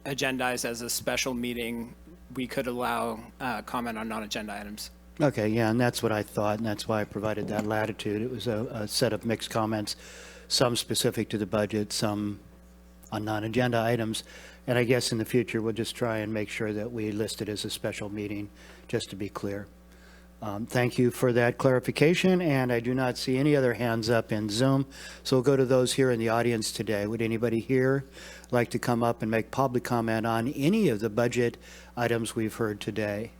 agendized as a special meeting, we could allow comment on non-agenda items. Okay, yeah, and that's what I thought, and that's why I provided that latitude. It was a set of mixed comments, some specific to the budget, some on non-agenda items. And I guess in the future, we'll just try and make sure that we list it as a special meeting, just to be clear. Thank you for that clarification, and I do not see any other hands up in Zoom. So we'll go to those here in the audience today. Would anybody here like to come up and make public comment on any of the budget items we've heard today?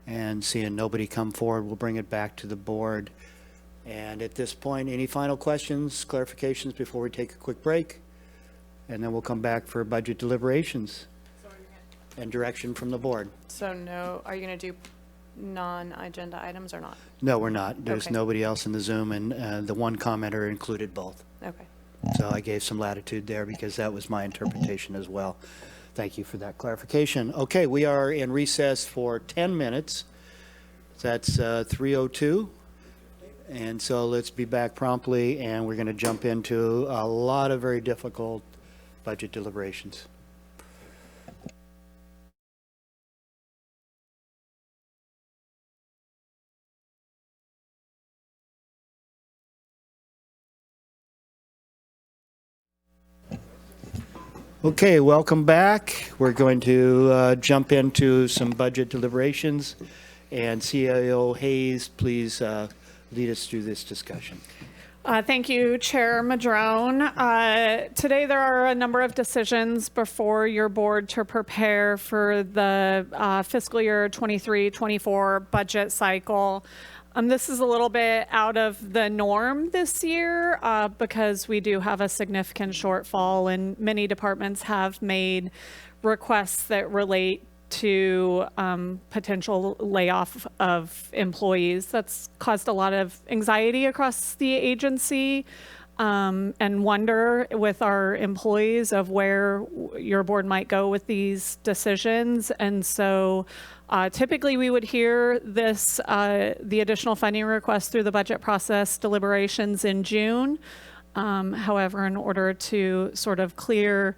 And seeing nobody come forward, we'll bring it back to the board. And at this point, any final questions, clarifications before we take a quick break? And then we'll come back for budget deliberations and direction from the board. So no, are you going to do non-agenda items or not? No, we're not. There's Okay. nobody else in the Zoom, and the one commenter included both. Okay. So I gave some latitude there because that was my interpretation as well. Thank you for that clarification. Okay, we are in recess for 10 minutes. That's 3:02. And so let's be back promptly, and we're going to jump into a lot of very difficult budget deliberations. Okay, welcome back. We're going to jump into some budget deliberations. And CIO Hayes, please lead us through this discussion. Thank you, Chair Madrone. Today there are a number of decisions before your board to prepare for the fiscal year 23-24 budget cycle. This is a little bit out of the norm this year because we do have a significant shortfall, and many departments have made requests that relate to potential layoff of employees. That's caused a lot of anxiety across the agency and wonder with our employees of where your board might go with these decisions. And so typically we would hear this, the additional funding request through the budget process deliberations in June. However, in order to sort of clear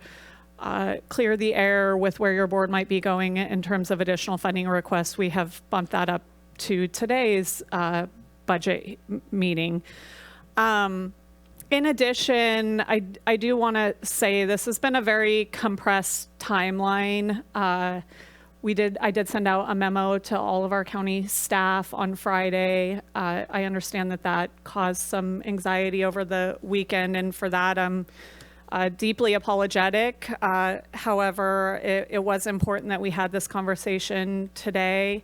the air with where your board might be going in terms of additional funding requests, we have bumped that up to today's budget meeting. In addition, I do want to say this has been a very compressed timeline. I did send out a memo to all of our county staff on Friday. I understand that caused some anxiety over the weekend, and for that I'm deeply apologetic. However, it was important that we had this conversation today,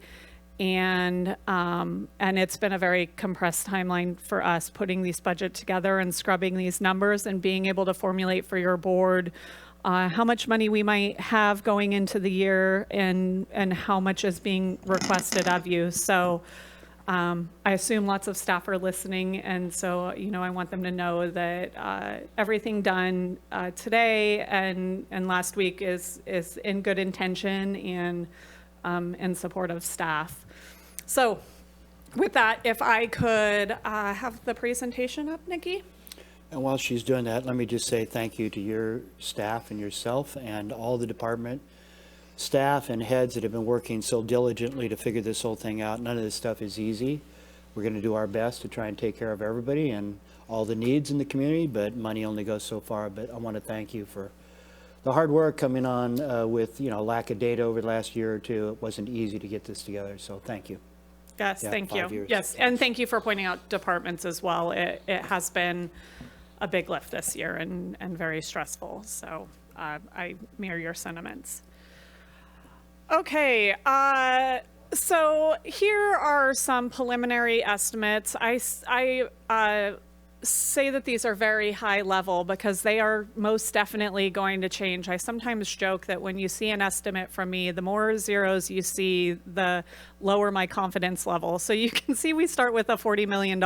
and it's been a very compressed timeline for us putting these budget together and scrubbing these numbers and being able to formulate for your board how much money we might have going into the year and how much is being requested of you. So I assume lots of staff are listening, and so I want them to know that everything done today and last week is in good intention and in support of staff. So with that, if I could have the presentation up, Nikki. And while she's doing that, let me just say thank you to your staff and yourself and all the department staff and heads that have been working so diligently to figure this whole thing out. None of this stuff is easy. We're going to do our best to try and take care of everybody and all the needs in the community, but money only goes so far. But I want to thank you for the hard work coming on with, lack of data over the last year or two. It wasn't easy to get this together, so thank you. Yes, Yeah, thank 5 you. years. Yes, and thank you for pointing out departments as well. It has been a big lift this year and very stressful. So I mirror your sentiments. Okay, so here are some preliminary estimates. I say that these are very high level because they are most definitely going to change. I sometimes joke that when you see an estimate from me, the more zeros you see, the lower my confidence level. So you can see we start with a $40 million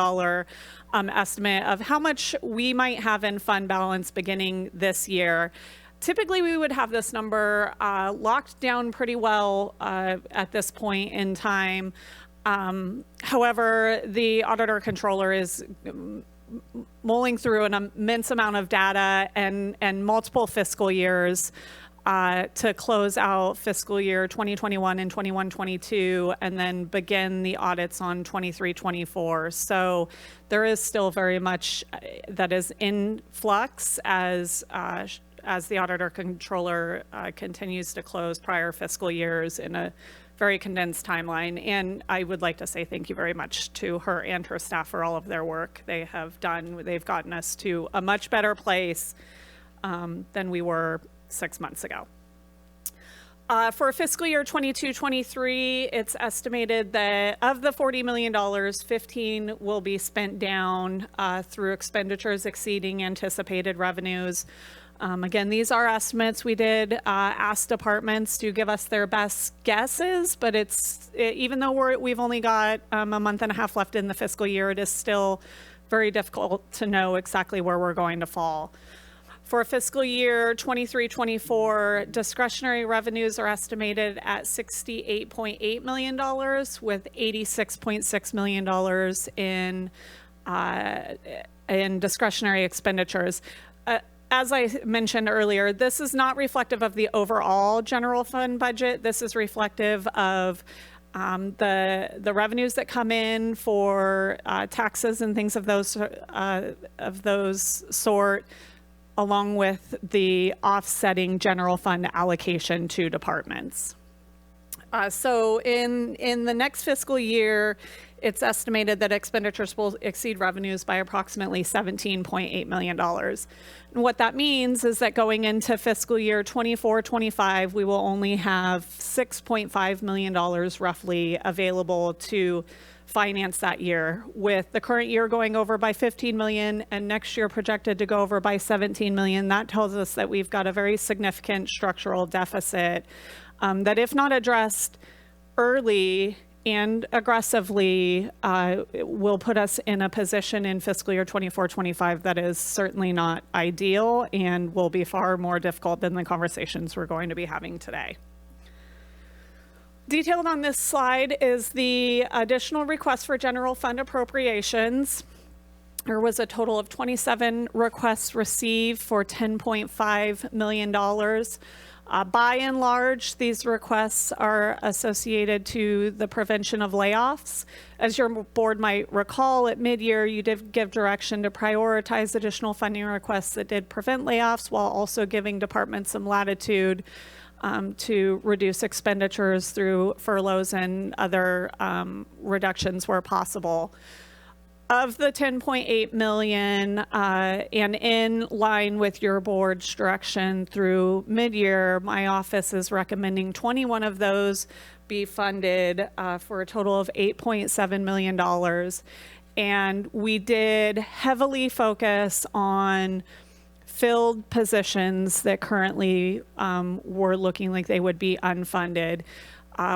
estimate of how much we might have in fund balance beginning this year. Typically, we would have this number locked down pretty well at this point in time. However, the auditor controller is mulling through an immense amount of data and multiple fiscal years to close out fiscal year 2021 and 21-22, and then begin the audits on 23-24. So there is still very much that is in flux as the auditor controller continues to close prior fiscal years in a very condensed timeline. And I would like to say thank you very much to her and her staff for all of their work they have done. They've gotten us to a much better place than we were 6 months ago. For fiscal year 22-23, it's estimated that of the $40 million, 15 will be spent down through expenditures exceeding anticipated revenues. Again, these are estimates. We did ask departments to give us their best guesses, but even though we've only got a month and a half left in the fiscal year, it is still very difficult to know exactly where we're going to fall. For fiscal year 23-24, discretionary revenues are estimated at $68.8 million with $86.6 million in discretionary expenditures. As I mentioned earlier, this is not reflective of the overall general fund budget. This is reflective of the revenues that come in for taxes and things of those sort, along with the offsetting general fund allocation to departments. So in the next fiscal year, it's estimated that expenditures will exceed revenues by approximately $17.8 million. And what that means is that going into fiscal year 24-25, we will only have $6.5 million roughly available to finance that year, with the current year going over by 15 million and next year projected to go over by 17 million. That tells us that we've got a very significant structural deficit that, if not addressed early and aggressively, will put us in a position in fiscal year 24-25 that is certainly not ideal and will be far more difficult than the conversations we're going to be having today. Detailed on this slide is the additional request for general fund appropriations. There was a total of 27 requests received for $10.5 million. By and large, these requests are associated to the prevention of layoffs. As your board might recall, at mid-year, you did give direction to prioritize additional funding requests that did prevent layoffs, while also giving departments some latitude to reduce expenditures through furloughs and other reductions where possible. Of the 10.8 million, and in line with your board's direction through mid-year, my office is recommending 21 of those be funded for a total of $8.7 million. And we did heavily focus on filled positions that currently were looking like they would be unfunded.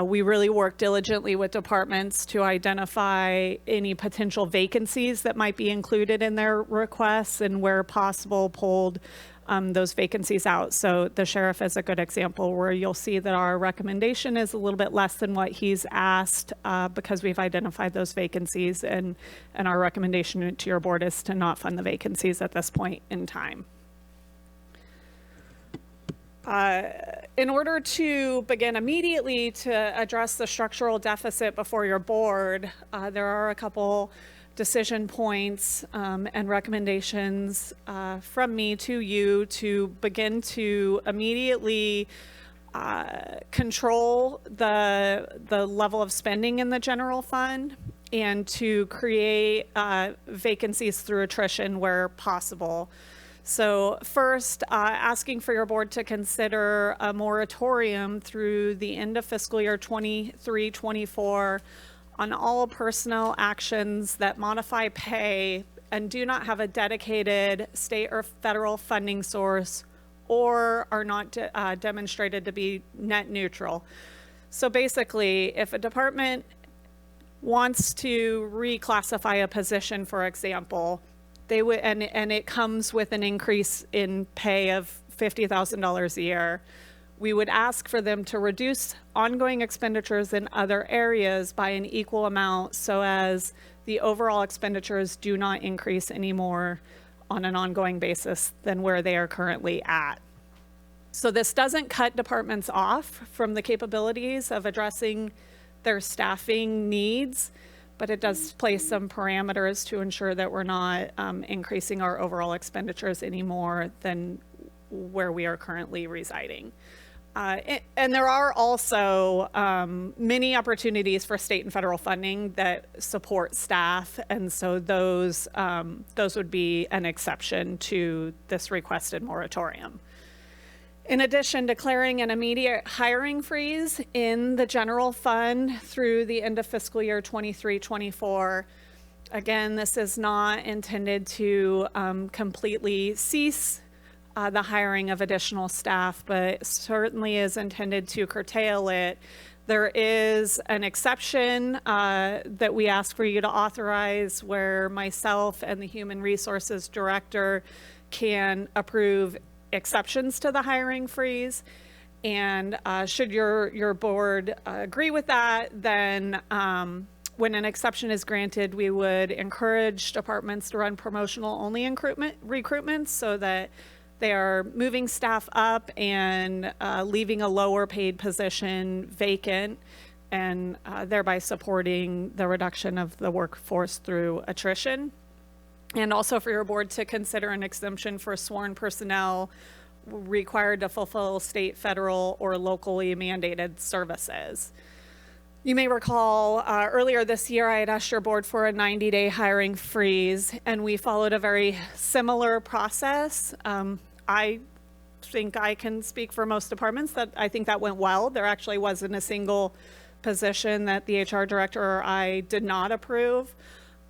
We really worked diligently with departments to identify any potential vacancies that might be included in their requests, and where possible pulled those vacancies out. So the sheriff is a good example where you'll see that our recommendation is a little bit less than what he's asked because we've identified those vacancies, and our recommendation to your board is to not fund the vacancies at this point in time. In order to begin immediately to address the structural deficit before your board, there are a couple decision points and recommendations from me to you to begin to immediately control the level of spending in the general fund and to create vacancies through attrition where possible. So first, asking for your board to consider a moratorium through the end of fiscal year 23-24 on all personnel actions that modify pay and do not have a dedicated state or federal funding source or are not demonstrated to be net neutral. So basically, if a department wants to reclassify a position, for example, they would, and it comes with an increase in pay of $50,000 a year, we would ask for them to reduce ongoing expenditures in other areas by an equal amount so as the overall expenditures do not increase anymore on an ongoing basis than where they are currently at. So this doesn't cut departments off from the capabilities of addressing their staffing needs, but it does place some parameters to ensure that we're not increasing our overall expenditures any more than where we are currently residing. And there are also many opportunities for state and federal funding that support staff, and so those would be an exception to this requested moratorium. In addition, declaring an immediate hiring freeze in the general fund through the end of fiscal year 23-24. Again, this is not intended to completely cease the hiring of additional staff, but certainly is intended to curtail it. There is an exception that we ask for you to authorize where myself and the Human Resources Director can approve exceptions to the hiring freeze. And should your board agree with that, then when an exception is granted, we would encourage departments to run promotional only recruitments so that they are moving staff up and leaving a lower paid position vacant, and thereby supporting the reduction of the workforce through attrition. And also for your board to consider an exemption for sworn personnel required to fulfill state, federal, or locally mandated services. You may recall earlier this year I had asked your board for a 90-day hiring freeze, and we followed a very similar process. I think I can speak for most departments that I think that went well. There actually wasn't a single position that the HR director or I did not approve.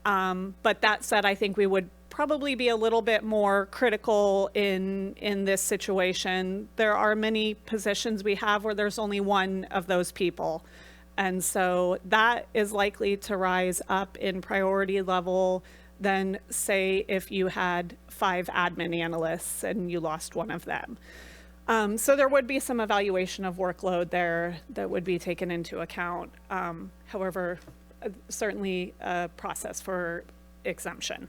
But that said, I think we would probably be a little bit more critical in this situation. There are many positions we have where there's only one of those people. And so that is likely to rise up in priority level than, say, if you had 5 admin analysts and you lost one of them. So there would be some evaluation of workload there that would be taken into account. However, certainly a process for exemption.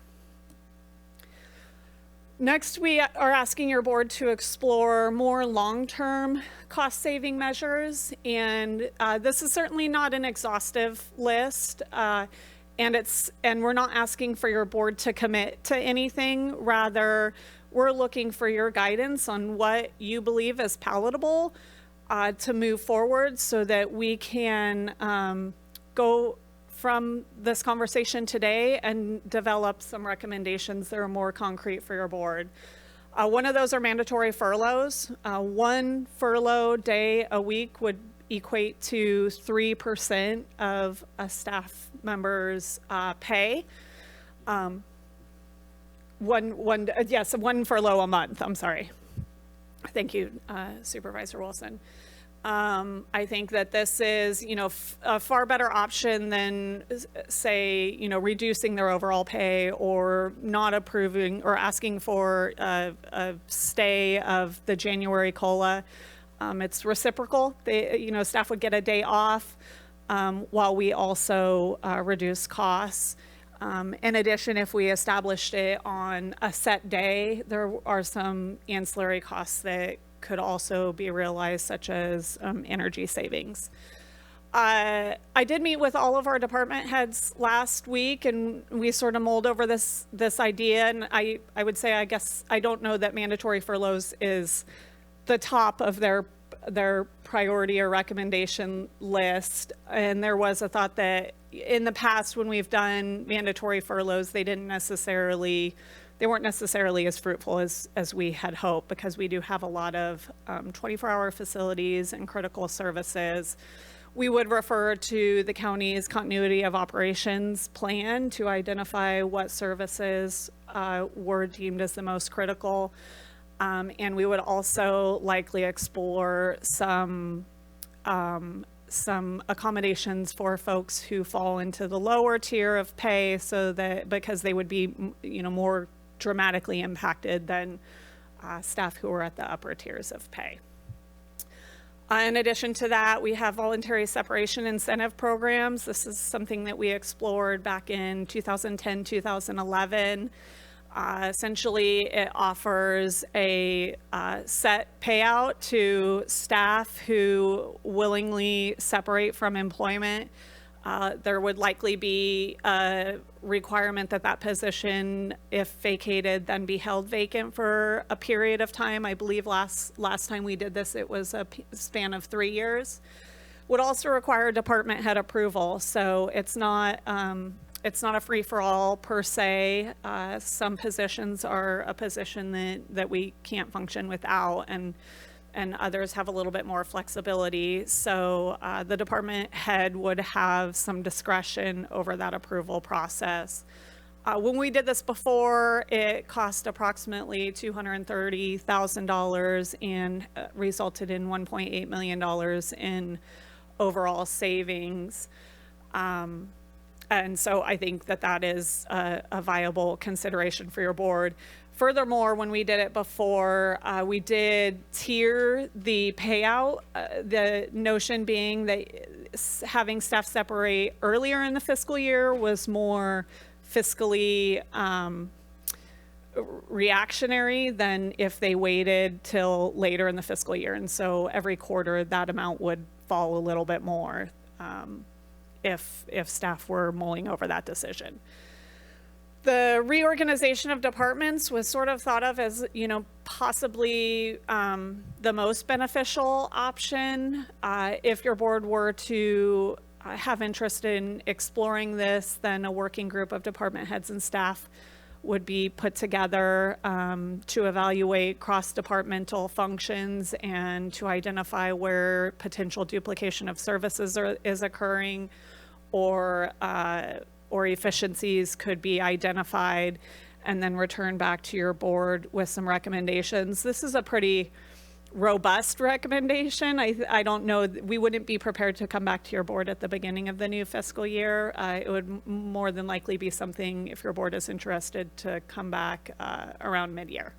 Next, we are asking your board to explore more long-term cost-saving measures, and this is certainly not an exhaustive list, and we're not asking for your board to commit to anything. Rather, we're looking for your guidance on what you believe is palatable to move forward so that we can go from this conversation today and develop some recommendations that are more concrete for your board. One of those are mandatory furloughs. 1 furlough day a week would equate to 3% of a staff member's pay. One furlough a month, I'm sorry. Thank you, Supervisor Wilson. I think that this is, a far better option than, say, reducing their overall pay or not approving or asking for a stay of the January COLA. It's reciprocal. Staff would get a day off while we also reduce costs. In addition, if we established it on a set day, there are some ancillary costs that could also be realized, such as energy savings. I did meet with all of our department heads last week, and we sort of mulled over this idea. And I would say, I guess, I don't know that mandatory furloughs is the top of their priority or recommendation list. And there was a thought that in the past, when we've done mandatory furloughs, they weren't necessarily as fruitful as we had hoped, because we do have a lot of 24-hour facilities and critical services. We would refer to the county's continuity of operations plan to identify what services were deemed as the most critical. And we would also likely explore some accommodations for folks who fall into the lower tier of pay, so that because they would be, more dramatically impacted than staff who are at the upper tiers of pay. In addition to that, we have voluntary separation incentive programs. This is something that we explored back in 2010, 2011. Essentially, it offers a set payout to staff who willingly separate from employment. There would likely be a requirement that position, if vacated, then be held vacant for a period of time. I believe last time we did this, it was a span of 3 years. Would also require department head approval, so it's not a free-for-all per se. Some positions are a position that we can't function without, and others have a little bit more flexibility. So the department head would have some discretion over that approval process. When we did this before, it cost approximately $230,000 and resulted in $1.8 million in overall savings. And so I think that is a viable consideration for your board. Furthermore, when we did it before, we did tier the payout, the notion being that having staff separate earlier in the fiscal year was more fiscally reactionary than if they waited till later in the fiscal year. And so every quarter, that amount would fall a little bit more if staff were mulling over that decision. The reorganization of departments was sort of thought of as, possibly the most beneficial option. If your board were to have interest in exploring this, then a working group of department heads and staff would be put together to evaluate cross-departmental functions and to identify where potential duplication of services is occurring, or efficiencies could be identified, and then return back to your board with some recommendations. This is a pretty robust recommendation. I don't know, we wouldn't be prepared to come back to your board at the beginning of the new fiscal year. It would more than likely be something, if your board is interested, to come back around mid-year.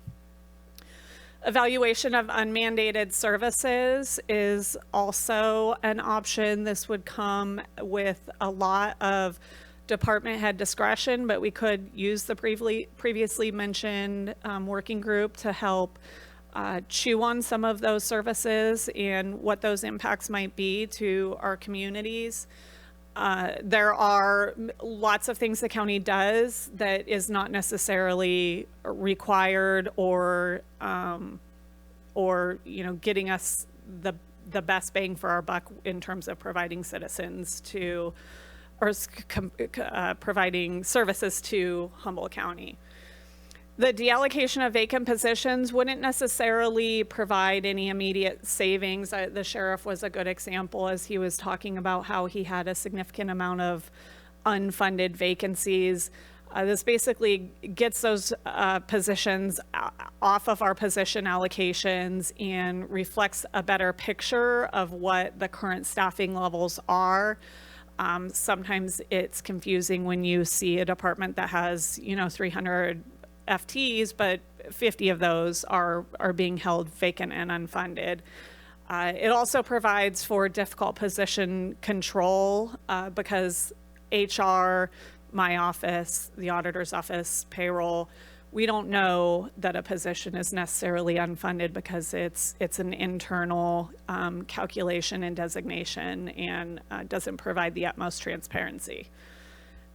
Evaluation of unmandated services is also an option. This would come with a lot of department head discretion, but we could use the previously mentioned working group to help chew on some of those services and what those impacts might be to our communities. There are lots of things the county does that is not necessarily required or getting us the best bang for our buck in terms of providing citizens to, or providing services to Humboldt County. The deallocation of vacant positions wouldn't necessarily provide any immediate savings. The sheriff was a good example, as he was talking about how he had a significant amount of unfunded vacancies. This basically gets those positions off of our position allocations and reflects a better picture of what the current staffing levels are. Sometimes it's confusing when you see a department that has, 300 FTEs, but 50 of those are being held vacant and unfunded. It also provides for difficult position control because HR, my office, the auditor's office, payroll, we don't know that a position is necessarily unfunded because it's an internal calculation and designation and doesn't provide the utmost transparency.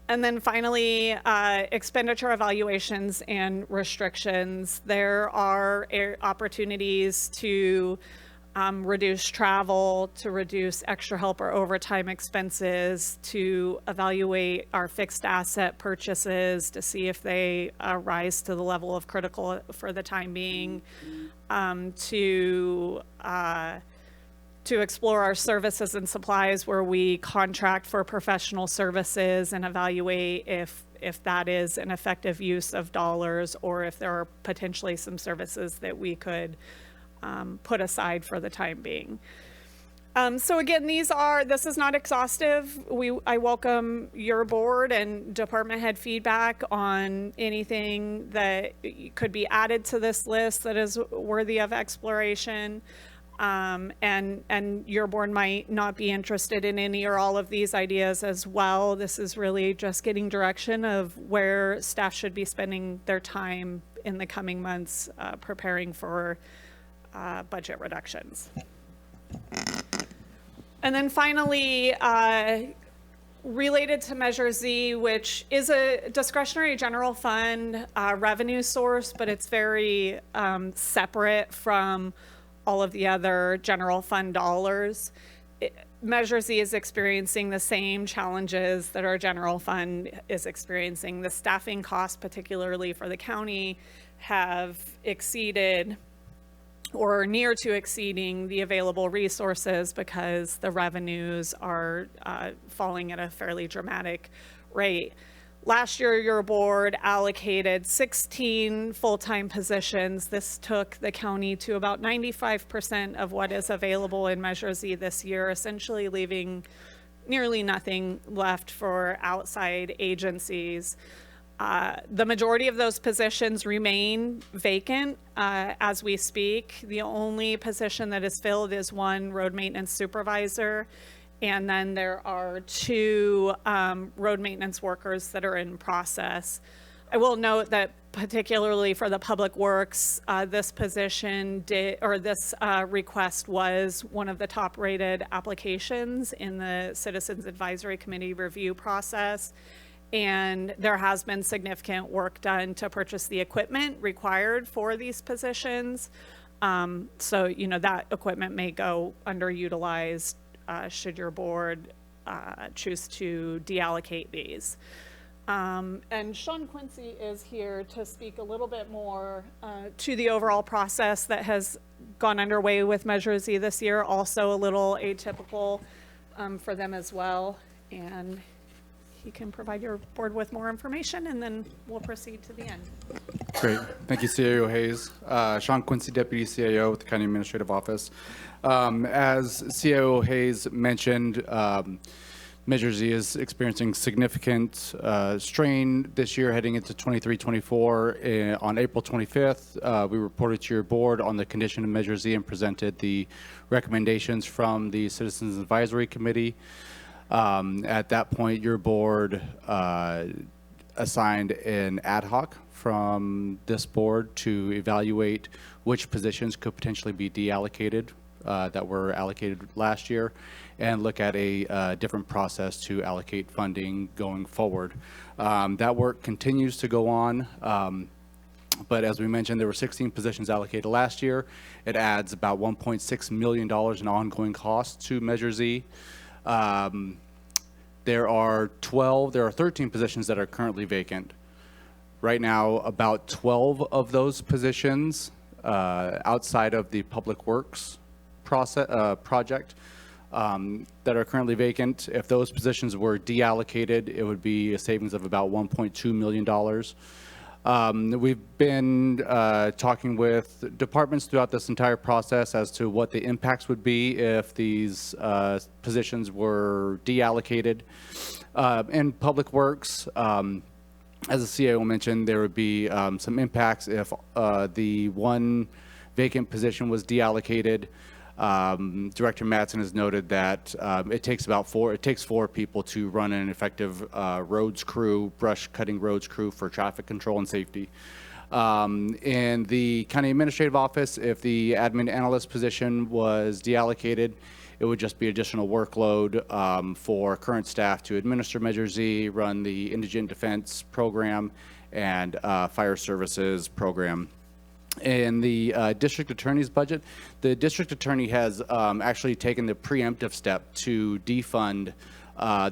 And then finally, expenditure evaluations and restrictions. There are opportunities to reduce travel, to reduce extra help or overtime expenses, to evaluate our fixed asset purchases to see if they rise to the level of critical for the time being, to explore our services and supplies where we contract for professional services and evaluate if that is an effective use of dollars or if there are potentially some services that we could put aside for the time being. So again, this is not exhaustive. I welcome your board and department head feedback on anything that could be added to this list that is worthy of exploration. And your board might not be interested in any or all of these ideas as well. This is really just getting direction of where staff should be spending their time in the coming months preparing for budget reductions. And then finally, related to Measure Z, which is a discretionary general fund revenue source, but it's very separate from all of the other general fund dollars. Measure Z is experiencing the same challenges that our general fund is experiencing. The staffing costs, particularly for the county, have exceeded or near to exceeding the available resources because the revenues are falling at a fairly dramatic rate. Last year, your board allocated 16 full-time positions. This took the county to about 95% of what is available in Measure Z this year, essentially leaving nearly nothing left for outside agencies. The majority of those positions remain vacant as we speak. The only position that is filled is one road maintenance supervisor. And then there are 2 road maintenance workers that are in process. I will note that particularly for the public works, this position this request was one of the top rated applications in the Citizens Advisory Committee review process. And there has been significant work done to purchase the equipment required for these positions. So, that equipment may go underutilized should your board choose to deallocate these. And Sean Quincy is here to speak a little bit more to the overall process that has gone underway with Measure Z this year, also a little atypical for them as well. And he can provide your board with more information, and then we'll proceed to the end. Great. Thank you, CAO Hayes. Sean Quincy, Deputy CAO with the County Administrative Office. As CAO Hayes mentioned, Measure Z is experiencing significant strain this year heading into 23-24. On April 25th, we reported to your board on the condition of Measure Z and presented the recommendations from the Citizens Advisory Committee. At that point, your board assigned an ad hoc from this board to evaluate which positions could potentially be deallocated that were allocated last year and look at a different process to allocate funding going forward. That work continues to go on. But as we mentioned, there were 16 positions allocated last year. It adds about $1.6 million in ongoing costs to Measure Z. There are 13 positions that are currently vacant. Right now, about 12 of those positions outside of the Public Works project that are currently vacant. If those positions were deallocated, it would be a savings of about $1.2 million. We've been talking with departments throughout this entire process as to what the impacts would be if these positions were deallocated. In Public Works, as the CIO mentioned, there would be some impacts if the one vacant position was deallocated. Director Mattson has noted that it takes four people to run an effective roads crew, brush cutting roads crew for traffic control and safety. In the County Administrative Office, if the admin analyst position was deallocated, it would just be additional workload for current staff to administer Measure Z, run the indigent defense program, and fire services program. In the district attorney's budget, the district attorney has actually taken the preemptive step to defund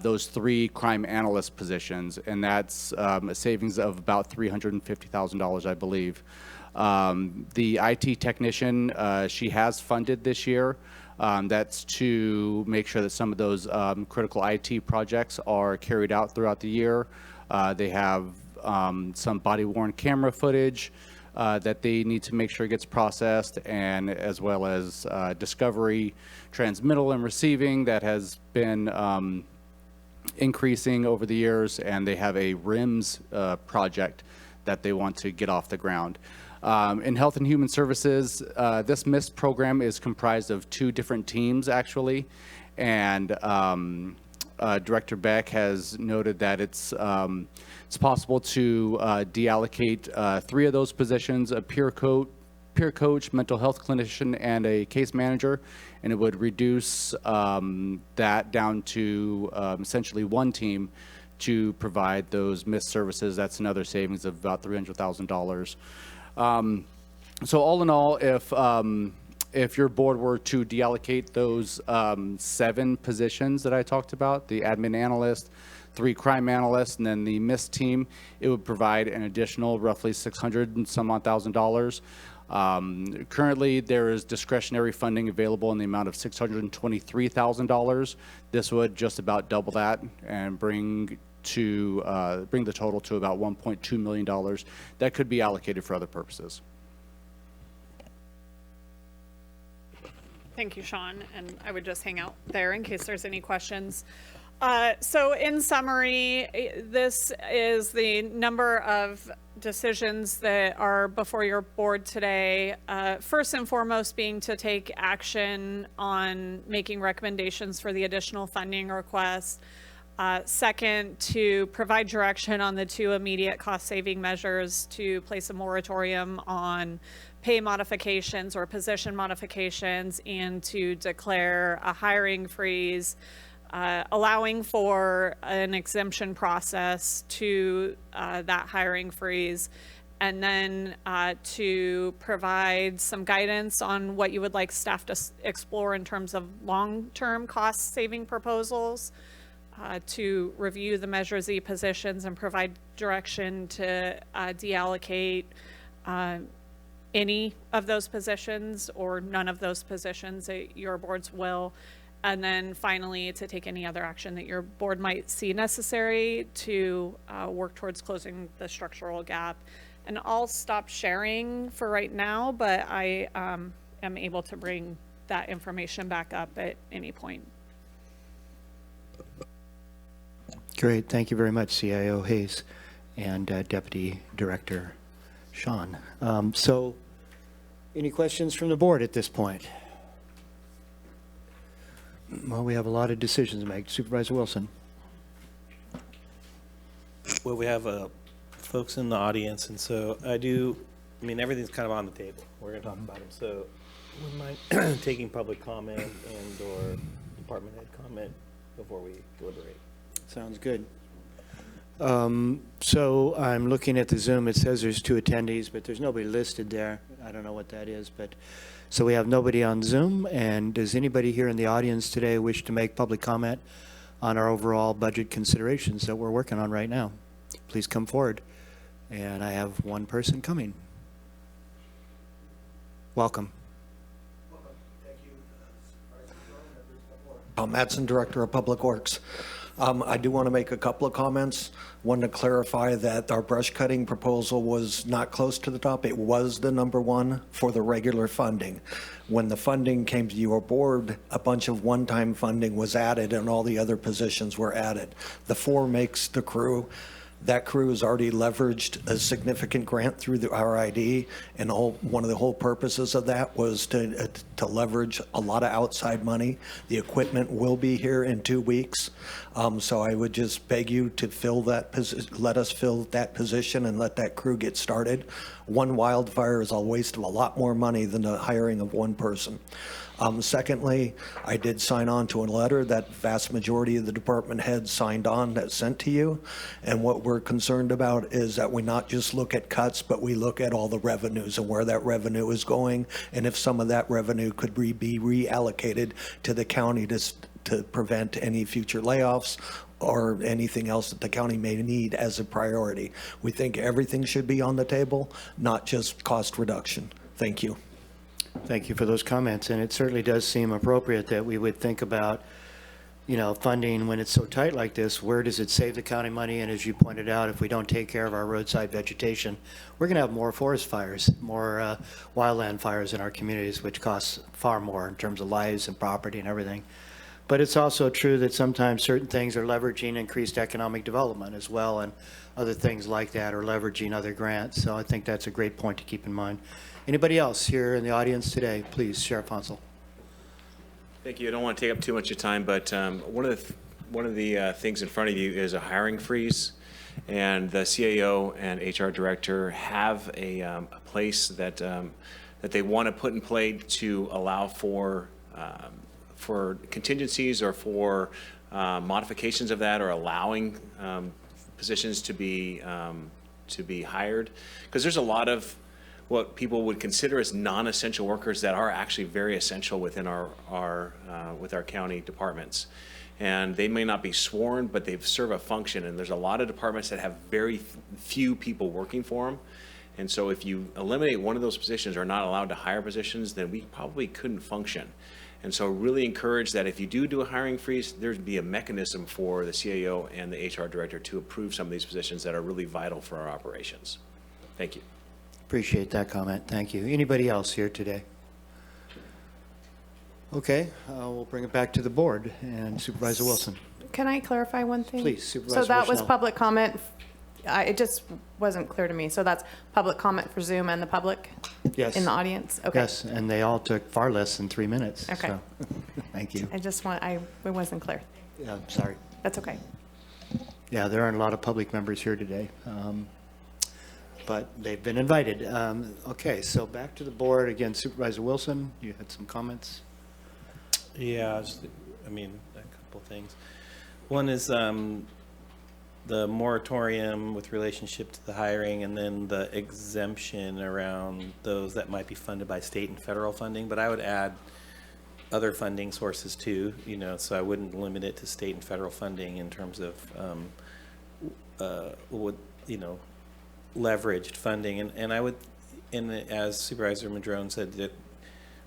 those 3 crime analyst positions, and that's a savings of about $350,000, I believe. The IT technician, she has funded this year. That's to make sure that some of those critical IT projects are carried out throughout the year. They have some body-worn camera footage that they need to make sure gets processed, and as well as discovery, transmittal, and receiving that has been increasing over the years, and they have a RIMS project that they want to get off the ground. In Health and Human Services, this MIST program is comprised of 2 different teams, actually, and Director Beck has noted that it's possible to deallocate 3 of those positions, a peer coach, mental health clinician, and a case manager, and it would reduce that down to essentially 1 team to provide those missed services. That's another savings of about $300,000. So all in all, if your board were to deallocate those 7 positions that I talked about, the admin analyst, 3 crime analysts, and then the MIST team, it would provide an additional roughly $600 and some odd thousand. Currently, there is discretionary funding available in the amount of $623,000. This would just about double that and bring the total to about $1.2 million that could be allocated for other purposes. Thank you, Sean, and I would just hang out there in case there's any questions. So in summary, this is the number of decisions that are before your board today. First and foremost being to take action on making recommendations for the additional funding request. Second, to provide direction on the 2 immediate cost-saving measures to place a moratorium on pay modifications or position modifications, and to declare a hiring freeze, allowing for an exemption process to that hiring freeze, and then to provide some guidance on what you would like staff to explore in terms of long-term cost-saving proposals, to review the Measure Z positions and provide direction to deallocate any of those positions or none of those positions at your board's will. And then finally, to take any other action that your board might see necessary to work towards closing the structural gap. And I'll stop sharing for right now, but I am able to bring that information back up at any point. Great. Thank you very much, CIO Hayes and Deputy Director Sean. So any questions from the board at this point? Well, we have a lot of decisions to make. Supervisor Wilson. Well, we have folks in the audience, and so everything's kind of on the table. We're going to talk about them. So wouldn't mind taking public comment and or department head comment before we deliberate. Sounds good. So I'm looking at the Zoom. It says there's 2 attendees, but there's nobody listed there. I don't know what that is, but so we have nobody on Zoom. And does anybody here in the audience today wish to make public comment on our overall budget considerations that we're working on right now? Please come forward. And I have one person coming. Welcome. Tom Madsen, Director of Public Works. I do want to make a couple of comments. One, to clarify that our brush cutting proposal was not close to the top. It was the number one for the regular funding. When the funding came to your board, a bunch of one-time funding was added and all the other positions were added. The 4 makes the crew. That crew has already leveraged a significant grant through the RID, and one of the whole purposes of that was to leverage a lot of outside money. The equipment will be here in 2 weeks, so I would just beg you to fill that let us fill that position and let that crew get started. One wildfire is a waste of a lot more money than the hiring of one person. Secondly, I did sign on to a letter that vast majority of the department heads signed on that sent to you. And what we're concerned about is that we not just look at cuts, but we look at all the revenues and where that revenue is going. And if some of that revenue could be reallocated to the county to prevent any future layoffs or anything else that the county may need as a priority. We think everything should be on the table, not just cost reduction. Thank you. Thank you for those comments, and it certainly does seem appropriate that we would think about, funding when it's so tight like this. Where does it save the county money? And as you pointed out, if we don't take care of our roadside vegetation, we're going to have more forest fires, more wildland fires in our communities, which costs far more in terms of lives and property and everything. But it's also true that sometimes certain things are leveraging increased economic development as well, and other things like that are leveraging other grants. So I think that's a great point to keep in mind. Anybody else here in the audience today? Please, Sheriff Hansel. Thank you. I don't want to take up too much of time, but one of the things in front of you is a hiring freeze, and the CAO and HR director have a place that they want to put in play to allow for contingencies or for modifications of that, or allowing positions to be hired, because there's a lot of what people would consider as non-essential workers that are actually very essential within with our county departments. And they may not be sworn, but they serve a function. And there's a lot of departments that have very few people working for them. And so if you eliminate one of those positions or not allowed to hire positions, then we probably couldn't function. And so really encourage that if you do a hiring freeze, there'd be a mechanism for the CAO and the HR director to approve some of these positions that are really vital for our operations. Thank you. Appreciate that comment. Thank you. Anybody else here today? Okay, we'll bring it back to the board, and Supervisor Wilson. Can I clarify one thing? Please, Supervisor So that was Bushnell. public comment. It just wasn't clear to me. So that's public comment for Zoom and the public Yes. in the audience? Okay. Yes, and they all took far less than 3 minutes. Okay. So, thank you. It wasn't clear. Yeah, I'm sorry. That's okay. Yeah, there aren't a lot of public members here today, but they've been invited. Okay, so back to the board. Again, Supervisor Wilson, you had some comments? Yeah, a couple things. One is the moratorium with relationship to the hiring, and then the exemption around those that might be funded by state and federal funding. But I would add other funding sources too, so I wouldn't limit it to state and federal funding in terms of leveraged funding. And I would, as Supervisor Madrone said, that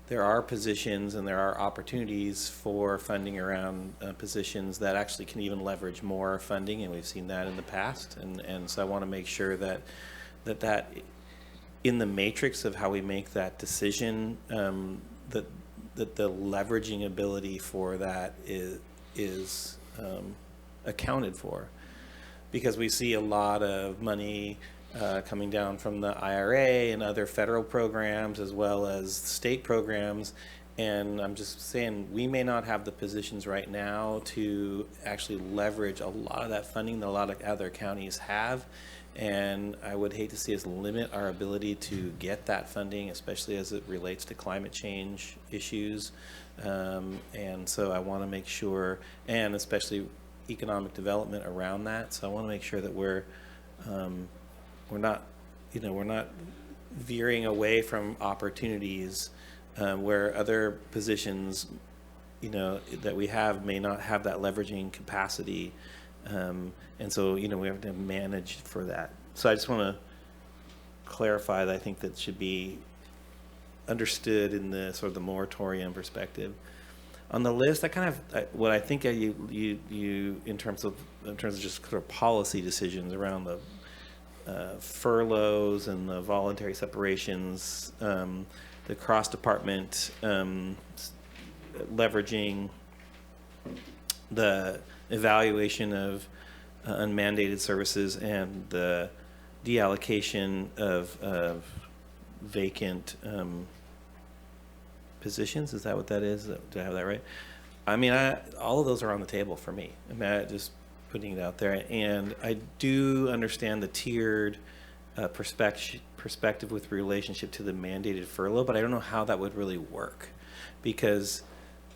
there are positions and there are opportunities for funding around positions that actually can even leverage more funding, and we've seen that in the past. And so I want to make sure that in the matrix of how we make that decision, that the leveraging ability for that is accounted for, because we see a lot of money coming down from the IRA and other federal programs as well as state programs. And I'm just saying, we may not have the positions right now to actually leverage a lot of that funding that a lot of other counties have. And I would hate to see us limit our ability to get that funding, especially as it relates to climate change issues. And so I want to make sure, and especially economic development around that. So I want to make sure that we're not veering away from opportunities where other positions, that we have may not have that leveraging capacity. And so, we have to manage for that. So I just want to clarify that I think that should be understood in the sort of the moratorium perspective. On the list, I kind of, what I think you in terms of just sort of policy decisions around the furloughs and the voluntary separations, the cross-department leveraging the evaluation of unmandated services and the deallocation of vacant positions. Is that what that is? Did I have that right? I mean, all of those are on the table for me. I mean, just putting it out there. And I do understand the tiered perspective with relationship to the mandated furlough, but I don't know how that would really work, because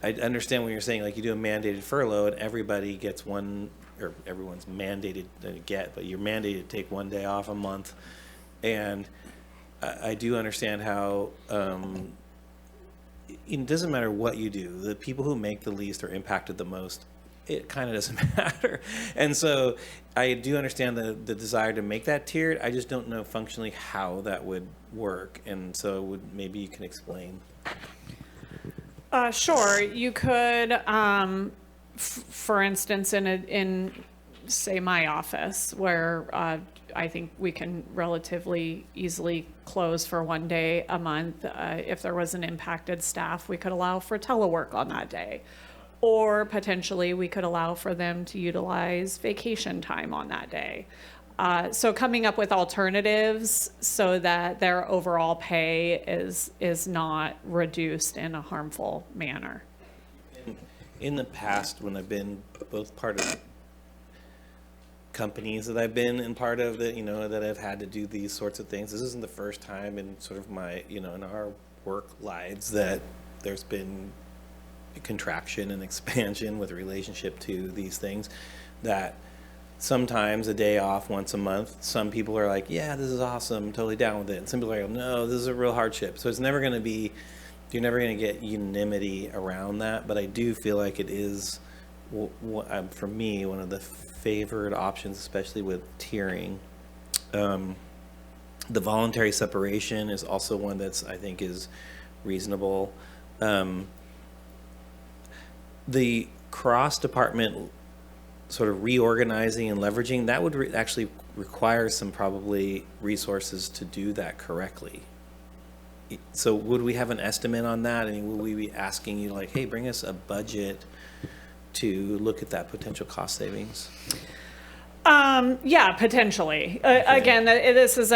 I understand when you're saying like you do a mandated furlough and everybody gets one, or everyone's mandated to get, but you're mandated to take one day off a month. And I do understand how it doesn't matter what you do, the people who make the least are impacted the most. It kind of doesn't matter. And so I do understand the desire to make that tiered. I just don't know functionally how that would work. And so maybe you can explain. Sure. You could, for instance, in say my office, where I think we can relatively easily close for one day a month. If there was an impacted staff, we could allow for telework on that day. Or potentially we could allow for them to utilize vacation time on that day. So coming up with alternatives so that their overall pay is not reduced in a harmful manner. In the past, when I've been both part of companies that I've been in part of that, that I've had to do these sorts of things, this isn't the first time in sort of my, in our work lives that there's been contraction and expansion with relationship to these things, that sometimes a day off once a month, some people are like, yeah, this is awesome, totally down with it. And some people are like, no, this is a real hardship. So it's never going to be, you're never going to get unanimity around that. But I do feel like it is, for me, one of the favored options, especially with tiering. The voluntary separation is also one that's, I think, is reasonable. The cross-department sort of reorganizing and leveraging, that would actually require some probably resources to do that correctly. So would we have an estimate on that? I mean, would we be asking you like, hey, bring us a budget to look at that potential cost savings? Yeah, potentially. Again, this is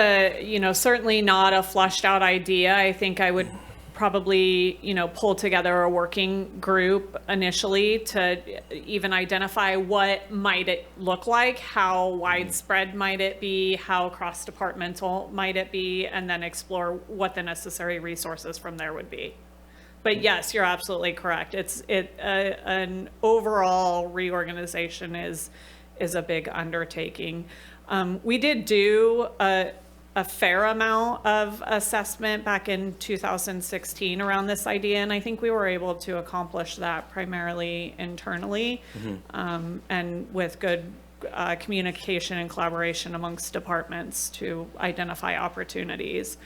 certainly not a flushed out idea. I think I would probably, pull together a working group initially to even identify what might it look like, how widespread might it be, how cross-departmental might it be, and then explore what the necessary resources from there would be. But yes, you're absolutely correct. An overall reorganization is a big undertaking. We did do a fair amount of assessment back in 2016 around this idea, and I think we were able to accomplish that primarily internally, and with good communication and collaboration amongst departments to identify opportunities.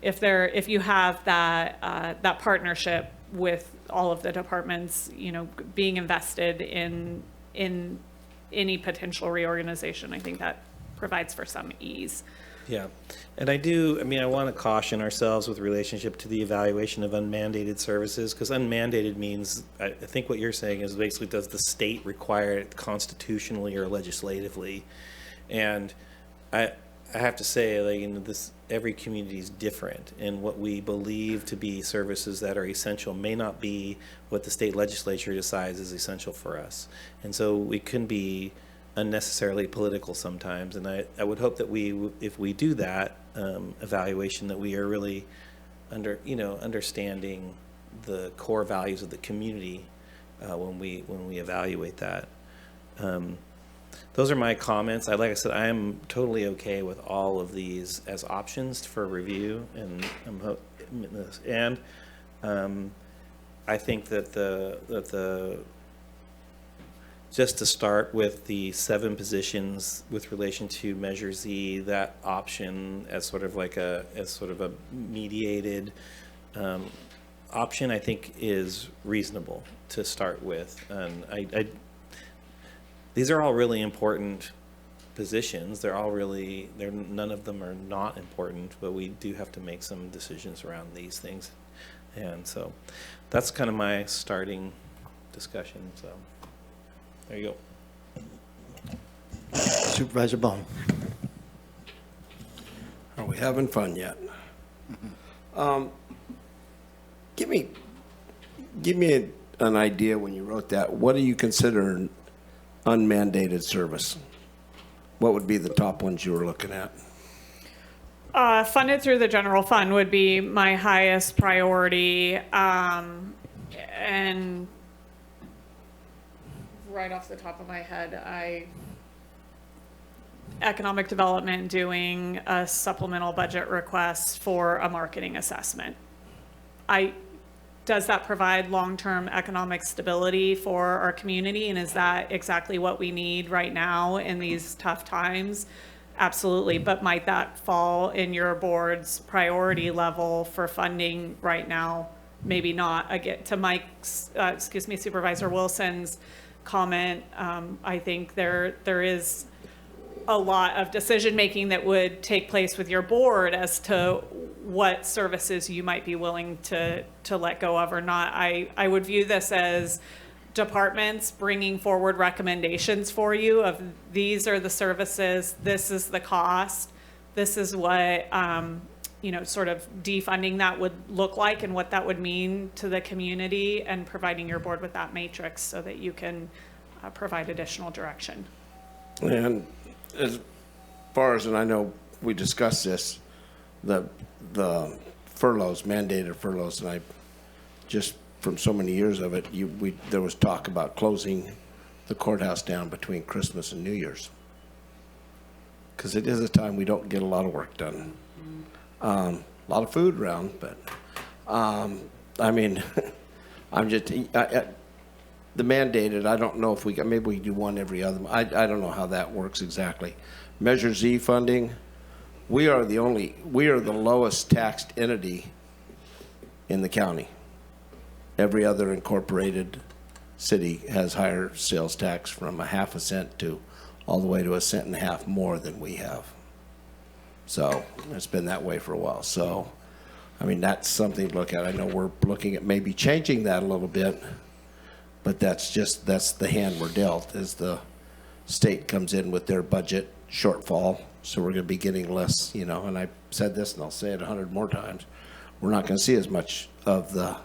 If you have that partnership with all of the departments, being invested in any potential reorganization, I think that provides for some ease. Yeah. And I want to caution ourselves with relationship to the evaluation of unmandated services, because unmandated means, I think what you're saying is basically, does the state require it constitutionally or legislatively? And I have to say, every community is different, and what we believe to be services that are essential may not be what the state legislature decides is essential for us. And so we can be unnecessarily political sometimes, and I would hope that if we do that evaluation, that we are really understanding the core values of the community when we evaluate that. Those are my comments. Like I said, I am totally okay with all of these as options for review, and I think that just to start with the 7 positions with relation to Measure Z, that option as sort of a mediated option, I think, is reasonable to start with. And these are all really important positions. None of them are not important, but we do have to make some decisions around these things. And so that's kind of my starting discussion. So there you go. Supervisor Bone. Are we having fun yet? Give me an idea when you wrote that. What do you consider an unmandated service? What would be the top ones you were looking at? Funded through the general fund would be my highest priority. And right off the top of my head, economic development doing a supplemental budget request for a marketing assessment. Does that provide long-term economic stability for our community? And is that exactly what we need right now in these tough times? Absolutely. But might that fall in your board's priority level for funding right now? Maybe not. Again, to Mike's, Supervisor Wilson's comment, I think there is a lot of decision-making that would take place with your board as to what services you might be willing to let go of or not. I would view this as departments bringing forward recommendations for you of these are the services, this is the cost, this is what, sort of defunding that would look like and what that would mean to the community, and providing your board with that matrix so that you can provide additional direction. And as far as, and I know we discussed this, the furloughs, mandated furloughs, and I just from so many years of it, there was talk about closing the courthouse down between Christmas and New Year's, because it is a time we don't get a lot of work done. A lot of food around, but I mean, I'm just the mandated. I don't know if we maybe we do one every other. I don't know how that works exactly. Measure Z funding. We are the lowest taxed entity in the county. Every other incorporated city has higher sales tax from 0.5 cent to all the way to 1.5 cents more than we have. So it's been that way for a while. So, I mean, that's something to look at. I know we're looking at maybe changing that a little bit, but that's the hand we're dealt as the state comes in with their budget shortfall. So we're going to be getting less, and I said this and I'll say it 100 more times. We're not going to see as much of the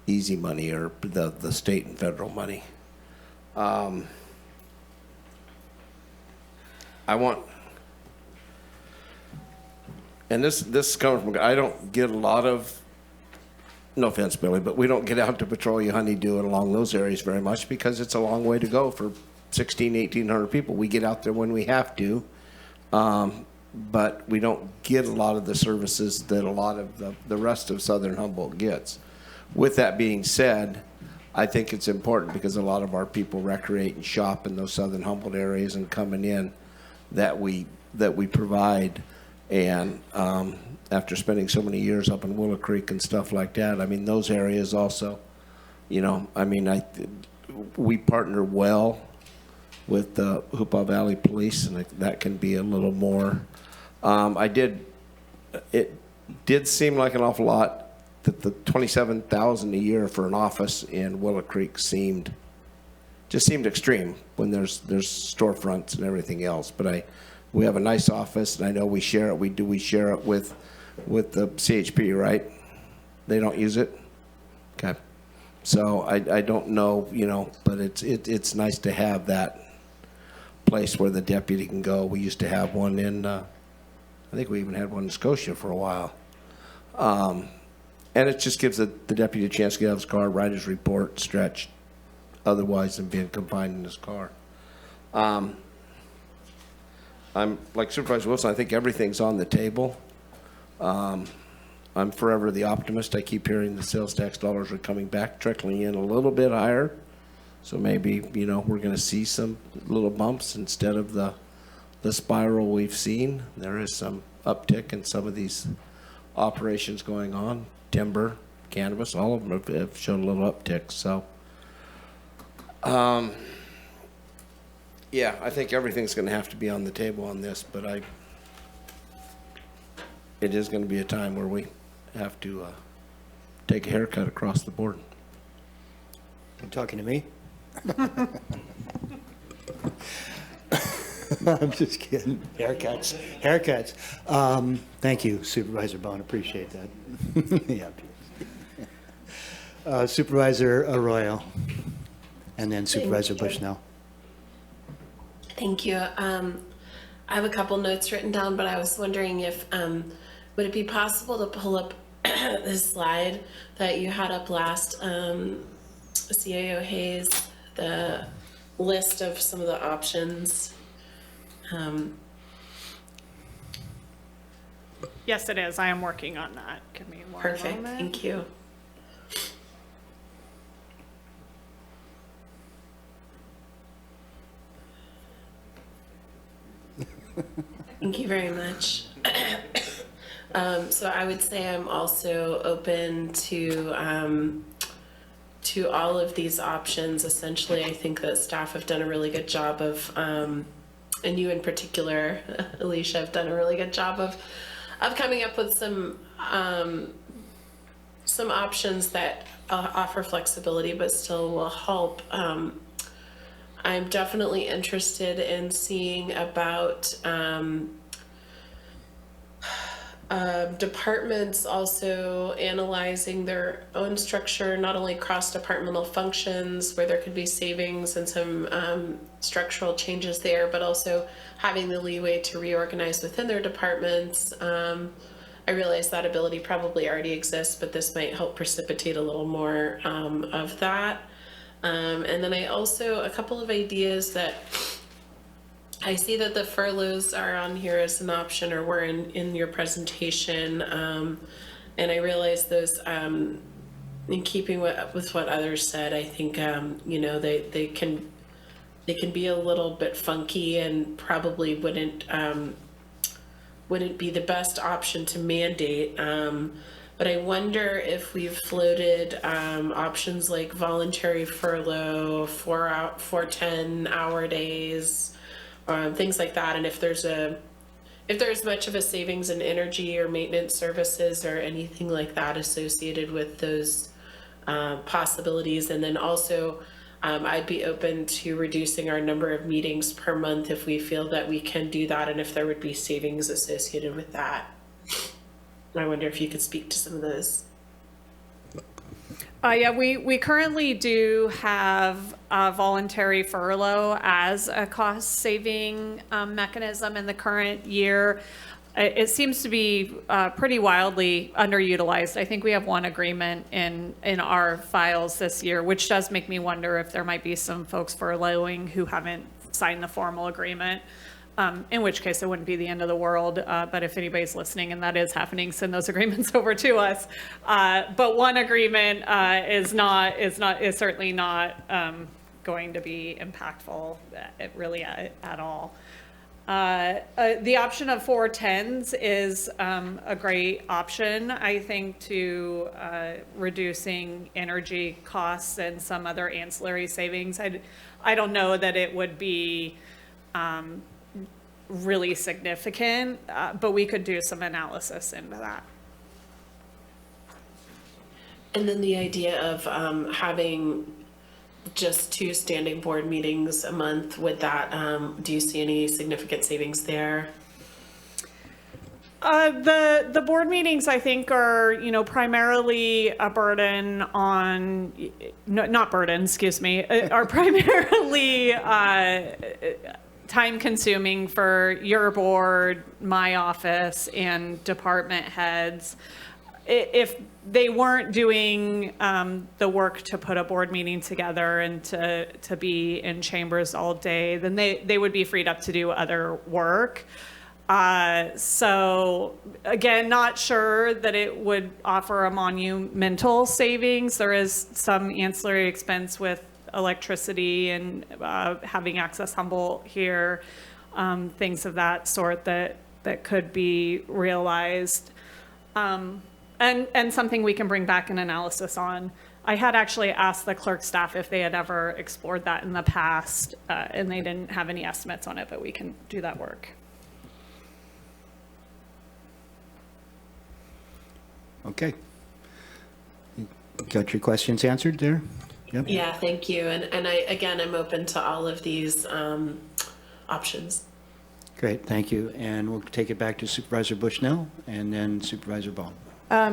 easy money or the state and federal money. I want, and this is coming from, I don't get a lot of, no offense, Billy, but we don't get out to Petrolia, Honeydew, and along those areas very much because it's a long way to go for 1,800 people. We get out there when we have to, but we don't get a lot of the services that a lot of the rest of Southern Humboldt gets. With that being said, I think it's important because a lot of our people recreate and shop in those Southern Humboldt areas and coming in that we provide. And after spending so many years up in Willow Creek and stuff like that, I mean, those areas also, we partner well with the Hoopaw Valley Police, and that can be a little more. It did seem like an awful lot that the $27,000 a year for an office in Willow Creek seemed extreme when there's storefronts and everything else. But we have a nice office, and I know we share it. We share it with the CHP, right? They don't use it? Okay. So I don't know, but it's nice to have that place where the deputy can go. We used to have one in, I think we even had one in Scotia for a while. And it just gives the deputy a chance to get out of his car, write his report, stretch, otherwise than being confined in his car. I'm like Supervisor Wilson, I think everything's on the table. I'm forever the optimist. I keep hearing the sales tax dollars are coming back, trickling in a little bit higher. So maybe, we're going to see some little bumps instead of the spiral we've seen. There is some uptick in some of these operations going on. Timber, cannabis, all of them have shown a little uptick, so. Yeah, I think everything's gonna have to be on the table on this, but it is gonna be a time where we have to, take a haircut across the board. You talking to me? I'm just kidding. Haircuts. Thank you, Supervisor Bone. Appreciate that. Yeah. Supervisor Arroyo, and then Supervisor Bushnell. Thank you. I have a couple notes written down, but I was wondering if, would it be possible to pull up this slide that you had up last, CAO Hayes, the list of some of the options? Yes, it is. I am working on that. Give me one Perfect. moment. Thank you. Thank you very much. So I would say I'm also open to all of these options. Essentially, I think that staff have done a really good job of, and you in particular, Alicia, have done a really good job of coming up with some options that offer flexibility but still will help. I'm definitely interested in seeing about departments also analyzing their own structure, not only cross-departmental functions where there could be savings and some structural changes there, but also having the leeway to reorganize within their departments. I realize that ability probably already exists, but this might help precipitate a little more of that. And then I also, a couple of ideas that I see that the furloughs are on here as an option, or were in your presentation. And I realize those, in keeping with what others said, I think, you know, they can be a little bit funky and probably wouldn't be the best option to mandate. But I wonder if we've floated options like voluntary furlough, 4 10-hour days, things like that, and if there's much of a savings in energy or maintenance services or anything like that associated with those possibilities. And then also, I'd be open to reducing our number of meetings per month if we feel that we can do that, and if there would be savings associated with that. I wonder if you could speak to some of those. Yeah, we currently do have voluntary furlough as a cost-saving mechanism in the current year. It seems to be pretty wildly underutilized. I think we have one agreement in our files this year, which does make me wonder if there might be some folks furloughing who haven't signed the formal agreement. In which case it wouldn't be the end of the world, but if anybody's listening and that is happening, send those agreements over to us. But one agreement is certainly not going to be impactful really at all. The option of 410s is a great option, I think, to reducing energy costs and some other ancillary savings. I don't know that it would be really significant, but we could do some analysis into that. And then the idea of having just 2 standing board meetings a month, would that, do you see any significant savings there? The board meetings, I think, are, you know, primarily a burden on, not burden, excuse me, are primarily time consuming for your board, my office, and department heads. If they weren't doing the work to put a board meeting together and to be in chambers all day, then they would be freed up to do other work. So again, not sure that it would offer a monumental savings. There is some ancillary expense with electricity and having access Humboldt here, things of that sort that could be realized. And something we can bring back an analysis on. I had actually asked the clerk staff if they had ever explored that in the past, and they didn't have any estimates on it, but we can do that work. Okay. Got your questions answered there? Yep. Yeah, thank you. And I'm open to all of these options. Great, thank you. And we'll take it back to Supervisor Bushnell and then Supervisor Bone.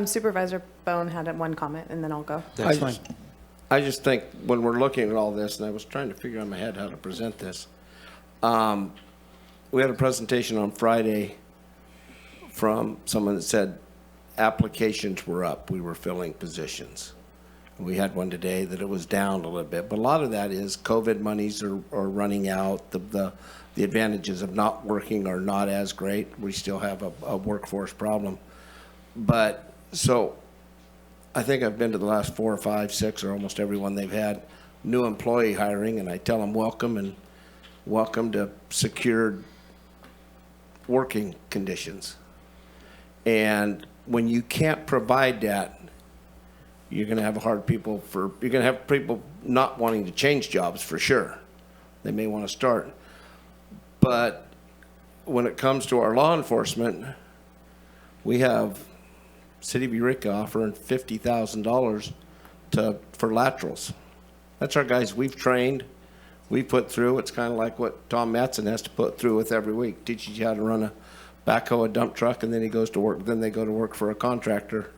Supervisor Bone had one comment, and then I'll go. That's fine. I just think when we're looking at all this, and I was trying to figure out in my head how to present this, we had a presentation on Friday from someone that said applications were up. We were filling positions. We had one today that it was down a little bit, but a lot of that is COVID monies are running out. The advantages of not working are not as great. We still have a workforce problem. But so I think I've been to the last 4 or 5, 6, or almost everyone they've had new employee hiring, and I tell them welcome and welcome to secured working conditions. And when you can't provide that, you're going to have you're going to have people not wanting to change jobs for sure. They may want to start. But when it comes to our law enforcement, we have City of Eureka offering $50,000 for laterals. That's our guys we've trained, we put through. It's kind of like what Tom Mattson has to put through with every week. Teaches you how to run a backhoe, a dump truck, and then he goes to work. Then they go to work for a contractor.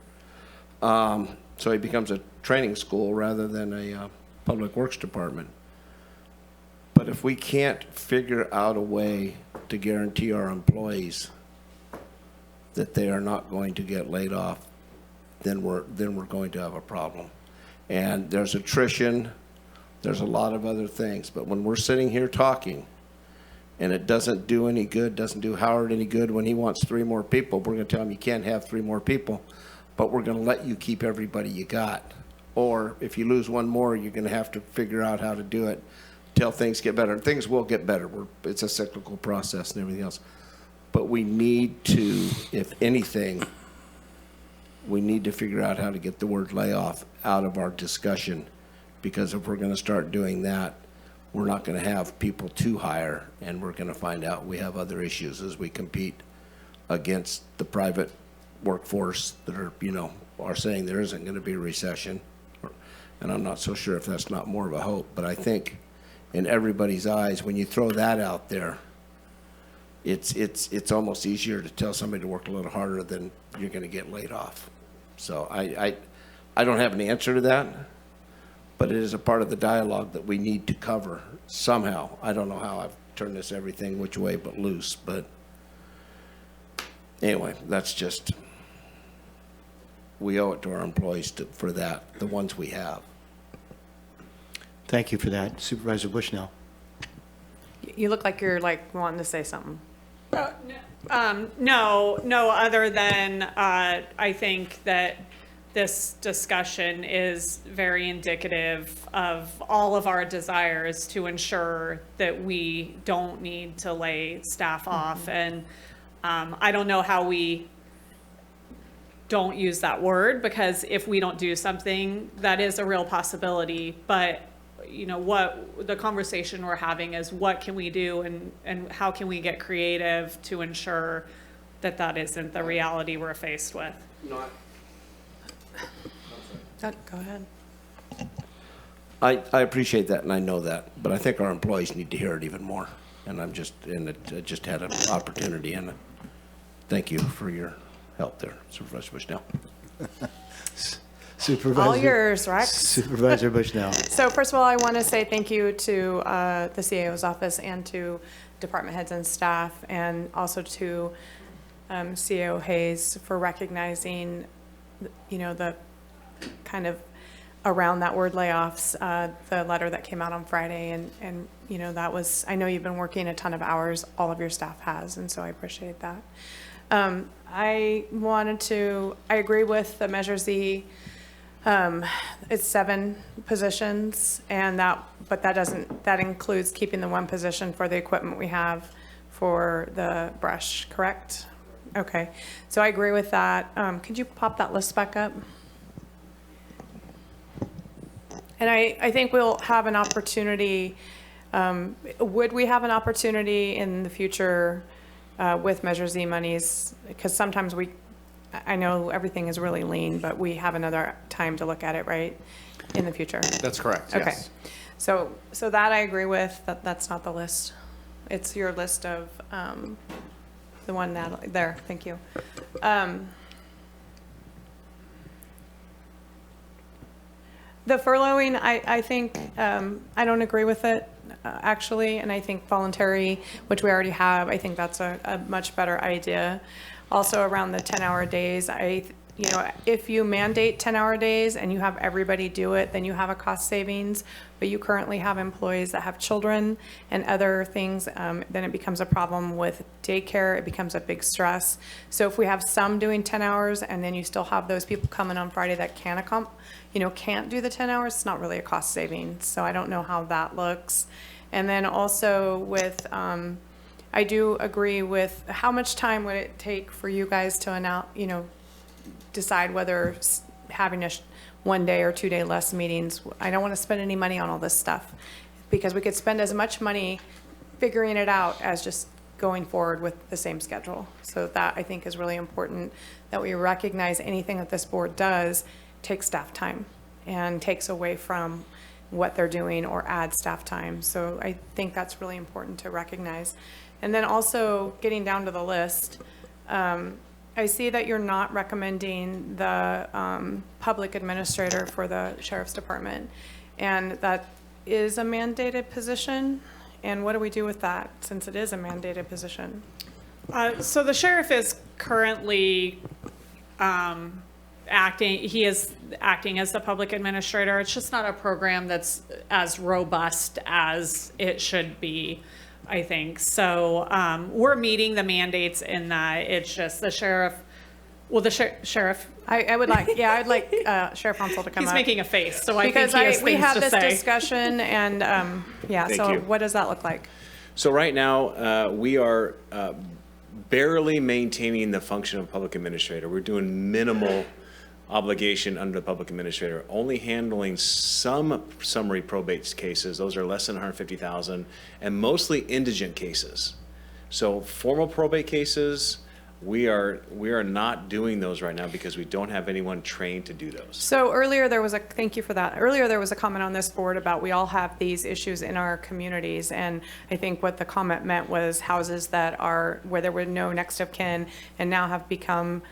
So he becomes a training school rather than a public works department. But if we can't figure out a way to guarantee our employees that they are not going to get laid off, then we're going to have a problem. And there's attrition, there's a lot of other things. But when we're sitting here talking, and it doesn't do any good, doesn't do Howard any good when he wants 3 more people, we're going to tell him you can't have 3 more people, but we're going to let you keep everybody you got. Or if you lose 1 more, you're going to have to figure out how to do it till things get better. And things will get better. It's a cyclical process and everything else. But we need to, if anything, we need to figure out how to get the word layoff out of our discussion, because if we're going to start doing that, we're not going to have people to hire, and we're going to find out we have other issues as we compete against the private workforce that are saying there isn't going to be a recession. And I'm not so sure if that's not more of a hope, but I think in everybody's eyes, when you throw that out there, it's almost easier to tell somebody to work a little harder than you're going to get laid off. So I don't have an answer to that, but it is a part of the dialogue that we need to cover somehow. I don't know how I've turned this everything which way but loose, but anyway, that's just, we owe it to our employees for that, the ones we have. Thank you for that. Supervisor Bushnell. You look like you're wanting to say something. No, other than I think that this discussion is very indicative of all of our desires to ensure that we don't need to lay staff off. And I don't know how we don't use that word, because if we don't do something, that is a real possibility. But what the conversation we're having is, what can we do, and how can we get creative to ensure that that isn't the reality we're faced with? Go ahead. I appreciate that, and I know that, but I think our employees need to hear it even more. And I just had an opportunity, and thank you for your help there, Supervisor Bushnell. Supervisor. All yours, Rex. Supervisor Bushnell. So first of all, I want to say thank you to the CAO's office and to department heads and staff, and also to CAO Hayes for recognizing, the kind of around that word layoffs, the letter that came out on Friday, and that was, I know you've been working a ton of hours, all of your staff has, and so I appreciate that. I agree with the Measure Z. It's 7 positions, and that includes keeping the 1 position for the equipment we have for the brush, correct? Okay, so I agree with that. Could you pop that list back up? And I think we'll have an opportunity, would we have an opportunity in the future with Measure Z monies? Because sometimes I know everything is really lean, but we have another time to look at it, right, in the future? That's correct, Okay. yes. So that I agree with, that's not the list. It's your list of the one, Natalie, there, thank you. The furloughing, I think, I don't agree with it, actually, and I think voluntary, which we already have, I think that's a much better idea. Also around the 10-hour days, if you mandate 10-hour days and you have everybody do it, then you have a cost savings, but you currently have employees that have children and other things, then it becomes a problem with daycare, it becomes a big stress. So if we have some doing 10 hours and then you still have those people coming on Friday that can't do the 10 hours, it's not really a cost savings. So I don't know how that looks. And then also with, I do agree with, how much time would it take for you guys to announce, decide whether having a 1 day or 2 day less meetings? I don't want to spend any money on all this stuff, because we could spend as much money figuring it out as just going forward with the same schedule. So that, I think, is really important, that we recognize anything that this board does takes staff time and takes away from what they're doing or add staff time. So I think that's really important to recognize. And then also getting down to the list, I see that you're not recommending the public administrator for the Sheriff's Department, and that is a mandated position. And what do we do with that, since it is a mandated position? So the sheriff is currently he is acting as the public administrator. It's just not a program that's as robust as it should be, I think. So we're meeting the mandates in that it's just the sheriff. Well, the sheriff. I'd like Sheriff Hansel to come He's up. making a face, so because I think he has we things have to this say. discussion, and Thank so you. what does that look like? So right now, we are barely maintaining the function of public administrator. We're doing minimal obligation under the public administrator, only handling some summary probate cases. Those are less than 150,000, and mostly indigent cases. So formal probate cases, we are not doing those right now because we don't have anyone trained to do those. So earlier thank you for that. Earlier there was a comment on this board about we all have these issues in our communities, and I think what the comment meant was houses that are where there were no next of kin and now have become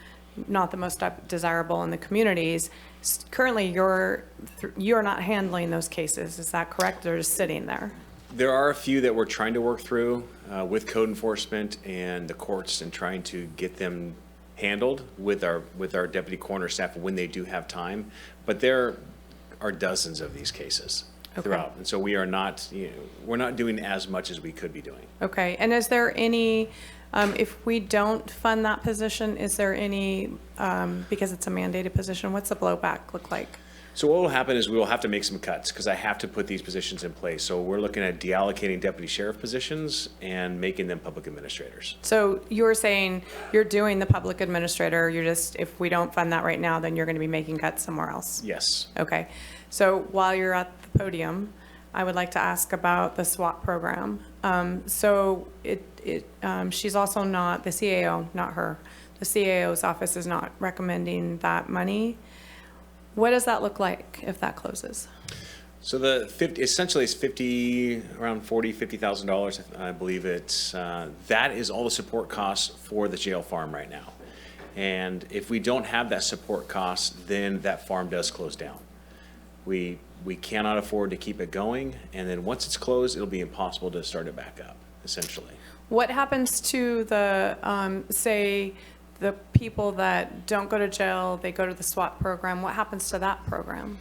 not the most desirable in the communities. Currently, you're not handling those cases. Is that correct? They're just sitting there. There are a few that we're trying to work through with code enforcement and the courts, and trying to get them handled with our deputy coroner staff when they do have time. But there are dozens of these cases throughout, and so we are not, we're not doing as much as we could be doing. Okay. And is there any? If we don't fund that position, is there any, because it's a mandated position, what's the blowback look like? So what will happen is we will have to make some cuts, because I have to put these positions in place. So we're looking at deallocating deputy sheriff positions and making them public administrators. So you're saying you're doing the public administrator, if we don't fund that right now, then you're going to be making cuts somewhere else? Yes. Okay. So while you're at the podium, I would like to ask about the SWAT program. She's also not, the CAO, not her. The CAO's office is not recommending that money. What does that look like if that closes? So essentially it's around $50,000, I believe it's, that is all the support costs for the jail farm right now. And if we don't have that support cost, then that farm does close down. We cannot afford to keep it going, and then once it's closed, it'll be impossible to start it back up, essentially. What happens to the, say, the people that don't go to jail, they go to the SWAT program? What happens to that program?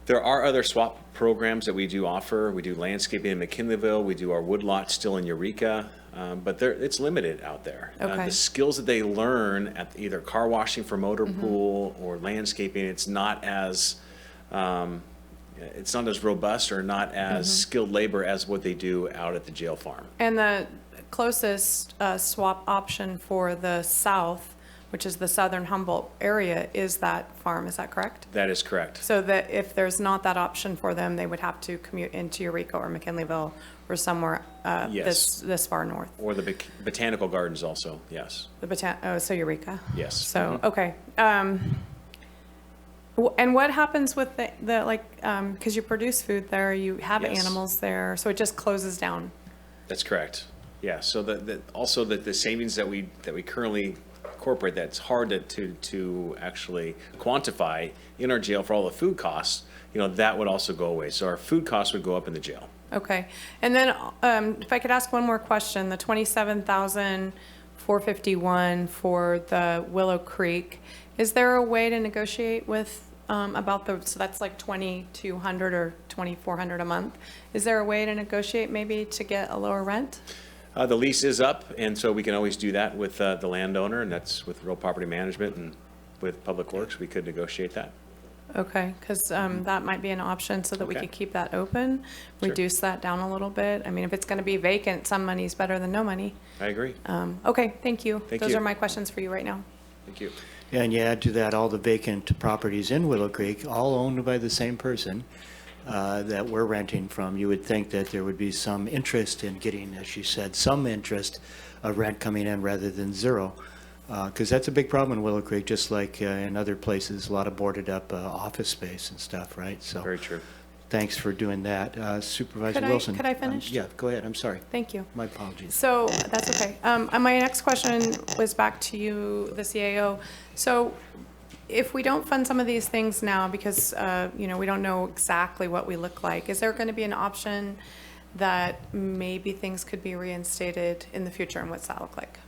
There are other SWAT programs that we do offer. We do landscaping in McKinleyville. We do our woodlot still in Eureka, but it's limited out there. Okay. The skills that they learn at either car washing for motor pool or landscaping, it's not as robust or not as skilled labor as what they do out at the jail farm. And closest swap option for the south, which is the southern Humboldt area, is that farm, is that correct? That is correct. So that if there's not that option for them, they would have to commute into Eureka or McKinleyville or somewhere Yes. this far north. Or the botanical gardens also, yes. So Eureka. Yes. So, okay. And what happens with the like, because you produce food there, you have Yes. animals there, so it just closes down? That's correct. Yeah, so also the savings that we currently incorporate, that's hard to actually quantify in our jail for all the food costs, that would also go away. So our food costs would go up in the jail. Okay. And then if I could ask one more question, the 27,451 for the Willow Creek, is there a way to negotiate with about so that's like 2,200 or 2,400 a month. Is there a way to negotiate maybe to get a lower rent? The lease is up, and so we can always do that with the landowner, and that's with real property management and with Public Works, we could negotiate that. Okay, because that might be an option so that we Okay. could keep that open, reduce that down a little bit. I mean, if it's going to be vacant, some money's better than no money. I agree. Okay, thank you. Thank Those you. are my questions for you right now. Thank you. And you add to that all the vacant properties in Willow Creek, all owned by the same person that we're renting from. You would think that there would be some interest in getting, as you said, some interest of rent coming in rather than zero. Because that's a big problem in Willow Creek, just like in other places, a lot of boarded up office space and stuff, right? So Very true. thanks for doing that. Supervisor Could I- Wilson. could I finish? Yeah, go ahead. I'm sorry. Thank you. My apologies. So that's okay. My next question was back to you, the CAO. So if we don't fund some of these things now because, we don't know exactly what we look like, is there going to be an option that maybe things could be reinstated in the future, and what's that look like?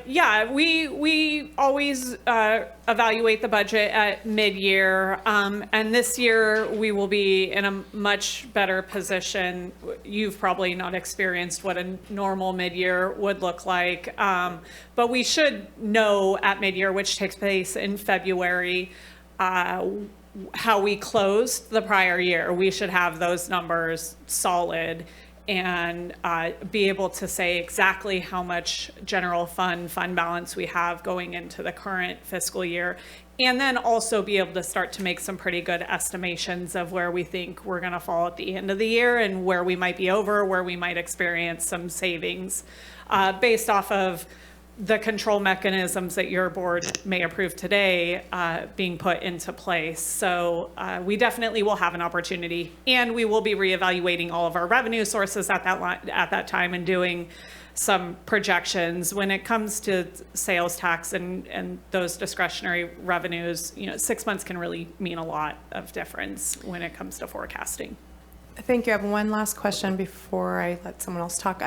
Yeah, we always evaluate the budget at mid-year, and this year we will be in a much better position. You've probably not experienced what a normal mid-year would look like, but we should know at mid-year, which takes place in February, how we closed the prior year. We should have those numbers solid and be able to say exactly how much general fund balance we have going into the current fiscal year. And then also be able to start to make some pretty good estimations of where we think we're going to fall at the end of the year and where we might be over, where we might experience some savings based off of the control mechanisms that your board may approve today being put into place. So we definitely will have an opportunity, and we will be reevaluating all of our revenue sources at that time and doing some projections. When it comes to sales tax and those discretionary revenues, 6 months can really mean a lot of difference when it comes to forecasting. Thank you. I have one last question before I let someone else talk.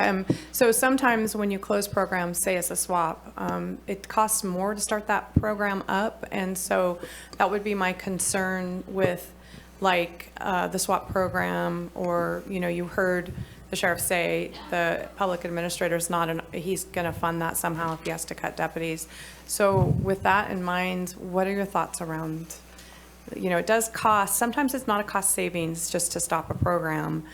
So sometimes when you close programs, say it's a swap, it costs more to start that program up. And so that would be my concern with like the swap program, or, you heard the sheriff say the public administrator's he's going to fund that somehow if he has to cut deputies. So with that in mind, what are your thoughts around it does cost, sometimes it's not a cost savings just to stop a program.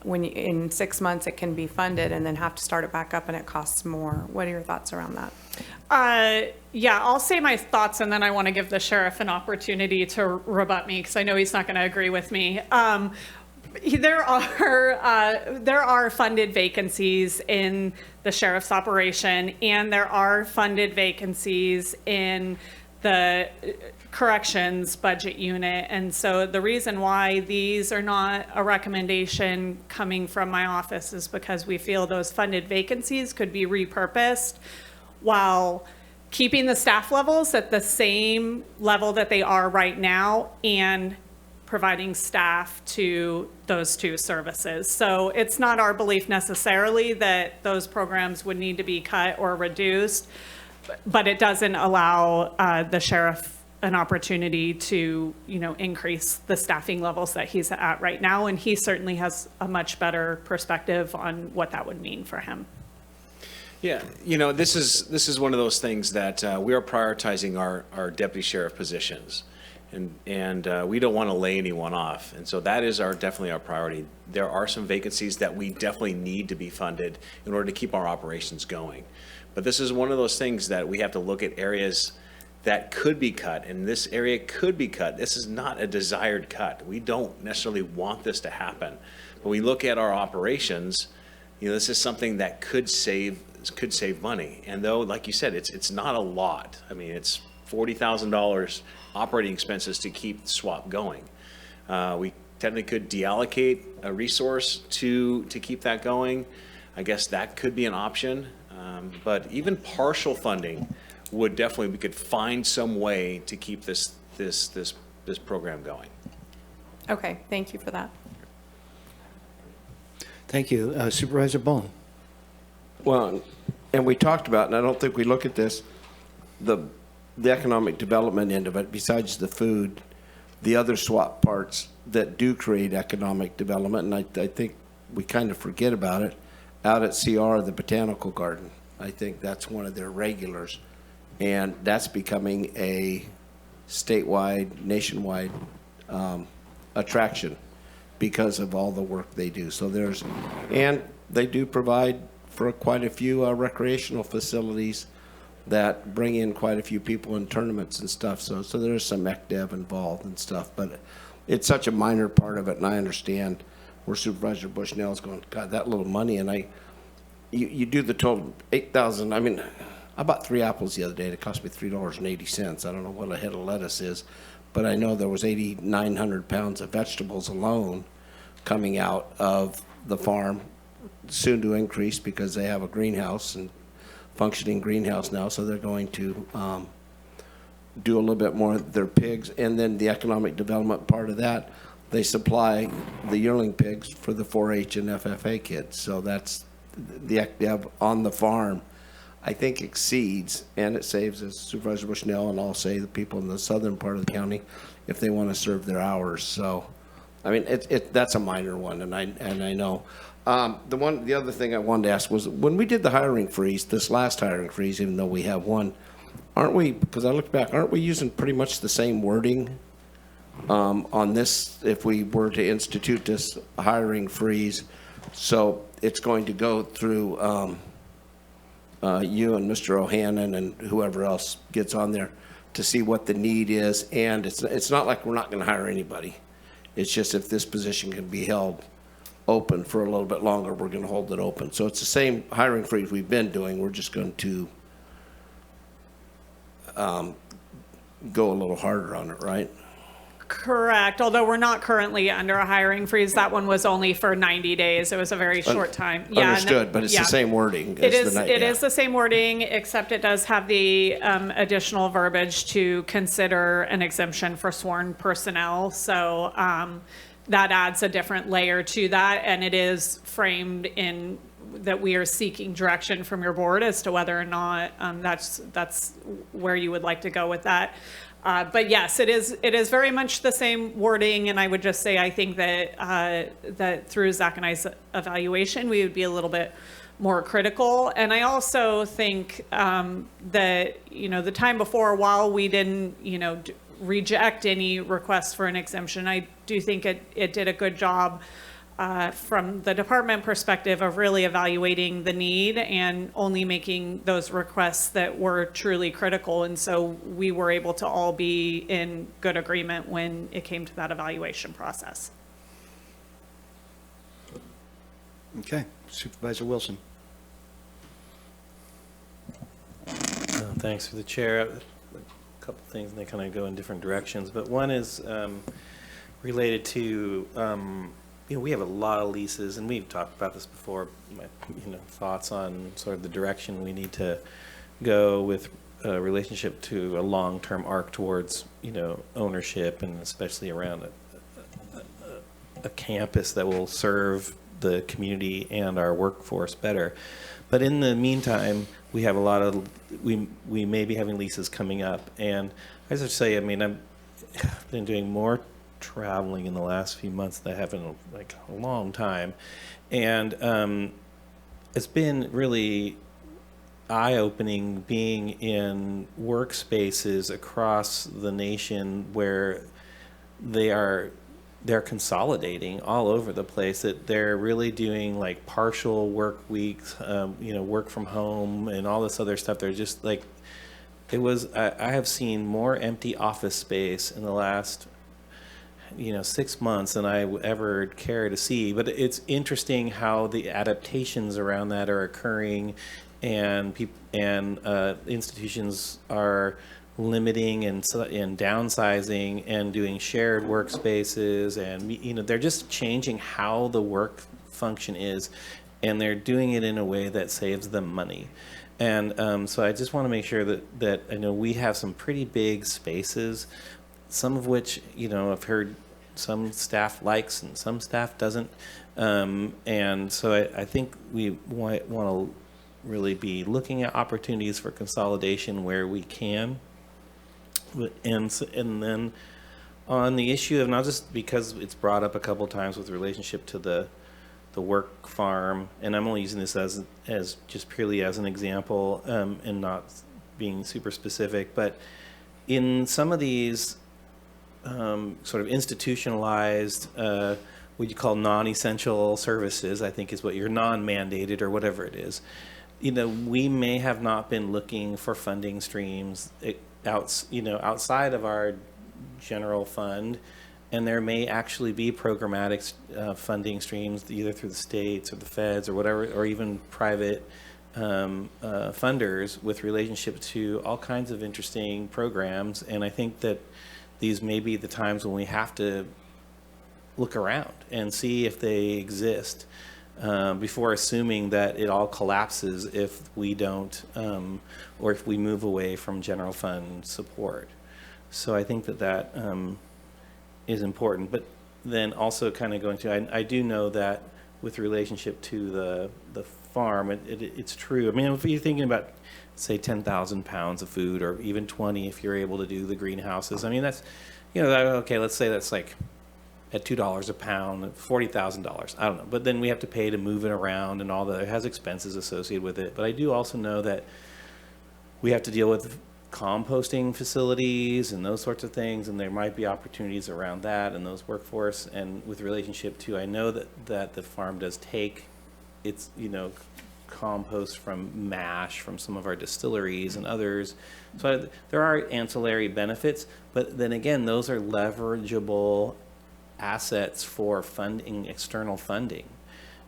When in 6 months it can be funded and then have to start it back up and it costs more. What are your thoughts around that? Yeah, I'll say my thoughts, and then I want to give the sheriff an opportunity to rebut me because I know he's not going to agree with me. There are funded vacancies in the sheriff's operation, and there are funded vacancies in the corrections budget unit. And so the reason why these are not a recommendation coming from my office is because we feel those funded vacancies could be repurposed while keeping the staff levels at the same level that they are right now and providing staff to those two services. So it's not our belief necessarily that those programs would need to be cut or reduced, but it doesn't allow the sheriff an opportunity to, increase the staffing levels that he's at right now. And he certainly has a much better perspective on what that would mean for him. Yeah, this is one of those things that we are prioritizing our deputy sheriff positions. And we don't want to lay anyone off. And so that is definitely our priority. There are some vacancies that we definitely need to be funded in order to keep our operations going. But this is one of those things that we have to look at areas that could be cut, and this area could be cut. This is not a desired cut. We don't necessarily want this to happen. When we look at our operations, this is something that could save money. And though, like you said, it's not a lot. I mean, it's $40,000 operating expenses to keep the swap going. We technically could deallocate a resource to keep that going. I guess that could be an option. But even partial funding would definitely, we could find some way to keep this program going. Okay, thank you for that. Thank you. Supervisor Bone. Well, and we talked about, and I don't think we look at this, the economic development end of it, besides the food, the other SWAP parts that do create economic development, and I think we kind of forget about it, out at CR, the Botanical Garden. I think that's one of their regulars, and that's becoming a statewide, nationwide attraction because of all the work they do. So and they do provide for quite a few recreational facilities that bring in quite a few people in tournaments and stuff. So there's some ECDev involved and stuff, but it's such a minor part of it. And I understand where Supervisor Bushnell is going, God, that little money. And you do the total 8,000. I mean, I bought 3 apples the other day. It cost me $3.80. I don't know what a head of lettuce is, but I know there was 8,900 pounds of vegetables alone coming out of the farm, soon to increase because they have a greenhouse and functioning greenhouse now, so they're going to do a little bit more of their pigs. And then the economic development part of that, they supply the yearling pigs for the 4-H and FFA kids. So that's the ECDev on the farm, I think, exceeds, and it saves, as Supervisor Bushnell and I'll say, the people in the southern part of the county if they want to serve their hours. So, I mean, that's a minor one, and I know. The other thing I wanted to ask was, when we did the hiring freeze, this last hiring freeze, even though we have one, aren't we, because I looked back, aren't we using pretty much the same wording on this if we were to institute this hiring freeze? So it's going to go through you and Mr. O'Hannon and whoever else gets on there to see what the need is. And it's not like we're not going to hire anybody. It's just if this position can be held open for a little bit longer, we're going to hold it open. So it's the same hiring freeze we've been doing. We're just going to go a little harder on it, right? Correct. Although we're not currently under a hiring freeze. That one was only for 90 days. It was a very short time. Understood, but it's the same wording. It is the same wording, except it does have the additional verbiage to consider an exemption for sworn personnel. So that adds a different layer to that, and it is framed in that we are seeking direction from your board as to whether or not that's where you would like to go with that. But yes, it is very much the same wording, and I would just say I think that that through Zach and I's evaluation, we would be a little bit more critical. And I also think that the time before, while we didn't reject any requests for an exemption, I do think it did a good job from the department perspective of really evaluating the need and only making those requests that were truly critical. And so we were able to all be in good agreement when it came to that evaluation process. Okay, Supervisor Wilson. Thanks for the chair. A couple things, and they kind of go in different directions. But one is related to we have a lot of leases, and we've talked about this before, my thoughts on sort of the direction we need to go with relationship to a long-term arc towards, ownership, and especially around a campus that will serve the community and our workforce better. But in the meantime, we have a lot of, we may be having leases coming up. And I just say, I've been doing more traveling in the last few months than I have in like a long time. And it's been really eye-opening being in workspaces across the nation where they're consolidating all over the place, that they're really doing like partial work weeks, work from home and all this other stuff. They're just like, I have seen more empty office space in the last 6 months than I would ever care to see. But it's interesting how the adaptations around that are occurring, and institutions are limiting and downsizing and doing shared workspaces, and they're just changing how the work function is, and they're doing it in a way that saves them money. And so I just want to make sure that I know we have some pretty big spaces, some of which, I've heard some staff likes and some staff doesn't. And so I think we want to really be looking at opportunities for consolidation where we can. And then on the issue of, not just because it's brought up a couple times with relationship to the work farm, and I'm only using this as just purely as an example, and not being super specific, but in some of these sort of institutionalized, what you call non-essential services, I think is what you're non-mandated or whatever it is, we may have not been looking for funding streams outside of our general fund. And there may actually be programmatic funding streams, either through the states or the feds or whatever, or even private funders with relationship to all kinds of interesting programs. And I think that these may be the times when we have to look around and see if they exist before assuming that it all collapses if we don't, or if we move away from general fund support. So I think that is important. But then also kind of going to, I do know that with relationship to the farm, it's true. I mean, if you're thinking about, say, 10,000 pounds of food, or even 20 if you're able to do the greenhouses, I mean, that's, okay, let's say that's like at $2 a pound, $40,000. I don't know. But then we have to pay to move it around and all that. It has expenses associated with it. But I do also know that we have to deal with composting facilities and those sorts of things, and there might be opportunities around that and those workforce. And with relationship to, I know that the farm does take its compost from MASH from some of our distilleries and others. So there are ancillary benefits, but then again, those are leverageable assets for funding, external funding.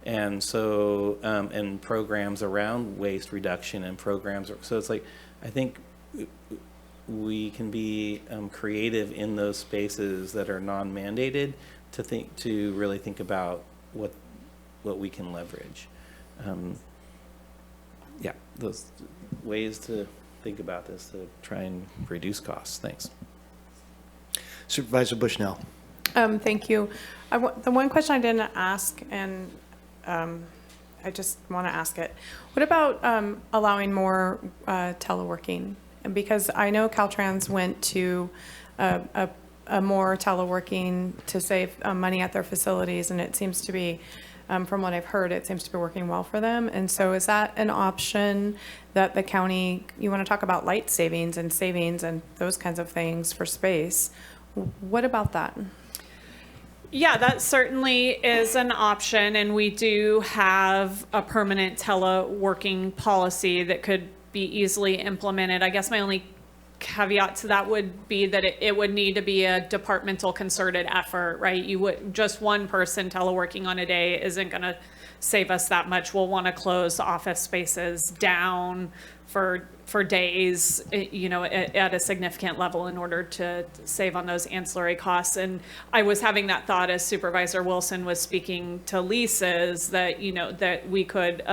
And so and programs around waste reduction and programs, so it's like, I think we can be creative in those spaces that are non-mandated to really think about what we can leverage. Yeah, those ways to think about this to try and reduce costs. Thanks. Supervisor Bushnell. Thank you. The one question I didn't ask, and I just want to ask it. What about allowing more teleworking? Because I know Caltrans went to a more teleworking to save money at their facilities, and it seems to be, from what I've heard, it seems to be working well for them. And so is that an option that the county, you want to talk about light savings and those kinds of things for space. What about that? Yeah, that certainly is an option, and we do have a permanent teleworking policy that could be easily implemented. I guess my only caveat to that would be that it would need to be a departmental concerted effort, right? Just one person teleworking on a day isn't going to save us that much. We'll want to close office spaces down for days, at a significant level in order to save on those ancillary costs. And I was having that thought as Supervisor Wilson was speaking to leases that, that we could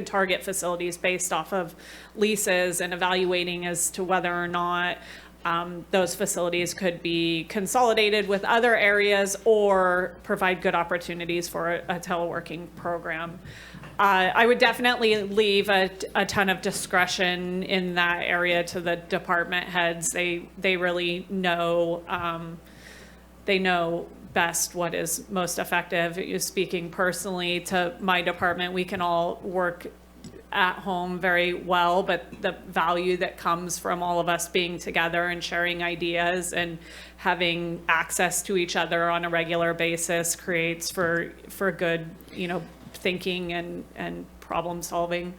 target facilities based off of leases and evaluating as to whether or not those facilities could be consolidated with other areas or provide good opportunities for a teleworking program. I would definitely leave a ton of discretion in that area to the department heads. They really know, they know best what is most effective. Speaking personally to my department, we can all work at home very well, but the value that comes from all of us being together and sharing ideas and having access to each other on a regular basis creates for good, thinking and problem solving.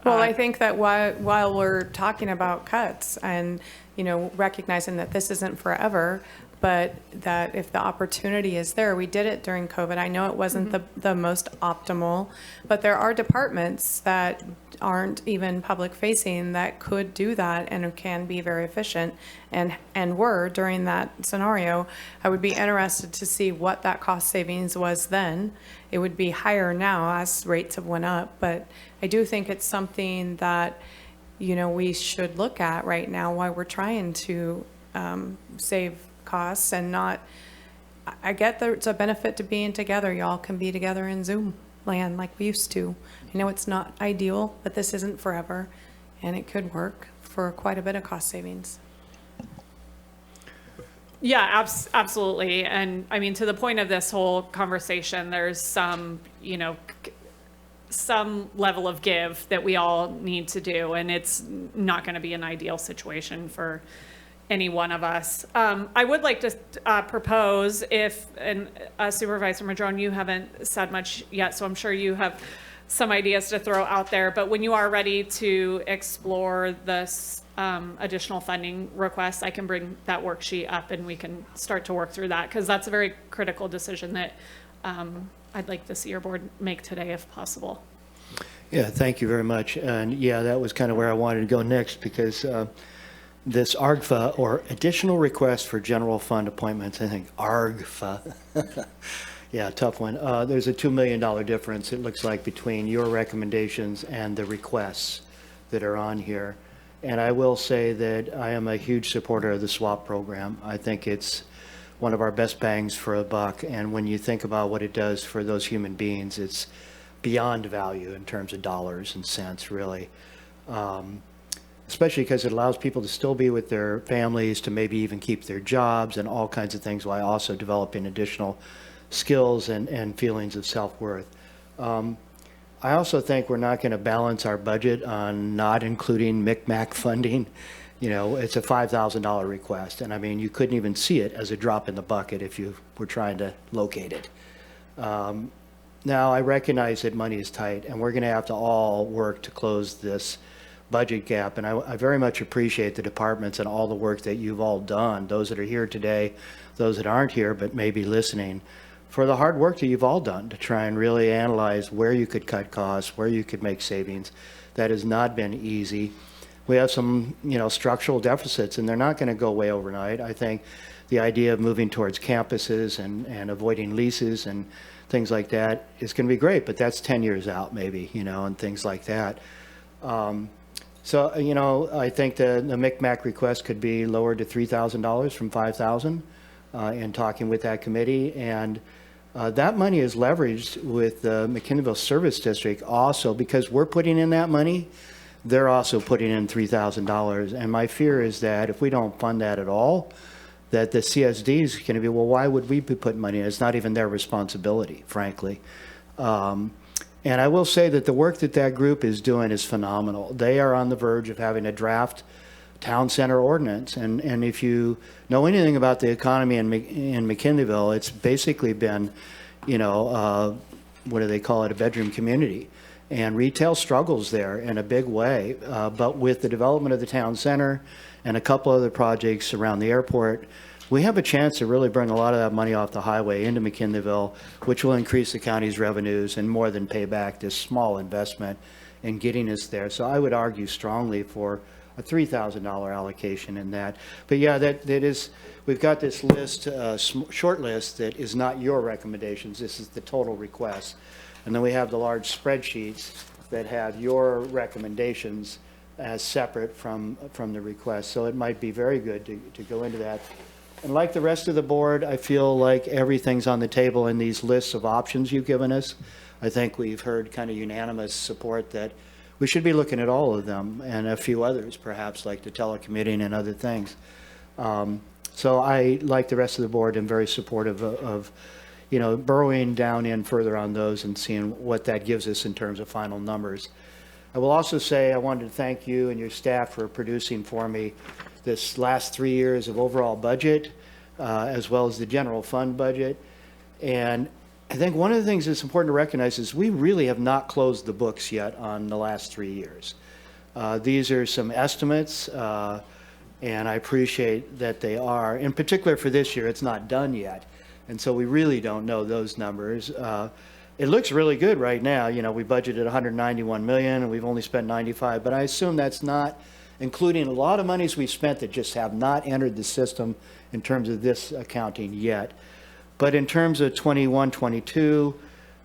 Well, I think that while we're talking about cuts and, recognizing that this isn't forever, but that if the opportunity is there, we did it during COVID. I know it wasn't the most optimal, but there are departments that aren't even public facing that could do that and can be very efficient and were during that scenario. I would be interested to see what that cost savings was then. It would be higher now as rates have went up, but I do think it's something that, we should look at right now while we're trying to save costs and not, I get there's a benefit to being together. Y'all can be together in Zoom land like we used to. I know it's not ideal, but this isn't forever, and it could work for quite a bit of cost savings. Yeah, absolutely. And I mean, to the point of this whole conversation, there's some, some level of give that we all need to do, and it's not going to be an ideal situation for any one of us. I would like to propose and Supervisor Madrone, you haven't said much yet, so I'm sure you have some ideas to throw out there, but when you are ready to explore this additional funding requests, I can bring that worksheet up and we can start to work through that, because that's a very critical decision that I'd like to see your board make today if possible. Yeah, thank you very much. And yeah, that was kind of where I wanted to go next, because this ARGFA, or Additional Request for General Fund Appointments, I think ARGFA. Yeah, tough one. There's a $2 million difference, it looks like, between your recommendations and the requests that are on here. And I will say that I am a huge supporter of the SWAP program. I think it's one of our best bangs for a buck. And when you think about what it does for those human beings, it's beyond value in terms of dollars and cents, really. Especially because it allows people to still be with their families, to maybe even keep their jobs and all kinds of things, while also developing additional skills and feelings of self-worth. I also think we're not going to balance our budget on not including MCMAC funding. It's a $5,000 request, and I mean, you couldn't even see it as a drop in the bucket if you were trying to locate it. Now, I recognize that money is tight, and we're going to have to all work to close this budget gap, and I very much appreciate the departments and all the work that you've all done, those that are here today, those that aren't here but may be listening, for the hard work that you've all done to try and really analyze where you could cut costs, where you could make savings. That has not been easy. We have some, structural deficits, and they're not going to go away overnight. I think the idea of moving towards campuses and avoiding leases and things like that is going to be great, but that's 10 years out maybe, and things like that. So, I think the MCMAC request could be lowered to $3,000 from $5,000 in talking with that committee. And that money is leveraged with the McKinneyville Service District also, because we're putting in that money. They're also putting in $3,000. And my fear is that if we don't fund that at all, that the CSD is going to be, well, why would we be putting money in? It's not even their responsibility, frankly. And I will say that the work that group is doing is phenomenal. They are on the verge of having a draft town center ordinance. And if you know anything about the economy in McKinneyville, it's basically been, what do they call it, a bedroom community. And retail struggles there in a big way. But with the development of the town center and a couple other projects around the airport, we have a chance to really bring a lot of that money off the highway into McKinneyville, which will increase the county's revenues and more than pay back this small investment in getting us there. So I would argue strongly for a $3,000 allocation in that. But yeah, that is, we've got this list, short list that is not your recommendations. This is the total request. And then we have the large spreadsheets that have your recommendations as separate from the request. So it might be very good to go into that. And like the rest of the board, I feel like everything's on the table in these lists of options you've given us. I think we've heard kind of unanimous support that we should be looking at all of them, and a few others perhaps, like the telecommuting and other things. So I, like the rest of the board, am very supportive of burrowing down in further on those and seeing what that gives us in terms of final numbers. I will also say I wanted to thank you and your staff for producing for me this last 3 years of overall budget, as well as the general fund budget. And I think one of the things that's important to recognize is we really have not closed the books yet on the last 3 years. These are some estimates, and I appreciate that they are. In particular for this year, it's not done yet. And so we really don't know those numbers. It looks really good right now. You know, we budgeted 191 million and we've only spent 95, but I assume that's not including a lot of monies we've spent that just have not entered the system in terms of this accounting yet. But in terms of 21, 22,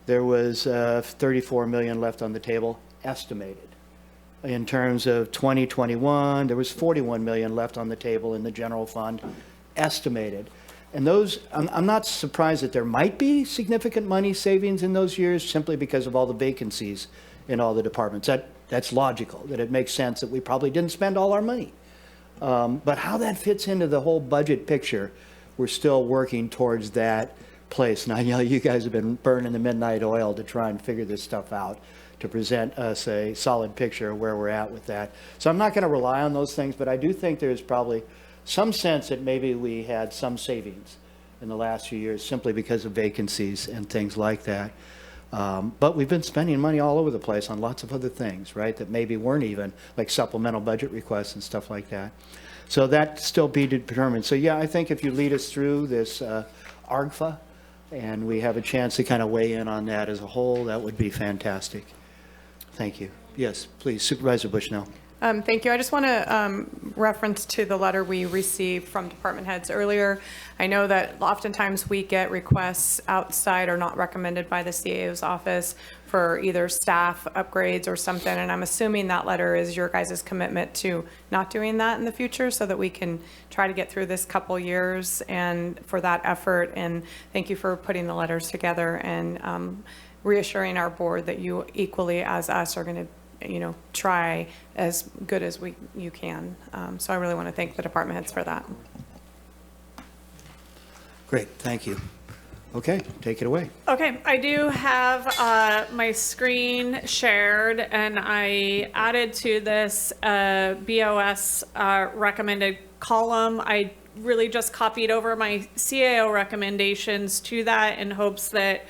there was 34 million left on the table, estimated. In terms of 2021, there was 41 million left on the table in the general fund, estimated. And those, I'm not surprised that there might be significant money savings in those years simply because of all the vacancies in all the departments. That's logical, that it makes sense that we probably didn't spend all our money. But how that fits into the whole budget picture, we're still working towards that place. Now, you know, you guys have been burning the midnight oil to try and figure this stuff out, to present us a solid picture of where we're at with that. So I'm not going to rely on those things, but I do think there's probably some sense that maybe we had some savings in the last few years simply because of vacancies and things like that. But we've been spending money all over the place on lots of other things, right, that maybe weren't even, like supplemental budget requests and stuff like that. So that still be determined. So yeah, I think if you lead us through this ARGFA and we have a chance to kind of weigh in on that as a whole, that would be fantastic. Thank you. Yes, please, Supervisor Bushnell. Thank you. I just want to reference to the letter we received from department heads earlier. I know that oftentimes we get requests outside or not recommended by the CAO's office for either staff upgrades or something, and I'm assuming that letter is your guys' commitment to not doing that in the future so that we can try to get through this couple years, and for that effort, and thank you for putting the letters together and reassuring our board that you equally as us are going to try as good as you can. So I really want to thank the department heads for that. Great, thank you. Okay, take it away. Okay, I do have my screen shared, and I added to this BOS recommended column. I really just copied over my CAO recommendations to that in hopes that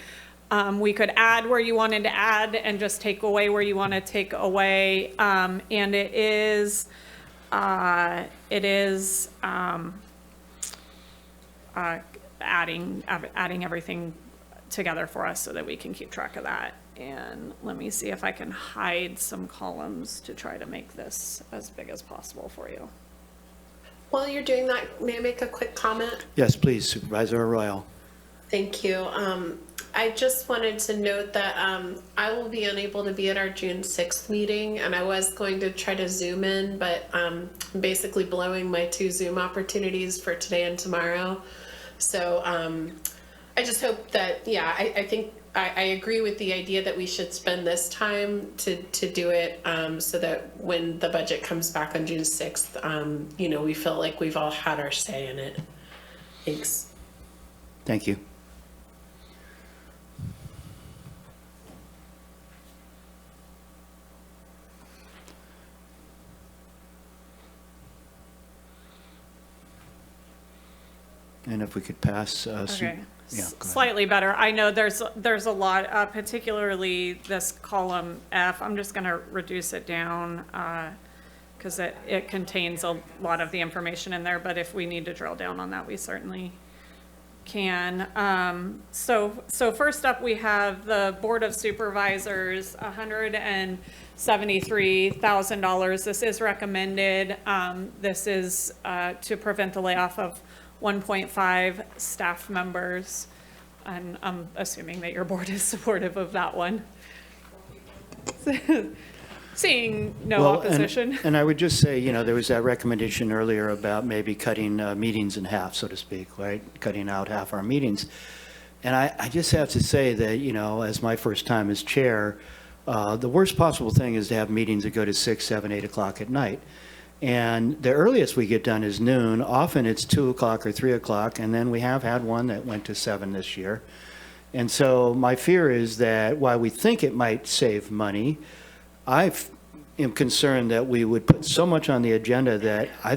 we could add where you wanted to add and just take away where you want to take away. And it is adding everything together for us so that we can keep track of that. And let me see if I can hide some columns to try to make this as big as possible for you. While you're doing that, may I make a quick comment? Yes, please, Supervisor Arroyo. Thank you. I just wanted to note that I will be unable to be at our June 6th meeting, and I was going to try to Zoom in, but I'm basically blowing my 2 Zoom opportunities for today and tomorrow. So I just hope that, yeah, I think I agree with the idea that we should spend this time to do it so that when the budget comes back on June 6th, we feel like we've all had our say in it. Thanks. Thank you. And if we could pass. Okay. Yeah, Slightly better. I know there's a lot, particularly this column F. I'm just going to reduce it down because it contains a lot of the information in there. But if we need to drill down on that, we certainly can. So first up, we have the Board of Supervisors, $173,000. This is recommended. This is to prevent the layoff of 1.5 staff members, and I'm assuming that your board is supportive of that one. Seeing no opposition. And I would just say, there was that recommendation earlier about maybe cutting meetings in half, so to speak, right? Cutting out half our meetings. And I just have to say that, as my first time as chair, the worst possible thing is to have meetings that go to 6, 7, 8 o'clock at night. And the earliest we get done is noon. Often it's 2 o'clock or 3 o'clock, and then we have had one that went to 7 this year. And so my fear is that while we think it might save money, I've am concerned that we would put so much on the agenda that I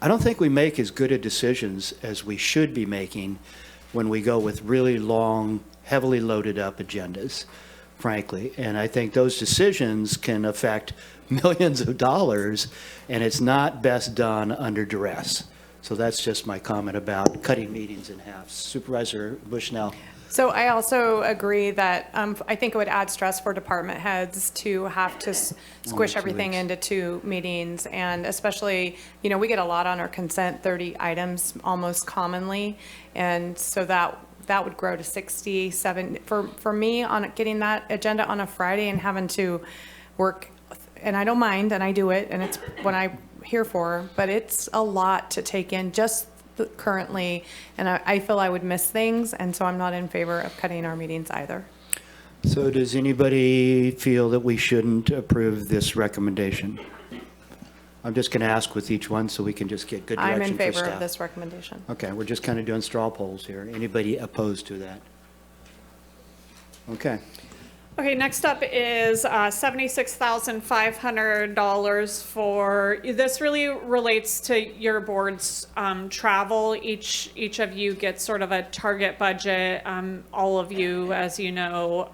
don't think we make as good a decisions as we should be making when we go with really long, heavily loaded up agendas, frankly. And I think those decisions can affect millions of dollars, and it's not best done under duress. So that's just my comment about cutting meetings in half. Supervisor Bushnell. So I also agree that I think it would add stress for department heads to have to squish 2 everything weeks. into 2 meetings. And especially, you know, we get a lot on our consent, 30 items almost commonly. And so that would grow to 60, 70. For me, on getting that agenda on a Friday and having to work, and I don't mind, and I do it, and it's what I'm here for, but it's a lot to take in just currently, and I feel I would miss things, and so I'm not in favor of cutting our meetings either. So does anybody feel that we shouldn't approve this recommendation? I'm just going to ask with each one so we can just get good I'm direction in for favor staff. of this recommendation. Okay, we're just kind of doing straw polls here. Anybody opposed to that? Okay. Okay, next up is $76,500 for, this really relates to your board's travel. Each of you gets sort of a target budget. All of you, as you know,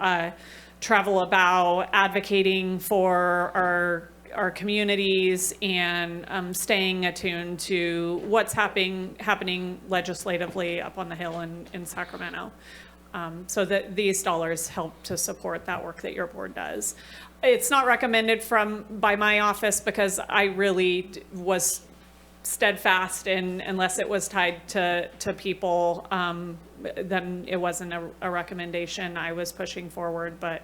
travel about advocating for our communities and staying attuned to what's happening legislatively up on the Hill in Sacramento. So that these dollars help to support that work that your board does. It's not recommended by my office because I really was steadfast in, unless it was tied to people, then it wasn't a recommendation I was pushing forward, but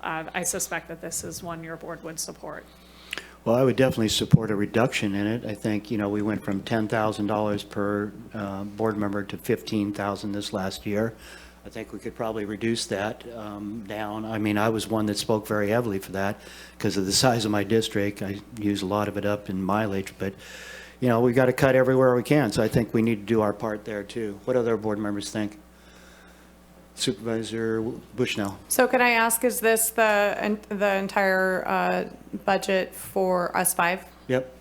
I suspect that this is one your board would support. Well, I would definitely support a reduction in it. I think, you know, we went from $10,000 per board member to $15,000 this last year. I think we could probably reduce that down. I mean, I was one that spoke very heavily for that because of the size of my district. I use a lot of it up in mileage, but, you know, we got to cut everywhere we can. So I think we need to do our part there too. What other board members think? Supervisor Bushnell. So can I ask, is this the entire budget for us 5? Yep.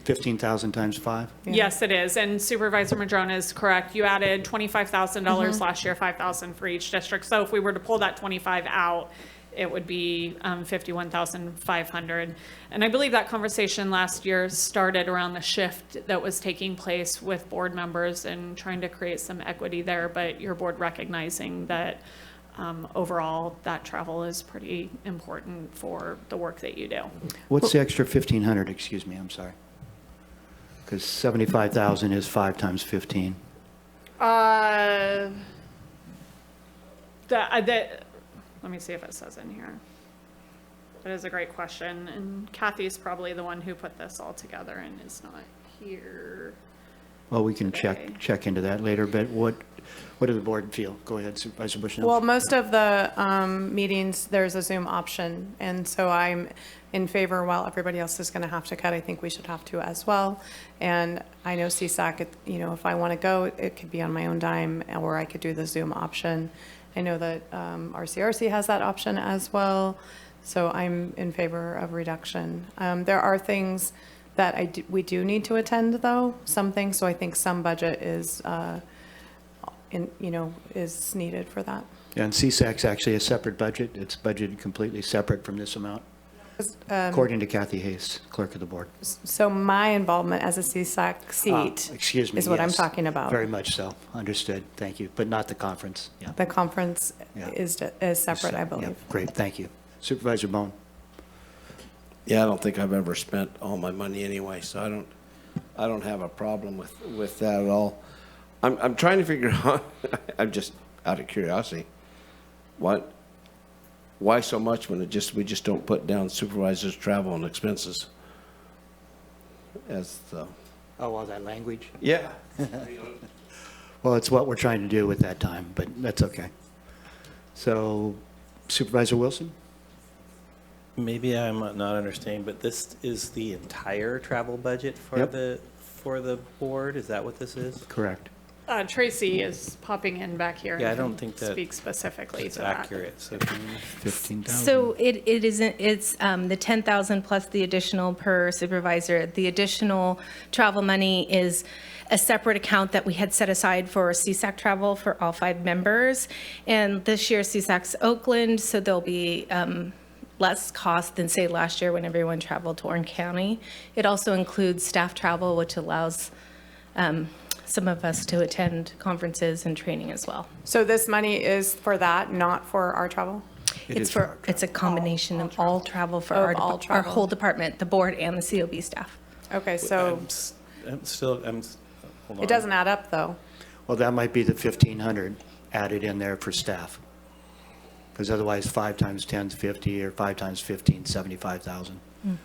15,000 times 5. Yes, it is. And Supervisor Madrona is correct. You added $25,000 last year, $5,000 for each district. So if we were to pull that 25 out, it would be $51,500. And I believe that conversation last year started around the shift that was taking place with board members and trying to create some equity there, but your board recognizing that overall that travel is pretty important for the work that you do. What's the extra 1,500? Excuse me, I'm sorry. Because 75,000 is 5 times 15. Let me see if it says in here. That is a great question, and Kathy's probably the one who put this all together and is not here. Well, we can today. check into that later, but what does the board feel? Go ahead, Supervisor Bushnell. Well, most of the meetings, there's a Zoom option, and so I'm in favor, while everybody else is going to have to cut, I think we should have to as well. And I know CSAC, you know, if I want to go, it could be on my own dime, or I could do the Zoom option. I know that RCRC has that option as well, so I'm in favor of reduction. There are things that we do need to attend, though, some things, so I think some budget is, is needed for that. Yeah, and CSAC's actually a separate budget. It's budgeted completely separate from this amount, according to Kathy Hayes, clerk of the board. So my involvement as a CSAC seat excuse me, is what I'm yes, talking about. Very much so. Understood. Thank you. But not the conference. Yeah. The conference Yeah. is separate, I believe. Yeah, great. Thank you. Supervisor Bone. Yeah, I don't think I've ever spent all my money anyway, so I don't have a problem with that at all. I'm trying to figure out, I'm just out of curiosity, why so much when we just don't put down supervisors' travel and expenses as the... Oh, all that language? Yeah. Well, it's what we're trying to do with that time, but that's okay. So Supervisor Wilson? Maybe I'm not understanding, but this is the entire travel budget for Yep. the board? Is that what this is? Correct. Tracy is popping in back here. Yeah, I and don't can think that speak specifically it's to that. accurate. So can you- 15,000. So it isn't, it's the 10,000 plus the additional per supervisor. The additional travel money is a separate account that we had set aside for CSAC travel for all 5 members. And this year CSAC's Oakland, so there'll be less cost than say last year when everyone traveled to Orange County. It also includes staff travel, which allows some of us to attend conferences and training as well. So this money is for that, not for our travel? It's a combination of all travel for Of our, all our travel. whole department, the board and the COB staff. Okay, so hold on. it doesn't add up, though. Well, that might be the 1,500 added in there for staff. Because otherwise 5 times 10 is 50, or 5 times 15, 75,000. Mm.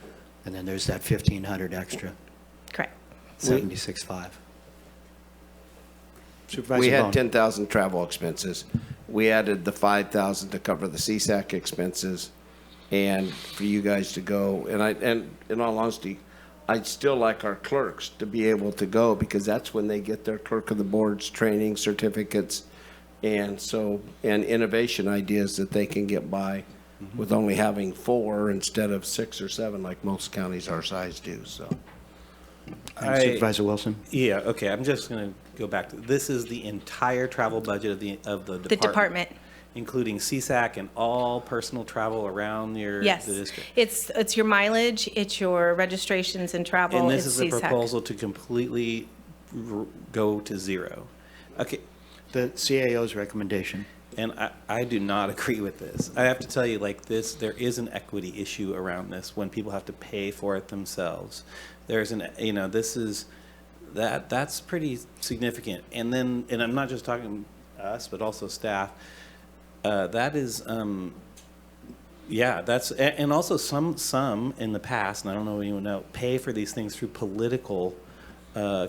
And then there's that 1,500 extra. Correct. 76.5. Supervisor We had Bone. 10,000 travel expenses. We added the 5,000 to cover the CSAC expenses and for you guys to go. And in all honesty, I'd still like our clerks to be able to go because that's when they get their clerk of the board's training certificates and innovation ideas that they can get by with only having 4 instead of 6 or 7 like most counties our size do, so. Supervisor Wilson? Yeah, okay, I'm just going to go back to, this is the entire travel budget of the department. The department. Including CSAC and all personal travel around the Yes. district. It's your mileage, it's your registrations and travel. And this it's is a CSAC. proposal to completely go to zero. Okay. The CAO's recommendation. And I do not agree with this. I have to tell you, like this, there is an equity issue around this when people have to pay for it themselves. There's that's pretty significant. And then, and I'm not just talking us, but also staff. That is, that's, and also some in the past, and I don't know if anyone know, pay for these things through political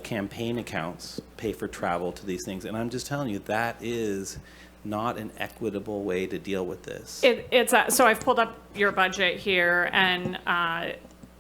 campaign accounts, pay for travel to these things. And I'm just telling you, that is not an equitable way to deal with this. So I've pulled up your budget here, and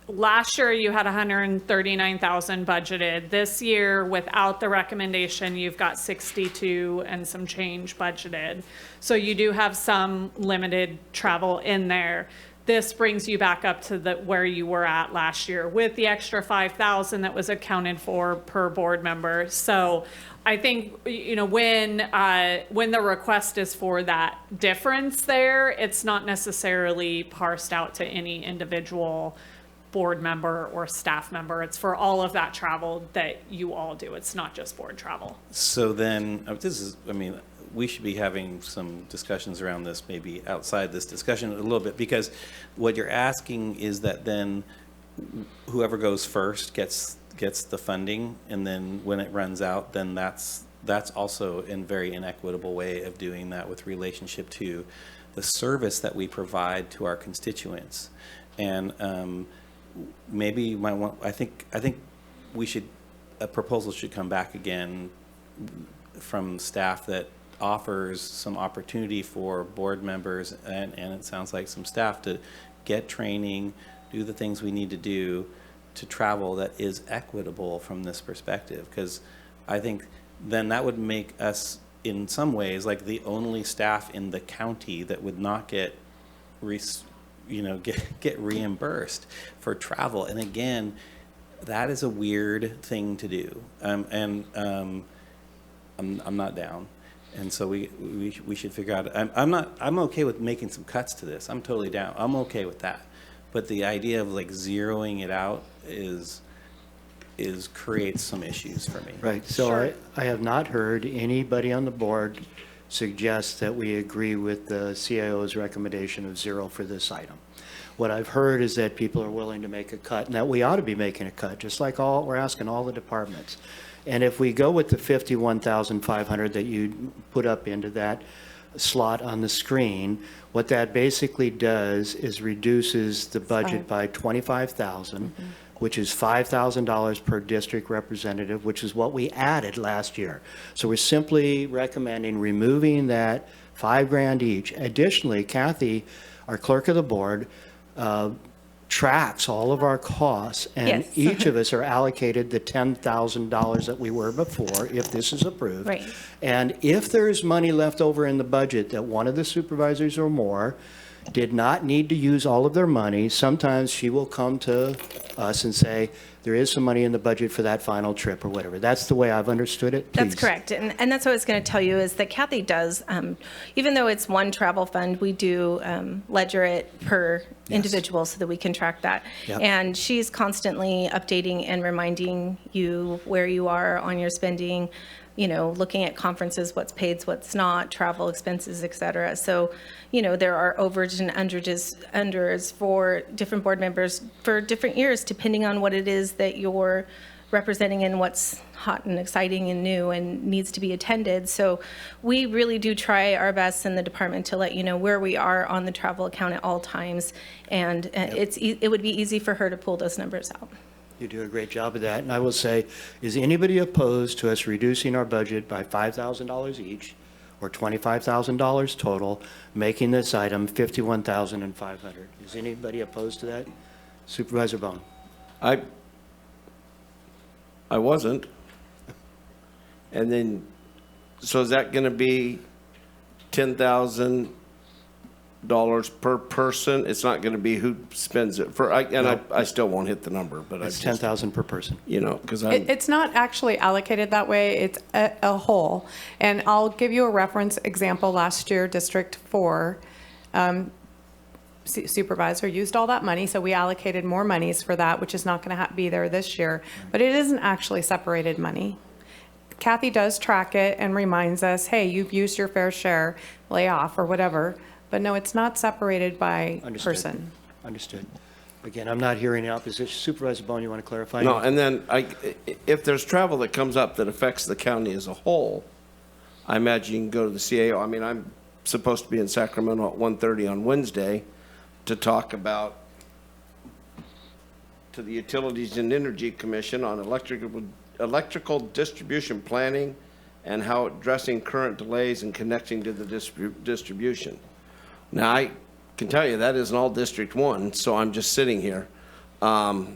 last year you had 139,000 budgeted. This year, without the recommendation, you've got 62 and some change budgeted. So you do have some limited travel in there. This brings you back up to where you were at last year with the extra 5,000 that was accounted for per board member. So I think, when the request is for that difference there, it's not necessarily parsed out to any individual board member or staff member. It's for all of that travel that you all do. It's not just board travel. So then, we should be having some discussions around this, maybe outside this discussion a little bit, because what you're asking is that then whoever goes first gets the funding, and then when it runs out, then that's also a very inequitable way of doing that with relationship to the service that we provide to our constituents. And maybe I think a proposal should come back again from staff that offers some opportunity for board members and it sounds like some staff to get training, do the things we need to do to travel that is equitable from this perspective. Because I think then that would make us in some ways like the only staff in the county that would not get reimbursed for travel. And again, that is a weird thing to do. I'm not down. And so we should figure out, I'm okay with making some cuts to this. I'm totally down. I'm okay with that. But the idea of like zeroing it out creates some issues for me. Right. So I have not heard anybody on the board suggest that we agree with the CIO's recommendation of 0 for this item. What I've heard is that people are willing to make a cut, and that we ought to be making a cut, just like we're asking all the departments. And if we go with the 51,500 that you put up into that slot on the screen, what that basically does is reduces the budget by 25,000, which is $5,000 per district representative, which is what we added last year. So we're simply recommending removing that $5,000 each. Additionally, Kathy, our clerk of the board, tracks all of our costs, and Yes. each of us are allocated the $10,000 that we were before, if this is approved. Right. And if there's money left over in the budget that one of the supervisors or more did not need to use all of their money, sometimes she will come to us and say, there is some money in the budget for that final trip or whatever. That's the way I've understood it. That's Please. correct. And that's what I was going to tell you is that Kathy does, even though it's one travel fund, we do ledger it per individual so that we can track that. Yep. And she's constantly updating and reminding you where you are on your spending, looking at conferences, what's paid, what's not, travel expenses, et cetera. So, there are overages and unders for different board members for different years, depending on what it is that you're representing and what's hot and exciting and new and needs to be attended. So we really do try our best in the department to let you know where we are on the travel account at all times. And it would be easy for her to pull those numbers out. You do a great job of that. And I will say, is anybody opposed to us reducing our budget by $5,000 each or $25,000 total, making this item $51,500? Is anybody opposed to that? Supervisor Bone? I wasn't. And then, so is that going to be $10,000 per person? It's not going to be who spends it for. I still won't hit the number, but It's $10,000 per person. Because It's not actually allocated that way. It's a whole. And I'll give you a reference example. Last year, District 4 supervisor used all that money, so we allocated more monies for that, which is not going to be there this year. But it isn't actually separated money. Kathy does track it and reminds us, hey, you've used your fair share, lay off or whatever. But no, it's not separated by person. Understood. Again, I'm not hearing any opposition. Supervisor Bone, you want to clarify? No, and then if there's travel that comes up that affects the county as a whole, I imagine you can go to the CAO. I mean, I'm supposed to be in Sacramento at 1:30 on Wednesday to talk about to the Utilities and Energy Commission on electrical distribution planning and how addressing current delays and connecting to the distribution. Now, I can tell you that isn't all District 1, so I'm just sitting here. I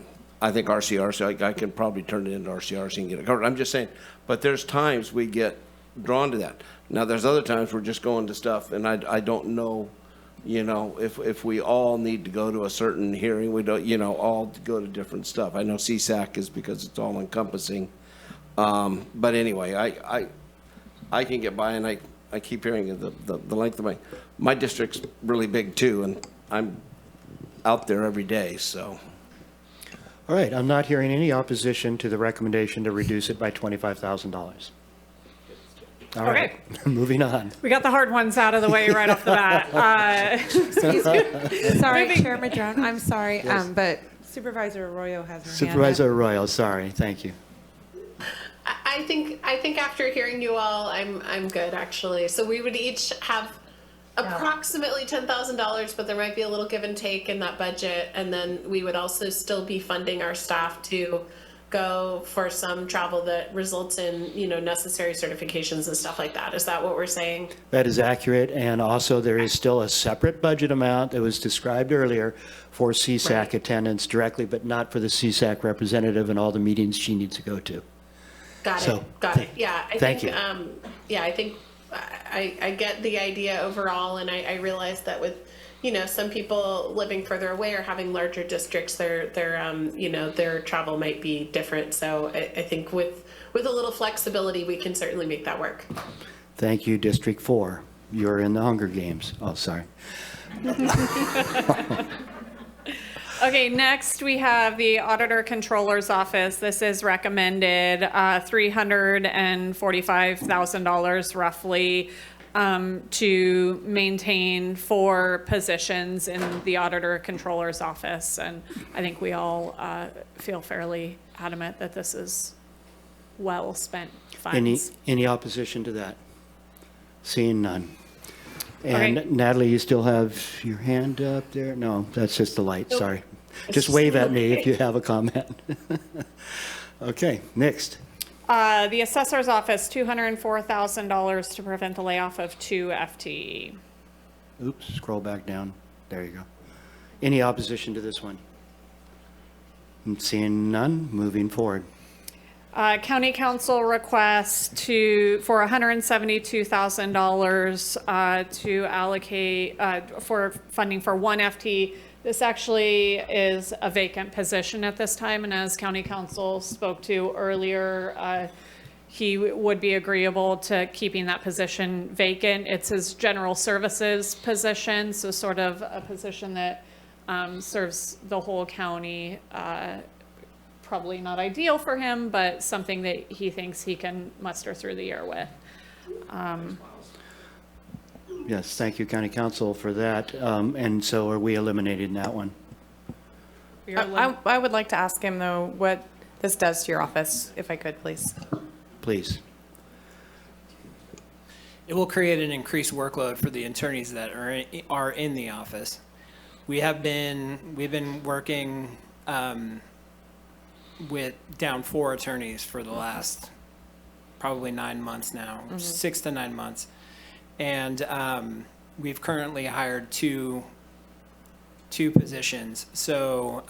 think RCR, so I can probably turn it into RCRC and get it covered. I'm just saying, but there's times we get drawn to that. Now, there's other times we're just going to stuff, and I don't know, if we all need to go to a certain hearing, we don't, all go to different stuff. I know CSAC is because it's all encompassing. But anyway, I can get by, and I keep hearing the length of my district's really big too, and I'm out there every day, so. All right, I'm not hearing any opposition to the recommendation to reduce it by $25,000. All right, moving on. We got the hard ones out of the way right off the bat. Excuse me. Sorry, Moving- Chair Madron, I'm sorry, Yes. but Supervisor Arroyo has her hand up. Supervisor Arroyo, sorry, thank you. I think after hearing you all, I'm good actually. So we would each have approximately $10,000, but there might be a little give and take in that budget, and then we would also still be funding our staff to go for some travel that results in necessary certifications and stuff like that. Is that what we're saying? That is accurate, and also there is still a separate budget amount that was described earlier for CSAC attendance directly, but not for the CSAC representative and all the meetings she needs to go to. Got So, it. Yeah, I thank think, you. I think I get the idea overall, and I realize that with some people living further away or having larger districts, their travel might be different. So I think with a little flexibility, we can certainly make that work. Thank you, District 4. You're in the Hunger Games. Oh, sorry. Okay, next we have the Auditor Controller's Office. This is recommended $345,000 roughly to maintain 4 positions in the Auditor Controller's Office. And I think we all feel fairly adamant that this is well-spent funds. Any opposition to that? Seeing none. And Okay. Natalie, you still have your hand up there? No, that's just the light, sorry. Just wave at me if you have a comment. Okay, next. The Assessor's Office, $204,000 to prevent the layoff of 2 FTE. Oops, scroll back down. There you go. Any opposition to this one? Seeing none, moving forward. County Council requests for $172,000 to allocate for funding for one FTE. This actually is a vacant position at this time, and as County Council spoke to earlier, he would be agreeable to keeping that position vacant. It's his general services position, so sort of a position that serves the whole county. Probably not ideal for him, but something that he thinks he can muster through the year with. Yes, thank you, County Council, for that. And so are we eliminating that one? I would like to ask him, though, what this does to your office, if I could, please. Please. It will create an increased workload for the attorneys that are in the office. We've been working with down 4 attorneys for the last probably 9 months now, 6 to 9 months. And we've currently hired two positions. So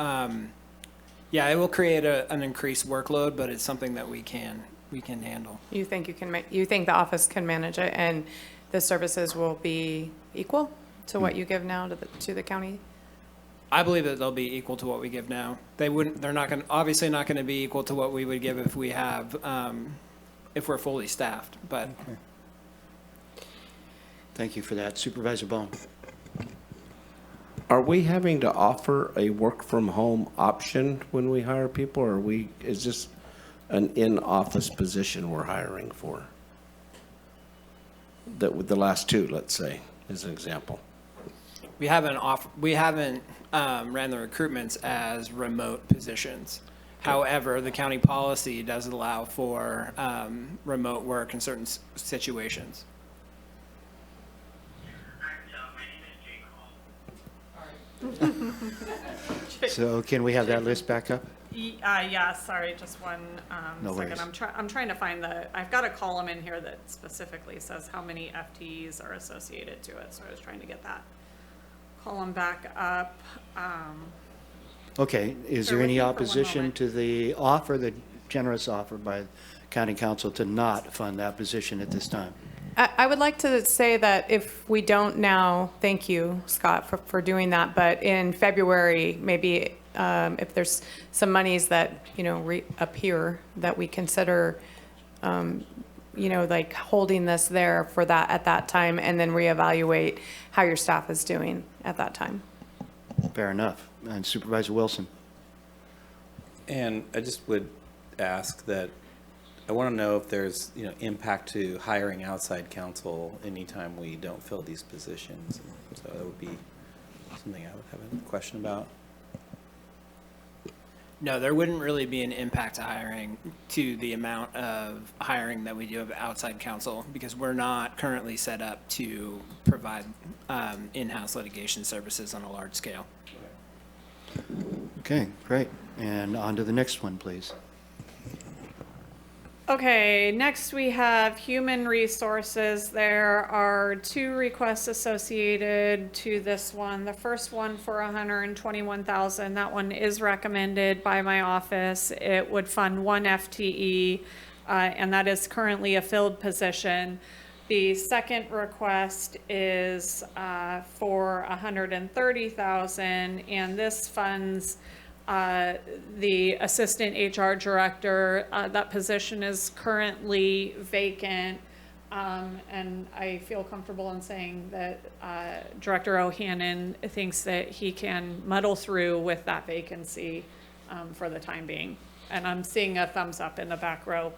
yeah, it will create an increased workload, but it's something that we can handle. You think you think the office can manage it, and the services will be equal to what you give now to the county? I believe that they'll be equal to what we give now. They're not going to, obviously not going to be equal to what we would give if if we're fully staffed, but. Okay. Thank you for that. Supervisor Bone. Are we having to offer a work from home option when we hire people, or is this an in-office position we're hiring for? With the last 2, let's say, as an example. We haven't ran the recruitments as remote positions. However, the county policy does allow for remote work in certain situations. So can we have that list back up? Yeah, sorry, just one No second. worries. I'm trying to find I've got a column in here that specifically says how many FTEs are associated to it, so I was trying to get that column back up. Okay, is Bear there with any me for one opposition moment. to the generous offer by County Council to not fund that position at this time? I would like to say that if we don't now, thank you, Scott, for doing that, but in February, maybe if there's some monies that, reappear, that we consider, like holding this there for that at that time, and then reevaluate how your staff is doing at that time. Fair enough. And Supervisor Wilson. And I just would ask that, I want to know if there's, impact to hiring outside counsel anytime we don't fill these positions. So that would be something I would have a question about. No, there wouldn't really be an impact to the amount of hiring that we do of outside counsel, because we're not currently set up to provide in-house litigation services on a large scale. Okay, great. And on to the next one, please. Okay, next we have human resources. There are 2 requests associated to this one. The first one for $121,000. That one is recommended by my office. It would fund 1 FTE, and that is currently a filled position. The second request is for $130,000, and this funds the assistant HR director. That position is currently vacant, and I feel comfortable in saying that Director O'Hannon thinks that he can muddle through with that vacancy for the time being. And I'm seeing a thumbs up in the back row.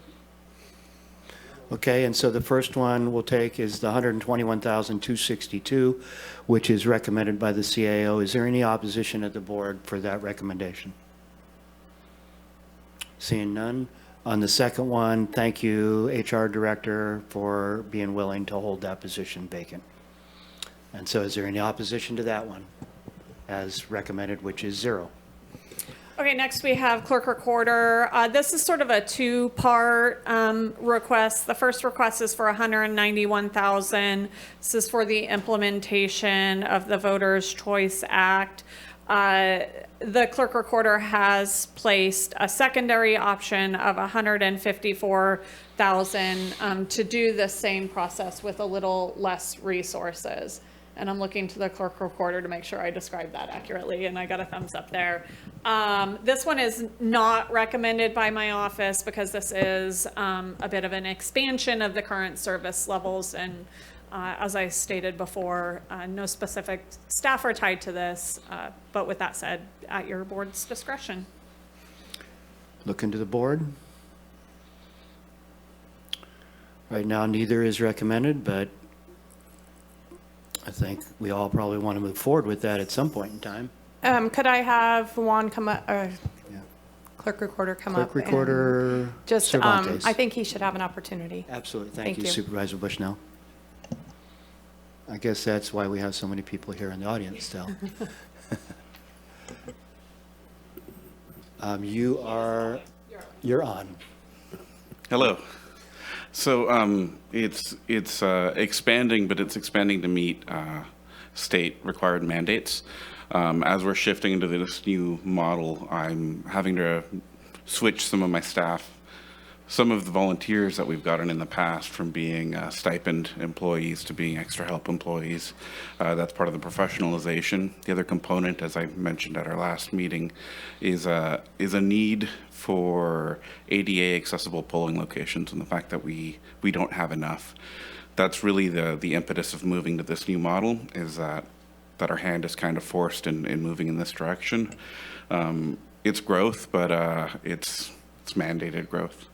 Okay, and so the first one we'll take is the $121,262, which is recommended by the CAO. Is there any opposition at the board for that recommendation? Seeing none. On the second one, thank you, HR Director, for being willing to hold that position vacant. And so is there any opposition to that one as recommended, which is 0? Okay, next we have clerk recorder. This is sort of a 2-part request. The first request is for $191,000. This is for the implementation of the Voters' Choice Act. The clerk recorder has placed a secondary option of $154,000 to do the same process with a little less resources. And I'm looking to the clerk recorder to make sure I described that accurately, and I got a thumbs up there. This one is not recommended by my office because this is a bit of an expansion of the current service levels, and as I stated before, no specific staff are tied to this, but with that said, at your board's discretion. Look into the board. Right now, neither is recommended, but I think we all probably want to move forward with that at some point in time. Could I have Juan come up, clerk recorder come up? Clerk recorder and just, Cervantes. I think he should have an opportunity. Absolutely. Thank Thank you, you. Supervisor Bushnell. I guess that's why we have so many people here in the audience still. You're on. Hello. So it's expanding, but it's expanding to meet state required mandates. As we're shifting into this new model, I'm having to switch some of my staff, some of the volunteers that we've gotten in the past from being stipend employees to being extra help employees. That's part of the professionalization. The other component, as I mentioned at our last meeting, is a need for ADA accessible polling locations, and the fact that we don't have enough. That's really the impetus of moving to this new model, is that our hand is kind of forced in moving in this direction. It's growth, but it's mandated growth.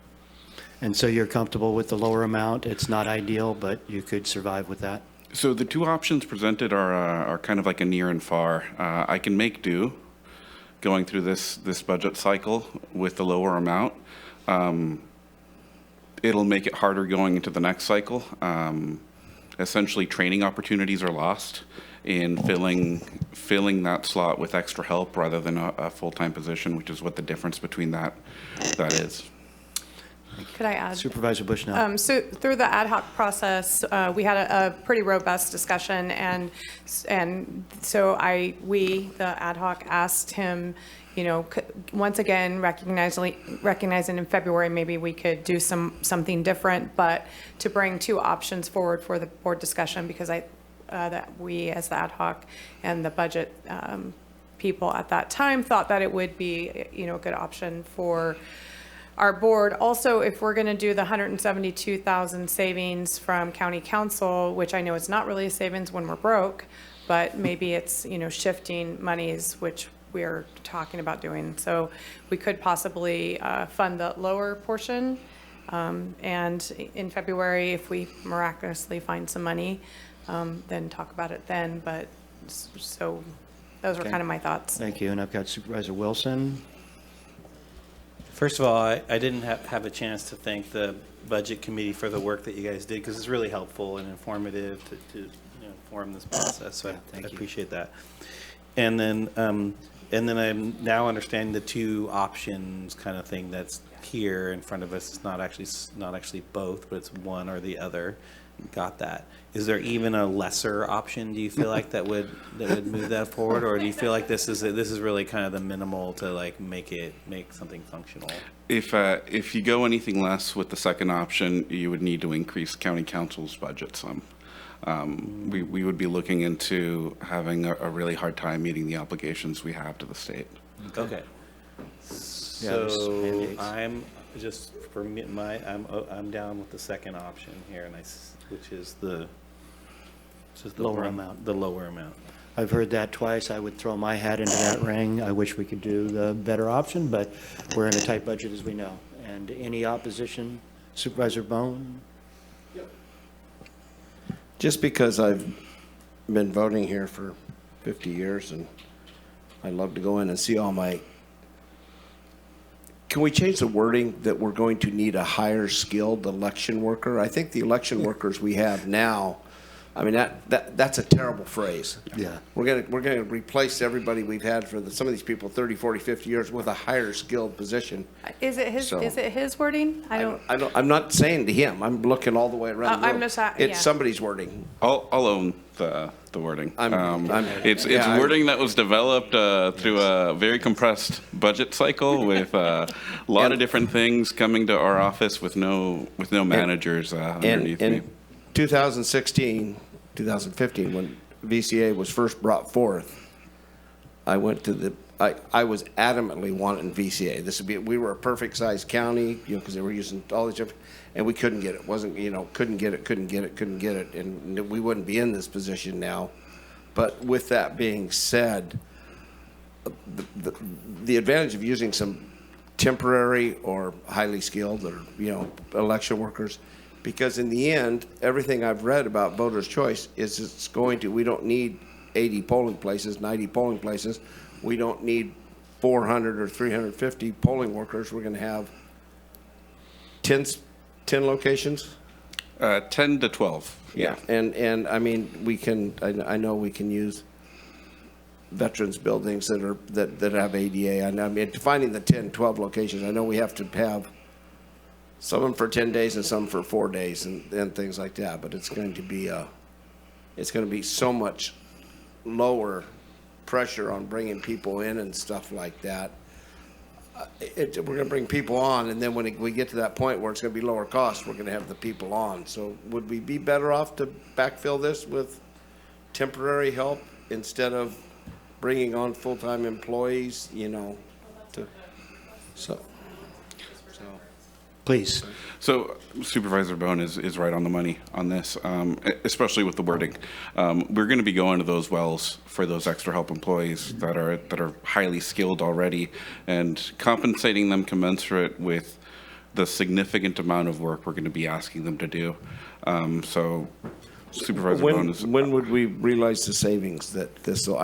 And so you're comfortable with the lower amount? It's not ideal, but you could survive with that? So the two options presented are kind of like a near and far. I can make do going through this budget cycle with the lower amount. It'll make it harder going into the next cycle. Essentially, training opportunities are lost in filling that slot with extra help rather than a full-time position, which is what the difference between that is. Could I add? Supervisor Bushnell. So through the ad hoc process, we had a pretty robust discussion, and so the ad hoc asked him, once again, recognizing in February maybe we could do something different, but to bring two options forward for the board discussion, because that we as the ad hoc and the budget people at that time thought that it would be a good option for our board. Also, if we're going to do the $172,000 savings from county council, which I know it's not really a savings when we're broke, but maybe it's shifting monies, which we're talking about doing. So we could possibly fund the lower portion, and in February, if we miraculously find some money, then talk about it then. But so those were kind of my thoughts. Thank you. And I've got Supervisor Wilson. First of all, I didn't have a chance to thank the budget committee for the work that you guys did, because it's really helpful and informative to inform this process. So I appreciate that. And then I'm now understanding the two options kind of thing that's here in front of us. It's not actually both, but it's one or the other. Got that. Is there even a lesser option, do you feel like, that would move that forward, or do you feel like this is really kind of the minimal to make something functional? If you go anything less with the second option, you would need to increase county council's budget some. We would be looking into having a really hard time meeting the obligations we have to the state. Okay. So I'm just for me, I'm down with the second option here, which is the lower amount. The lower amount. I've heard that twice. I would throw my hat into that ring. I wish we could do the better option, but we're in a tight budget, as we know. And any opposition? Supervisor Bone? Just because I've been voting here for 50 years and I'd love to go in and see all my... Can we change the wording that we're going to need a higher skilled election worker? I think the election workers we have now, I mean, that's a terrible phrase. Yeah. We're gonna replace everybody we've had for some of these people 30, 40, 50 years with a higher skilled position. Is it his wording? I'm not saying to him. I'm looking all the way around. I'm just it's somebody's wording. I'll own the wording. It's wording that was developed through a very compressed budget cycle with a lot of different things coming to our office with no managers underneath me. 2016, 2015, when VCA was first brought forth, I went to I was adamantly wanting VCA. We were a perfect sized county, because they were using all these different, and we couldn't get it. Couldn't get it, and we wouldn't be in this position now. But with that being said, the advantage of using some temporary or highly skilled or election workers, because in the end, everything I've read about voters' choice is we don't need 80 polling places, 90 polling places. We don't need 400 or 350 polling workers. We're going to have 10 locations? 10 to 12. Yeah. And I mean, I know we can use veterans buildings that have ADA. And I mean, finding the 10, 12 locations, I know we have to have some of them for 10 days and some for 4 days and things like that. But it's going to be so much lower pressure on bringing people in and stuff like that. We're going to bring people on, and then when we get to that point where it's going to be lower cost, we're going to have the people on. So would we be better off to backfill this with temporary help instead of bringing on full-time employees, Please. So Supervisor Bone is right on the money on this, especially with the wording. We're going to be going to those wells for those extra help employees that are highly skilled already, and compensating them commensurate with the significant amount of work we're going to be asking them to do. So Supervisor Bone is... When would we realize the savings that this will,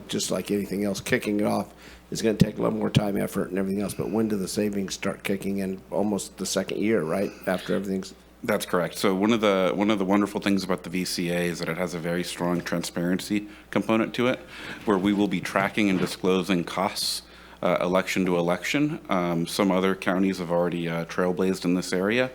just like anything else, kicking it off is going to take a little more time, effort, and everything else, but when do the savings start kicking in? Almost the second year, right? After everything's... That's correct. So one of the wonderful things about the VCA is that it has a very strong transparency component to it, where we will be tracking and disclosing costs election to election. Some other counties have already trailblazed in this area.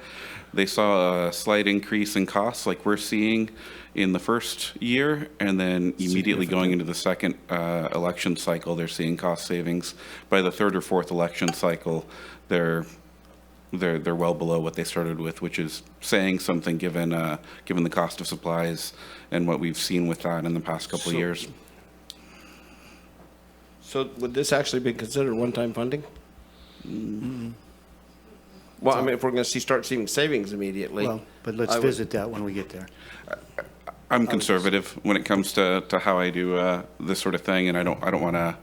They saw a slight increase in costs like we're seeing in the first year, and then immediately going into the second election cycle, they're seeing cost savings. By the third or fourth election cycle, they're well below what they started with, which is saying something given the cost of supplies and what we've seen with that in the past couple of years. So would this actually be considered one-time funding? Mm-hmm. Well, if we're going to start seeing savings immediately. Well, but let's visit that when we get there. I'm conservative when it comes to how I do this sort of thing, and I don't want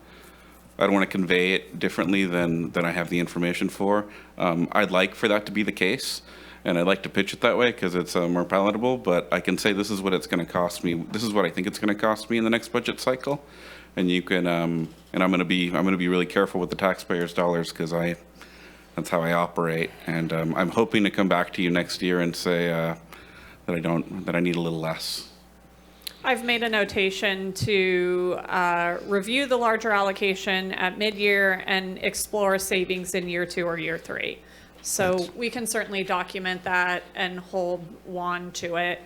to convey it differently than I have the information for. I'd like for that to be the case, and I'd like to pitch it that way because it's more palatable. But I can say this is what it's going to cost me. This is what I think it's going to cost me in the next budget cycle, and you can. And I'm going to be really careful with the taxpayers' dollars because that's how I operate. And I'm hoping to come back to you next year and say that I need a little less. I've made a notation to review the larger allocation at mid-year and explore savings in year 2 or year 3. So we can certainly document that and hold Juan to it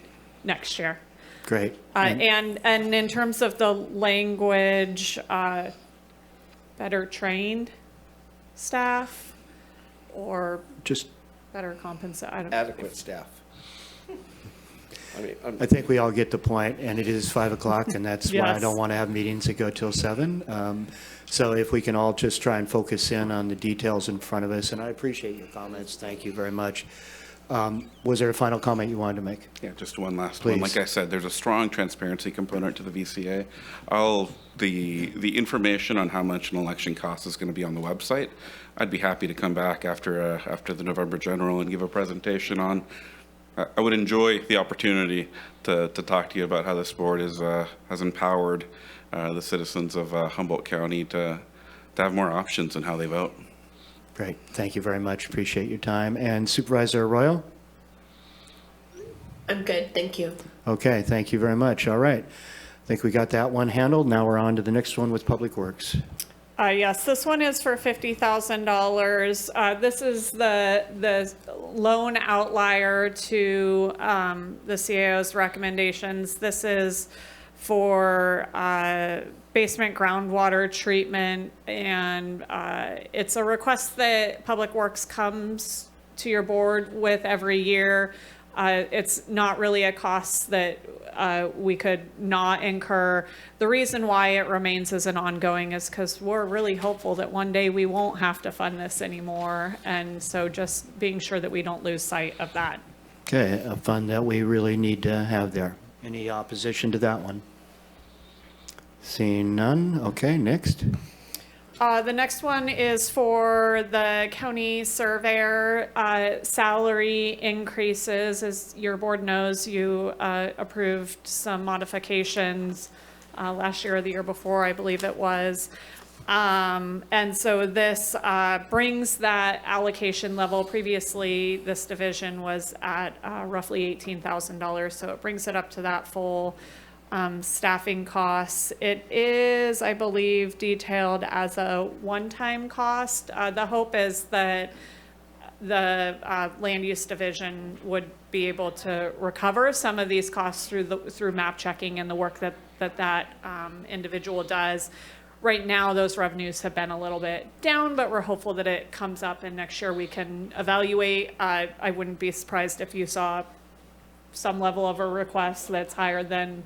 next year. Great. And in terms of the language, better trained staff or just better compensated. Adequate staff. I think we all get the point, and it is 5 o'clock, and that's why I don't want to have meetings that go till 7. So if we can all just try and focus in on the details in front of us, and I appreciate your comments. Thank you very much. Was there a final comment you wanted to make? Yeah, just one last Please. one. Like I said, there's a strong transparency component to the VCA. The information on how much an election costs is going to be on the website. I'd be happy to come back after the November general and give a presentation on. I would enjoy the opportunity to talk to you about how this board has empowered the citizens of Humboldt County to have more options in how they vote. Great. Thank you very much. Appreciate your time. And Supervisor Arroyo? I'm good, thank you. Okay, thank you very much. All right. I think we got that one handled. Now we're on to the next one with Public Works. Yes, this one is for $50,000. This is the lone outlier to the CAO's recommendations. This is for basement groundwater treatment, and it's a request that Public Works comes to your board with every year. It's not really a cost that we could not incur. The reason why it remains as an ongoing is because we're really hopeful that one day we won't have to fund this anymore, and so just being sure that we don't lose sight of that. Okay, a fund that we really need to have there. Any opposition to that one? Seeing none, okay, next. The next one is for the county surveyor salary increases. As your board knows, you approved some modifications last year or the year before, I believe it was. And so this brings that allocation level. Previously, this division was at roughly $18,000, so it brings it up to that full staffing costs. It is, I believe, detailed as a one-time cost. The hope is that the land use division would be able to recover some of these costs through map checking and the work that individual does. Right now, those revenues have been a little bit down, but we're hopeful that it comes up and next year we can evaluate. I wouldn't be surprised if you saw some level of a request that's higher than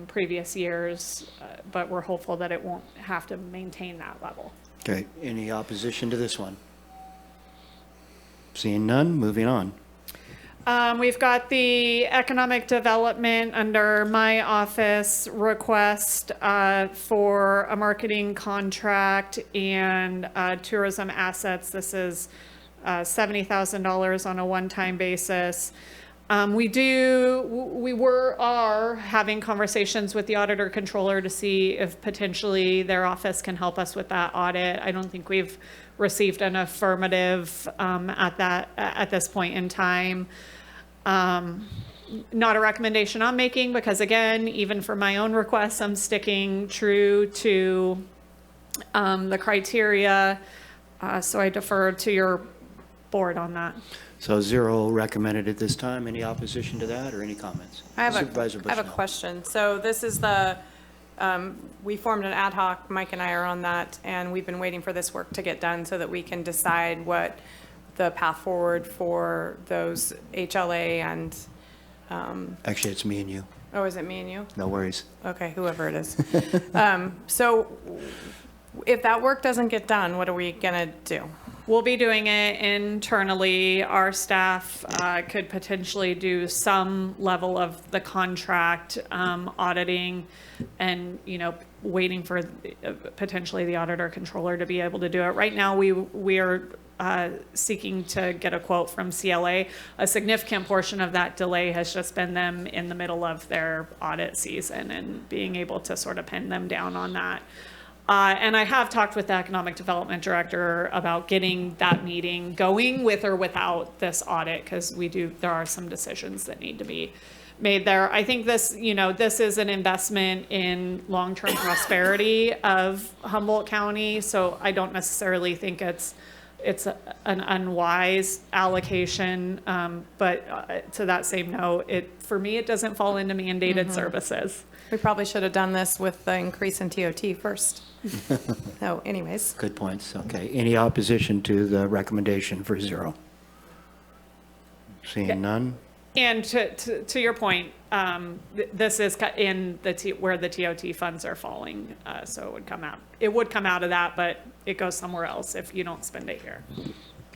previous years, but we're hopeful that it won't have to maintain that level. Okay, any opposition to this one? Seeing none, moving on. We've got the economic development under my office request for a marketing contract and tourism assets. This is $70,000 on a one-time basis. We are having conversations with the auditor controller to see if potentially their office can help us with that audit. I don't think we've received an affirmative at this point in time. Not a recommendation I'm making because, again, even for my own requests, I'm sticking true to the criteria. So I defer to your board on that. So 0 recommended at this time. Any opposition to that or any comments? I have Supervisor a Bushnell. question. So this is we formed an ad hoc, Mike and I are on that, and we've been waiting for this work to get done so that we can decide what the path forward for those HLA and. Actually, it's me and you. Oh, is it me and you? No worries. Okay, whoever it is. So if that work doesn't get done, what are we gonna do? We'll be doing it internally. Our staff could potentially do some level of the contract auditing and, waiting for potentially the auditor controller to be able to do it. Right now, we are seeking to get a quote from CLA. A significant portion of that delay has just been them in the middle of their audit season and being able to sort of pin them down on that. And I have talked with the economic development director about getting that meeting going with or without this audit, because there are some decisions that need to be made there. I think this is an investment in long-term prosperity of Humboldt County, so I don't necessarily think it's an unwise allocation, but to that same note, for me, it doesn't fall into mandated services. We probably should have done this with the increase in TOT first. So anyways. Good points. Okay. Any opposition to the recommendation for 0? Seeing none? And to your point, this is in where the TOT funds are falling, so it would come out of that, but it goes somewhere else if you don't spend it here.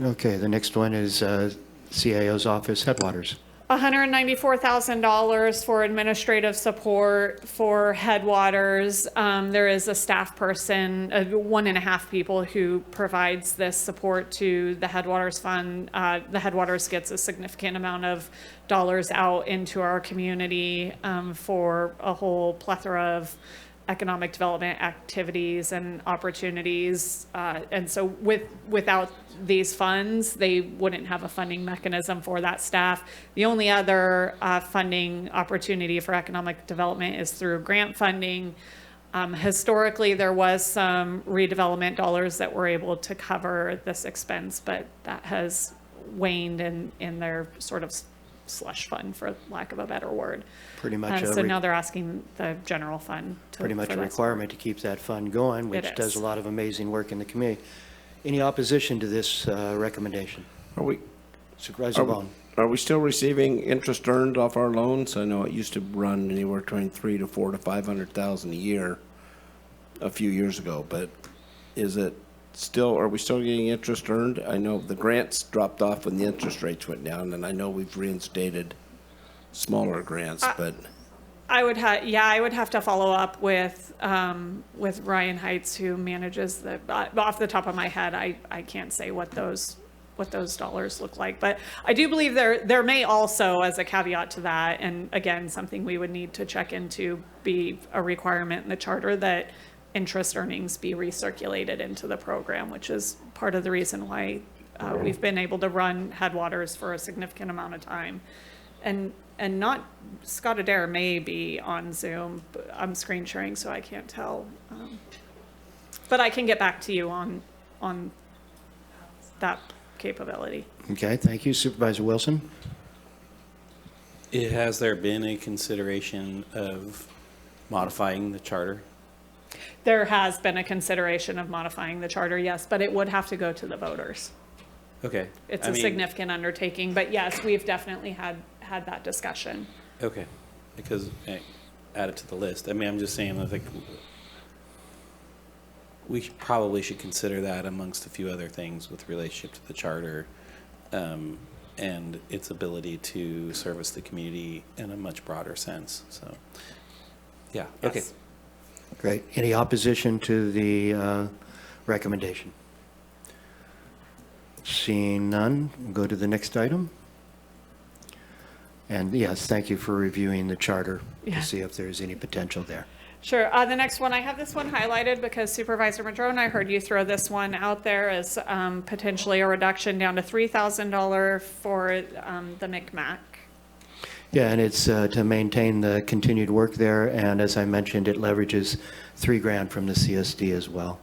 Okay. The next one is CAO's office headwaters. $194,000 for administrative support for Headwaters. There is a staff person, 1.5 people, who provides this support to the Headwaters Fund. The Headwaters gets a significant amount of dollars out into our community for a whole plethora of economic development activities and opportunities. And so without these funds, they wouldn't have a funding mechanism for that staff. The only other funding opportunity for economic development is through grant funding. Historically, there was some redevelopment dollars that were able to cover this expense, but that has waned in their sort of slush fund, for lack of a better word. Pretty much So now they're asking the general fund to. pretty much for a that support. requirement to keep that fund going, which It does is. a lot of amazing work in the community. Any opposition to this recommendation? Are we, Supervisor Bone? are we still receiving interest earned off our loans? I know it used to run anywhere between $300,000 to $400,000 to $500,000 a year a few years ago, but is it still, are we still getting interest earned? I know the grants dropped off when the interest rates went down, and I know we've reinstated smaller grants, but I would have to follow up with Ryan Heights, who manages the, off the top of my head, I can't say what those dollars look like. But I do believe there may also, as a caveat to that, and again, something we would need to check into, be a requirement in the charter that interest earnings be recirculated into the program, which is part of the reason why we've been able to run Headwaters for a significant amount of time. And not, Scott Adair may be on Zoom, but I'm screen sharing, so I can't tell. But I can get back to you on that capability. Okay, thank you. Supervisor Wilson? Has there been a consideration of modifying the charter? There has been a consideration of modifying the charter, yes, but it would have to go to the voters. Okay. It's I a mean, significant undertaking, but yes, we've definitely had that discussion. Okay, because add it to the list. I mean, I'm just saying, I think we probably should consider that amongst a few other things with relationship to the charter and its ability to service the community in a much broader sense. So, yeah, Yes. okay. Great. Any opposition to the recommendation? Seeing none, we'll go to the next item. And yes, thank you for reviewing the charter Yeah. to see if there's any potential there. Sure. The next one, I have this one highlighted because Supervisor Madrone, I heard you throw this one out there as potentially a reduction down to $3,000 for the McMack. Yeah, and it's to maintain the continued work there, and as I mentioned, it leverages $3,000 from the CSD as well.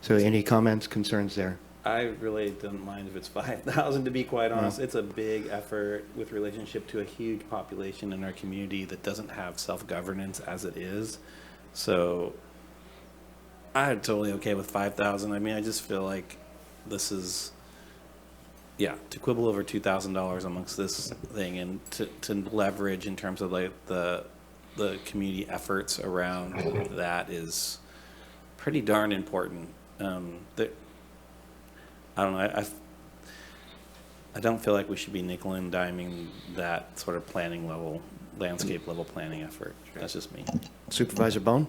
So any comments, concerns there? I really don't mind if it's 5,000, to be quite honest. It's a big effort with relationship to a huge population in our community that doesn't have self-governance as it is. So I'm totally okay with 5,000. I mean, I just feel like this is, yeah, to quibble over $2,000 amongst this thing and to leverage in terms of like the community efforts around that is pretty darn important. I don't know. I don't feel like we should be nickel and diming that sort of planning level, landscape level planning effort. That's just me. Supervisor Bone?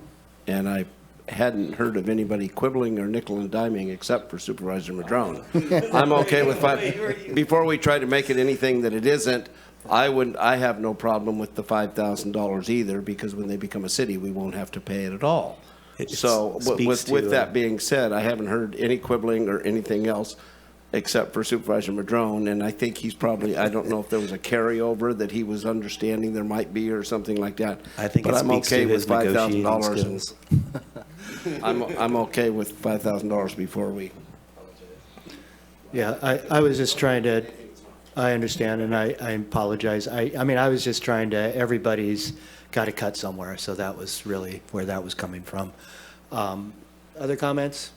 and I hadn't heard of anybody quibbling or nickel and diming except for Supervisor Madrone. I'm okay with five. Before we try to make it anything that it isn't, I have no problem with the $5,000 either, because when they become a city, we won't have to pay it at all. So with that being said, I haven't heard any quibbling or anything else except for Supervisor Madrone, and I think he's probably, I don't know if there was a carryover that he was understanding there might be or something like that. I think but it I'm speaks okay to with his negotiating $5,000. skills. I'm okay with $5,000 before we. Yeah, I was just trying to, I understand, and I apologize. I mean, I was just trying to, everybody's got to cut somewhere, so that was really where that was coming from. Other comments?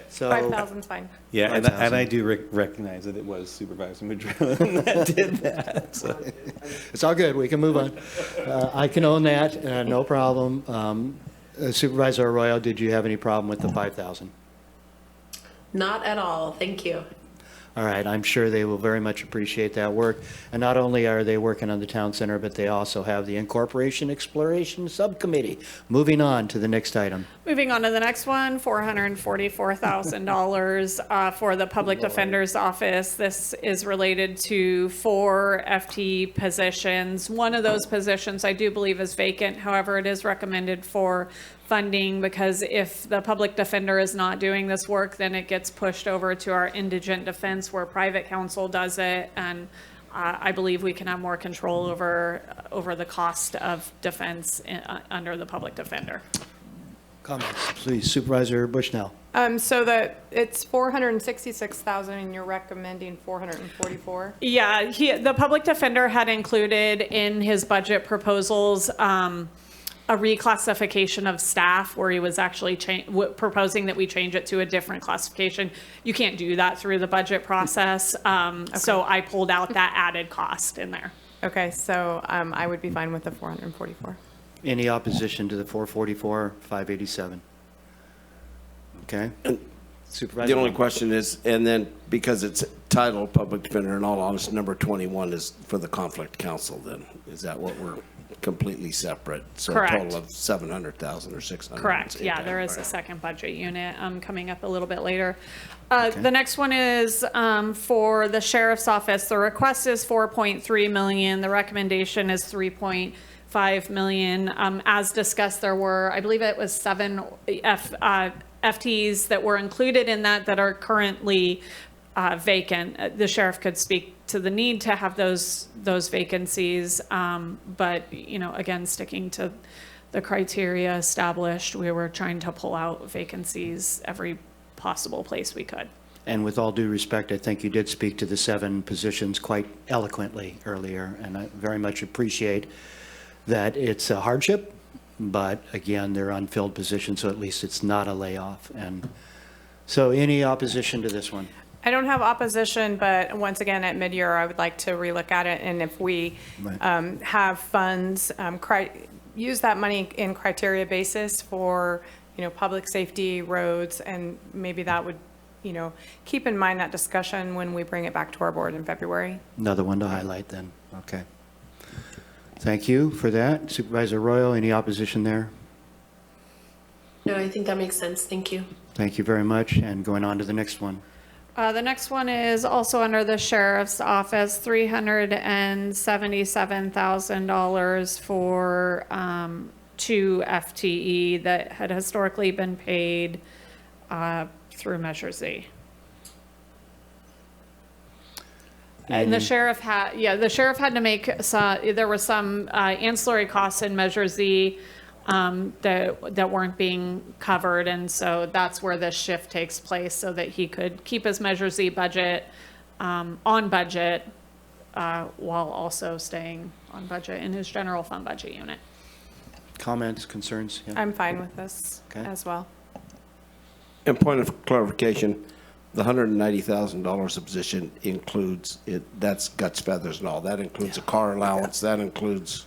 So 5,000's fine. Yeah, and 5,000. I do recognize that it was Supervisor Madrone that did that. So. It's all good, we can move on. I can own that, no problem. Supervisor Arroyo, did you have any problem with the 5,000? Not at all. Thank you. All right, I'm sure they will very much appreciate that work. And not only are they working on the town center, but they also have the Incorporation Exploration Subcommittee. Moving on to the next item. Moving on to the next one, $444,000 for the Public Defender's Office. This is related to 4 FTE positions. One of those positions I do believe is vacant. However, it is recommended for funding, because if the public defender is not doing this work, then it gets pushed over to our indigent defense where private counsel does it. And I believe we can have more control over the cost of defense under the public defender. Comments, please. Supervisor Bushnell. So that it's 466,000 and you're recommending 444? Yeah, the public defender had included in his budget proposals a reclassification of staff where he was actually proposing that we change it to a different classification. You can't do that through the budget process. So I pulled out that added cost in there. Okay, so I would be fine with the 444. Any opposition to the 444, 587? Okay. Supervisor. The only question is, and then because it's titled Public Defender, in all honesty, number 21 is for the Conflict Council then? Is that what we're completely separate? So Correct. a total of 700,000 or 600? Correct. Yeah, there is a second budget unit coming up a little bit later. The next one is for the sheriff's office. The request is 4.3 million. The recommendation is 3.5 million. As discussed, there were, I believe it was 7 FTEs that were included in that are currently vacant. The sheriff could speak to the need to have those vacancies, but you know, again, sticking to the criteria established, we were trying to pull out vacancies every possible place we could. And with all due respect, I think you did speak to the 7 positions quite eloquently earlier, and I very much appreciate that it's a hardship, but again, they're unfilled positions, so at least it's not a layoff. And so any opposition to this one? I don't have opposition, but once again, at mid-year, I would like to relook at it. And if we have funds, use that money in criteria basis for, you know, public safety, roads, and maybe that would, you know, keep in mind that discussion when we bring it back to our board in February. Another one to highlight then. Okay. Thank you for that. Supervisor Royal, any opposition there? No, I think that makes sense. Thank you. Thank you very much. And going on to the next one. The next one is also under the sheriff's office, $377,000 for 2 FTE that had historically been paid through Measure Z. And the sheriff had, the sheriff had to make some, there were some ancillary costs in Measure Z that weren't being covered, and so that's where this shift takes place, so that he could keep his Measure Z budget on budget while also staying on budget in his general fund budget unit. Comments, concerns? Yeah. I'm fine with this as well. And point of clarification, the $190,000 a position includes it. That's guts, feathers, and all. That includes a car allowance. That includes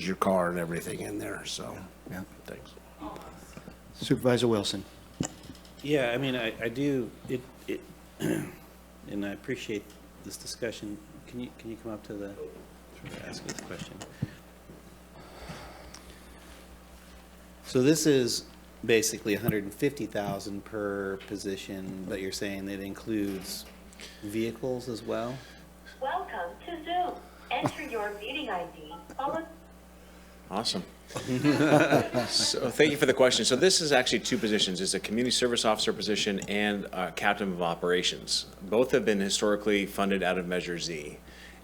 your car and everything in there. So, thanks. Supervisor Wilson. Yeah, I mean, I do it, and I appreciate this discussion. Can you come up to the ask you the question? So this is basically 150,000 per position, but you're saying that includes vehicles as well? Welcome to Zoom. Enter your meeting ID, followed. Awesome. So thank you for the question. So this is actually 2 positions. It's a community service officer position and a captain of operations. Both have been historically funded out of Measure Z.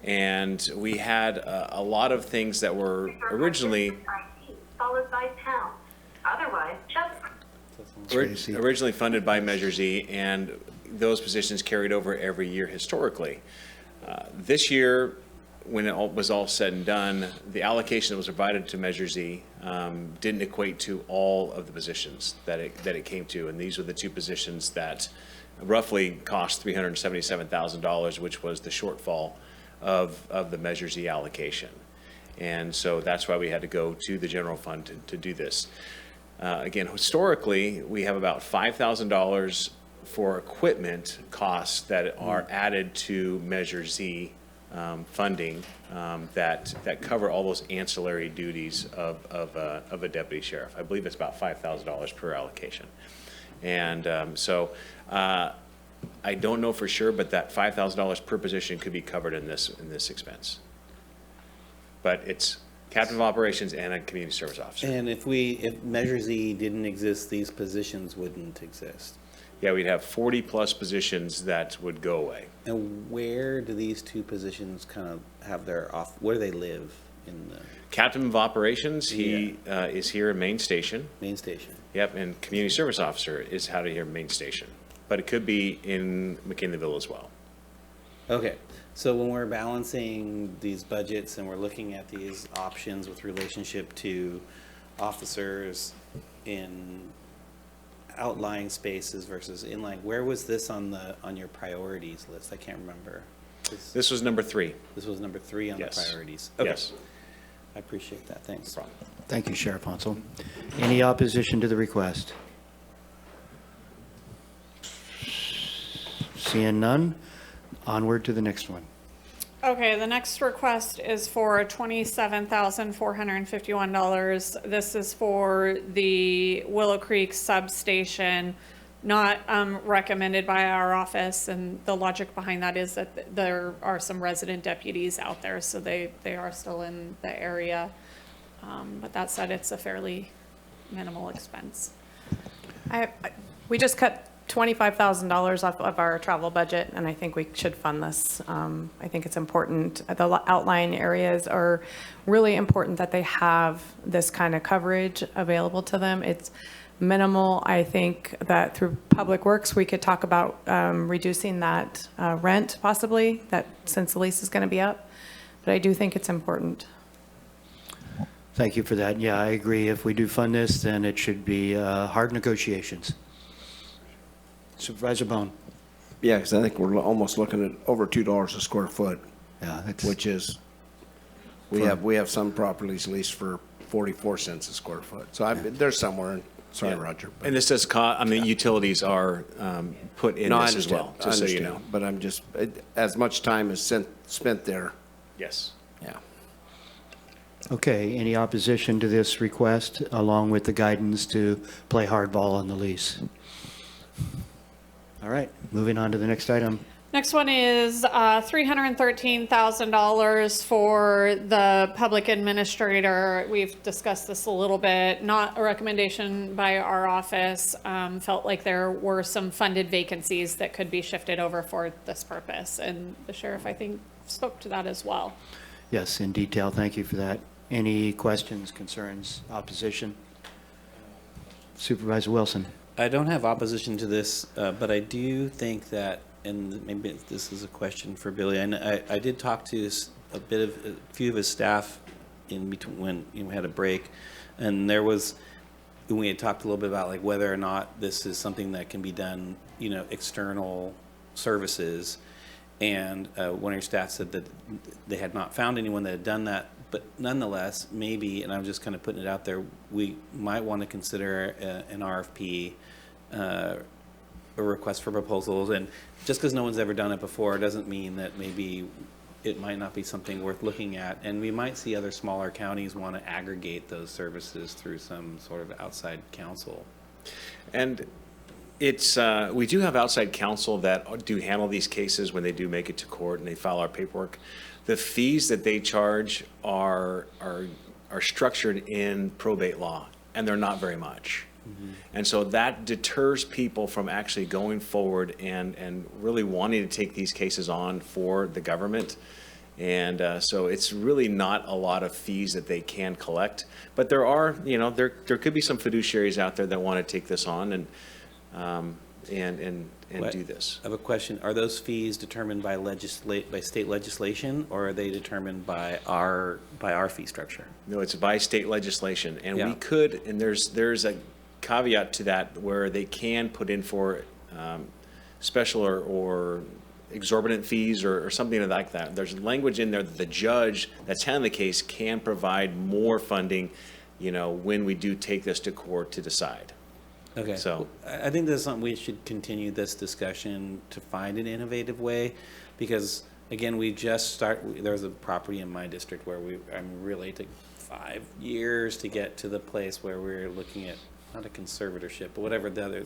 And we had a lot of things that were originally Followed by pound. Otherwise, just originally funded by Measure Z, and those positions carried over every year historically. This year, when it was all said and done, the allocation that was provided to Measure Z didn't equate to all of the positions that it came to, and these were the 2 positions that roughly cost $377,000, which was the shortfall of the Measure Z allocation. And so that's why we had to go to the general fund to do this. Again, historically, we have about $5,000 for equipment costs that are added to Measure Z funding that cover all those ancillary duties of a deputy sheriff. I believe it's about $5,000 per allocation. And so I don't know for sure, but that $5,000 per position could be covered in this expense. But it's captain of operations and a community service officer. And if Measure Z didn't exist, these positions wouldn't exist. Yeah, we'd have 40 plus positions that would go away. And where do these 2 positions kind of have their where do they live in the Captain of Operations, he is here in Main Station. main station? Yep, and Community Service Officer is out of here in Main Station. But it could be in McKinleyville as well. Okay, so when we're balancing these budgets and we're looking at these options with relationship to officers in outlying spaces versus inline, where was this on your priorities list? I can't remember. This was number 3. This was number 3 on the Yes. priorities. Okay. Yes. I appreciate that. Thanks. Thank you, Sheriff Hansel. Any opposition to the request? Seeing none, onward to the next one. Okay, the next request is for $27,451. This is for the Willow Creek substation, not recommended by our office. And the logic behind that is that there are some resident deputies out there, so they are still in the area. But that said, it's a fairly minimal expense. We just cut $25,000 off of our travel budget, and I think we should fund this. I think it's important. The outlying areas are really important that they have this kind of coverage available to them. It's minimal. I think that through Public Works, we could talk about reducing that rent possibly, that since the lease is going to be up. But I do think it's important. Thank you for that. Yeah, I agree. If we do fund this, then it should be hard negotiations. Supervisor Bone. Yeah, because I think we're almost looking at over $2 a square foot. Yeah, that's, which is, we have some properties leased for 44 cents a square foot. So there's somewhere, sorry, Roger. But, And this does cost, I mean, utilities are put in this as well, just so you know. But I'm just, as much time is spent there. Yes. Yeah. okay, any opposition to this request, along with the guidance to play hardball on the lease? All right, moving on to the next item. Next one is $313,000 for the public administrator. We've discussed this a little bit, not a recommendation by our office. Felt like there were some funded vacancies that could be shifted over for this purpose. And the sheriff, I think, spoke to that as well. Yes, in detail. Thank you for that. Any questions, concerns, opposition? Supervisor Wilson. I don't have opposition to this, but I do think that, and maybe this is a question for Billy. I did talk to a few of his staff in between when we had a break, and we had talked a little bit about like whether or not this is something that can be done, external services. And one of your staff said that they had not found anyone that had done that, but nonetheless, maybe, and I'm just kind of putting it out there, we might want to consider an RFP, a request for proposals. And just because no one's ever done it before doesn't mean that maybe it might not be something worth looking at. And we might see other smaller counties want to aggregate those services through some sort of outside counsel. And it's, we do have outside counsel that do handle these cases when they do make it to court and they file our paperwork. The fees that they charge are structured in probate law, and they're not very much. Mm-hmm. And so that deters people from actually going forward and really wanting to take these cases on for the government. And so it's really not a lot of fees that they can collect. But there are, there could be some fiduciaries out there that want to take this on and do this. I have a question. Are those fees determined by state legislation, or are they determined by our fee structure? No, it's by state legislation, and we could. And there's a caveat to that where they can put in for special or exorbitant fees or something like that. There's language in there that the judge that's handling the case can provide more funding, when we do take this to court to decide. Okay, so I think that's something we should continue this discussion to find an innovative way, because again, there's a property in my district where really took 5 years to get to the place where we're looking at not a conservatorship, but whatever the other.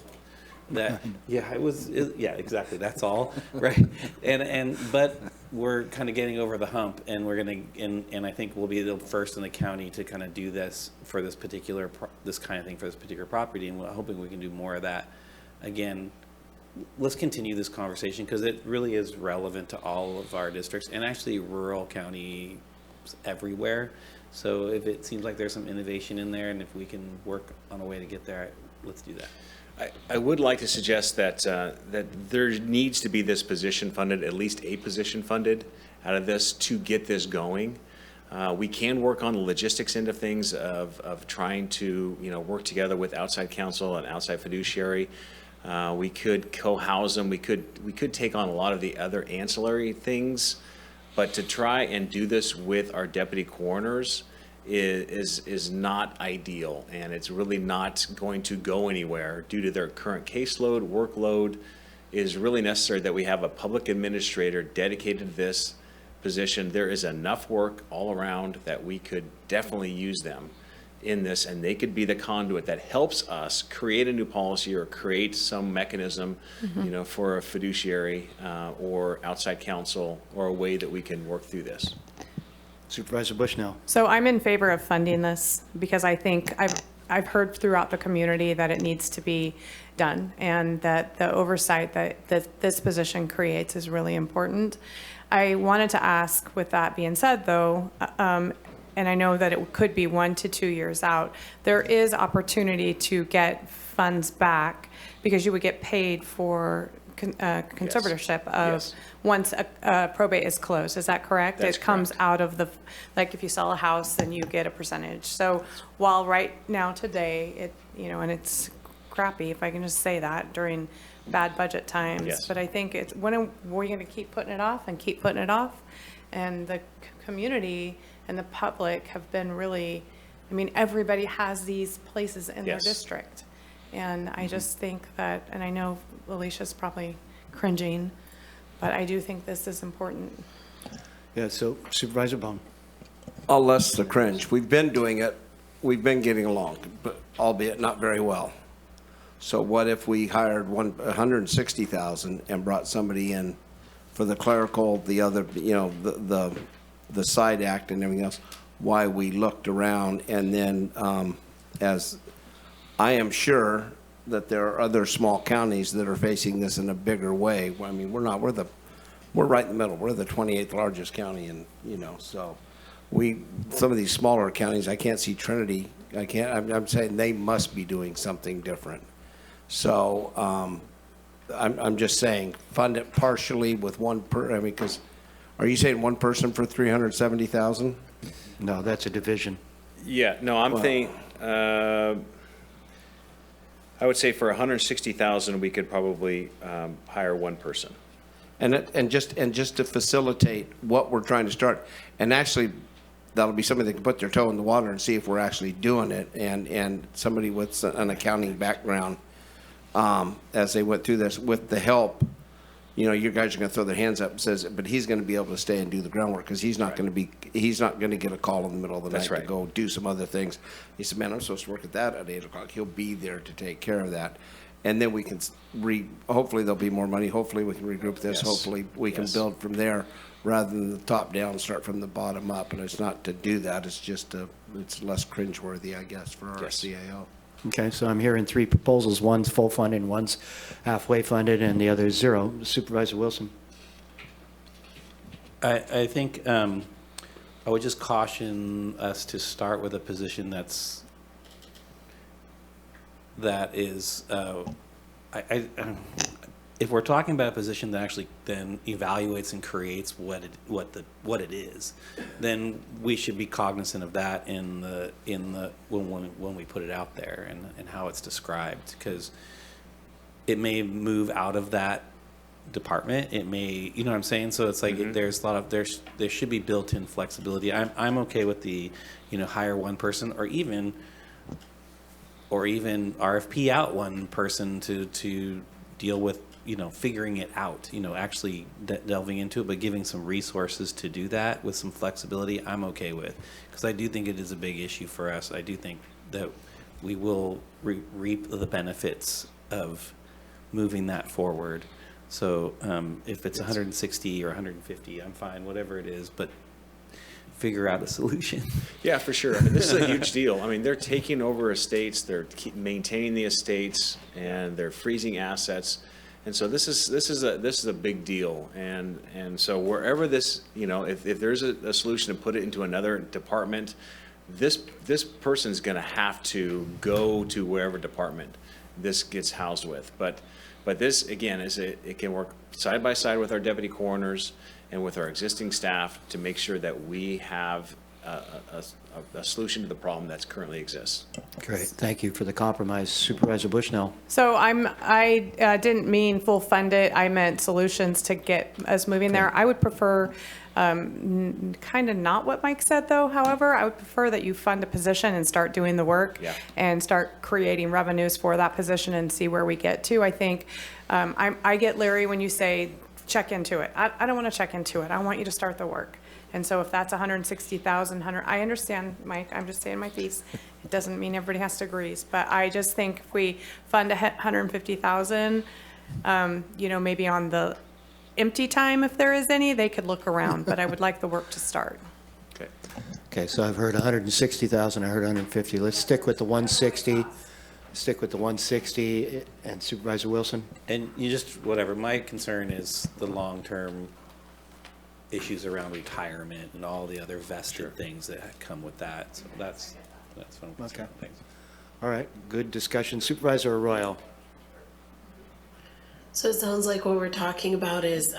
Exactly. That's all, right? But we're kind of getting over the hump, and we're gonna, and I think we'll be the first in the county to kind of do this for this kind of thing for this particular property, and we're hoping we can do more of that. Again, let's continue this conversation because it really is relevant to all of our districts and actually rural county helps everywhere. So if it seems like there's some innovation in there, and if we can work on a way to get there, let's do that. I would like to suggest that that there needs to be this position funded, at least a position funded out of this to get this going. We can work on the logistics end of things of trying to work together with outside counsel and outside fiduciary. We could co-house them. We could take on a lot of the other ancillary things, but to try and do this with our deputy coroners is not ideal, and it's really not going to go anywhere due to their current caseload, workload. It is really necessary that we have a public administrator dedicated to this position. There is enough work all around that we could definitely use them in this, and they could be the conduit that helps us create a new policy or create some mechanism, for a fiduciary or outside counsel, or a way that we can work through this. Supervisor Bushnell. So I'm in favor of funding this because I think I've heard throughout the community that it needs to be done, and that the oversight that this position creates is really important. I wanted to ask, with that being said, though, and I know that it could be 1 to 2 years out, there is opportunity to get funds back because you would get paid for conservatorship of once a probate is closed. Is that correct? That's it comes out of the, like if you sell a house, then you get a percentage. So while right now today, and it's crappy, if I can just say that, during bad budget times. Yes. But I think it's, when are we going to keep putting it off and keep putting it off? And the community and the public have been really, everybody has these places in their district. And I just think that, and I know Alicia's probably cringing, but I do think this is important. Yeah, so Supervisor Bone. I'll less the cringe. We've been doing it. We've been getting along, but albeit not very well. So what if we hired $160,000 and brought somebody in for the clerical, the other, the side act and everything else, why we looked around, and then as I am sure that there are other small counties that are facing this in a bigger way. We're right in the middle. We're the 28th largest county, and so some of these smaller counties, I can't see Trinity. I'm saying they must be doing something different. So I'm just saying, fund it partially with because are you saying one person for $370,000? No, that's a division. Yeah, no, I'm thinking, I would say for $160,000, we could probably hire one person. And just to facilitate what we're trying to start, and actually that'll be somebody that can put their toe in the water and see if we're actually doing it, and somebody with an accounting background as they went through this with the help. You guys are going to throw their hands up and says, but he's going to be able to stay and do the groundwork because he's not going to get a call in the middle of the night to go do some other things. He said, man, I'm supposed to work at that at 8 o'clock. He'll be there to take care of that. And then we can hopefully there'll be more money. Hopefully we can regroup this. Hopefully we can build from there rather than the top down, start from the bottom up. And it's not to do that. It's just it's less cringeworthy, I guess, for our CAO. Okay, so I'm hearing 3 proposals. One's full funded, one's halfway funded, and the other is 0. Supervisor Wilson. I think I would just caution us to start with a position that is, if we're talking about a position that actually then evaluates and creates what it is, then we should be cognizant of that when we put it out there and how it's described, because it may move out of that department. It may, you know what I'm saying? So it's like there's a lot of there should be built-in flexibility. I'm okay with the hire one person or even RFP out one person to deal with figuring it out, actually delving into it, but giving some resources to do that with some flexibility, I'm okay with, because I do think it is a big issue for us. I do think that we will reap the benefits of moving that forward. So if it's 160 or 150, I'm fine, whatever it is, but figure out a solution. Yeah, for sure. I mean, this is a huge deal. I mean, they're taking over estates, they're maintaining the estates, and they're freezing assets. And so this is a big deal, and so wherever this, if there's a solution to put it into another department, this person's going to have to go to wherever department this gets housed with. But this again it can work side by side with our deputy coroners and with our existing staff to make sure that we have a solution to the problem that's currently exists. Great, thank you for the compromise. Supervisor Bushnell. So I didn't mean full fund it. I meant solutions to get us moving there. I would prefer, kind of not what Mike said though. However, I would prefer that you fund a position and start doing the work and start creating revenues for that position and see where we get to. I think I get leery when you say check into it. I don't want to check into it. I want you to start the work. And so if that's 160,000, I understand, Mike, I'm just saying my piece. It doesn't mean everybody has to agree, but I just think if we fund 150,000, maybe on the empty time, if there is any, they could look around, but I would like the work to start. Okay, so I've heard 160,000, I heard 150. Let's stick with the 160. Stick with the 160. And Supervisor Wilson? And you just, whatever, my concern is the long-term issues around retirement and all the other vested things that come with that. So that's what I'm concerned with. Thanks. All right, good discussion. Supervisor Arroyo. So it sounds like what we're talking about is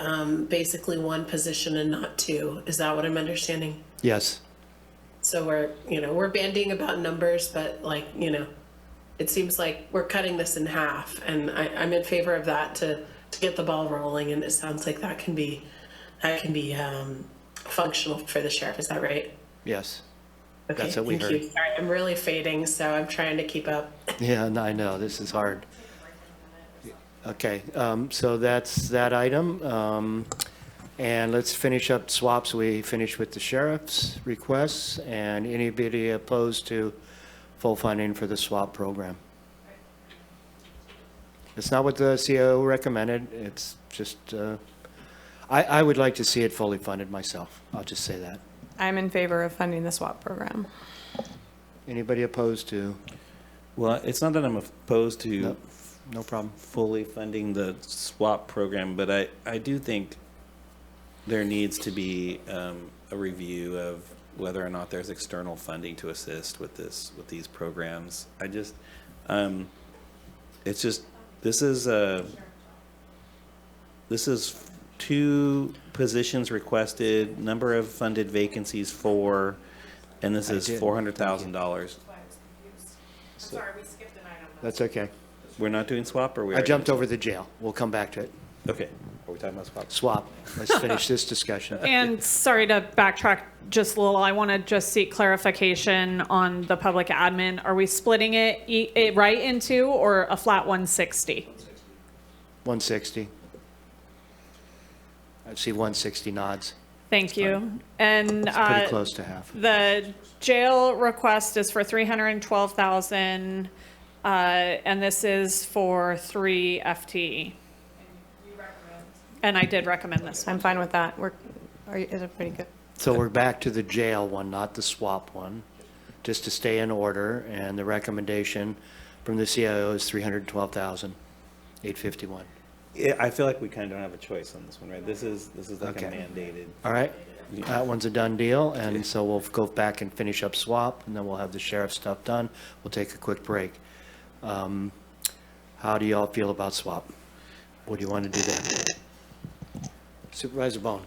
basically one position and not two. Is that what I'm understanding? Yes. So we're bandying about numbers, but it seems like we're cutting this in half, and I'm in favor of that to get the ball rolling, and it sounds like that can be functional for the sheriff. Is that right? Yes. Okay, that's what we thank heard. you. Sorry, I'm really fading, so I'm trying to keep up. Yeah, no, I know, this is hard. Okay, so that's that item. And let's finish up swaps. We finished with the sheriff's requests, and anybody opposed to full funding for the swap program? It's not what the CIO recommended. It's just, I would like to see it fully funded myself. I'll just say that. I'm in favor of funding the SWAP program. Anybody opposed to? Well, it's not that I'm opposed to no problem fully funding the SWAP program, but I do think there needs to be a review of whether or not there's external funding to assist with these programs. It's just this is 2 positions requested, number of funded vacancies 4, and this is $400,000. Sorry, we skipped an item. That's okay. We're not doing swap, or we? I jumped over the jail. We'll come back to it. Okay. Are we talking about swap? Swap. Let's finish this discussion. And sorry to backtrack just a little, I want to just seek clarification on the public admin. Are we splitting it right into or a flat 160? 160. I see 160 nods. Thank you. And It's pretty close to half. the jail request is for 312,000, and this is for 3 FTE. And I did recommend this. I'm fine with that. Is it pretty good? So we're back to the jail one, not the swap one, just to stay in order. And the recommendation from the CIO is 312,851. Yeah, I feel like we kind of don't have a choice on this one, right? This is like Okay. a mandated. All right, that one's a done deal, and so we'll go back and finish up swap, and then we'll have the sheriff stuff done. We'll take a quick break. How do y'all feel about swap? What do you want to do there? Supervisor Bone.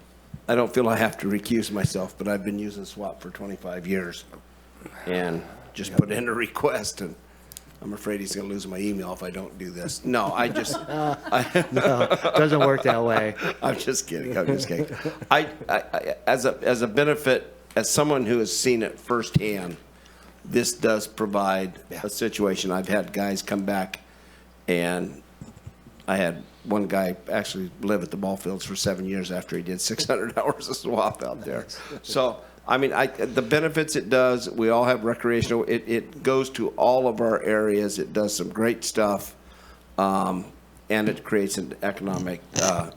I don't feel I have to recuse myself, but I've been using SWAP for 25 years and just put in a request, and I'm afraid he's going to lose my email if I don't do this. No, no, it doesn't work that way. I'm just kidding. I as a benefit, as someone who has seen it firsthand, this does provide a situation. I've had guys come back, and I had one guy actually live at the ball fields for 7 years after he did 600 hours of swap out there. So, I mean, the benefits it does, we all have recreational, it goes to all of our areas. It does some great stuff, and it creates an economic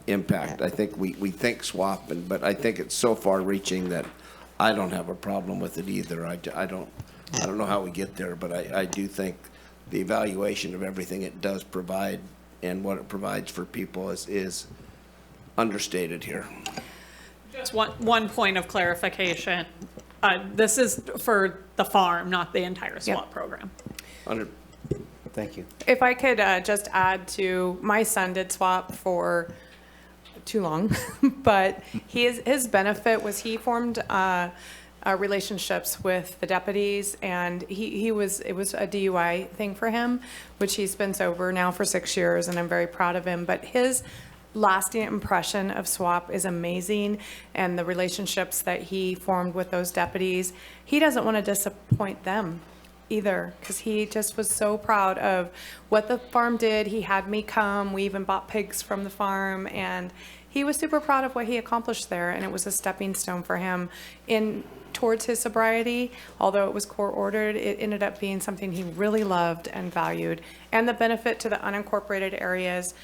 impact. I think we think swap, but I think it's so far reaching that I don't have a problem with it either. I don't know how we get there, but I do think the evaluation of everything it does provide and what it provides for people is understated here. Just one point of clarification. This is for the farm, not the entire SWAP program. Thank you. If I could just add to, my son did SWAP for too long, but his benefit was he formed relationships with the deputies, and it was a DUI thing for him, which he's been sober now for 6 years, and I'm very proud of him. But his lasting impression of SWAP is amazing, and the relationships that he formed with those deputies, he doesn't want to disappoint them either, because he just was so proud of what the farm did. He had me come, we even bought pigs from the farm, and he was super proud of what he accomplished there, and it was a stepping stone for him towards his sobriety. Although it was court ordered, it ended up being something he really loved and valued, and the benefit to the unincorporated areas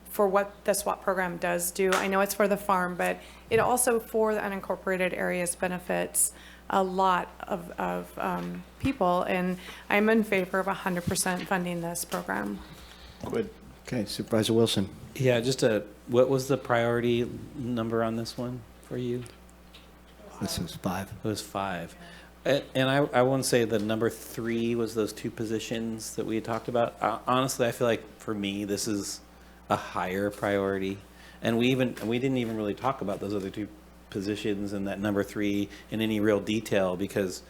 for what the SWAP program does do. I know it's for the farm, but it also for the unincorporated areas benefits a lot of people, and I'm in favor of 100% funding this program. Good. Okay, Supervisor Wilson. Yeah, what was the priority number on this one for you? This was 5. It was 5. And I want to say the number 3 was those 2 positions that we had talked about. Honestly, I feel like for me, this is a higher priority. And we didn't even really talk about those other 2 positions and that number 3 in any real detail, because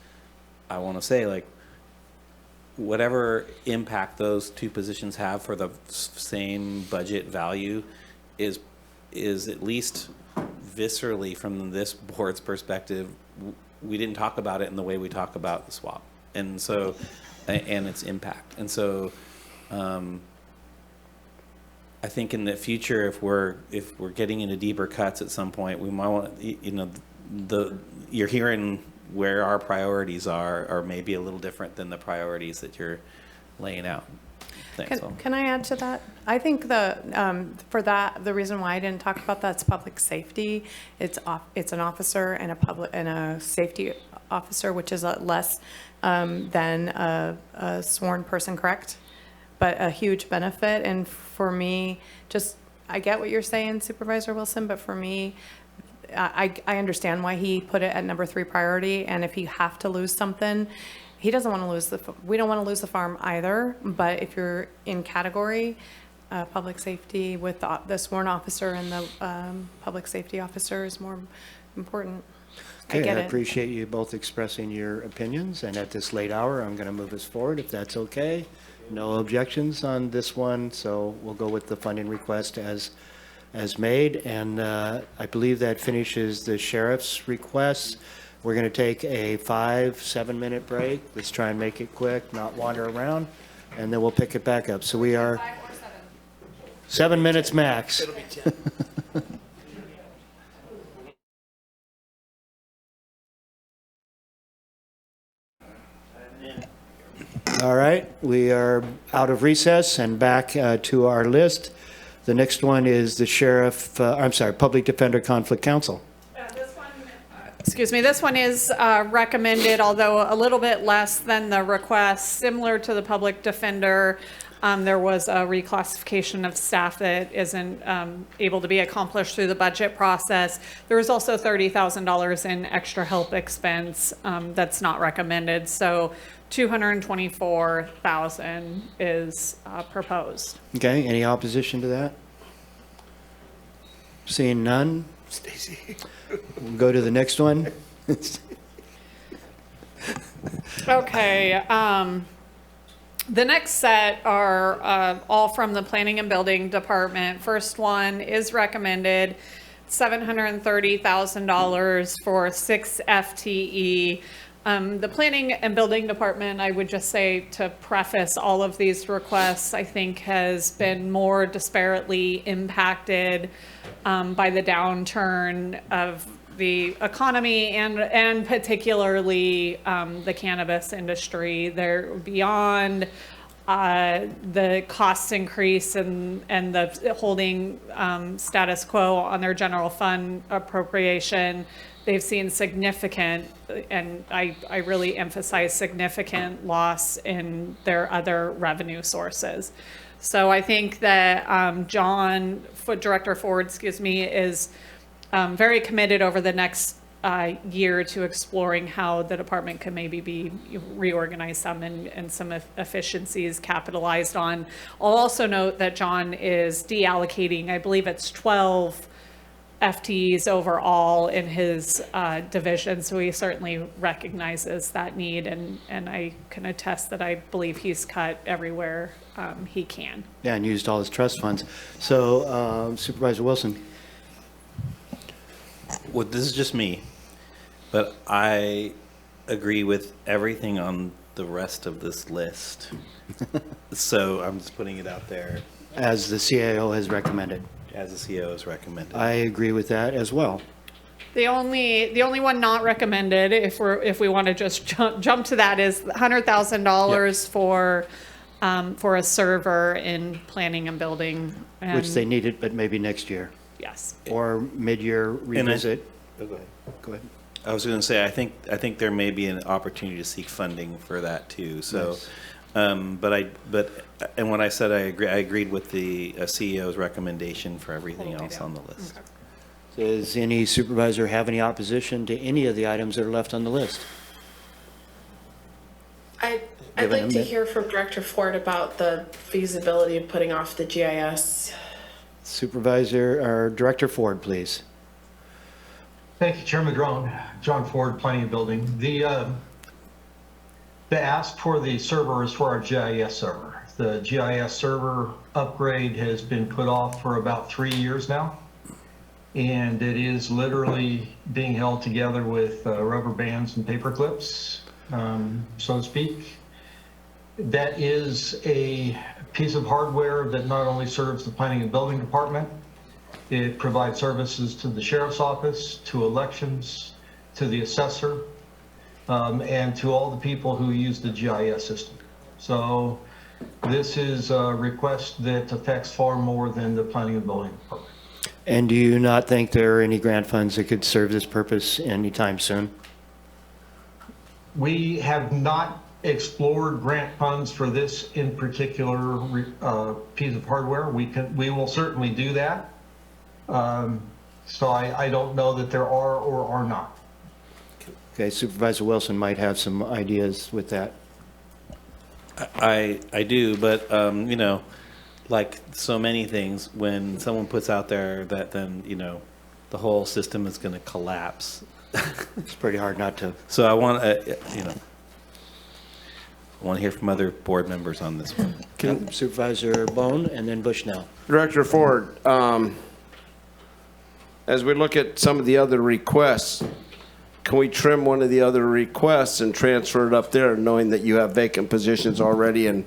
I want to say, like, whatever impact those 2 positions have for the same budget value is at least viscerally from this board's perspective, we didn't talk about it in the way we talk about the SWAP, and so and its impact. And so I think in the future, if we're getting into deeper cuts at some point, we might want, you're hearing where our priorities are maybe a little different than the priorities that you're laying out. Thanks. Can I add to that? I think the reason why I didn't talk about that's public safety. It's an officer and a safety officer, which is less than a sworn person, correct? But a huge benefit. And for me, I get what you're saying, Supervisor Wilson, but for me, I understand why he put it at number 3 priority. And if you have to lose something, he doesn't want to lose we don't want to lose the farm either. But if you're in category, public safety with the sworn officer and the public safety officer is more important. Okay, I appreciate you both expressing your opinions. And at this late hour, I'm going to move us forward, if that's okay. No objections on this one, so we'll go with the funding request as made. And I believe that finishes the sheriff's requests. We're going to take a 5-7-minute break. Let's try and make it quick, not wander around, and then we'll pick it back up. So we are 7 minutes max. All right, we are out of recess and back to our list. The next one is the Public Defender Conflict Counsel. Excuse me, this one is recommended, although a little bit less than the request. Similar to the public defender, there was a reclassification of staff that isn't able to be accomplished through the budget process. There was also $30,000 in extra help expense that's not recommended. So $224,000 is proposed. Okay, any opposition to that? Seeing none? Stacy. We'll go to the next one. Okay, the next set are all from the Planning and Building Department. First one is recommended, $730,000 for 6 FTE. The Planning and Building Department, I would just say, to preface all of these requests, I think has been more disparately impacted by the downturn of the economy and particularly the cannabis industry. They're beyond the cost increase and the holding status quo on their general fund appropriation. They've seen significant, and I really emphasize significant loss in their other revenue sources. So I think that Director Ford, is very committed over the next year to exploring how the department can maybe be reorganized some and some efficiencies capitalized on. I'll also note that John is deallocating, I believe it's 12 FTEs overall in his division, so he certainly recognizes that need, and I can attest that I believe he's cut everywhere he can. Yeah, and used all his trust funds. So Supervisor Wilson. Well, this is just me, but I agree with everything on the rest of this list. So I'm just putting it out there. As the CAO has recommended. As the CAO has recommended. I agree with that as well. The only one not recommended, if we want to just jump to that, is $100,000 for a server in planning and building. Which they needed, but maybe next year. Yes. Or mid-year revisit. Go ahead. Go ahead. I was going to say, I think there may be an opportunity to seek funding for that too. So, Nice. And when I said I agreed with the CEO's recommendation for everything else on the list. Does any supervisor have any opposition to any of the items that are left on the list? I'd Give it a like to minute. hear from Director Ford about the feasibility of putting off the GIS. Supervisor or Director Ford, please. Thank you, Chairman John Ford, Planning and Building. The ask for the server is for our GIS server. The GIS server upgrade has been put off for about 3 years now, and it is literally being held together with rubber bands and paper clips, so to speak. That is a piece of hardware that not only serves the Planning and Building Department, it provides services to the Sheriff's Office, to elections, to the assessor, and to all the people who use the GIS system. So this is a request that affects far more than the Planning and Building Department. And do you not think there are any grant funds that could serve this purpose anytime soon? We have not explored grant funds for this in particular piece of hardware. We will certainly do that. So I don't know that there are or are not. Okay, Supervisor Wilson might have some ideas with that. I do, but you know, like so many things, when someone puts out there that then, you know, the whole system is going to collapse. It's pretty hard not to. So I want you know, I want to hear from other board members on this one. Supervisor Bone and then Bushnell. Director Ford, as we look at some of the other requests, can we trim one of the other requests and transfer it up there, knowing that you have vacant positions already? And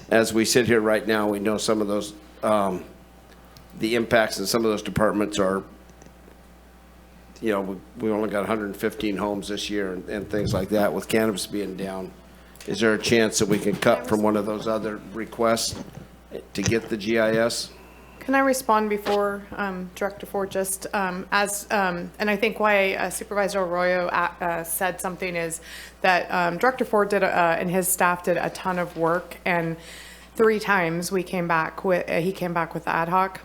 as we sit here right now, we know some of those, the impacts in some of those departments are, you know, we only got 115 homes this year and things like that, with cannabis being down. Is there a chance that we can cut from one of those other requests to get the GIS? Can I respond before Director Ford? Just and I think why Supervisor Arroyo said something is that Director Ford and his staff did a ton of work, and 3 times he came back with ad hoc,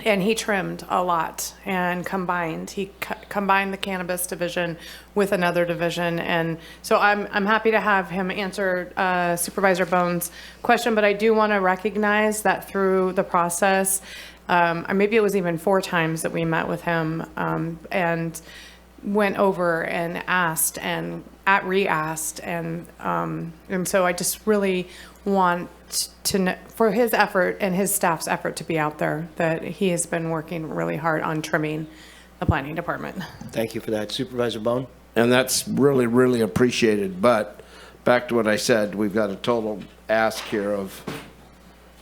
and he trimmed a lot and combined. He combined the cannabis division with another division, and so I'm happy to have him answer Supervisor Bones' question. But I do want to recognize that through the process, or maybe it was even 4 times that we met with him and went over and asked and re-asked, and so I just really want for his effort and his staff's effort to be out there, that he has been working really hard on trimming the planning department. Thank you for that. Supervisor Bone? And that's really, really appreciated. But back to what I said, we've got a total ask here of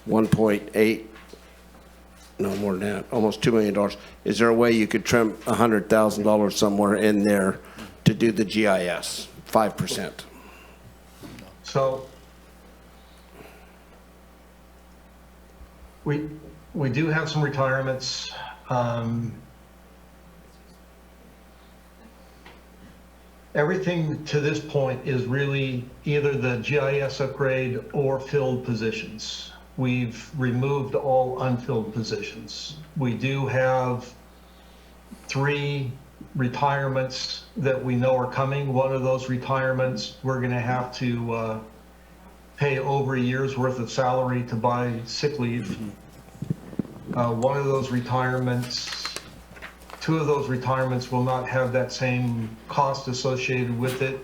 1.8, no more than that, almost $2 million. Is there a way you could trim $100,000 somewhere in there to do the GIS, 5%? So we do have some retirements. Everything to this point is really either the GIS upgrade or filled positions. we've removed all unfilled positions. We do have 3 retirements that we know are coming. One of those retirements, we're going to have to pay over a year's worth of salary to buy sick leave. One of those retirements, 2 of those retirements will not have that same cost associated with it,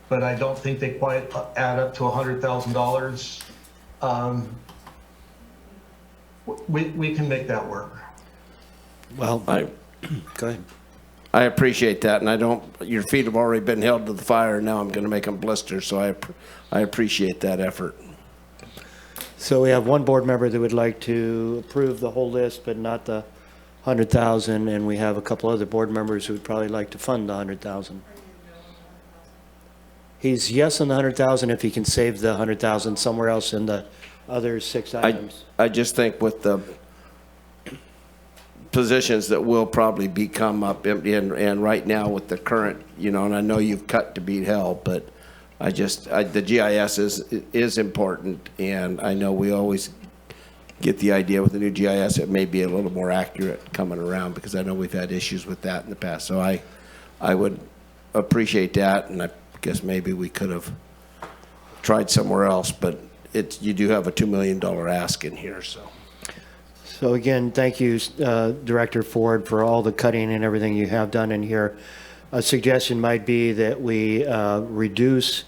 but I don't think they quite add up to $100,000. We can make that work. Well, go ahead. I appreciate that, and I don't, your feet have already been held to the fire, now I'm gonna make them blister, so I appreciate that effort. So we have one board member that would like to approve the whole list, but not the 100,000, and we have a couple other board members who would probably like to fund the 100,000. He's yes on the 100,000 if he can save the 100,000 somewhere else in the other 6 items. I just think with the positions that will probably be come up empty, and right now with the current, you know, and I know you've cut to beat hell, but the GIS is important, and I know we always get the idea with the new GIS it may be a little more accurate coming around, because I know we've had issues with that in the past. So I would appreciate that, and I guess maybe we could have tried somewhere else, but you do have a $2 million ask in here, so. So again, thank you, Director Ford, for all the cutting and everything you have done in here. A suggestion might be that we reduce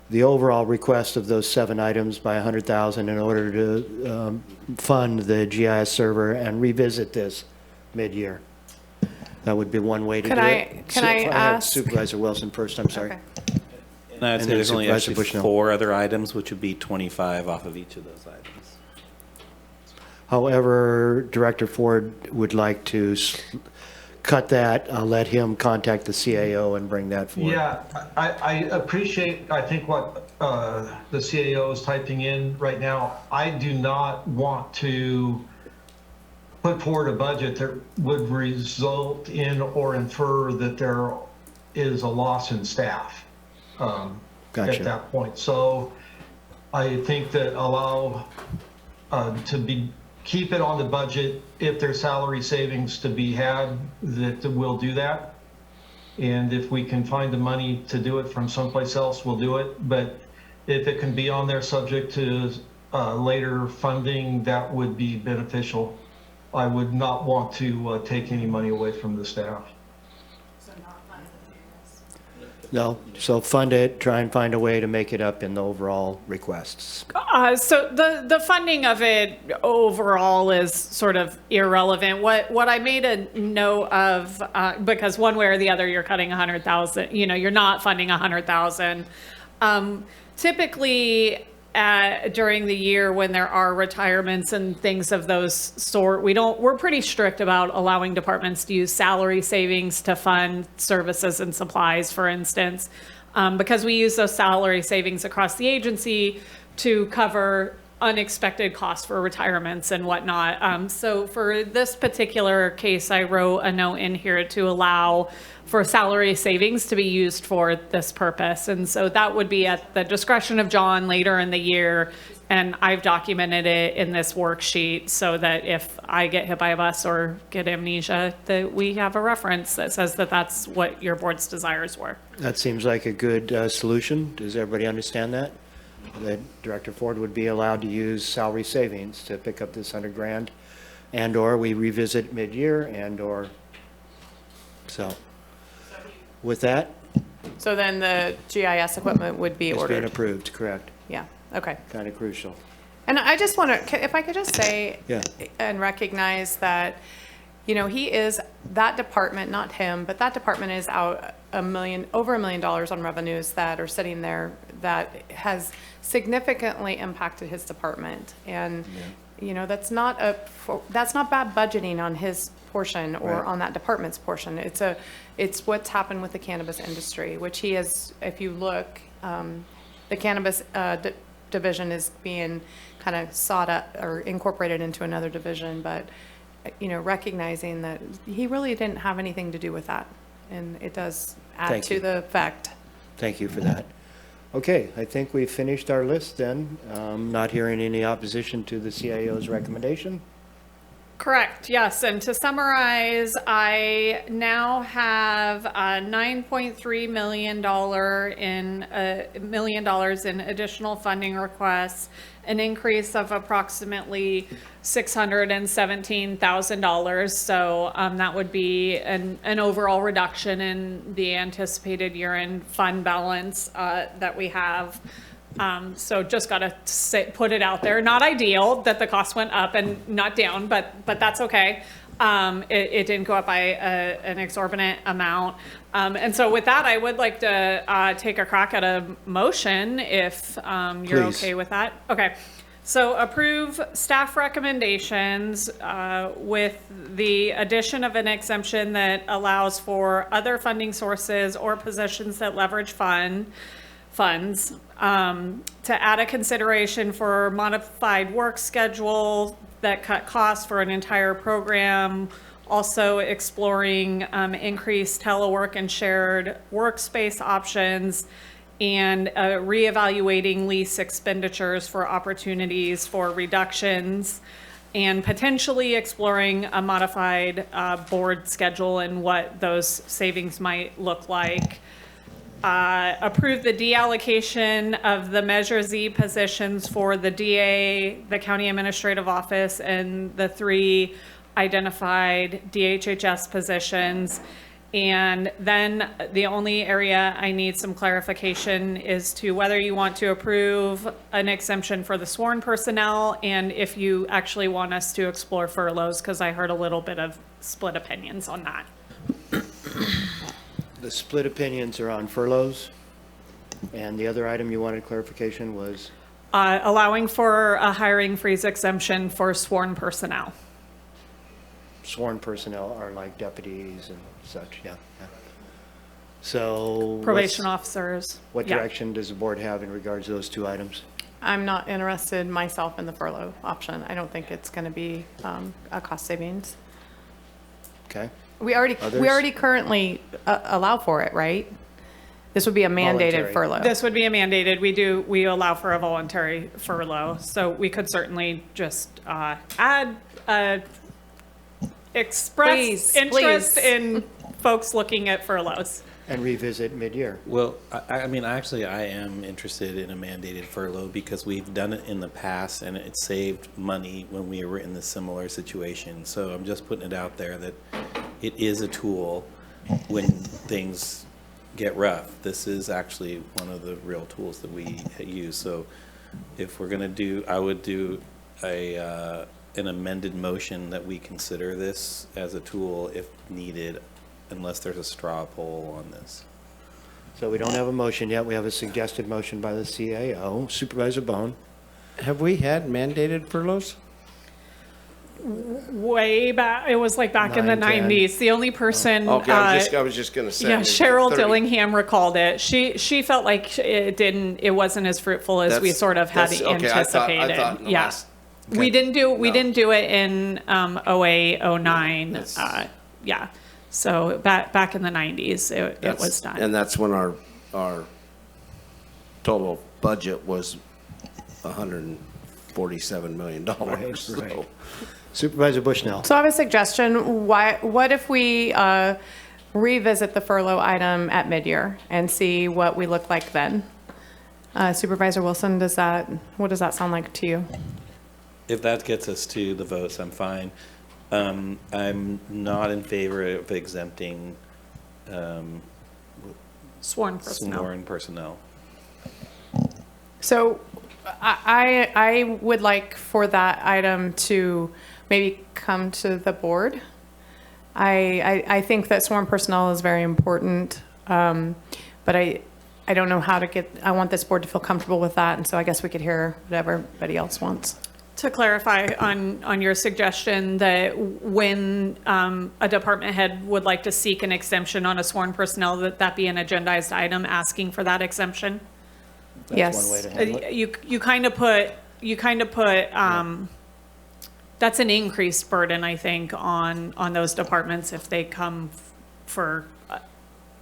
the overall request of those 7 items by 100,000 in order to fund the GIS server and revisit this mid-year. That would be one way to do it. Can I ask Supervisor Wilson first, I'm sorry. Okay. And I'd say then there's only Supervisor actually Bushnell. 4 other items, which would be 25 off of each of those items. However, Director Ford would like to cut that. I'll let him contact the CAO and bring that forward. Yeah, I appreciate, I think what the CAO is typing in right now. I do not want to put forward a budget that would result in or infer that there is a loss in staff Gotcha. at that point. So I think that allow keep it on the budget. If there's salary savings to be had, that we'll do that. And if we can find the money to do it from someplace else, we'll do it. But if it can be on there subject to later funding, that would be beneficial. I would not want to take any money away from the staff. No, so fund it, try and find a way to make it up in the overall requests. So the funding of it overall is sort of irrelevant. What I made a note of, because one way or the other, you're cutting 100,000, you're not funding 100,000. Typically, during the year when there are retirements and things of those sort, we're pretty strict about allowing departments to use salary savings to fund services and supplies, for instance, because we use those salary savings across the agency to cover unexpected costs for retirements and whatnot. So for this particular case, I wrote a note in here to allow for salary savings to be used for this purpose. And so that would be at the discretion of John later in the year. And I've documented it in this worksheet so that if I get hit by a bus or get amnesia, that we have a reference that says that that's what your board's desires were. That seems like a good solution. Does everybody understand that? That Director Ford would be allowed to use salary savings to pick up this 100 grand, and/or we revisit mid-year, and/or, so. With that, So then the GIS equipment would be it's ordered? been approved, correct. Yeah, okay. Kind of crucial. And I just want to, if I could just say Yeah. and recognize that, he is, that department, not him, but that department is out over $1 million on revenues that are sitting there that has significantly impacted his department. And, that's not bad budgeting on his portion or Right. on that department's portion. It's what's happened with the cannabis industry, which he is, if you look, the cannabis division is being kind of sought up or incorporated into another division, but recognizing that he really didn't have anything to do with that, and it does add Thank to you. the fact. Thank you for that. Okay, I think we've finished our list then. Not hearing any opposition to the CIO's recommendation. Correct, yes. And to summarize, I now have $9.3 million in additional funding requests, an increase of approximately $617,000. So that would be an overall reduction in the anticipated year-end fund balance that we have. So just got to put it out there. Not ideal that the cost went up and not down, but that's okay. It didn't go up by an exorbitant amount. And so with that, I would like to take a crack at a motion if you're Please. okay with that. Okay. So approve staff recommendations with the addition of an exemption that allows for other funding sources or positions that leverage funds, to add a consideration for modified work schedule that cut costs for an entire program, also exploring increased telework and shared workspace options, and reevaluating lease expenditures for opportunities for reductions, and potentially exploring a modified board schedule and what those savings might look like. Approve the deallocation of the Measure Z positions for the DA, the County Administrative Office, and the 3 identified DHHS positions. And then the only area I need some clarification is to whether you want to approve an exemption for the sworn personnel, and if you actually want us to explore furloughs, because I heard a little bit of split opinions on that. The split opinions are on furloughs. And the other item you wanted clarification was? Allowing for a hiring freeze exemption for sworn personnel. Sworn personnel are like deputies and such, yeah. So. Probation officers. What yeah. direction does the board have in regards to those 2 items? I'm not interested myself in the furlough option. I don't think it's going to be a cost savings. Okay. We already Others? currently allow for it, right? This would be a mandated Voluntary. furlough. This would be a mandated. We allow for a voluntary furlough. So we could certainly just add express Please, interest please. in folks looking at furloughs. And revisit mid-year. Well, I mean, actually, I am interested in a mandated furlough because we've done it in the past and it saved money when we were in the similar situation. So I'm just putting it out there that it is a tool when things get rough. This is actually one of the real tools that we use. So if we're going to do, I would do an amended motion that we consider this as a tool if needed, unless there's a straw poll on this. So we don't have a motion yet. We have a suggested motion by the CAO. Supervisor Bone. Have we had mandated furloughs? Way back, it was like back in the 9, 10. 90s. The only person, Okay, I was just going to say. yeah, maybe Cheryl 30. Dillingham recalled it. She felt like it wasn't as fruitful as we That's- sort of had that's- okay, anticipated. I thought in the Yeah. last- We didn't do it in 08, 09. Yeah. So back in the 90s, it was done. And that's when our total budget was $147 million. Right. So. Supervisor Bushnell. So I have a suggestion. What if we revisit the furlough item at mid-year and see what we look like then? Supervisor Wilson, what does that sound like to you? If that gets us to the votes, I'm fine. I'm not in favor of exempting Sworn personnel. sworn personnel. So I would like for that item to maybe come to the board. I think that sworn personnel is very important, but I don't know how to I want this board to feel comfortable with that, and so I guess we could hear what everybody else wants. To clarify on your suggestion that when a department head would like to seek an exemption on a sworn personnel, that be an agendized item asking for that exemption? That's Yes. one way to handle it. You kind of put that's an increased burden, I think, on those departments if they come for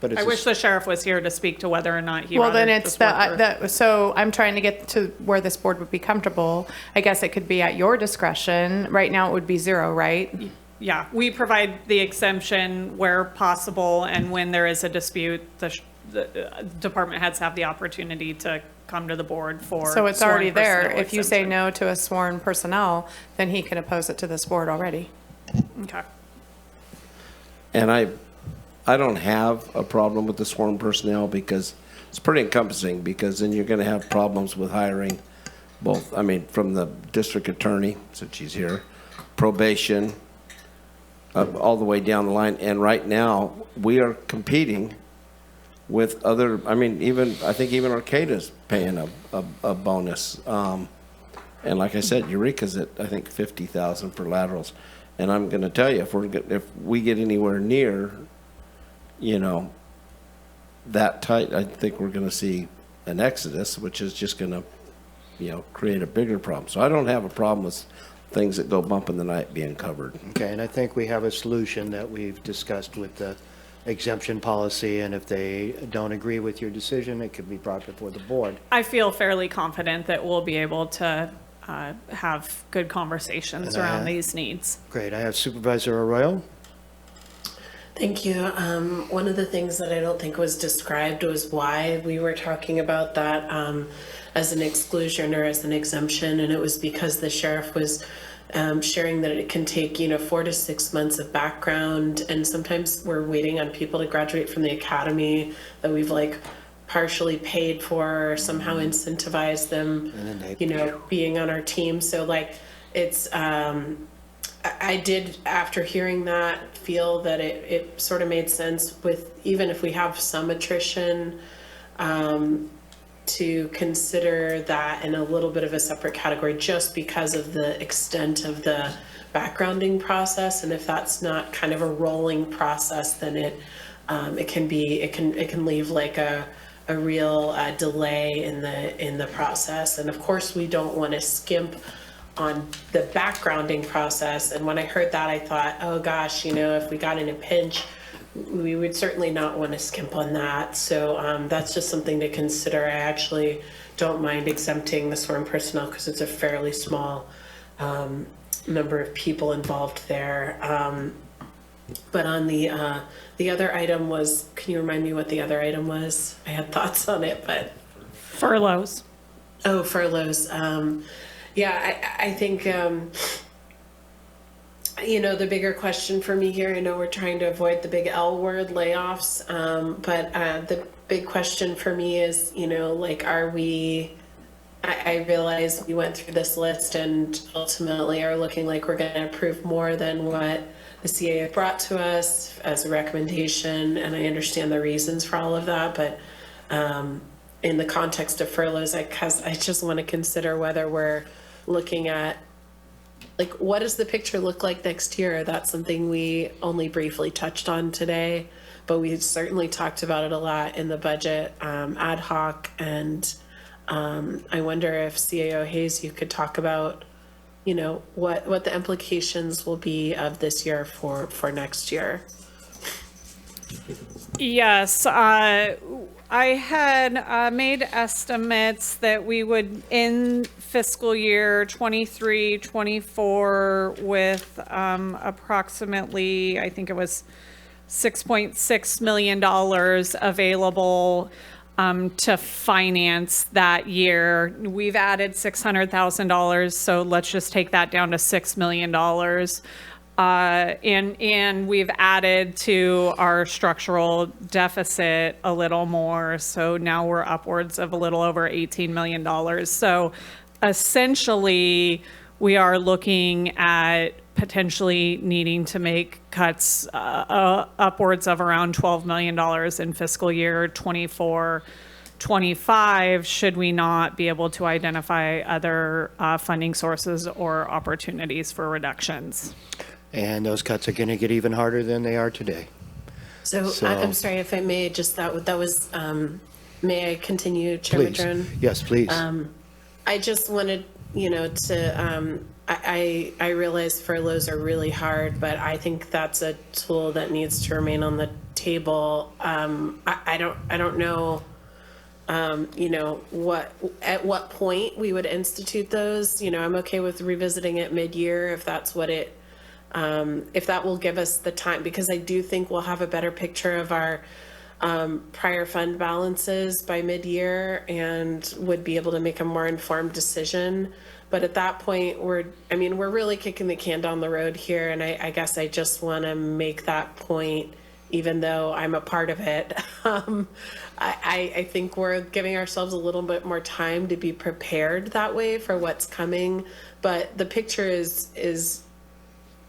But it's I a wish the sheriff was here to speak to whether or not he. Well, then rather it's just work for- so I'm trying to get to where this board would be comfortable. I guess it could be at your discretion. Right now, it would be 0, right? Yeah, we provide the exemption where possible, and when there is a dispute, the department heads have the opportunity to come to the board for. So it's sworn already there. personnel If you say exemption. no to a sworn personnel, then he can oppose it to this board already. Okay. And I don't have a problem with the sworn personnel because it's pretty encompassing, because then you're going to have problems with hiring both, I mean, from the district attorney, since she's here, probation, all the way down the line. And right now, we are competing with other, I mean, I think even Arcata's paying a bonus. And like I said, Eureka's at, I think, 50,000 for laterals. And I'm going to tell you, if we get anywhere near, that tight, I think we're going to see an exodus, which is just going to, create a bigger problem. So I don't have a problem with things that go bump in the night being covered. Okay, and I think we have a solution that we've discussed with the exemption policy, and if they don't agree with your decision, it could be brought before the board. I feel fairly confident that we'll be able to have good conversations And I around have- these needs. Great, I have Supervisor Arroyo. Thank you. One of the things that I don't think was described was why we were talking about that as an exclusion or as an exemption, and it was because the sheriff was sharing that it can take 4 to 6 months of background, and sometimes we're waiting on people to graduate from the academy that we've partially paid for or somehow incentivized them, being on our team. So it's I did, after hearing that, feel that it sort of made sense with, even if we have some attrition, to consider that in a little bit of a separate category, just because of the extent of the backgrounding process. And if that's not kind of a rolling process, then it can leave a real delay in the process. And of course, we don't want to skimp on the backgrounding process. And when I heard that, I thought, oh gosh, if we got in a pinch, we would certainly not want to skimp on that. So that's just something to consider. I actually don't mind exempting the sworn personnel because it's a fairly small number of people involved there. But on the other item was, can you remind me what the other item was? I had thoughts on it, but. Furloughs. Oh, furloughs. Yeah, I think, the bigger question for me here, I know we're trying to avoid the big L word, layoffs, but the big question for me is, are we, I realize we went through this list and ultimately are looking like we're going to approve more than what the CAA brought to us as a recommendation, and I understand the reasons for all of that, but in the context of furloughs, I just want to consider whether we're looking at, what does the picture look like next year? That's something we only briefly touched on today, but we certainly talked about it a lot in the budget ad hoc, and I wonder if CAO Hayes, you could talk about, what the implications will be of this year for next year. Yes, I had made estimates that we would end fiscal year 23-24 with approximately, I think it was $6.6 million available to finance that year. We've added $600,000, so let's just take that down to $6 million. And we've added to our structural deficit a little more. So now we're upwards of a little over $18 million. So essentially, we are looking at potentially needing to make cuts upwards of around $12 million in fiscal year 24-25, should we not be able to identify other funding sources or opportunities for reductions. And those cuts are going to get even harder than they are today. So I'm sorry if I may, just that was, may I continue, Chairman Please. Drone? Yes, please. I just wanted, to, I realize furloughs are really hard, but I think that's a tool that needs to remain on the table. I don't know, you know, at what point we would institute those. You know, I'm okay with revisiting it mid-year if that's what it, if that will give us the time, because I do think we'll have a better picture of our prior fund balances by mid-year and would be able to make a more informed decision. But at that point, we're really kicking the can down the road here. And I guess I just want to make that point, even though I'm a part of it. I think we're giving ourselves a little bit more time to be prepared that way for what's coming. But the picture is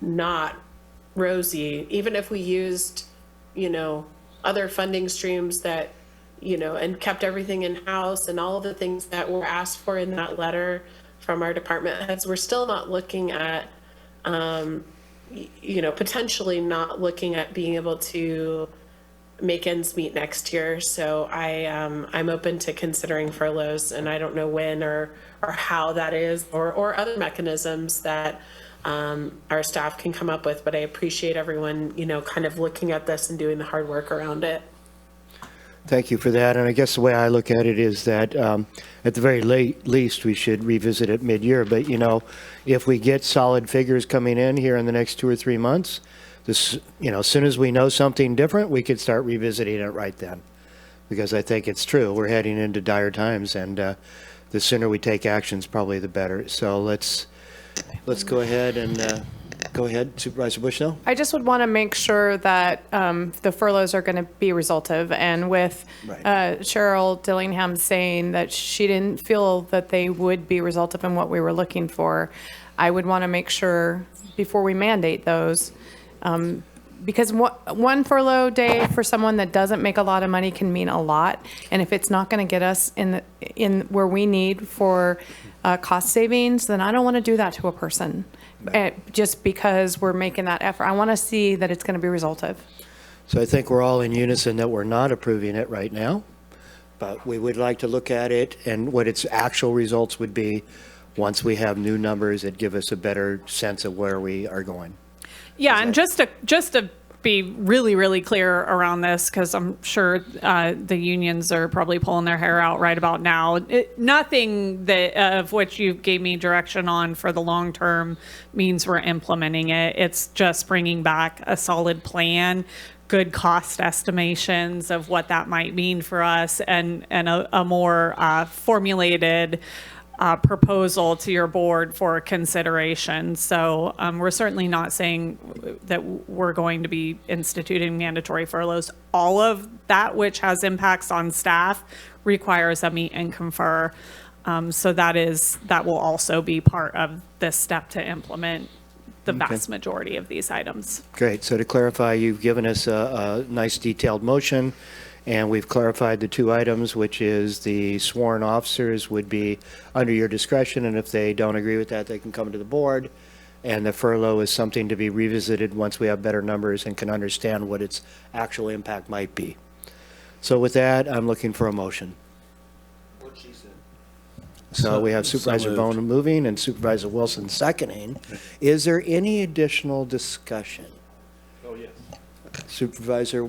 not rosy. Even if we used, you know, other funding streams that, you know, and kept everything in-house and all of the things that were asked for in that letter from our department heads, we're still not looking at, you know, potentially not looking at being able to make ends meet next year. So I'm open to considering furloughs, and I don't know when or how that is, or other mechanisms that our staff can come up with. But I appreciate everyone, you know, kind of looking at this and doing the hard work around it. Thank you for that. And I guess the way I look at it is that at the very least, we should revisit it mid-year. But, you know, if we get solid figures coming in here in the next 2 or 3 months, this, you know, as soon as we know something different, we could start revisiting it right then. Because I think it's true. We're heading into dire times, and the sooner we take actions, probably the better. So let's go ahead and go ahead, Supervisor Bushnell. I just would want to make sure that the furloughs are going to be resultive. And with Cheryl Dillingham saying that she didn't feel that they would be resultive in what we were looking for, I would want to make sure before we mandate those, because one furlough day for someone that doesn't make a lot of money can mean a lot. And if it's not going to get us in where we need for cost savings, then I don't want to do that to a person. Just because we're making that effort. I want to see that it's going to be resultive. So I think we're all in unison that we're not approving it right now, but we would like to look at it and what its actual results would be once we have new numbers that give us a better sense of where we are going. Yeah, and just to be really, really clear around this, because I'm sure the unions are probably pulling their hair out right about now. Nothing that of which you gave me direction on for the long term means we're implementing it. It's just bringing back a solid plan, good cost estimations of what that might mean for us, and a more formulated proposal to your board for consideration. So we're certainly not saying that we're going to be instituting mandatory furloughs. All of that which has impacts on staff requires a meet and confer. So that will also be part of this step to implement the vast majority of these items. Great. So to clarify, you've given us a nice detailed motion, and we've clarified the 2 items, which is the sworn officers would be under your discretion, and if they don't agree with that, they can come to the board. And the furlough is something to be revisited once we have better numbers and can understand what its actual impact might be. So with that, I'm looking for a motion. What she said. So we have Supervisor Bone moving and Supervisor Wilson seconding. Is there any additional discussion? Oh, yes. Supervisor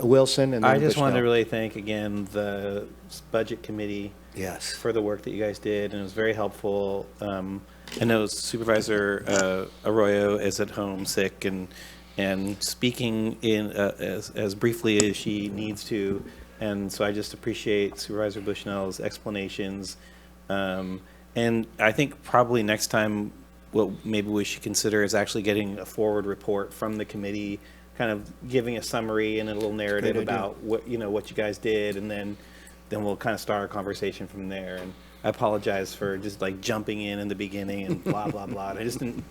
Wilson, and then I just wanted to Bushnell. really thank again the budget committee for the work that you guys did, and it was very helpful. I know Supervisor Arroyo is at home sick and speaking in as briefly as she needs to, and so I just appreciate Supervisor Bushnell's explanations. And I think probably next time what maybe we should consider is actually getting a forward report from the committee, kind of giving a summary and a little narrative about what you guys did, and then we'll kind of start our conversation from there. And I apologize for just like jumping in the beginning and blah blah blah. And I just didn't,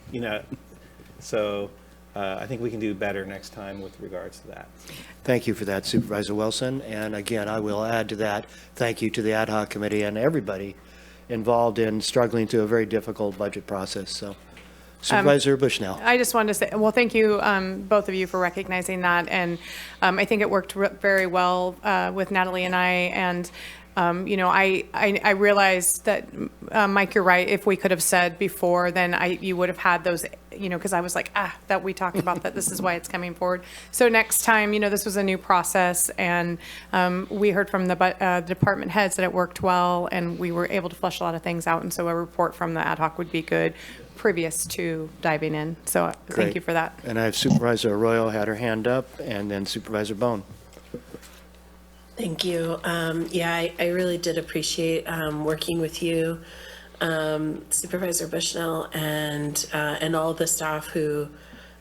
so I think we can do better next time with regards to that. Thank you for that, Supervisor Wilson. And again, I will add to that, thank you to the ad hoc committee and everybody involved in struggling through a very difficult budget process. So Supervisor Bushnell. I just wanted to say, well, thank you, both of you, for recognizing that. And I think it worked very well with Natalie and I. And I realized that, Mike, you're right. If we could have said before, then you would have had those, because I was like, that we talked about that this is why it's coming forward. So next time, this was a new process, and we heard from the department heads that it worked well, and we were able to flesh a lot of things out. And so a report from the ad hoc would be good previous to diving in. So thank Great. you for that. And I have Supervisor Arroyo had her hand up, and then Supervisor Bone. Thank you. I really did appreciate working with you, Supervisor Bushnell, and all the staff who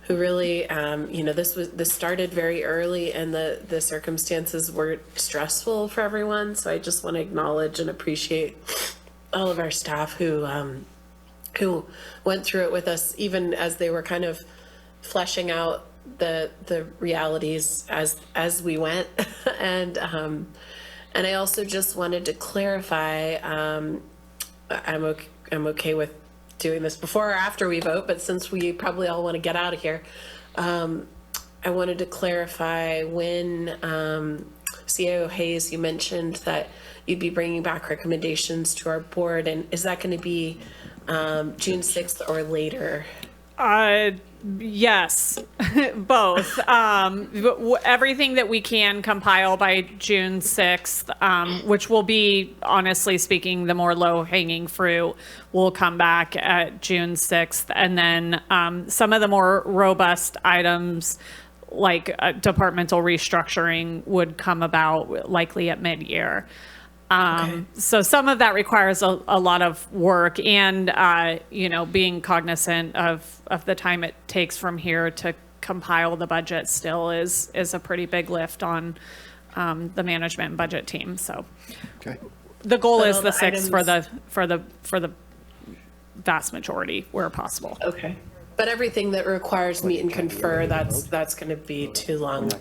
really, this started very early, and the circumstances were stressful for everyone. So I just want to acknowledge and appreciate all of our staff who went through it with us, even as they were kind of fleshing out the realities as we went. And I also just wanted to clarify, I'm okay with doing this before or after we vote, but since we probably all want to get out of here, I wanted to clarify when CAO Hayes, you mentioned that you'd be bringing back recommendations to our board, and is that going to be June 6th or later? Yes, both. Everything that we can compile by June 6th, which will be, honestly speaking, the more low-hanging fruit, will come back at June 6th. And then some of the more robust items, like departmental restructuring, would come about likely at mid-year. So some of that requires a lot of work, and being cognizant of the time it takes from here to compile the budget still is a pretty big lift on the management and budget team. So the goal is the 6th for the vast majority where possible. Okay. But everything that requires meet and confer, that's going to be too long.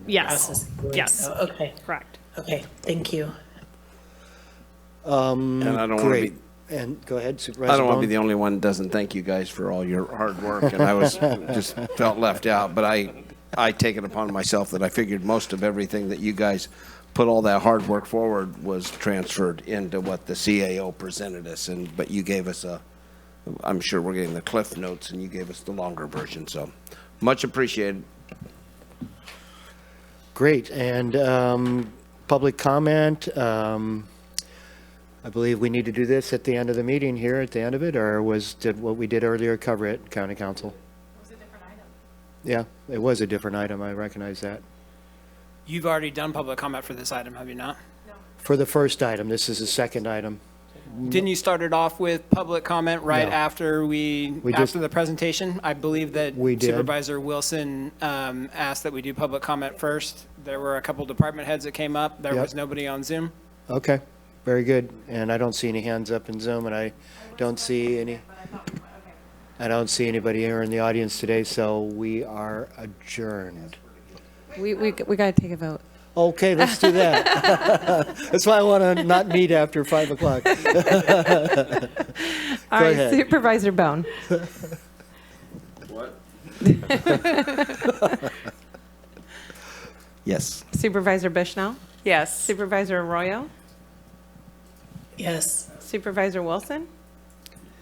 Yes. Yes. Okay. Correct. Okay. Thank you. And I don't want to be. And go ahead, Supervisor I don't want to Bone. be the only one that doesn't thank you guys for all your hard work, and I was just felt left out. But I take it upon myself that I figured most of everything that you guys put all that hard work forward was transferred into what the CAO presented us, but you gave us I'm sure we're getting the cliff notes, and you gave us the longer version. So much appreciated. Great. And public comment. I believe we need to do this at the end of the meeting here, at the end of it, or did what we did earlier cover it, County Council? It was a different item. Yeah, it was a different item. I recognize that. You've already done public comment for this item, have you not? For the first item, this is the second item. Didn't you start it off with public comment right No. after just- the presentation? I believe that We did. Supervisor Wilson asked that we do public comment first. There were a couple department heads that came up. There Yep. was nobody on Zoom. Okay, very good. And I don't see any hands up in Zoom, and I don't see anybody here in the audience today, so we are adjourned. We got to take a vote. Okay, let's do that. That's why I want to not meet after 5 o'clock. All right, ahead. Supervisor Bone. What? Yes. Supervisor Bushnell. Yes. Supervisor Arroyo. Yes. Supervisor Wilson.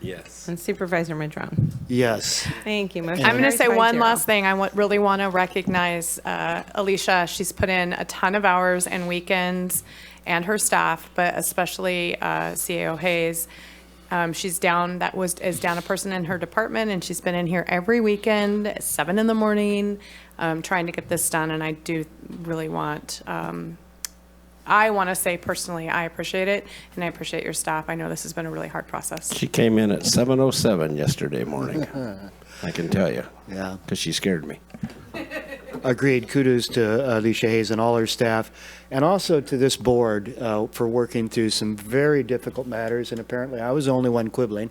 Yes. And Supervisor Madron. Yes. Thank you. Motion I'm going to carries say one 5-0. last thing. I really want to recognize Alicia. She's put in a ton of hours and weekends, and her staff, but especially CAO Hayes. She's down a person in her department, and she's been in here every weekend at 7 a.m. Trying to get this done. And I do really want. I want to say personally, I appreciate it, and I appreciate your staff. I know this has been a really hard process. She came in at 7:07 yesterday morning. I can tell you. Yeah. Because she scared me. Agreed. Kudos to Alicia Hayes and all her staff, and also to this board for working through some very difficult matters, and apparently I was the only one quibbling.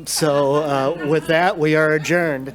So with that, we are adjourned.